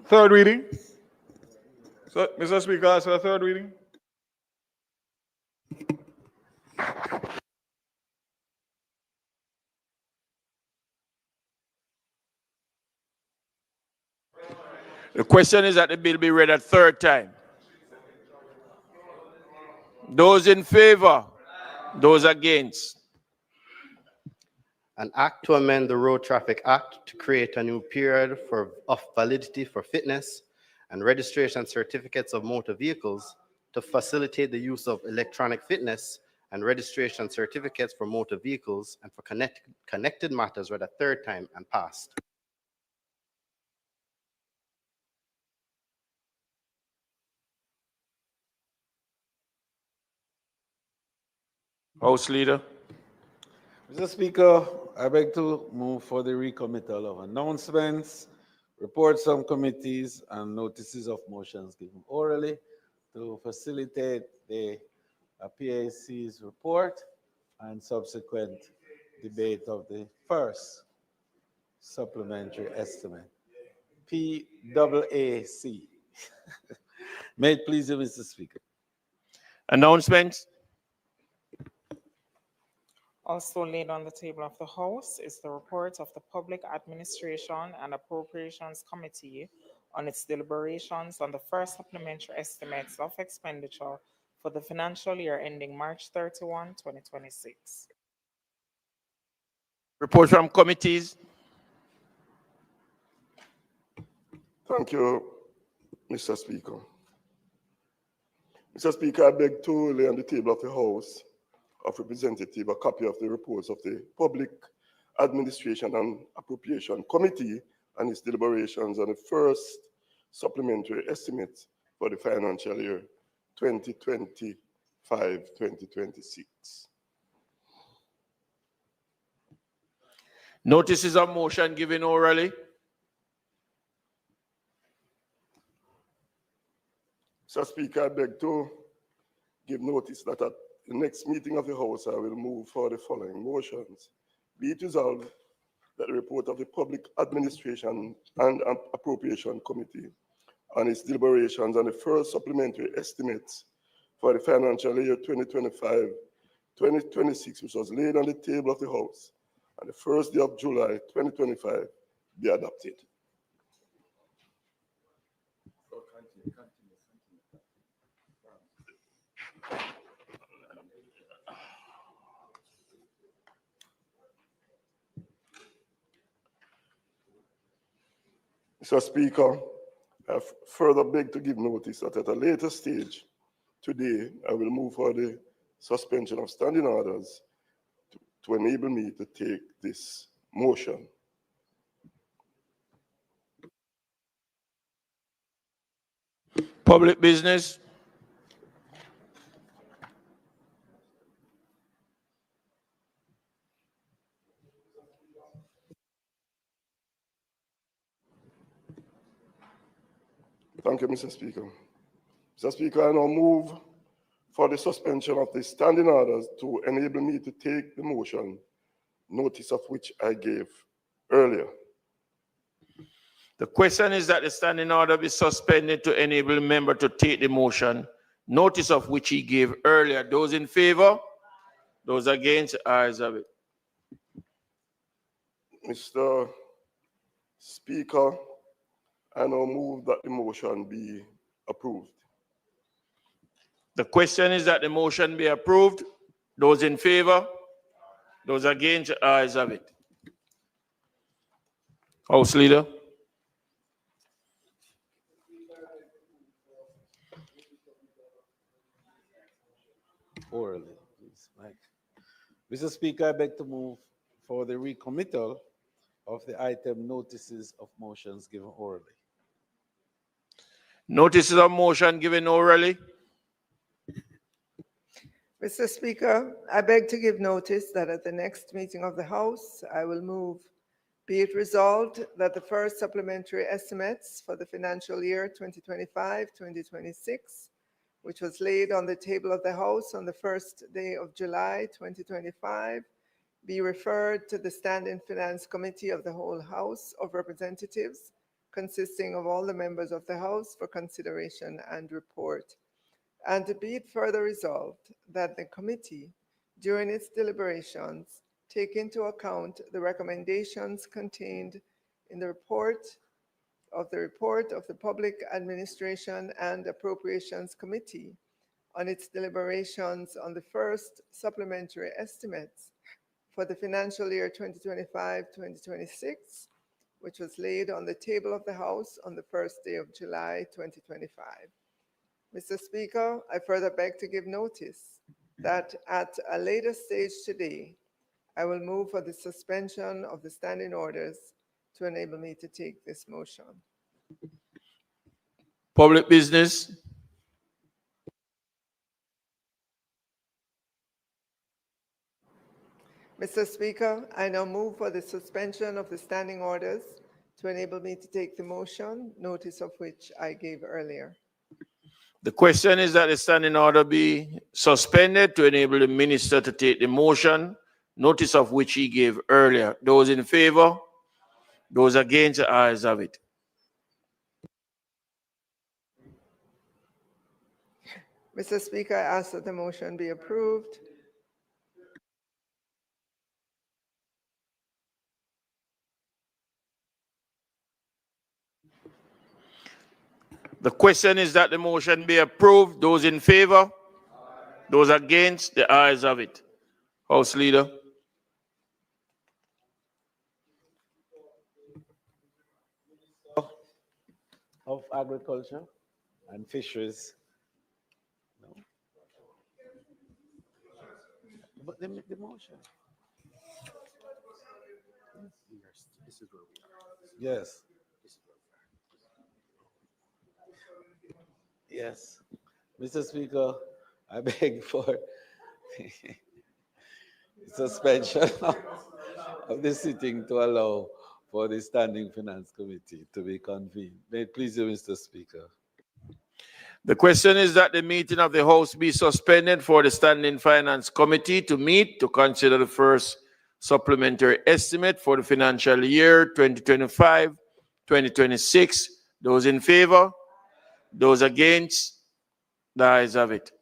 Third reading. So, Mr. Speaker, ask for a third reading. The question is that the bill be read a third time. Those in favor, those against. An act to amend the Road Traffic Act to create a new period of validity for fitness and registration certificates of motor vehicles to facilitate the use of electronic fitness and registration certificates for motor vehicles and for connected matters read a third time and passed. House Leader. Mr. Speaker, I beg to move for the recommittal of announcements, reports from committees, and notices of motions given orally to facilitate the PAC's report and subsequent debate of the first supplementary estimate, PAAC. May it please you, Mr. Speaker. Announcements. Also laid on the table of the House is the report of the Public Administration and Appropriations Committee on its deliberations on the first supplementary estimates of expenditure for the financial year ending March 31, 2026. Report from committees. Thank you, Mr. Speaker. Mr. Speaker, I beg to lay on the table of the House of Representatives a copy of the reports of the Public Administration and Appropriation Committee and its deliberations on the first supplementary estimate for the financial year 2025-2026. Notices of motion given orally. Mr. Speaker, I beg to give notice that at the next meeting of the House, I will move for the following motions. Be it resolved that the report of the Public Administration and Appropriation Committee on its deliberations on the first supplementary estimates for the financial year 2025-2026, which was laid on the table of the House on the first day of July 2025, be adopted. Mr. Speaker, I have further beg to give notice that at a later stage today, I will move for the suspension of standing orders to enable me to take this motion. Public business. Thank you, Mr. Speaker. Mr. Speaker, I now move for the suspension of the standing orders to enable me to take the motion, notice of which I gave earlier. The question is that the standing order be suspended to enable the member to take the motion, notice of which he gave earlier. Those in favor? Those against? Ayes have it. Mr. Speaker, I now move that the motion be approved. The question is that the motion be approved. Those in favor? Those against? Ayes have it. House Leader. Orally, please, Mike. Mr. Speaker, I beg to move for the recommittal of the item notices of motions given orally. Notices of motion given orally. Mr. Speaker, I beg to give notice that at the next meeting of the House, I will move, be it resolved that the first supplementary estimates for the financial year 2025-2026, which was laid on the table of the House on the first day of July 2025, be referred to the Standing Finance Committee of the whole House of Representatives, consisting of all the members of the House for consideration and report. And to be it further resolved that the committee, during its deliberations, take into account the recommendations contained in the report of the report of the Public Administration and Appropriations Committee on its deliberations on the first supplementary estimates for the financial year 2025-2026, which was laid on the table of the House on the first day of July 2025. Mr. Speaker, I further beg to give notice that at a later stage today, I will move for the suspension of the standing orders to enable me to take this motion. Public business. Mr. Speaker, I now move for the suspension of the standing orders to enable me to take the motion, notice of which I gave earlier. The question is that the standing order be suspended to enable the minister to take the motion, notice of which he gave earlier. Those in favor? Those against? The ayes have it. Mr. Speaker, I ask that the motion be approved. The question is that the motion be approved. Those in favor? Those against? The ayes have it. House Leader. Of Agriculture and Fisheries. No. But the motion. This is where we are. Yes. Yes. Mr. Speaker, I beg for suspension of the sitting to allow for the Standing Finance Committee to be convened. May it please you, Mr. Speaker. The question is that the meeting of the House be suspended for the Standing Finance Committee to meet to consider the first supplementary estimate for the financial year 2025-2026. Those in favor? Those against? The ayes have it.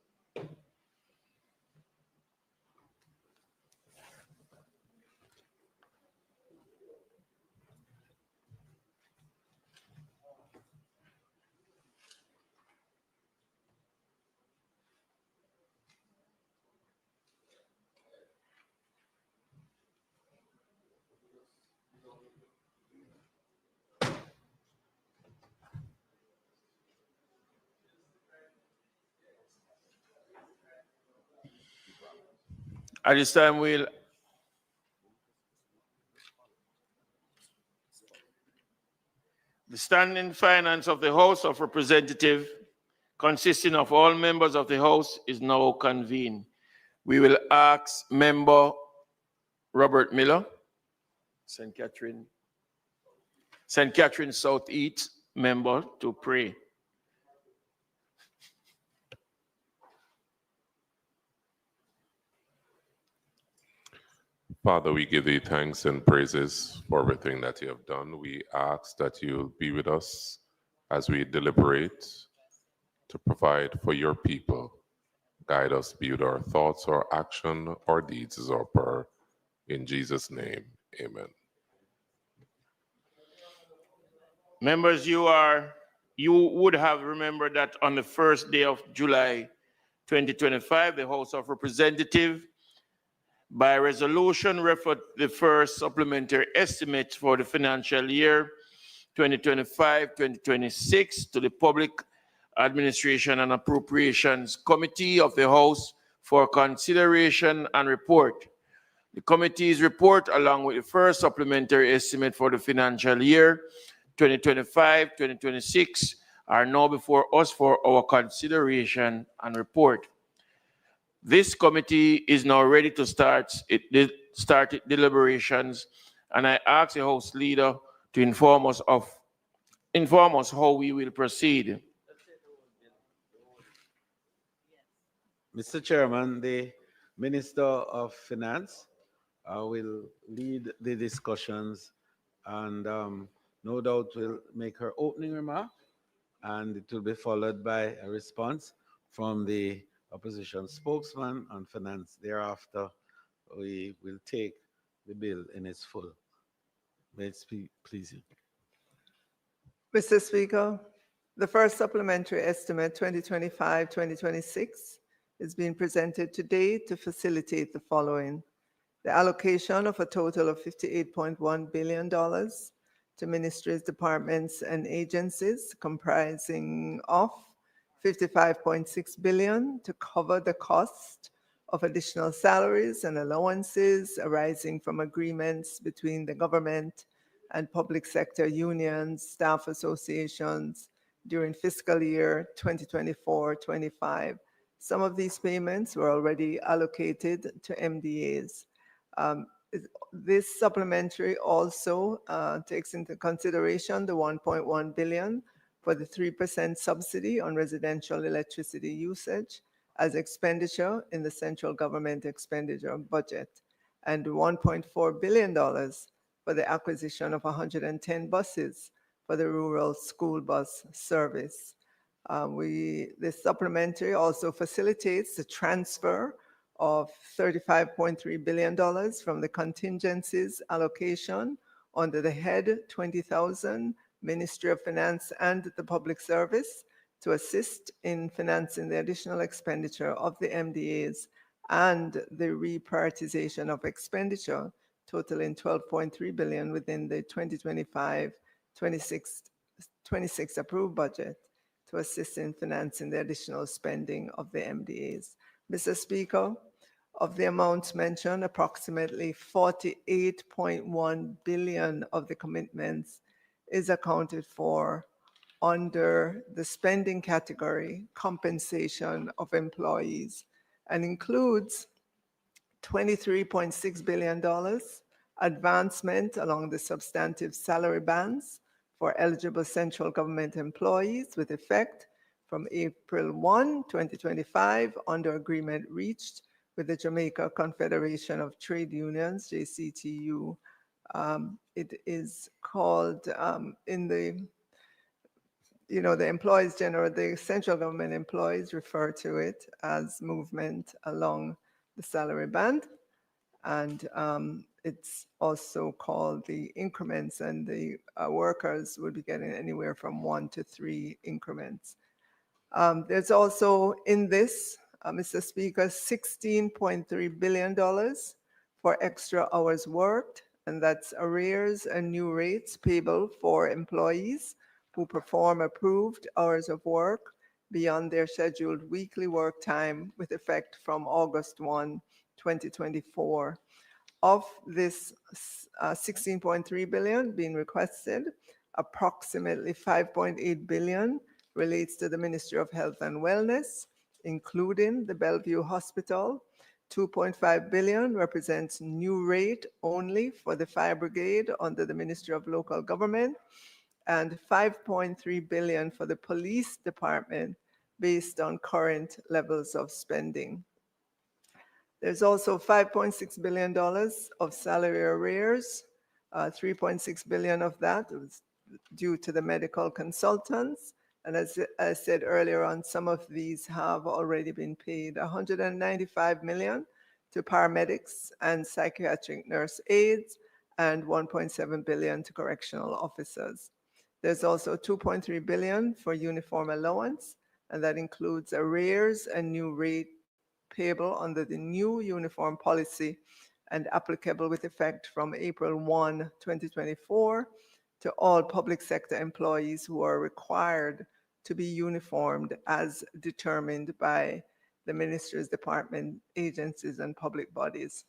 At this time, the Standing Finance of the House of Representatives, consisting of all members of the House, is now convened. We will ask Member Robert Miller, St. Catherine Southeast member, to pray. Father, we give thee thanks and praises for everything that you have done. We ask that you'll be with us as we deliberate to provide for your people. Guide us, be with our thoughts, our action, our deeds is our prayer. In Jesus' name, amen. Members, you would have remembered that on the first day of July 2025, the House of Representatives, by resolution, referred the first supplementary estimates for the financial year 2025-2026 to the Public Administration and Appropriations Committee of the House for consideration and report. The committee's report, along with the first supplementary estimate for the financial year 2025-2026, are now before us for our consideration and report. This committee is now ready to start its deliberations, and I ask the House Leader to inform us how we will proceed. Mr. Chairman, the Minister of Finance will lead the discussions and no doubt will make her opening remark, and it will be followed by a response from the opposition spokesman on finance. Thereafter, we will take the bill in its full. May it please you. Mr. Speaker, the first supplementary estimate 2025-2026 is being presented today to facilitate the following. The allocation of a total of $58.1 billion to ministries, departments, and agencies, comprising of $55.6 billion to cover the cost of additional salaries and allowances arising from agreements between the government and public sector unions, staff associations during fiscal year 2024-25. Some of these payments were already allocated to MDAs. This supplementary also takes into consideration the $1.1 billion for the 3% subsidy on residential electricity usage as expenditure in the central government expenditure budget, and $1.4 billion for the acquisition of 110 buses for the rural school bus service. This supplementary also facilitates the transfer of $35.3 billion from the contingencies allocation under the head 20,000 Ministry of Finance and the Public Service to assist in financing the additional expenditure of the MDAs and the reprioritization of expenditure totaling $12.3 billion within the 2025-26 approved budget to assist in financing the additional spending of the MDAs. Mr. Speaker, of the amounts mentioned, approximately $48.1 billion of the commitments is accounted for under the spending category compensation of employees and includes $23.6 billion advancement along the substantive salary bands for eligible central government employees with effect from April 1, 2025 under agreement reached with the Jamaica Confederation of Trade Unions, JCTU. It is called in the employees general, the central government employees refer to it as movement along the salary band. And it's also called the increments, and the workers will be getting anywhere from 1 to 3 increments. There's also in this, Mr. Speaker, $16.3 billion for extra hours worked, and that's arrears and new rates payable for employees who perform approved hours of work beyond their scheduled weekly work time with effect from August 1, 2024. Of this $16.3 billion being requested, approximately $5.8 billion relates to the Ministry of Health and Wellness, including the Bellevue Hospital. $2.5 billion represents new rate only for the fire brigade under the Ministry of Local Government, and $5.3 billion for the police department based on current levels of spending. There's also $5.6 billion of salary arrears. $3.6 billion of that was due to the medical consultants. And as I said earlier on, some of these have already been paid. $195 million to paramedics and psychiatric nurse aides, and $1.7 billion to correctional officers. There's also $2.3 billion for uniform allowance, and that includes arrears and new rate payable under the new uniform policy and applicable with effect from April 1, 2024 to all public sector employees who are required to be uniformed as determined by the ministries, department, agencies, and public bodies.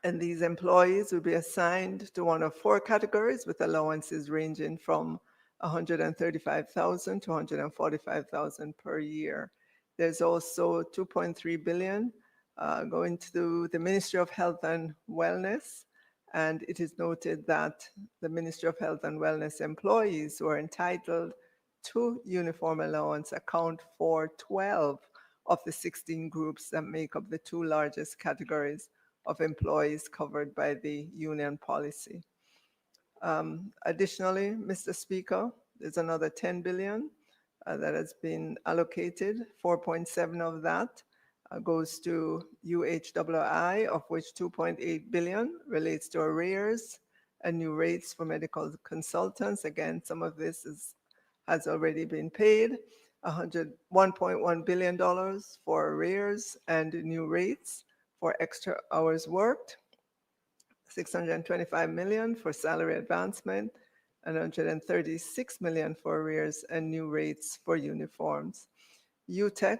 And these employees will be assigned to one of 4 categories with allowances ranging from $135,000 to $145,000 per year. There's also $2.3 billion going to the Ministry of Health and Wellness. And it is noted that the Ministry of Health and Wellness employees who are entitled to uniform allowance account for 12 of the 16 groups that make up the 2 largest categories of employees covered by the union policy. Additionally, Mr. Speaker, there's another $10 billion that has been allocated. 4.7 of that goes to UHII, of which 2.8 billion relates to arrears and new rates for medical consultants. Again, some of this has already been paid. $1.1 billion for arrears and new rates for extra hours worked. $625 million for salary advancement, and $136 million for arrears and new rates for uniforms. UTEC,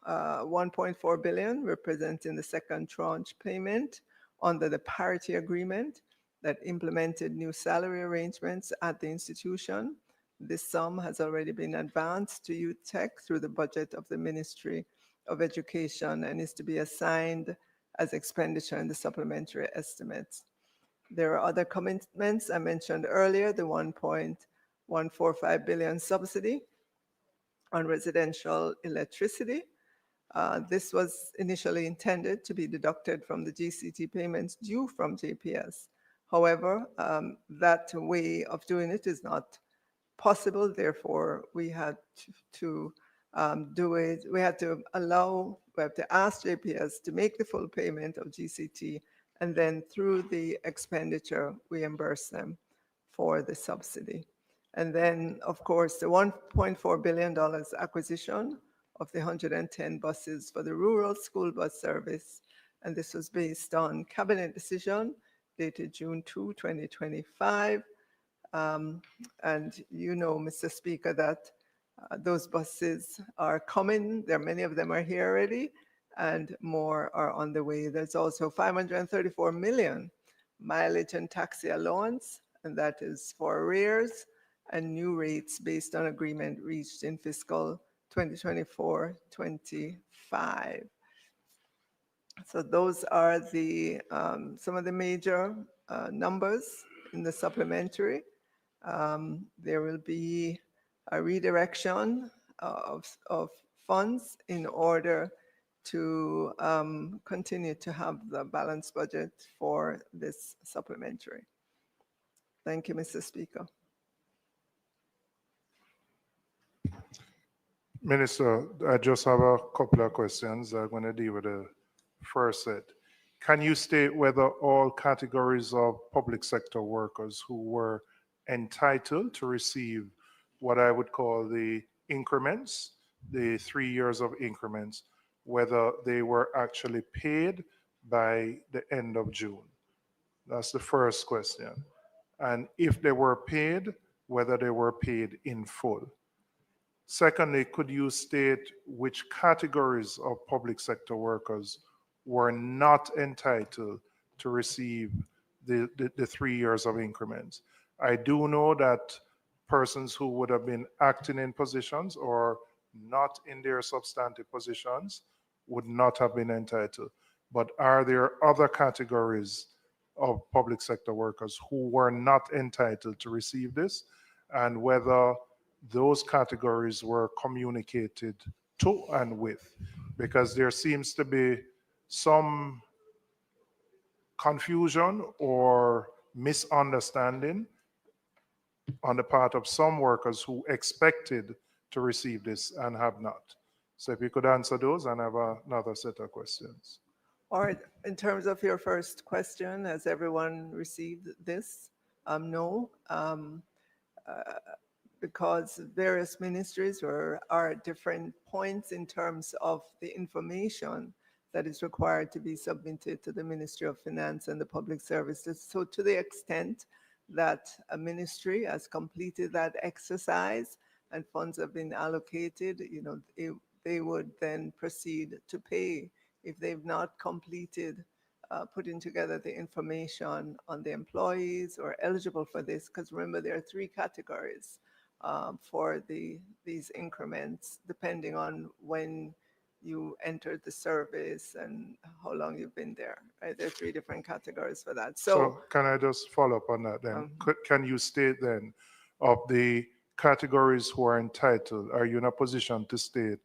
$1.4 billion, representing the second tranche payment under the parity agreement that implemented new salary arrangements at the institution. This sum has already been advanced to UTEC through the budget of the Ministry of Education and is to be assigned as expenditure in the supplementary estimates. There are other commitments I mentioned earlier, the $1.145 billion subsidy on residential electricity. This was initially intended to be deducted from the GCT payments due from JPS. However, that way of doing it is not possible. Therefore, we had to do it. We have to ask JPS to make the full payment of GCT, and then through the expenditure, reimburse them for the subsidy. And then, of course, the $1.4 billion acquisition of the 110 buses for the rural school bus service. And this was based on cabinet decision dated June 2, 2025. And you know, Mr. Speaker, that those buses are coming. Many of them are here already, and more are on the way. There's also $534 million mileage and taxi allowance, and that is for arrears and new rates based on agreement reached in fiscal 2024-25. So those are the some of the major numbers in the supplementary. There will be a redirection of funds in order to continue to have the balanced budget for this supplementary. Thank you, Mr. Speaker. Minister, I just have a couple of questions. I'm going to deal with the first set. Can you state whether all categories of public sector workers who were entitled to receive what I would call the increments, the 3 years of increments, whether they were actually paid by the end of June? That's the first question. And if they were paid, whether they were paid in full. Secondly, could you state which categories of public sector workers were not entitled to receive the 3 years of increments? I do know that persons who would have been acting in positions or not in their substantive positions would not have been entitled. But are there other categories of public sector workers who were not entitled to receive this, and whether those categories were communicated to and with? Because there seems to be some confusion or misunderstanding on the part of some workers who expected to receive this and have not. So if you could answer those, and I have another set of questions. All right, in terms of your first question, has everyone received this? No, because various ministries are at different points in terms of the information that is required to be submitted to the Ministry of Finance and the Public Services. So to the extent that a ministry has completed that exercise and funds have been allocated, you know, they would then proceed to pay. If they've not completed putting together the information on the employees or eligible for this, because remember there are 3 categories for these increments, depending on when you entered the service and how long you've been there, right? There are 3 different categories for that. So can I just follow up on that then? Can you state then, of the categories who are entitled, are you in a position to state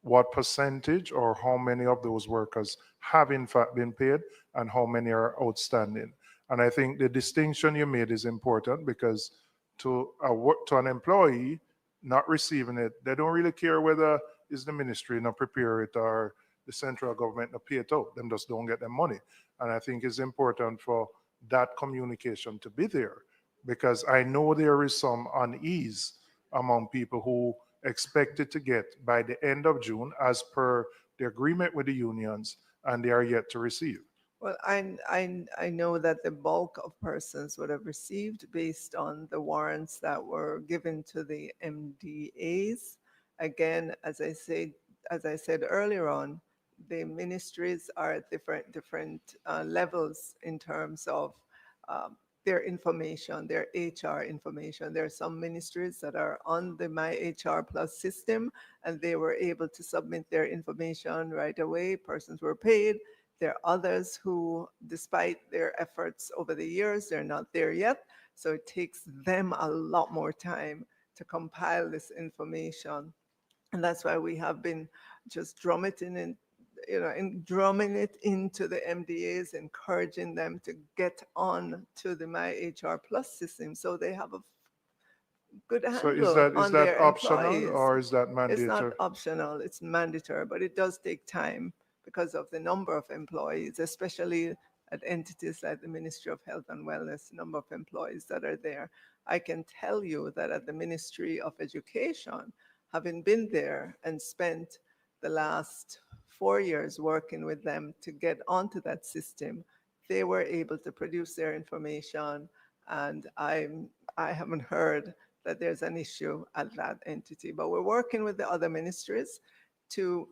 what percentage or how many of those workers have in fact been paid and how many are outstanding? And I think the distinction you made is important, because to an employee not receiving it, they don't really care whether it's the ministry not prepare it or the central government not pay it out. Them just don't get their money. And I think it's important for that communication to be there, because I know there is some unease among people who expected to get by the end of June as per the agreement with the unions, and they are yet to receive. Well, I know that the bulk of persons would have received based on the warrants that were given to the MDAs. Again, as I said earlier on, the ministries are at different levels in terms of their information, their HR information. There are some ministries that are on the My HR Plus system, and they were able to submit their information right away. Persons were paid. There are others who, despite their efforts over the years, they're not there yet. So it takes them a lot more time to compile this information. And that's why we have been just drumming it into the MDAs, encouraging them to get on to the My HR Plus system so they have a good handle So is on that their optional employees. or is that It's mandatory? not optional, it's mandatory, but it does take time because of the number of employees, especially at entities like the Ministry of Health and Wellness, number of employees that are there. I can tell you that at the Ministry of Education, having been there and spent the last 4 years working with them to get onto that system, they were able to produce their information, and I haven't heard that there's an issue at that entity. But we're working with the other ministries to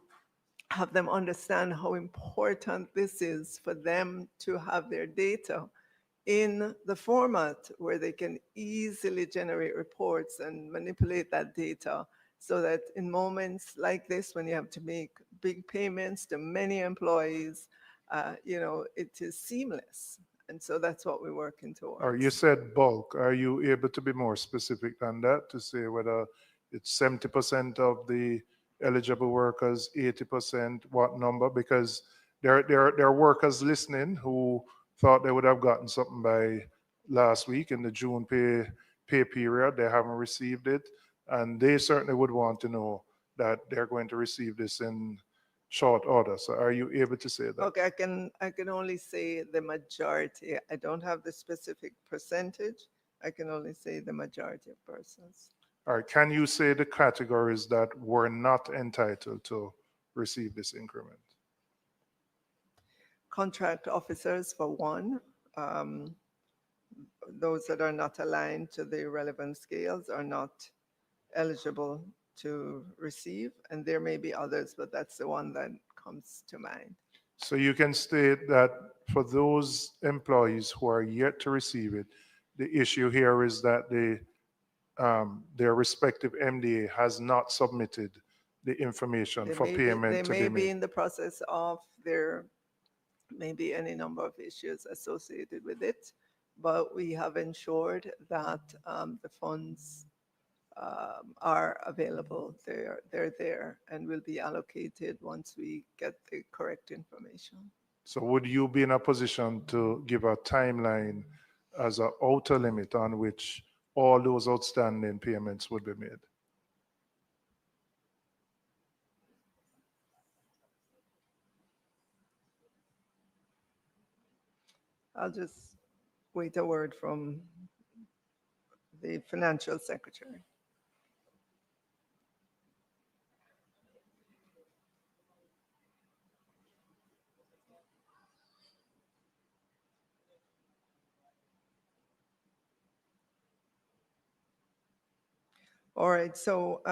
have them understand how important this is for them to have their data in the format where they can easily generate reports and manipulate that data, so that in moments like this, when you have to make big payments to many employees, it is seamless. And so that's what we're working towards. Or you said bulk. Are you able to be more specific than that to say whether it's 70% of the eligible workers, 80%, what number? Because there are workers listening who thought they would have gotten something by last week in the June pay period. They haven't received it, and they certainly would want to know that they're going to receive this in short order. So are you able to say that? Okay, I can only say the majority. I don't have the specific percentage. I can only say the majority of persons. All right, can you say the categories that were not entitled to receive this increment? Contract officers for one. Those that are not aligned to the relevant scales are not eligible to receive, and there may be others, but that's the one that comes to mind. So you can state that for those employees who are yet to receive it, the issue here is that their respective MDA has not submitted the information for payment to They be may be made. in the process of, there may be any number of issues associated with it, but we have ensured that the funds are available. They're there and will be allocated once we get the correct information. So would you be in a position to give a timeline as an outer limit on which all those outstanding payments would be made? I'll just wait a word from the financial secretary. All right, so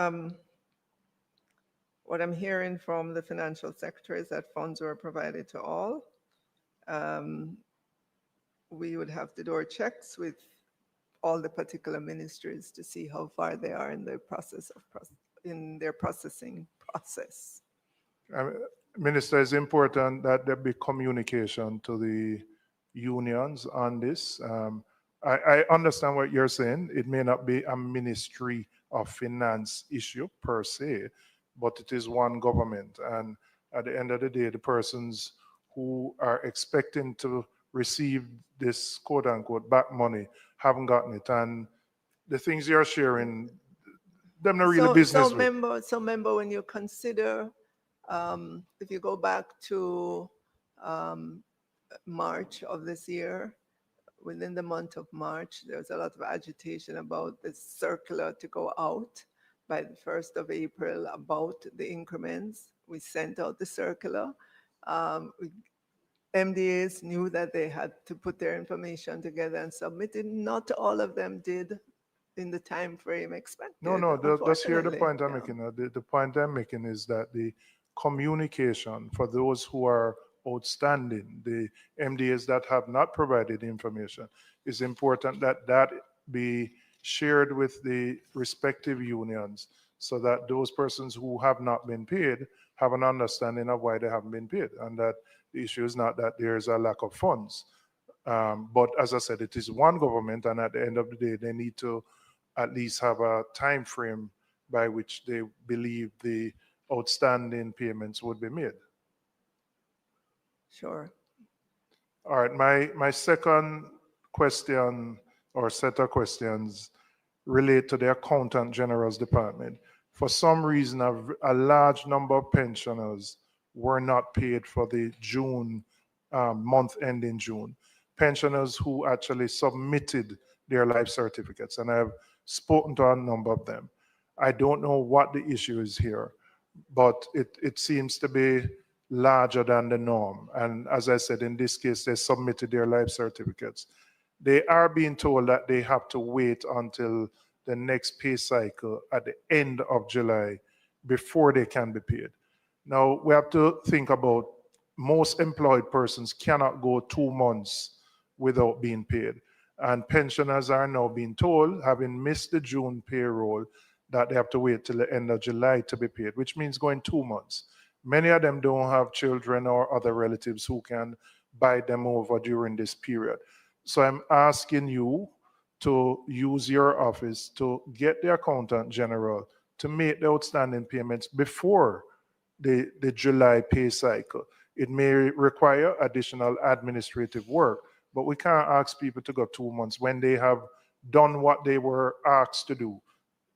what I'm hearing from the financial secretary is that funds were provided to all. We would have to do our checks with all the particular ministries to see how far they are in their process of in their processing process. Minister, it's important that there be communication to the unions on this. I understand what you're saying. It may not be a Ministry of Finance issue per se, but it is one government. And at the end of the day, the persons who are expecting to receive this quote unquote back money haven't gotten it. And the things you're sharing, them not really business with. So remember when you consider, if you go back to March of this year, within the month of March, there was a lot of agitation about the circular to go out by the 1st of April about the increments. We sent out the circular. MDAs knew that they had to put their information together and submit it. Not all of them did in the time frame expected. No, that's here the unfortunately. point I'm making. The point I'm making is that the communication for those who are outstanding, the MDAs that have not provided information, is important that that be shared with the respective unions so that those persons who have not been paid have an understanding of why they haven't been paid, and that the issue is not that there's a lack of funds. But as I said, it is one government, and at the end of the day, they need to at least have a time frame by which they believe the outstanding payments would be made. Sure. All right, my second question or set of questions relate to the Accountant General's Department. For some reason, a large number of pensioners were not paid for the June month ending June. Pensioners who actually submitted their life certificates, and I have spoken to a number of them. I don't know what the issue is here, but it seems to be larger than the norm. And as I said, in this case, they submitted their life certificates. They are being told that they have to wait until the next pay cycle at the end of July before they can be paid. Now, we have to think about most employed persons cannot go 2 months without being paid. And pensioners are now being told, having missed the June payroll, that they have to wait till the end of July to be paid, which means going 2 months. Many of them don't have children or other relatives who can buy them over during this period. So I'm asking you to use your office to get the Accountant General to make the outstanding payments before the July pay cycle. It may require additional administrative work, but we can't ask people to go 2 months when they have done what they were asked to do.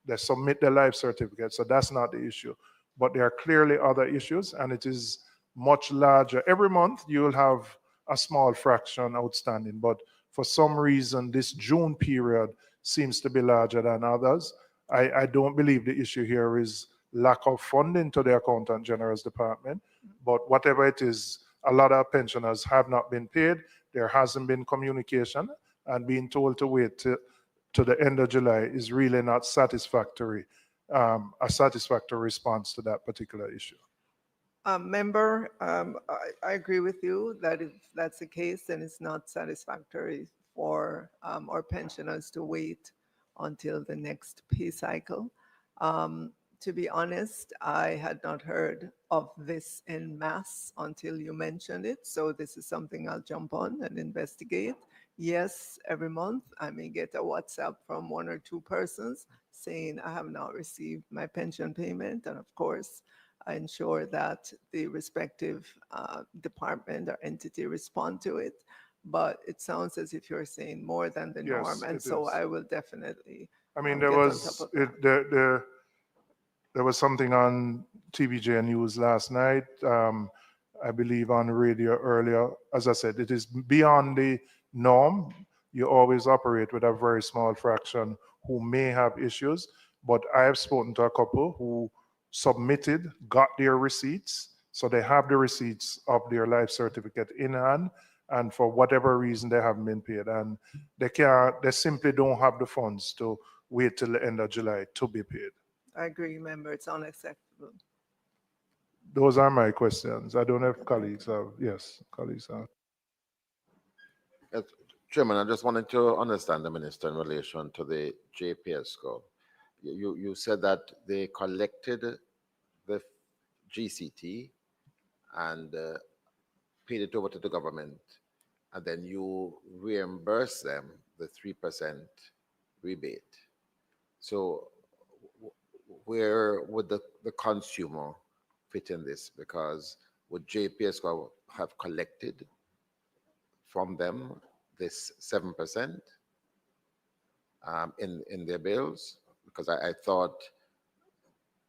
They submit their life certificate, so that's not the issue. But there are clearly other issues, and it is much larger. Every month you'll have a small fraction outstanding, but for some reason this June period seems to be larger than others. I don't believe the issue here is lack of funding to the Accountant General's Department, but whatever it is, a lot of pensioners have not been paid. There hasn't been communication, and being told to wait to the end of July is really not satisfactory, a satisfactory response to that particular issue. Member, I agree with you that if that's the case, then it's not satisfactory for our pensioners to wait until the next pay cycle. To be honest, I had not heard of this en masse until you mentioned it. So this is something I'll jump on and investigate. Yes, every month I may get a WhatsApp from 1 or 2 persons saying I have not received my pension payment. And of course, I ensure that the respective department or entity respond to it. But it sounds as if you're saying more than the norm. And so I will definitely I mean, get on top of that. There was something on TVJ News last night, I believe on radio earlier. As I said, it is beyond the norm. You always operate with a very small fraction who may have issues, but I have spoken to a couple who submitted, got their receipts, so they have the receipts of their life certificate in hand, and for whatever reason they haven't been paid, and they simply don't have the funds to wait till the end of July to be paid. I agree, member, it's unacceptable. Those are my questions. I don't know if colleagues have, yes, colleagues have. Yes, Chairman, I just wanted to understand the minister in relation to the JPS score. You said that they collected the GCT and paid it over to the government, and then you reimburse them the 3% rebate. So where would the consumer fit in this? Because would JPS have collected from them this 7% in their bills? Because I thought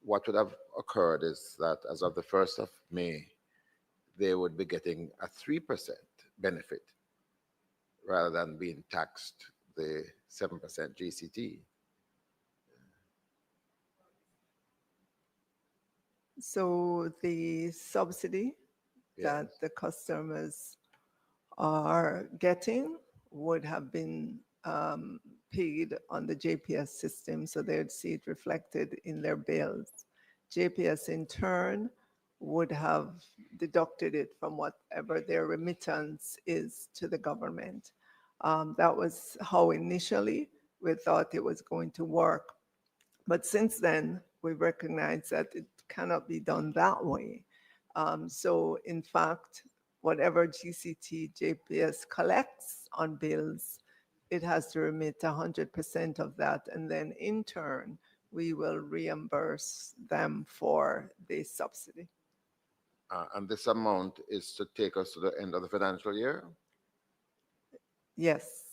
what would have occurred is that as of the 1st of May, they would be getting a 3% benefit rather than being taxed the 7% GCT. So the subsidy that the customers are getting would have been paid on the JPS system, so they'd see it reflected in their bills. JPS in turn would have deducted it from whatever their remittance is to the government. That was how initially we thought it was going to work. But since then, we recognize that it cannot be done that way. So in fact, whatever GCT JPS collects on bills, it has to remit 100% of that. And then in turn, we will reimburse them for the subsidy. And this amount is to take us to the end of the financial year? Yes.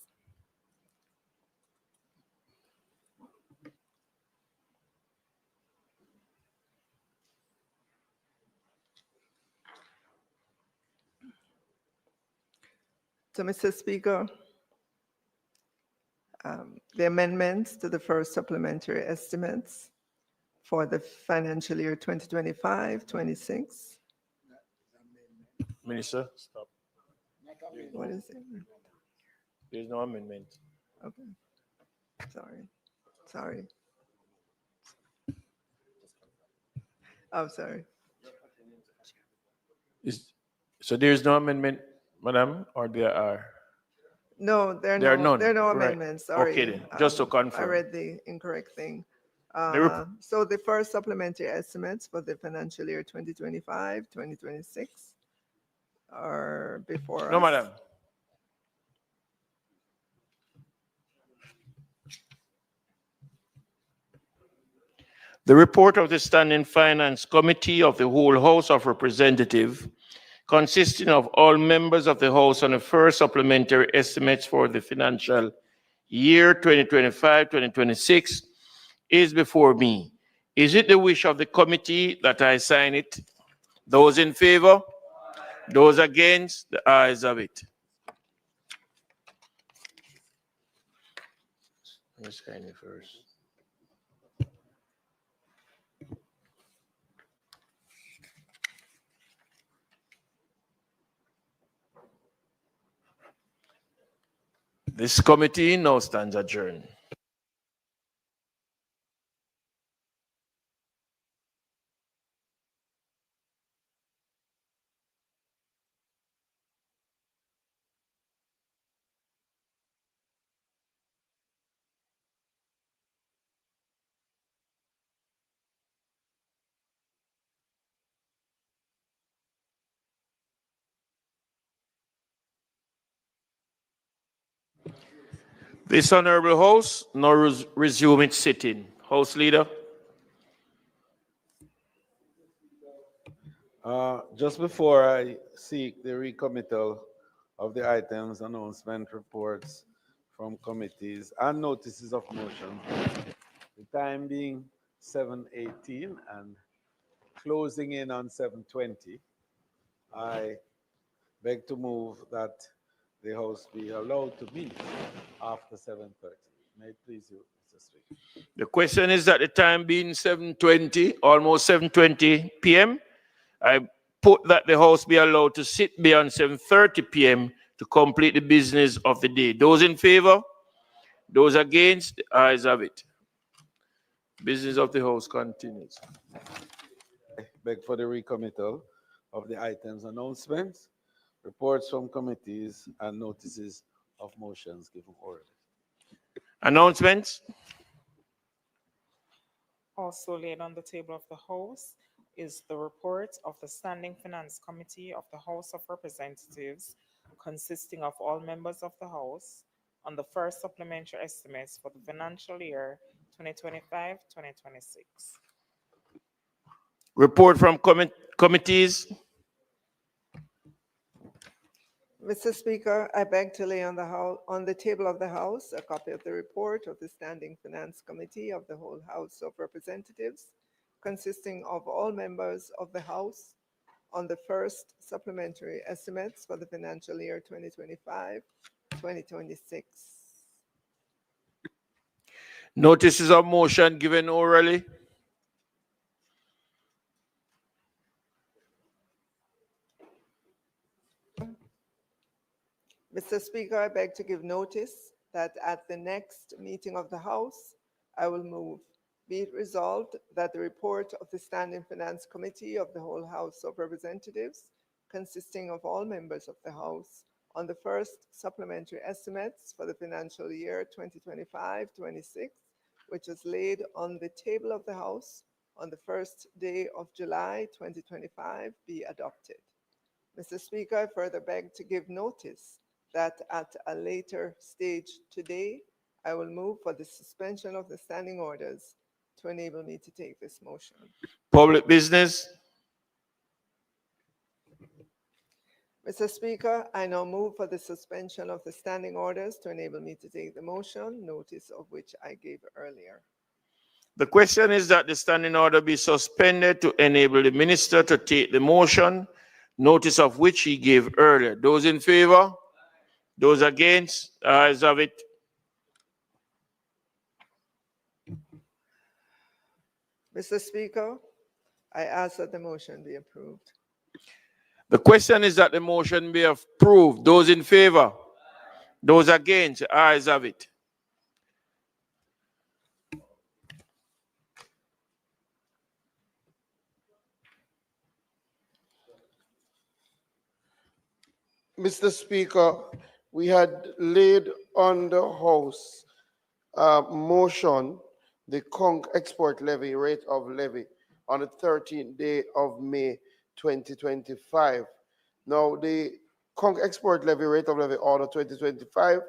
So, Mr. Speaker, the amendments to the first supplementary estimates for the financial year 2025-26. Minister, stop. What is it? There's no amendment. Okay. Sorry. I'm sorry. So there's no amendment, Madam, or there are? No, there are none. no Right. amendments. Sorry. Okay then, just to I confirm. read the incorrect thing. The So the first supplementary estimates for the financial year 2025-2026 are before No, us. Madam. The report of the Standing Finance Committee of the whole House of Representatives, consisting of all members of the House on the first supplementary estimates for the financial year 2025-2026, is before me. Is it the wish of the committee that I sign it? Those in favor? Those against? The ayes have it. Let me sign it first. This committee now stands adjourned. This honorable House now resume its sitting. House Leader. Just before I seek the recommittal of the items, announcement reports from committees and notices of motion, the time being 7:18 and closing in on 7:20, I beg to move that the House be allowed to meet after 7:30. May it please you, Mr. Speaker. The question is that the time being 7:20, almost 7:20 p.m., I put that the House be allowed to sit beyond 7:30 p.m. to complete the business of the day. Those in favor? Those against? The ayes have it. Business of the House continues. I beg for the recommittal of the items announcements, reports from committees, and notices of motions given orally. Announcements? Also laid on the table of the House is the report of the Standing Finance Committee of the House of Representatives, consisting of all members of the House, on the first supplementary estimates for the financial year 2025-2026. Report from committees? Mr. Speaker, I beg to lay on the table of the House a copy of the report of the Standing Finance Committee of the whole House of Representatives, consisting of all members of the House, on the first supplementary estimates for the financial year 2025 2026. Notices of motion given orally. Mr. Speaker, I beg to give notice that at the next meeting of the House, I will move, be it resolved that the report of the Standing Finance Committee of the whole House of Representatives, consisting of all members of the House, on the first supplementary estimates for the financial year 2025-26, which was laid on the table of the House on the first day of July 2025, be adopted. Mr. Speaker, I further beg to give notice that at a later stage today, I will move for the suspension of the standing orders to enable me to take this motion. Public business. Mr. Speaker, I now move for the suspension of the standing orders to enable me to take the motion, notice of which I gave earlier. The question is that the standing order be suspended to enable the minister to take the motion, notice of which he gave earlier. Those in favor? Those against? Ayes have it. Mr. Speaker, I ask that the motion be approved. The question is that the motion be approved. Those in favor? Those against? Ayes have it. Mr. Speaker, we had laid on the House motion the Conch export levy rate of levy on the 13th day of May 2025. Now, the Conch export levy rate of levy order 2025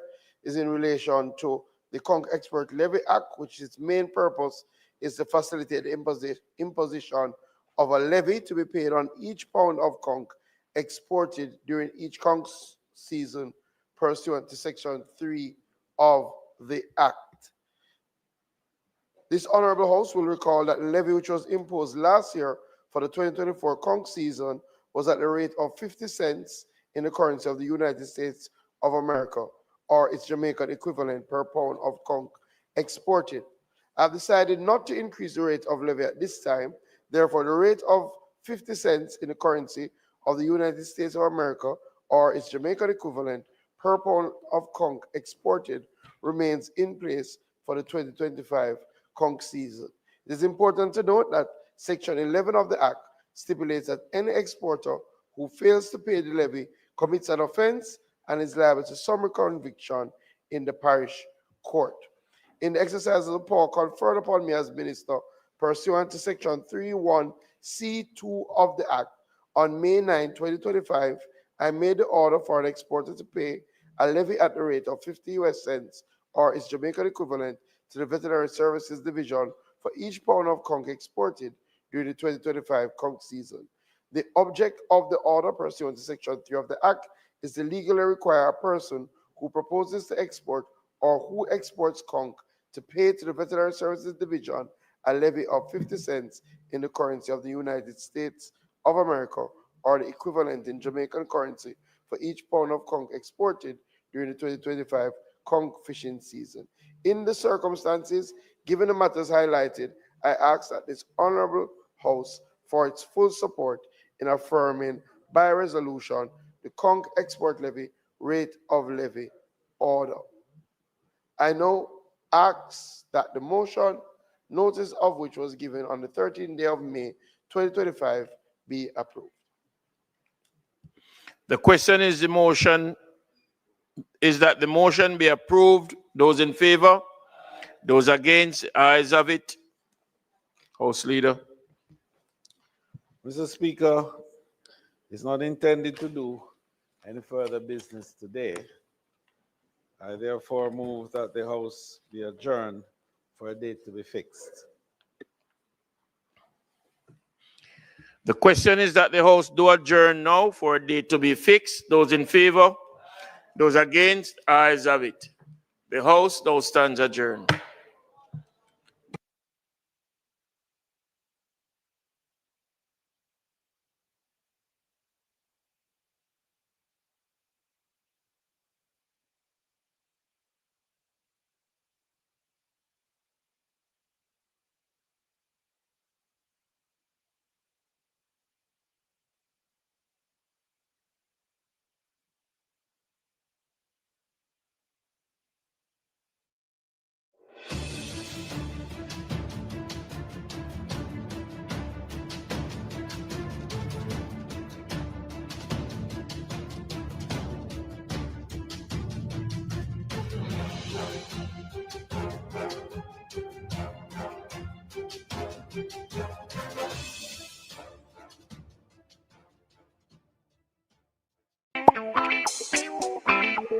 is in relation to the Conch Export Levy Act, which its main purpose is to facilitate the imposition of a levy to be paid on each pound of conch exported during each conch season pursuant to Section 3 of the Act. This Honorable House will recall that the levy which was imposed last year for the 2024 conch season was at the rate of 50 cents in the currency of the United States of America, or its Jamaican equivalent per pound of conch exported. I have decided not to increase the rate of levy at this time. Therefore, the rate of 50 cents in the currency of the United States of America, or its Jamaican equivalent per pound of conch exported, remains in place for the 2025 conch season. It is important to note that Section 11 of the Act stipulates that any exporter who fails to pay the levy commits an offense and is liable to summary conviction in the parish court. In the exercise of the power conferred upon me as minister, pursuant to Section 31C2 of the Act, on May 9, 2025, I made the order for an exporter to pay a levy at the rate of 50 US cents, or its Jamaican equivalent, to the Veterinary Services Division for each pound of conch exported during the 2025 conch season. The object of the order pursuant to Section 3 of the Act is to legally require a person who proposes to export or who exports conch to pay to the Veterinary Services Division a levy of 50 cents in the currency of the United States of America, or the equivalent in Jamaican currency for each pound of conch exported during the 2025 conch fishing season. In the circumstances, given the matters highlighted, I ask that this Honorable House for its full support in affirming by resolution the conch export levy rate of levy order. I now ask that the motion, notice of which was given on the 13th day of May 2025, be approved. The question is that the motion be approved. Those in favor? Those against? Ayes have it. House Leader. Mr. Speaker, it's not intended to do any further business today. I therefore move that the House be adjourned for a date to be fixed. The question is that the House do adjourn now for a date to be fixed. Those in favor? Those against? Ayes have it. The House now stands adjourned. done.